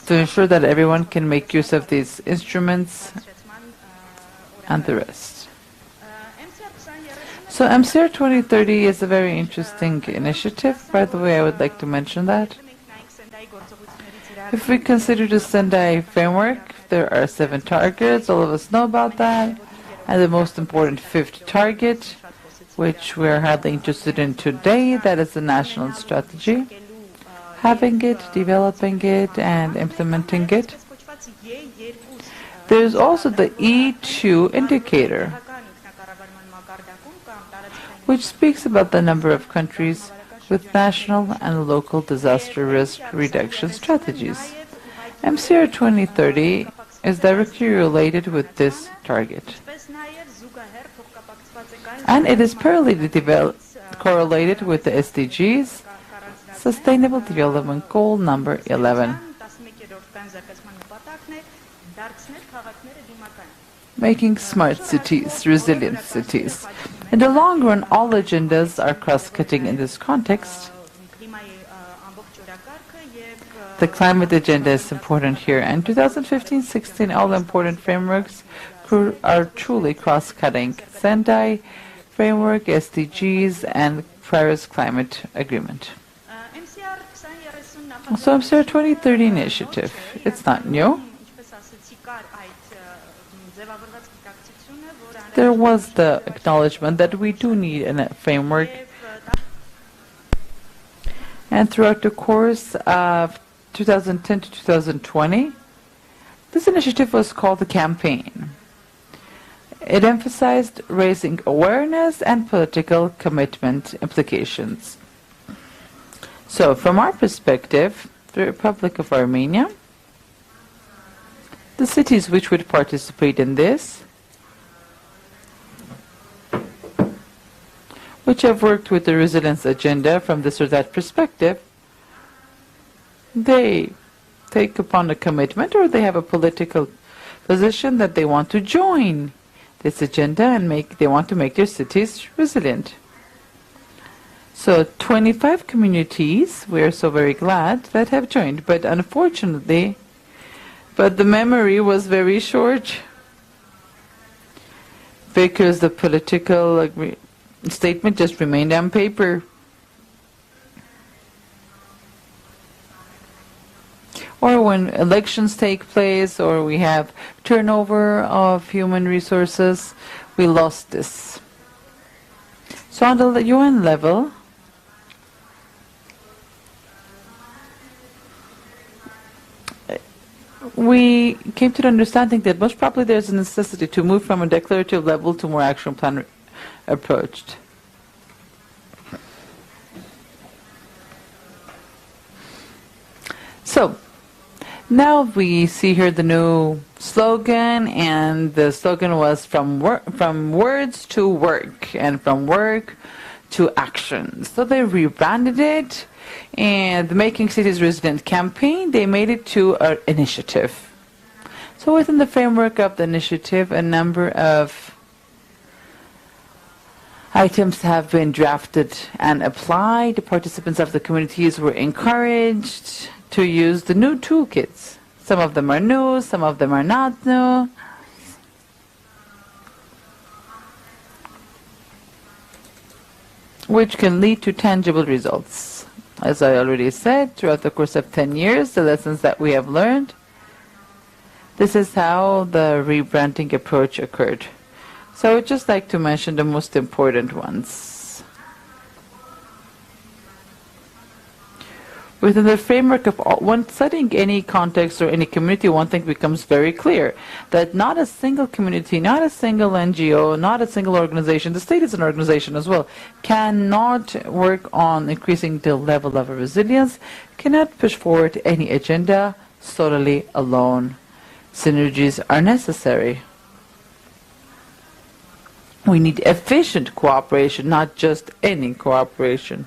to ensure that everyone can make use of these instruments and the rest. So MCR 2030 is a very interesting initiative. By the way, I would like to mention that. If we consider the Sendai framework, there are 7 targets. All of us know about that. And the most important 5th target, which we are highly interested in today, that is the national strategy. Having it, developing it, and implementing it. There's also the E2 indicator, which speaks about the number of countries with national and local disaster risk reduction strategies. MCR 2030 is directly related with this target. And it is parallelly correlated with the SDGs, Sustainable Development Goal number 11. Making smart cities, resilient cities. In the long run, all agendas are cross-cutting in this context. The climate agenda is important here, and 2015-16 all important frameworks are truly cross-cutting. Sendai framework, SDGs, and Paris Climate Agreement. So MCR 2030 initiative, it's not new. There was the acknowledgement that we do need a framework. And throughout the course of 2010 to 2020, this initiative was called the campaign. It emphasized raising awareness and political commitment implications. So from our perspective, the Republic of Armenia, the cities which would participate in this, which have worked with the resilience agenda from this or that perspective, they take upon a commitment, or they have a political position that they want to join this agenda and they want to make their cities resilient. So 25 communities, we are so very glad, that have joined. But unfortunately, the memory was very short because the political statement just remained on paper. Or when elections take place or we have turnover of human resources, we lost this. So on the UN level, we came to the understanding that most probably there's a necessity to move from a declarative level to more action plan approach. So now we see here the new slogan, and the slogan was from words to work and from work to action. So they rebranded it, and the Making Cities Resilient campaign, they made it to an initiative. So within the framework of the initiative, a number of items have been drafted and applied. The participants of the communities were encouraged to use the new toolkits. Some of them are new, some of them are not new. Which can lead to tangible results. As I already said, throughout the course of 10 years, the lessons that we have learned, this is how the rebranding approach occurred. So I would just like to mention the most important ones. Within the framework of when studying any context or any community, one thing becomes very clear, that not a single community, not a single NGO, not a single organization, the state is an organization as well, cannot work on increasing the level of resilience, cannot push forward any agenda solely alone. Synergies are necessary. We need efficient cooperation, not just any cooperation.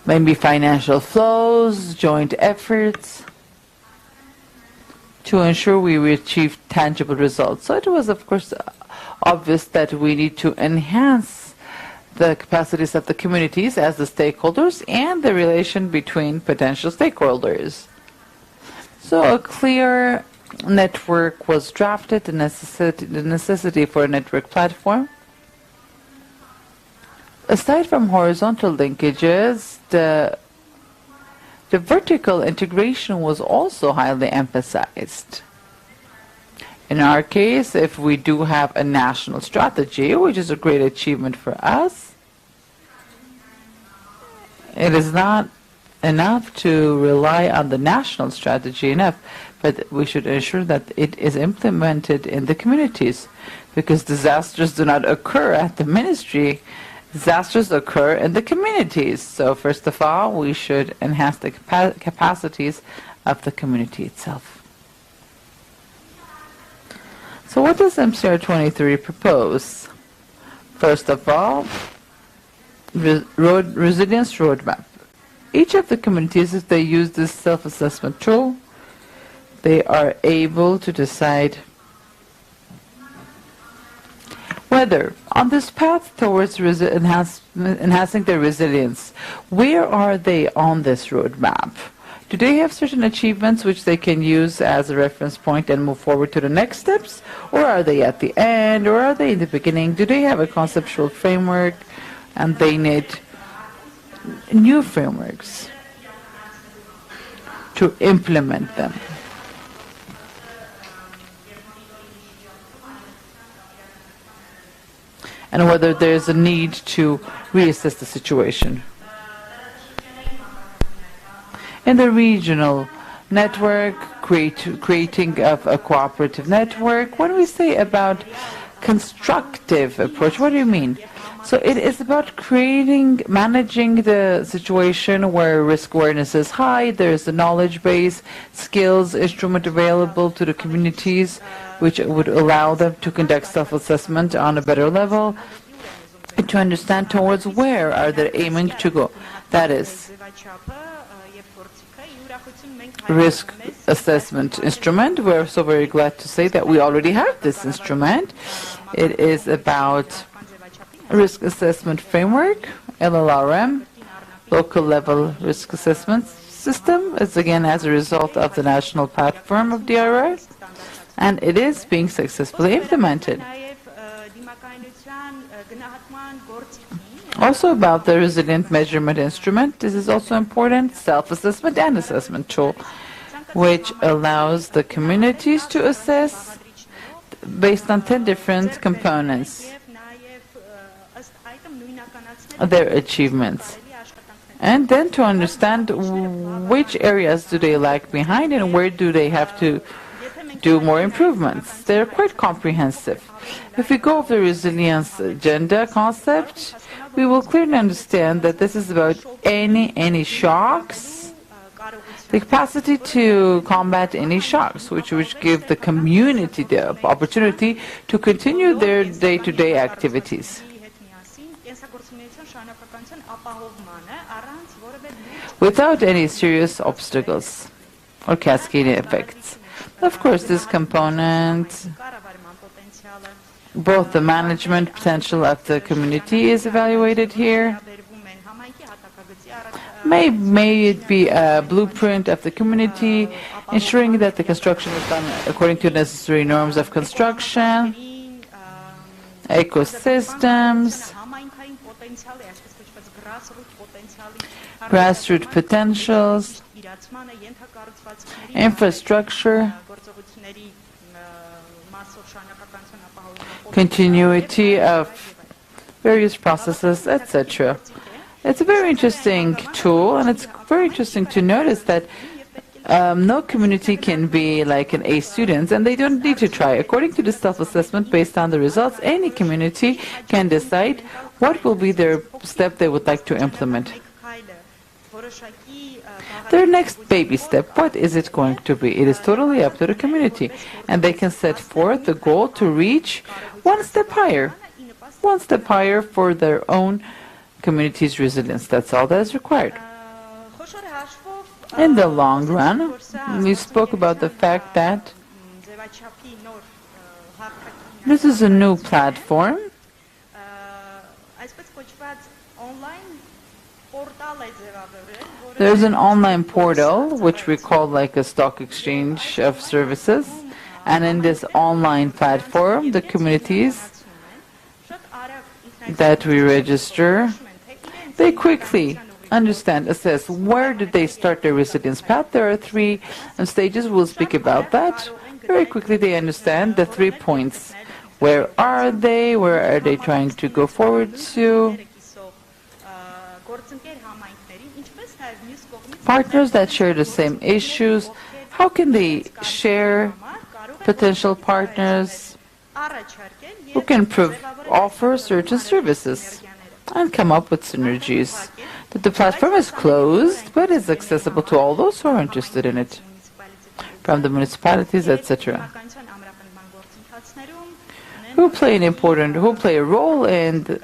Maybe financial flows, joint efforts to ensure we achieve tangible results. So it was, of course, obvious that we need to enhance the capacities of the communities as the stakeholders and the relation between potential stakeholders. So a clear network was drafted, the necessity for a network platform. Aside from horizontal linkages, the vertical integration was also highly emphasized. In our case, if we do have a national strategy, which is a great achievement for us, it is not enough to rely on the national strategy enough, but we should ensure that it is implemented in the communities, because disasters do not occur at the ministry. Disasters occur in the communities. So first of all, we should enhance the capacities of the community itself. So what does MCR 23 propose? First of all, resilience roadmap. Each of the communities, if they use this self-assessment tool, they are able to decide whether on this path towards enhancing their resilience, where are they on this roadmap? Do they have certain achievements which they can use as a reference point and move forward to the next steps? Or are they at the end? Or are they in the beginning? Do they have a conceptual framework and they need new frameworks to implement them? And whether there's a need to reassess the situation. In the regional network, creating of a cooperative network, what do we say about constructive approach? What do you mean? So it is about managing the situation where risk awareness is high, there is a knowledge base, skills, instrument available to the communities, which would allow them to conduct self-assessment on a better level, and to understand towards where are they aiming to go. That is, risk assessment instrument. We're so very glad to say that we already have this instrument. It is about risk assessment framework, LLRM, local level risk assessment system. It's again as a result of the national platform of DRR, and it is being successfully implemented. Also about the resilient measurement instrument, this is also important, self-assessment and assessment tool, which allows the communities to assess based on 10 different components their achievements, and then to understand which areas do they lag behind and where do they have to do more improvements. They're quite comprehensive. If we go over the resilience agenda concept, we will clearly understand that this is about any shocks, the capacity to combat any shocks, which give the community the opportunity to continue their day-to-day activities without any serious obstacles or cascading effects. Of course, this component, both the management potential of the community is evaluated here. May it be a blueprint of the community, ensuring that the construction is done according to necessary norms of construction, ecosystems, grassroots potentials, infrastructure, continuity of various processes, etc. It's a very interesting tool, and it's very interesting to notice that no community can be like an A student, and they don't need to try. According to the self-assessment, based on the results, any community can decide what will be their step they would like to implement. Their next baby step, what is it going to be? It is totally up to the community, and they can set forth the goal to reach one step higher for their own community's resilience. That's all that is required. In the long run, we spoke about the fact that this is a new platform. There's an online portal, which we call like a stock exchange of services. And in this online platform, the communities that we register, they quickly understand, assess where did they start their resilience path. There are 3 stages. We'll speak about that. Very quickly they understand the 3 points. Where are they? Where are they trying to go forward to? Partners that share the same issues. How can they share potential partners who can offer certain services and come up with synergies? The platform is closed, but is accessible to all those who are interested in it, from the municipalities, etc., who play a role in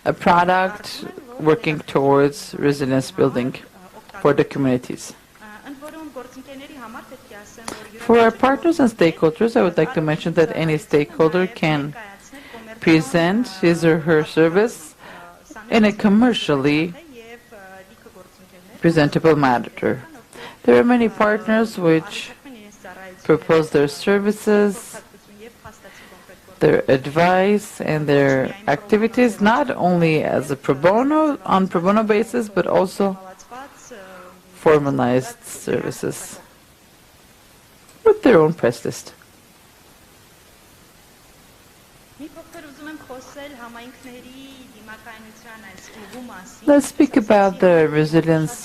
a product working towards resilience building for the communities. For our partners and stakeholders, I would like to mention that any stakeholder can present his or her service in a commercially presentable manner. There are many partners which propose their services, their advice, and their activities not only as a pro bono basis, but also formalized services with their own press list. Let's speak about the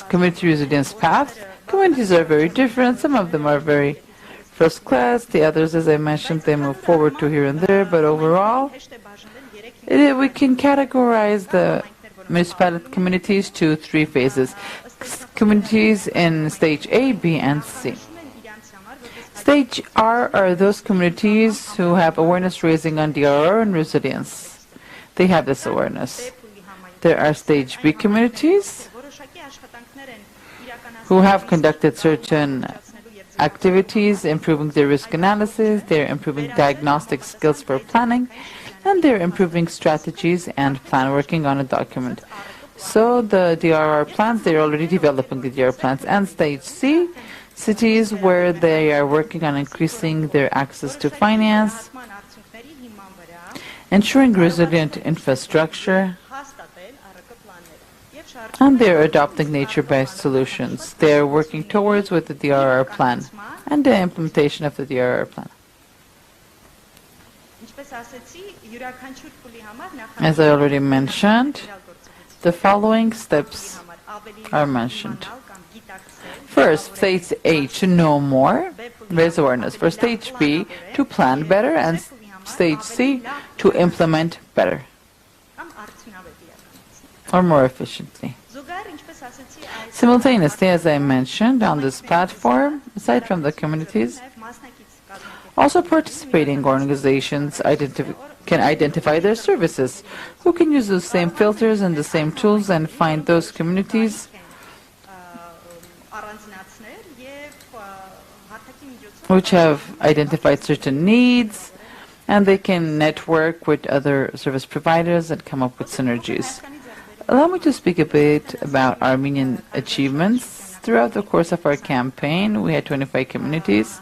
community resilience path. Communities are very different. Some of them are very first class. The others, as I mentioned, they move forward to here and there. But overall, we can categorize the municipal communities to 3 phases. Communities in stage A, B, and C. Stage R are those communities who have awareness raising on DRR and resilience. They have this awareness. There are stage B communities who have conducted certain activities, improving their risk analysis, they're improving diagnostic skills for planning, and they're improving strategies and plan working on a document. So the DRR plans, they're already developing the DRR plans. And stage C, cities where they are working on increasing their access to finance, ensuring resilient infrastructure, and they're adopting nature-based solutions. They're working towards with the DRR plan and the implementation of the DRR plan. As I already mentioned, the following steps are mentioned. First, stage A, to know more, raise awareness. For stage B, to plan better, and stage C, to implement better or more efficiently. Simultaneously, as I mentioned, on this platform, aside from the communities, also participating organizations can identify their services, who can use those same filters and the same tools and find those communities which have identified certain needs, and they can network with other service providers and come up with synergies. Allow me to speak a bit about Armenian achievements. Throughout the course of our campaign, we had 25 communities.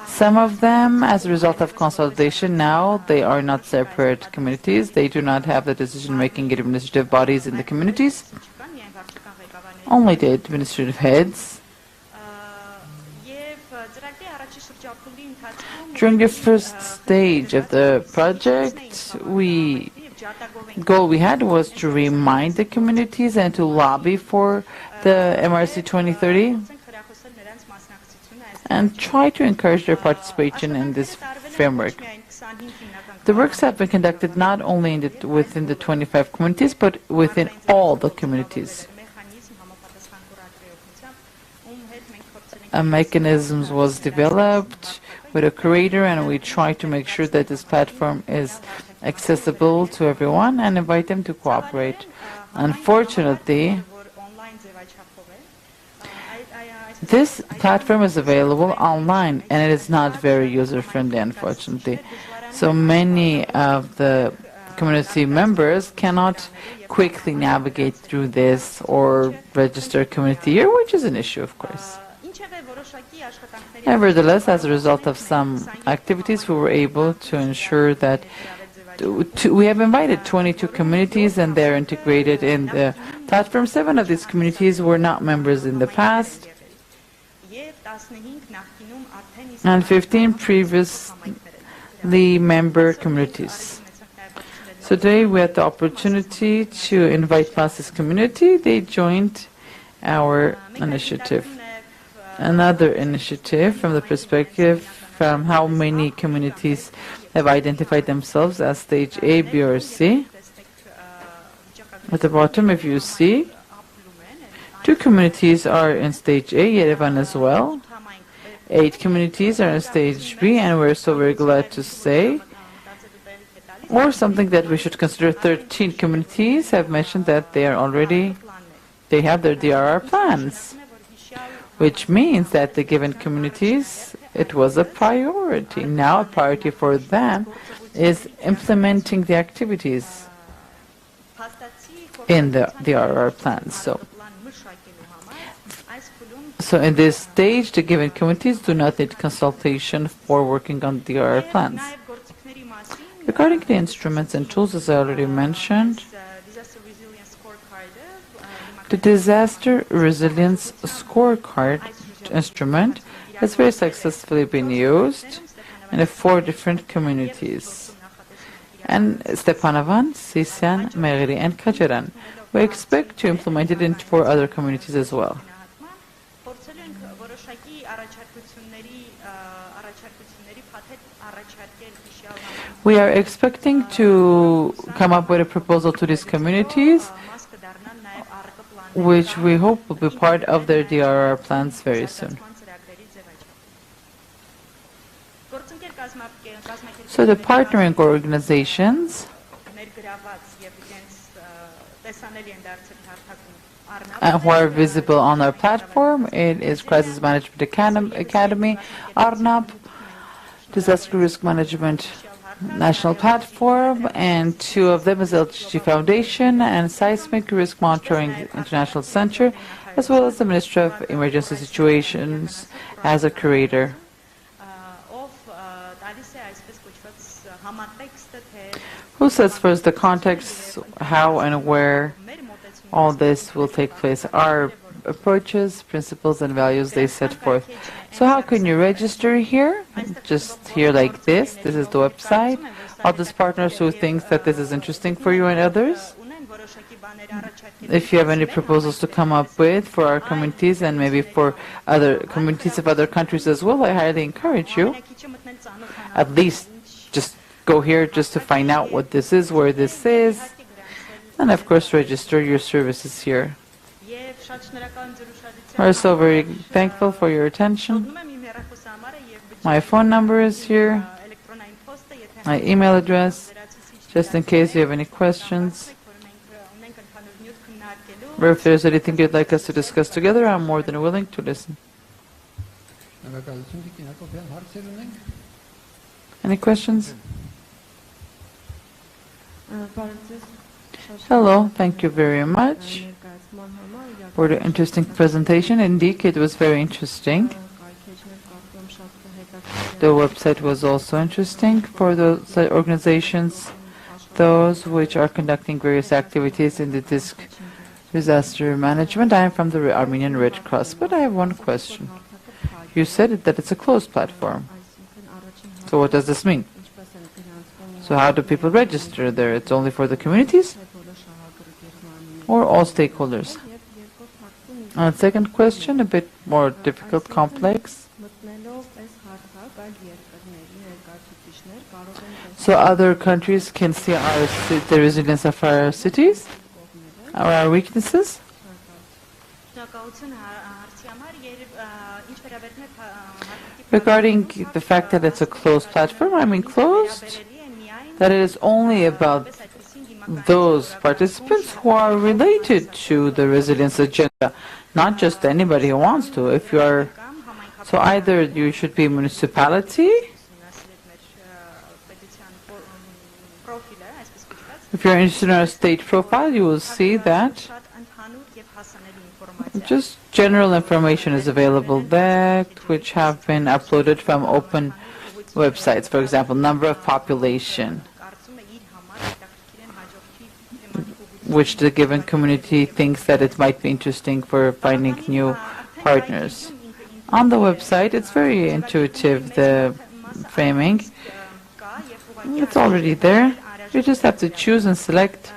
Some of them, as a result of consolidation, now they are not separate communities. They do not have the decision-making administrative bodies in the communities, only the administrative heads. During the first stage of the project, goal we had was to remind the communities and to lobby for the MRC 2030 and try to encourage their participation in this framework. The works have been conducted not only within the 25 communities, but within all the communities. A mechanism was developed with a curator, and we try to make sure that this platform is accessible to everyone and invite them to cooperate. Unfortunately, this platform is available online and it is not very user-friendly, unfortunately. So many of the community members cannot quickly navigate through this or register a community year, which is an issue, of course. Nevertheless, as a result of some activities, we were able to ensure that we have invited 22 communities and they're integrated in the platform. 7 of these communities were not members in the past, and 15 previously member communities. So today we had the opportunity to invite past this community. They joined our initiative. Another initiative from the perspective from how many communities have identified themselves as stage A, B, or C. At the bottom, if you see, 2 communities are in stage A, Yerevan as well. 8 communities are in stage B, and we're so very glad to say, or something that we should consider, 13 communities have mentioned that they have their DRR plans, which means that the given communities, it was a priority. Now a priority for them is implementing the activities in the DRR plans. So in this stage, the given communities do not need consultation for working on DRR plans. Regarding the instruments and tools, as I already mentioned, the Disaster Resilience Scorecard instrument has very successfully been used in 4 different communities. And Stepanovan, Sisyan, Megheri, and Kajaran. We expect to implement it in 4 other communities as well. We are expecting to come up with a proposal to these communities, which we hope will be part of their DRR plans very soon. So the partnering organizations and who are visible on our platform. It is Crisis Management Academy, ARNAP, Disaster Risk Management National Platform, and two of them is LGG Foundation and Seismic Risk Monitoring International Center, as well as the Ministry of Emergency Situations as a curator. Who sets first the context, how and where all this will take place? Our approaches, principles, and values they set forth. So how can you register here? Just here like this. This is the website. All these partners who think that this is interesting for you and others. If you have any proposals to come up with for our communities and maybe for other communities of other countries as well, I highly encourage you. At least just go here just to find out what this is, where this is, and of course register your services here. We're so very thankful for your attention. My phone number is here, my email address, just in case you have any questions. Or if there's anything you'd like us to discuss together, I'm more than willing to listen. Any questions? Hello, thank you very much for the interesting presentation. Indeed, it was very interesting. The website was also interesting for those organizations, those which are conducting various activities in the disaster management. I am from the Armenian Red Cross, but I have one question. You said that it's a closed platform. So what does this mean? So how do people register there? It's only for the communities or all stakeholders? And second question, a bit more difficult, complex. So other countries can see the resilience of our cities, our weaknesses? Regarding the fact that it's a closed platform, I mean closed, that it is only about those participants who are related to the resilience agenda, not just anybody who wants to. If you are, so either you should be a municipality, if you're interested in our state profile, you will see that just general information is available there, which have been uploaded from open websites. For example, number of population, which the given community thinks that it might be interesting for finding new partners. On the website, it's very intuitive, the framing. It's already there. You just have to choose and select.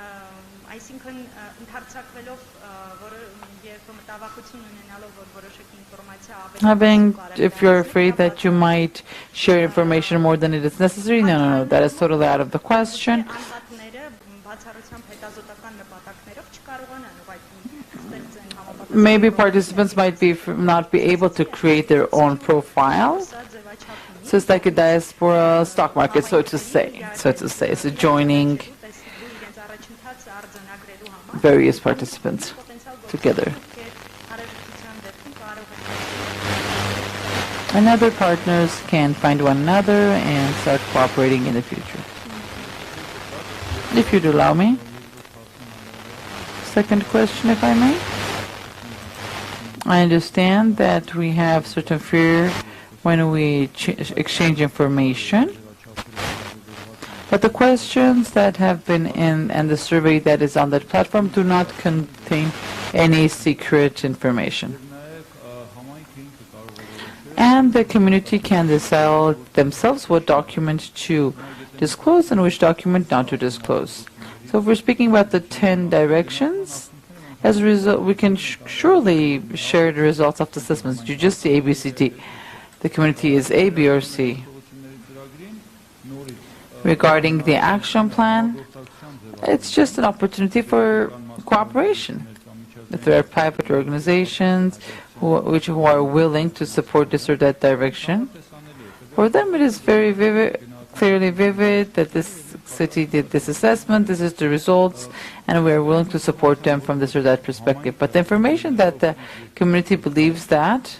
If you're afraid that you might share information more than it is necessary, no, that is totally out of the question. Maybe participants might not be able to create their own profile. So it's like a diaspora stock market, so to say. It's joining various participants together. And other partners can find one another and start cooperating in the future. If you'd allow me. Second question, if I may. I understand that we have certain fear when we exchange information. But the questions that have been in and the survey that is on that platform do not contain any secret information. And the community can decide themselves what document to disclose and which document not to disclose. So if we're speaking about the 10 directions, as a result, we can surely share the results of the assessments. You just see A, B, C, D. The community is A, B, or C. Regarding the action plan, it's just an opportunity for cooperation. If there are private organizations who are willing to support this or that direction, for them it is very, very clearly vivid that this city did this assessment, this is the results, and we are willing to support them from this or that perspective. But the information that the community believes that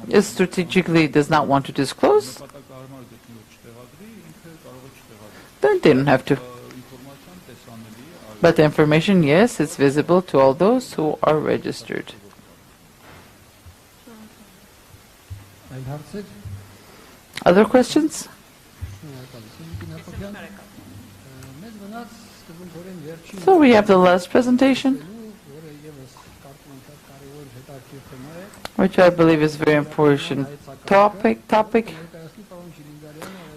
is strategically does not want to disclose, then they don't have to. But the information, yes, it's visible to all those who are registered. Other questions? So we have the last presentation, which I believe is a very important topic.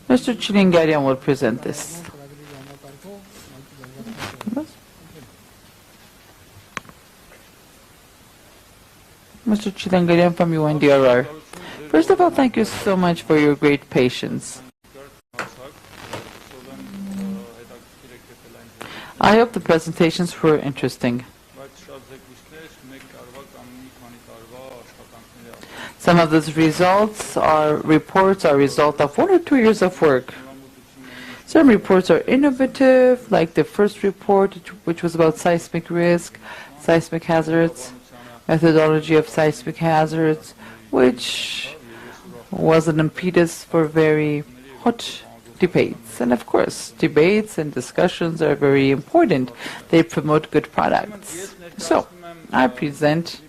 Mr. Chilingarian will present this. Mr. Chilingarian from UNDRR. First of all, thank you so much for your great patience. I hope the presentations were interesting. Some of those results are reports are a result of 1 or 2 years of work. Some reports are innovative, like the first report, which was about seismic risk, seismic hazards, methodology of seismic hazards, which was an impetus for very hot debates. And of course, debates and discussions are very important. They promote good products. So, I present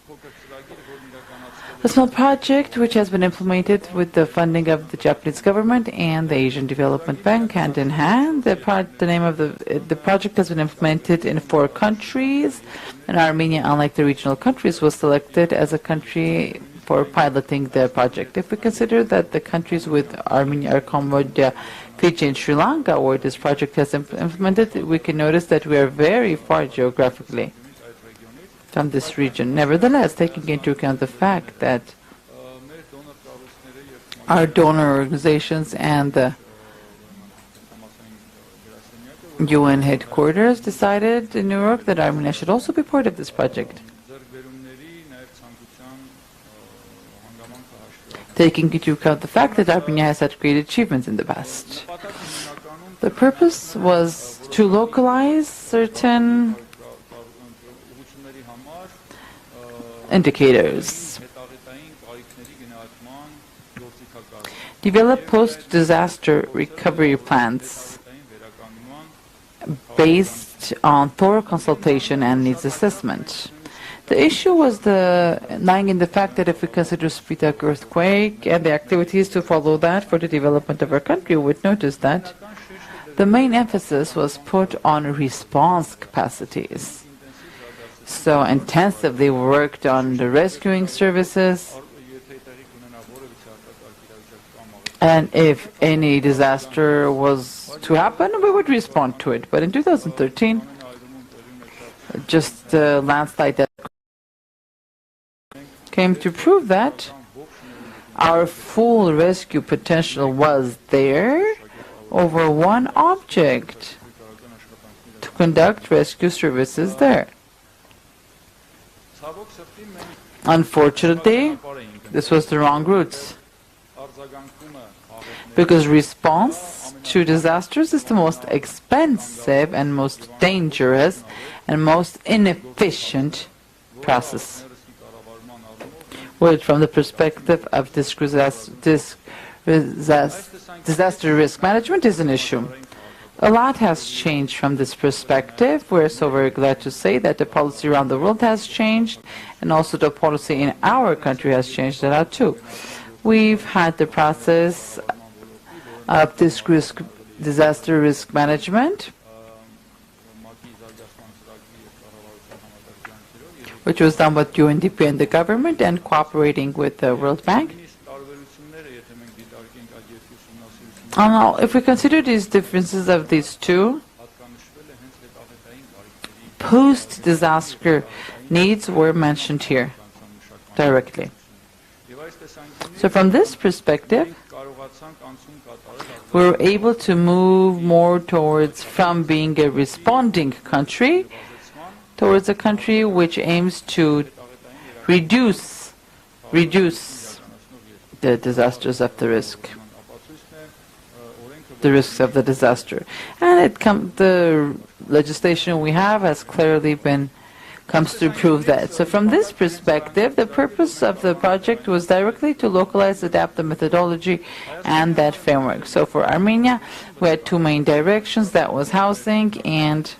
a small project which has been implemented with the funding of the Japanese government and the Asian Development Bank hand in hand. The name of the project has been implemented in 4 countries, and Armenia, unlike the regional countries, was selected as a country for piloting the project. If we consider that the countries with Armenia are Cambodia, Fiji, and Sri Lanka, where this project has implemented, we can notice that we are very far geographically from this region. Nevertheless, taking into account the fact that our donor organizations and the UN headquarters decided in New York that Armenia should also be part of this project. Taking into account the fact that Armenia has had great achievements in the past. The purpose was to localize certain indicators, develop post-disaster recovery plans based on thorough consultation and needs assessment. The issue was lying in the fact that if we consider Spitak earthquake and the activities to follow that for the development of our country, we would notice that the main emphasis was put on response capacities. So intensively worked on the rescuing services, and if any disaster was to happen, we would respond to it. But in 2013, just the landslide that came to prove that our full rescue potential was there over one object to conduct rescue services there. Unfortunately, this was the wrong route, because response to disasters is the most expensive and most dangerous and most inefficient process. Which, from the perspective of disaster risk management, is an issue. A lot has changed from this perspective. We're so very glad to say that the policy around the world has changed, and also the policy in our country has changed a lot too. We've had the process of disaster risk management, which was done with UNDP and the government and cooperating with the World Bank. Now, if we consider these differences of these two, post-disaster needs were mentioned here directly. So from this perspective, we were able to move more towards from being a responding country towards a country which aims to reduce the disasters of the risk. the risks of the disaster. And the legislation we have has clearly comes to prove that. So from this perspective, the purpose of the project was directly to localize, adapt the methodology and that framework. So for Armenia, we had two main directions. That was housing and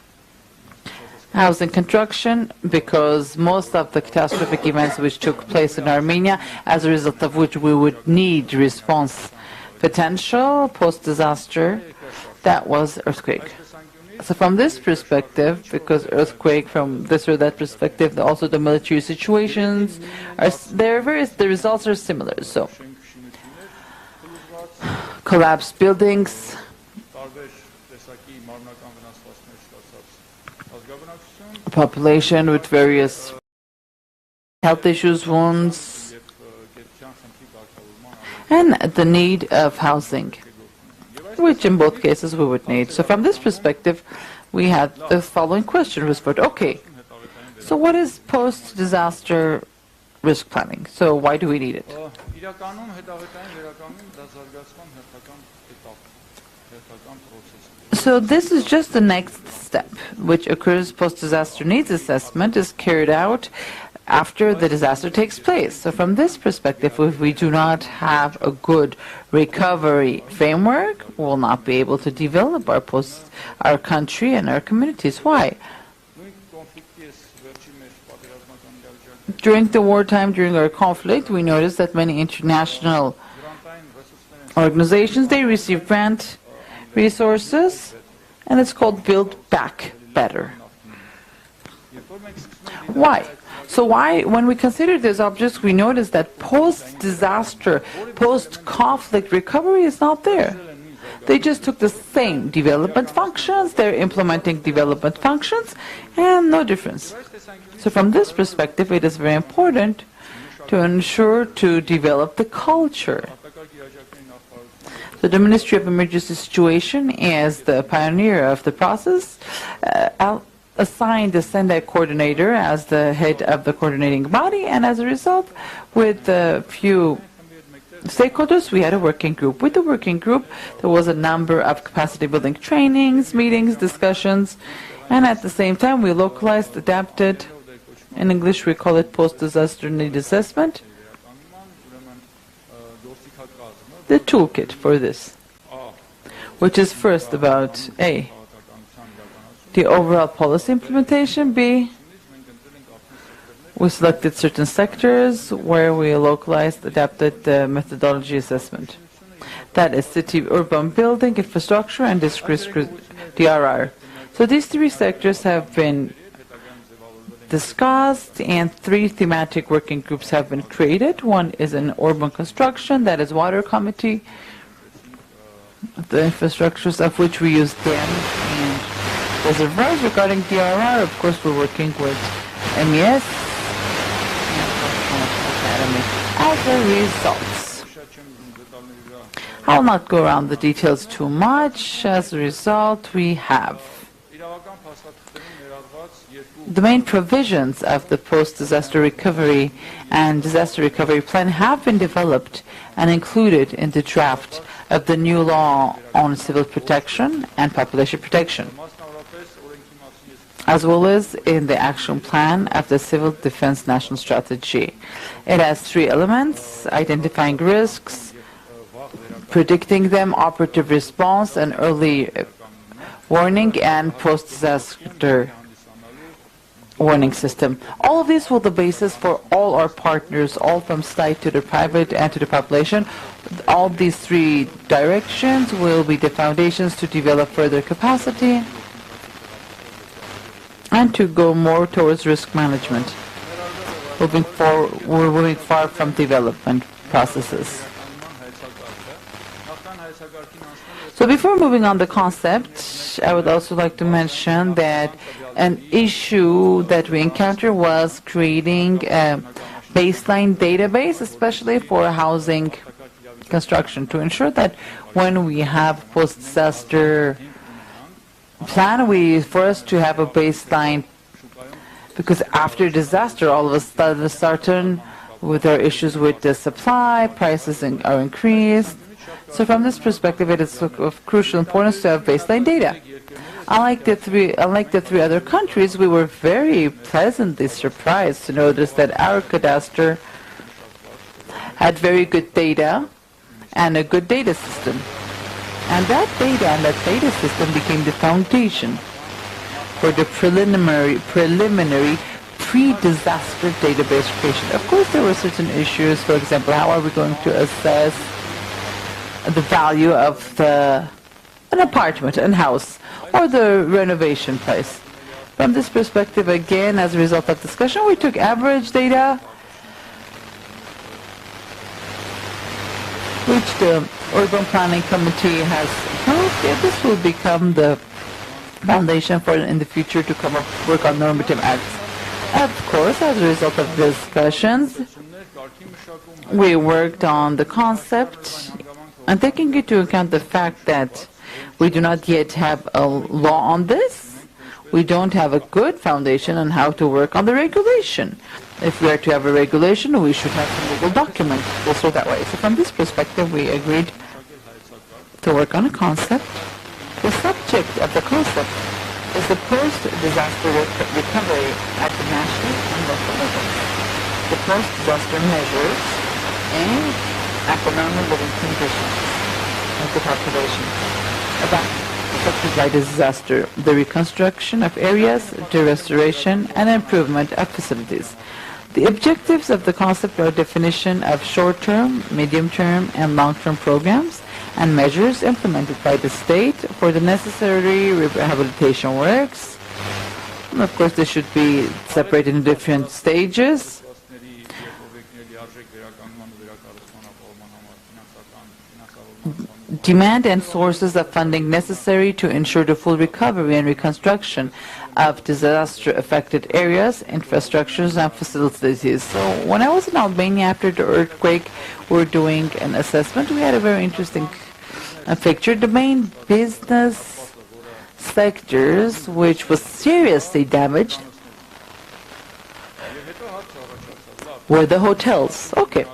housing construction, because most of the catastrophic events which took place in Armenia, as a result of which we would need response potential post-disaster, that was earthquake. So from this perspective, because earthquake, from this or that perspective, also the military situations, the results are similar. So collapsed buildings, a population with various health issues, wounds, and the need of housing, which in both cases we would need. So from this perspective, we had the following question was put. Okay, so what is post-disaster risk planning? So why do we need it? So this is just the next step, which occurs post-disaster needs assessment is carried out after the disaster takes place. So from this perspective, if we do not have a good recovery framework, we will not be able to develop our country and our communities. Why? During the wartime, during our conflict, we noticed that many international organizations, they receive grant resources, and it's called Build Back Better. Why? So why, when we consider these objects, we notice that post-disaster, post-conflict recovery is not there. They just took the same development functions, they're implementing development functions, and no difference. So from this perspective, it is very important to ensure to develop the culture. So the Ministry of Emergency Situation, as the pioneer of the process, assigned the Sendai coordinator as the head of the coordinating body, and as a result, with a few stakeholders, we had a working group. With the working group, there was a number of capacity building trainings, meetings, discussions, and at the same time, we localized, adapted. In English, we call it post-disaster need assessment. The toolkit for this, which is first about A, the overall policy implementation. B, we selected certain sectors where we localized, adapted the methodology assessment. That is city, urban building, infrastructure, and DRR. So these three sectors have been discussed, and three thematic working groups have been created. One is in urban construction, that is water committee, the infrastructures of which we use dams and reservoirs. Regarding DRR, of course, we're working with MES Academy. As a result, I'll not go around the details too much. As a result, we have the main provisions of the post-disaster recovery and disaster recovery plan have been developed and included in the draft of the new law on civil protection and population protection, as well as in the action plan of the Civil Defense National Strategy. It has three elements: identifying risks, predicting them, operative response, and early warning, and post-disaster warning system. All of these will be the basis for all our partners, all from state to the private and to the population. All these three directions will be the foundations to develop further capacity and to go more towards risk management. We're moving far from development processes. So before moving on the concept, I would also like to mention that an issue that we encountered was creating a baseline database, especially for housing construction, to ensure that when we have post-disaster plan, for us to have a baseline, because after disaster, all of a sudden, with our issues with the supply, prices are increased, So from this perspective, it is of crucial importance to have baseline data. Unlike the three other countries, we were very pleasantly surprised to notice that our cadastre had very good data and a good data system. And that data and that data system became the foundation for the preliminary pre-disaster database creation. Of course, there were certain issues. For example, how are we going to assess the value of an apartment, a house, or the renovation price? From this perspective, again, as a result of discussion, we took average data, which the Urban Planning Committee has approved. Yeah, this will become the foundation for in the future to come up work on normative acts. Of course, as a result of discussions, we worked on the concept and taking into account the fact that we do not yet have a law on this, we don't have a good foundation on how to work on the regulation. If we are to have a regulation, we should have a legal document also that way. So from this perspective, we agreed to work on a concept. The subject of the concept is the post-disaster recovery at the national and local levels. The post-disaster measures and economic living conditions of the population affected by the disaster, the reconstruction of areas, the restoration and improvement of facilities. The objectives of the concept are definition of short-term, medium-term and long-term programs and measures implemented by the state for the necessary rehabilitation works. And of course, they should be separated in different stages. Demand and sources of funding necessary to ensure the full recovery and reconstruction of disaster-affected areas, infrastructures, and facilities. So when I was in Albania after the earthquake, we were doing an assessment. We had a very interesting picture. The main business sectors which was seriously damaged were the hotels. Okay,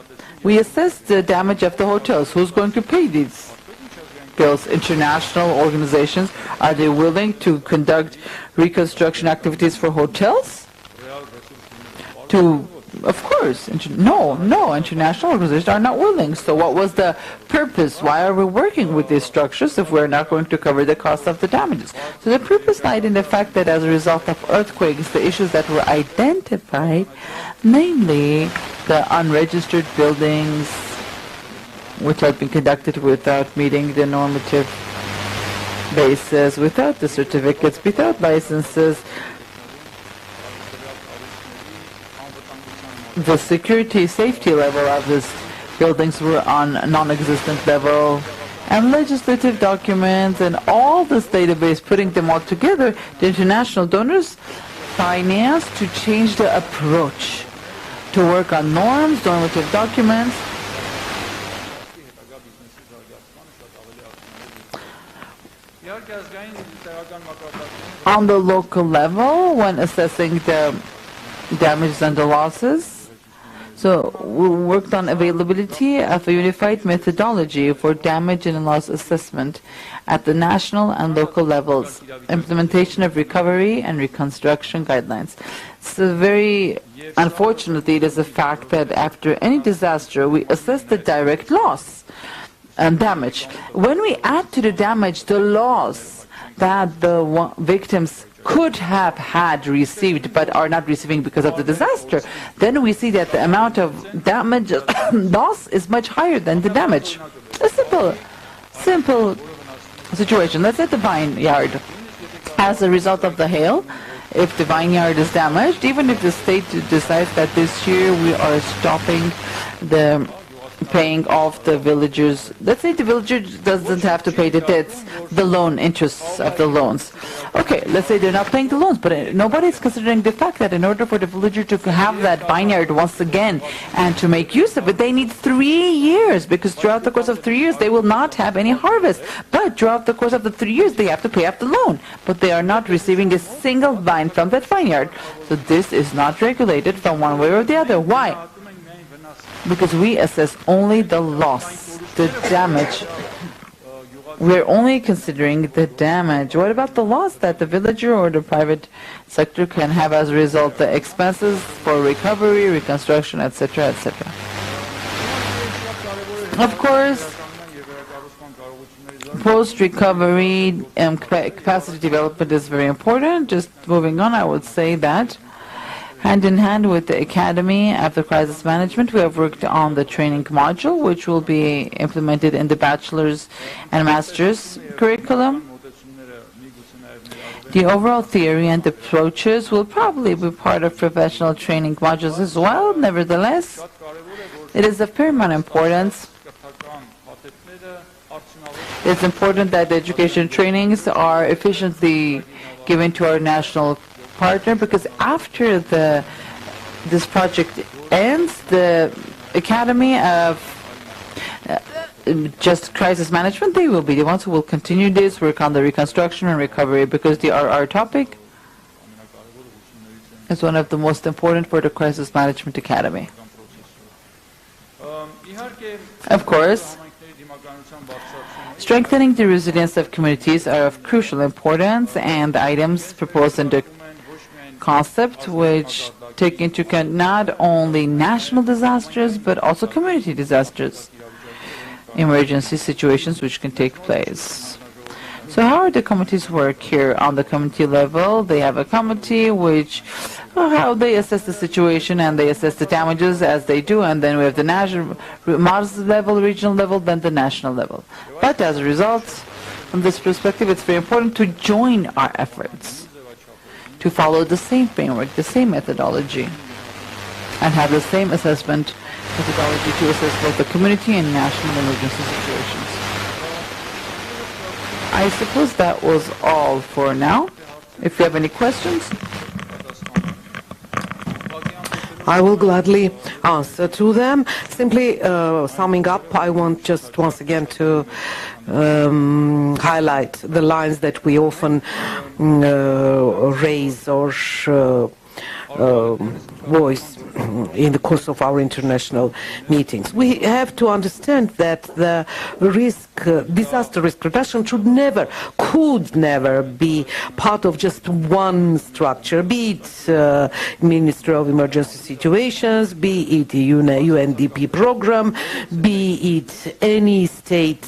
we assessed the damage of the hotels. Who's going to pay these bills? International organizations, are they willing to conduct reconstruction activities for hotels? Of course, no, international organizations are not willing. So what was the purpose? Why are we working with these structures if we're not going to cover the cost of the damages? So the purpose lied in the fact that as a result of earthquakes, the issues that were identified, namely the unregistered buildings, which had been conducted without meeting the normative basis, without the certificates, without licenses, the safety level of these buildings were on non-existent level, and legislative documents and all this database, putting them all together, the international donors financed to change the approach, to work on norms, normative documents. On the local level, when assessing the damages and the losses, so we worked on availability of a unified methodology for damage and loss assessment at the national and local levels, implementation of recovery and reconstruction guidelines. So very unfortunately, it is a fact that after any disaster, we assess the direct loss and damage. When we add to the damage the loss that the victims could have had received but are not receiving because of the disaster, then we see that the amount of damage loss is much higher than the damage. A simple situation. Let's say the vineyard. As a result of the hail, if the vineyard is damaged, even if the state decides that this year we are stopping the paying off the villagers, let's say the villager doesn't have to pay the debts, the loan interests of the loans. Okay, let's say they're not paying the loans, but nobody's considering the fact that in order for the villager to have that vineyard once again and to make use of it, they need 3 years, because throughout the course of 3 years they will not have any harvest. But throughout the course of the 3 years they have to pay off the loan, but they are not receiving a single vine from that vineyard. So this is not regulated from one way or the other. Why? Because we assess only the loss. the damage. We're only considering the damage. What about the loss that the villager or the private sector can have as a result, the expenses for recovery, reconstruction, etc., etc.? Of course, post-recovery capacity development is very important. Just moving on, I would say that hand in hand with the Academy after Crisis Management, we have worked on the training module, which will be implemented in the bachelor's and master's curriculum. The overall theory and approaches will probably be part of professional training modules as well. Nevertheless, it is of paramount importance. It's important that the education trainings are efficiently given to our national partner, because after this project ends, the Academy of Just Crisis Management, they will be the ones who will continue this work on the reconstruction and recovery, because our topic is one of the most important for the Crisis Management Academy. Of course, strengthening the resilience of communities are of crucial importance, and items proposed in the concept which take into account not only national disasters but also community disasters, emergency situations which can take place. So how the committees work here? On the committee level, they have a committee which how they assess the situation and they assess the damages as they do, and then we have the national level, regional level, then the national level. But as a result, from this perspective, it's very important to join our efforts, to follow the same framework, the same methodology, and have the same assessment methodology to assess both the community and national emergency situations. I suppose that was all for now. If you have any questions, I will gladly answer to them. Simply summing up, I want just once again to highlight the lines that we often raise or voice in the course of our international meetings. We have to understand that the disaster risk reduction could never be part of just one structure, be it Ministry of Emergency Situations, be it the UNDP program, be it any state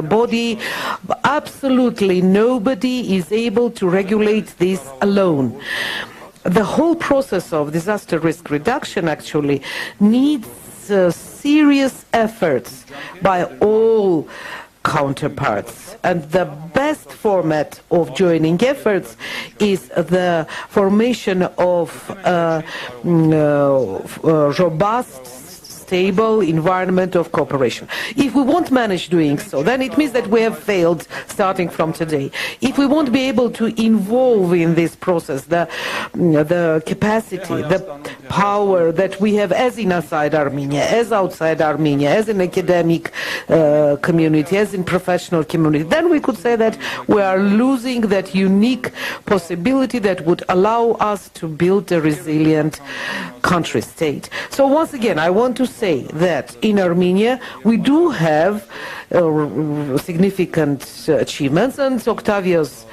body. Absolutely nobody is able to regulate this alone. The whole process of disaster risk reduction actually needs serious efforts by all counterparts, and the best format of joining efforts is the formation of a robust, stable environment of cooperation. If we won't manage doing so, then it means that we have failed starting from today. If we won't be able to involve in this process the capacity, the power that we have as inside Armenia, as outside Armenia, as an academic community, as in professional community, then we could say that we are losing that unique possibility that would allow us to build a resilient country state. So once again, I want to say that in Armenia we do have significant achievements, and Octavio's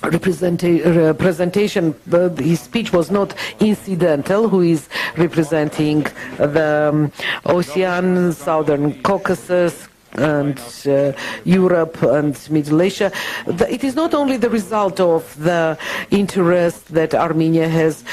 presentation, his speech was not incidental, who is representing the ASEAN, Southern Caucasus, and Europe and Middle Asia. It is not only the result of the interest that Armenia has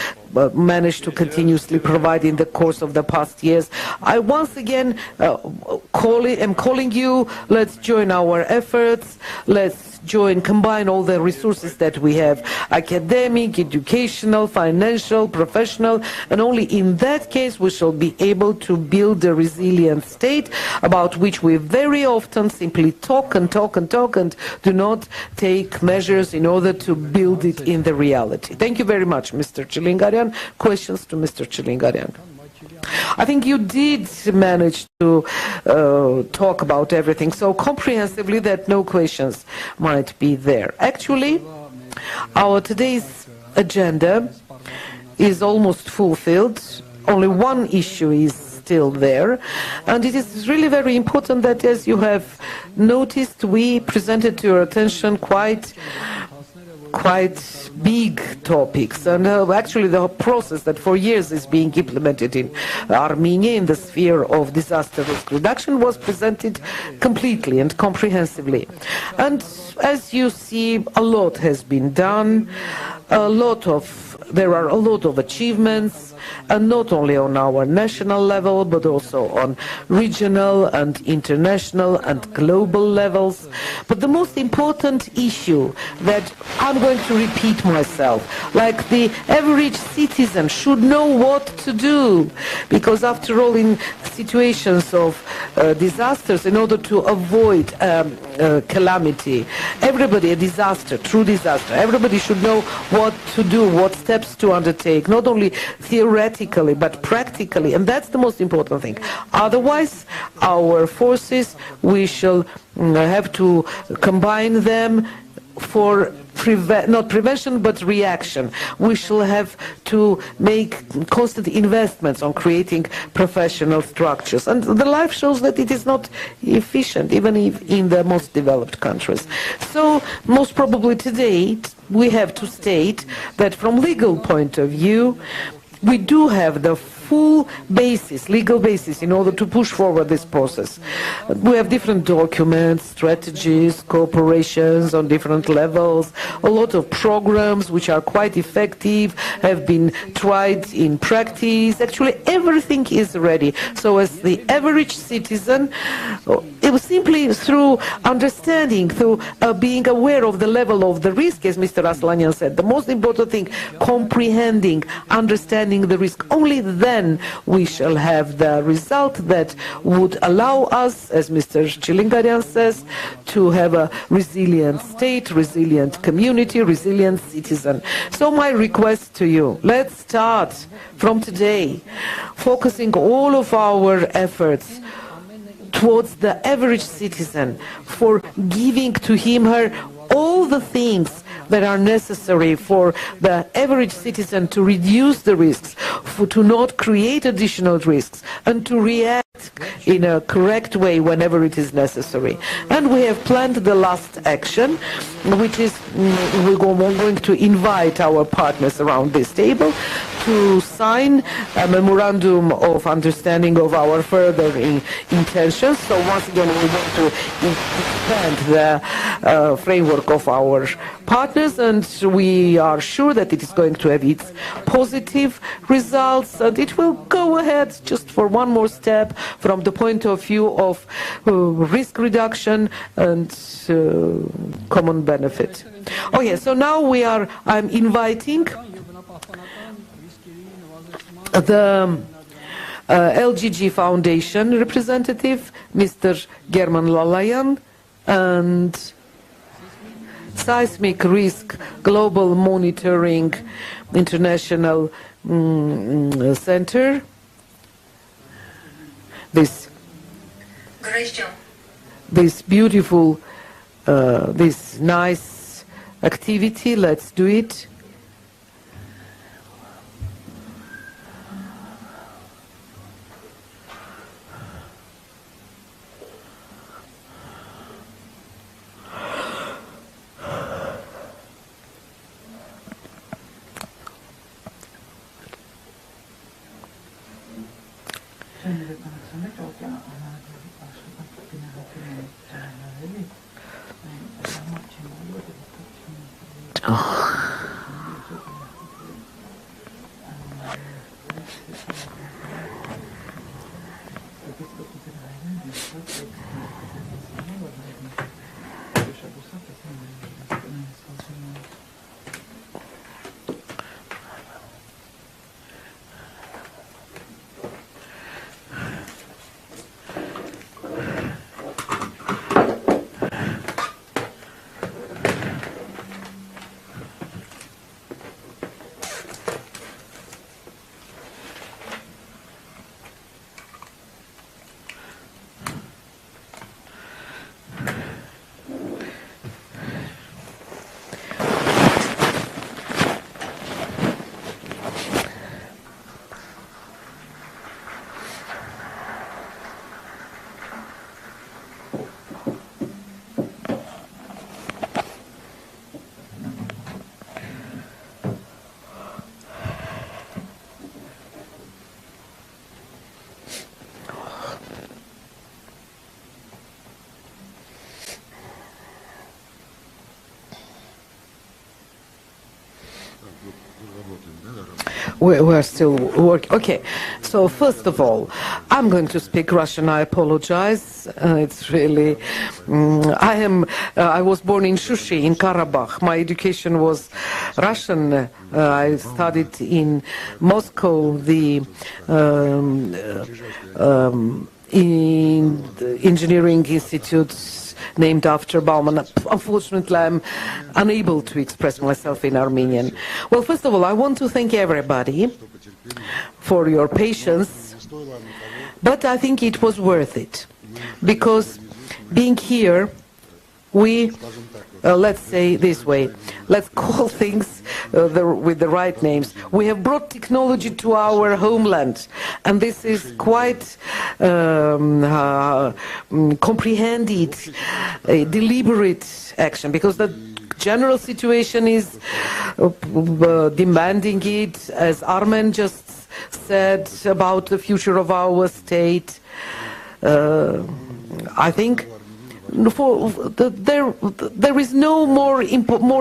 managed to continuously provide in the course of the past years. I once again am calling you, let's join our efforts, let's combine all the resources that we have, academic, educational, financial, professional, and only in that case we shall be able to build a resilient state about which we very often simply talk and talk and talk and do not take measures in order to build it in the reality. Thank you very much, Mr. Chilingarian. Questions to Mr. Chilingarian? I think you did manage to talk about everything so comprehensively that no questions might be there. Actually, our today's agenda is almost fulfilled. Only one issue is still there. And it is really very important that, as you have noticed, we presented to your attention quite big topics, and actually the process that for years is being implemented in Armenia in the sphere of disaster risk reduction was presented completely and comprehensively. And as you see, a lot has been done, there are a lot of achievements, and not only on our national level, but also on regional and international and global levels. But the most important issue that I'm going to repeat myself, like the average citizen should know what to do, because after all, in situations of disasters, in order to avoid calamity, everybody, a disaster, true disaster, everybody should know what to do, what steps to undertake, not only theoretically, but practically, and that's the most important thing. Otherwise, our forces, we shall have to combine them for not prevention but reaction. We shall have to make constant investments on creating professional structures, and the life shows that it is not efficient, even if in the most developed countries. So most probably today we have to state that from legal point of view we do have the full basis, legal basis, in order to push forward this process. We have different documents, strategies, cooperations on different levels, a lot of programs which are quite effective, have been tried in practice. Actually, everything is ready. So as the average citizen, it was simply through understanding, through being aware of the level of the risk, as Mr. Aslanyan said, the most important thing, comprehending, understanding the risk. Only then we shall have the result that would allow us, as Mr. Chilingarian says, to have a resilient state, resilient community, resilient citizen. So my request to you, let's start from today, focusing all of our efforts towards the average citizen, for giving to him, her, all the things that are necessary for the average citizen to reduce the risks, to not create additional risks, and to react in a correct way whenever it is necessary. And we have planned the last action, which is we're going to invite our partners around this table to sign a memorandum of understanding of our further intentions. So once again, we want to expand the framework of our partners, and we are sure that it is going to have its positive results, and it will go ahead just for one more step from the point of view of risk reduction and common benefit. Oh yes, so now I'm inviting the LGG Foundation representative, Mr. German Lalayan, and Seismic Risk Global Monitoring International Center. This beautiful, this nice activity. Let's do it. We're still working. Okay, so first of all, I'm going to speak Russian. I apologize. It's really, I was born in Shushi, in Karabakh. My education was Russian. I studied in Moscow, the in engineering institute named after Bauman. Unfortunately, I'm unable to express myself in Armenian. Well, first of all, I want to thank everybody for your patience, but I think it was worth it, because being here, we, let's say this way, let's call things with the right names. We have brought technology to our homeland, and this is quite comprehended, deliberate action, because the general situation is demanding it, as Armen just said about the future of our state. I think there is no more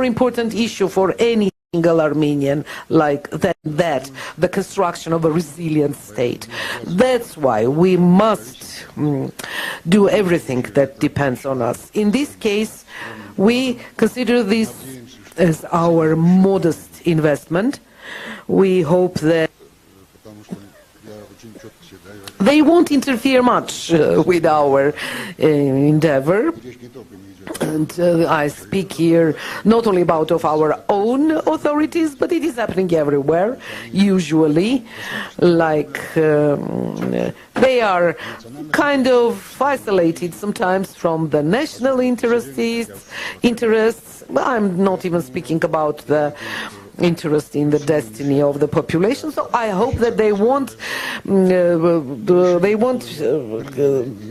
important issue for any single Armenian like that, the construction of a resilient state. That's why we must do everything that depends on us. In this case, we consider this as our modest investment. We hope that they won't interfere much with our endeavor. And I speak here not only about of our own authorities, but it is happening everywhere, usually. Like they are kind of isolated sometimes from the national interests. I'm not even speaking about the interest in the destiny of the population. So I hope that they won't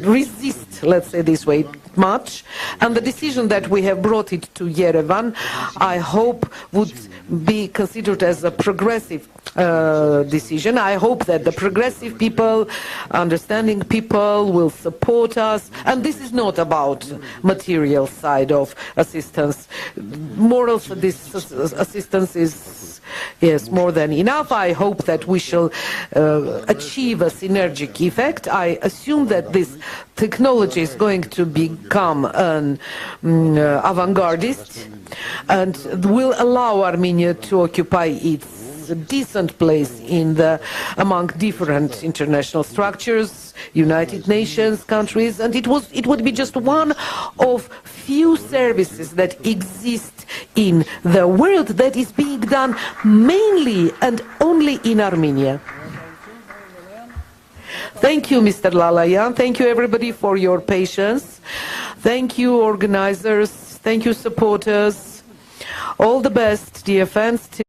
resist, let's say this way, much. And the decision that we have brought it to Yerevan, I hope would be considered as a progressive decision. I hope that the progressive people, understanding people will support us. And this is not about material side of assistance. Moral assistance is, yes, more than enough. I hope that we shall achieve a synergic effect. I assume that this technology is going to become an avant-gardist and will allow Armenia to occupy its decent place in among different international structures, United Nations countries, and it would be just one of few services that exist in the world that is being done mainly and only in Armenia. Thank you, Mr. Lalayan. Thank you, everybody, for your patience. Thank you, organizers. Thank you, supporters. All the best, dear fans.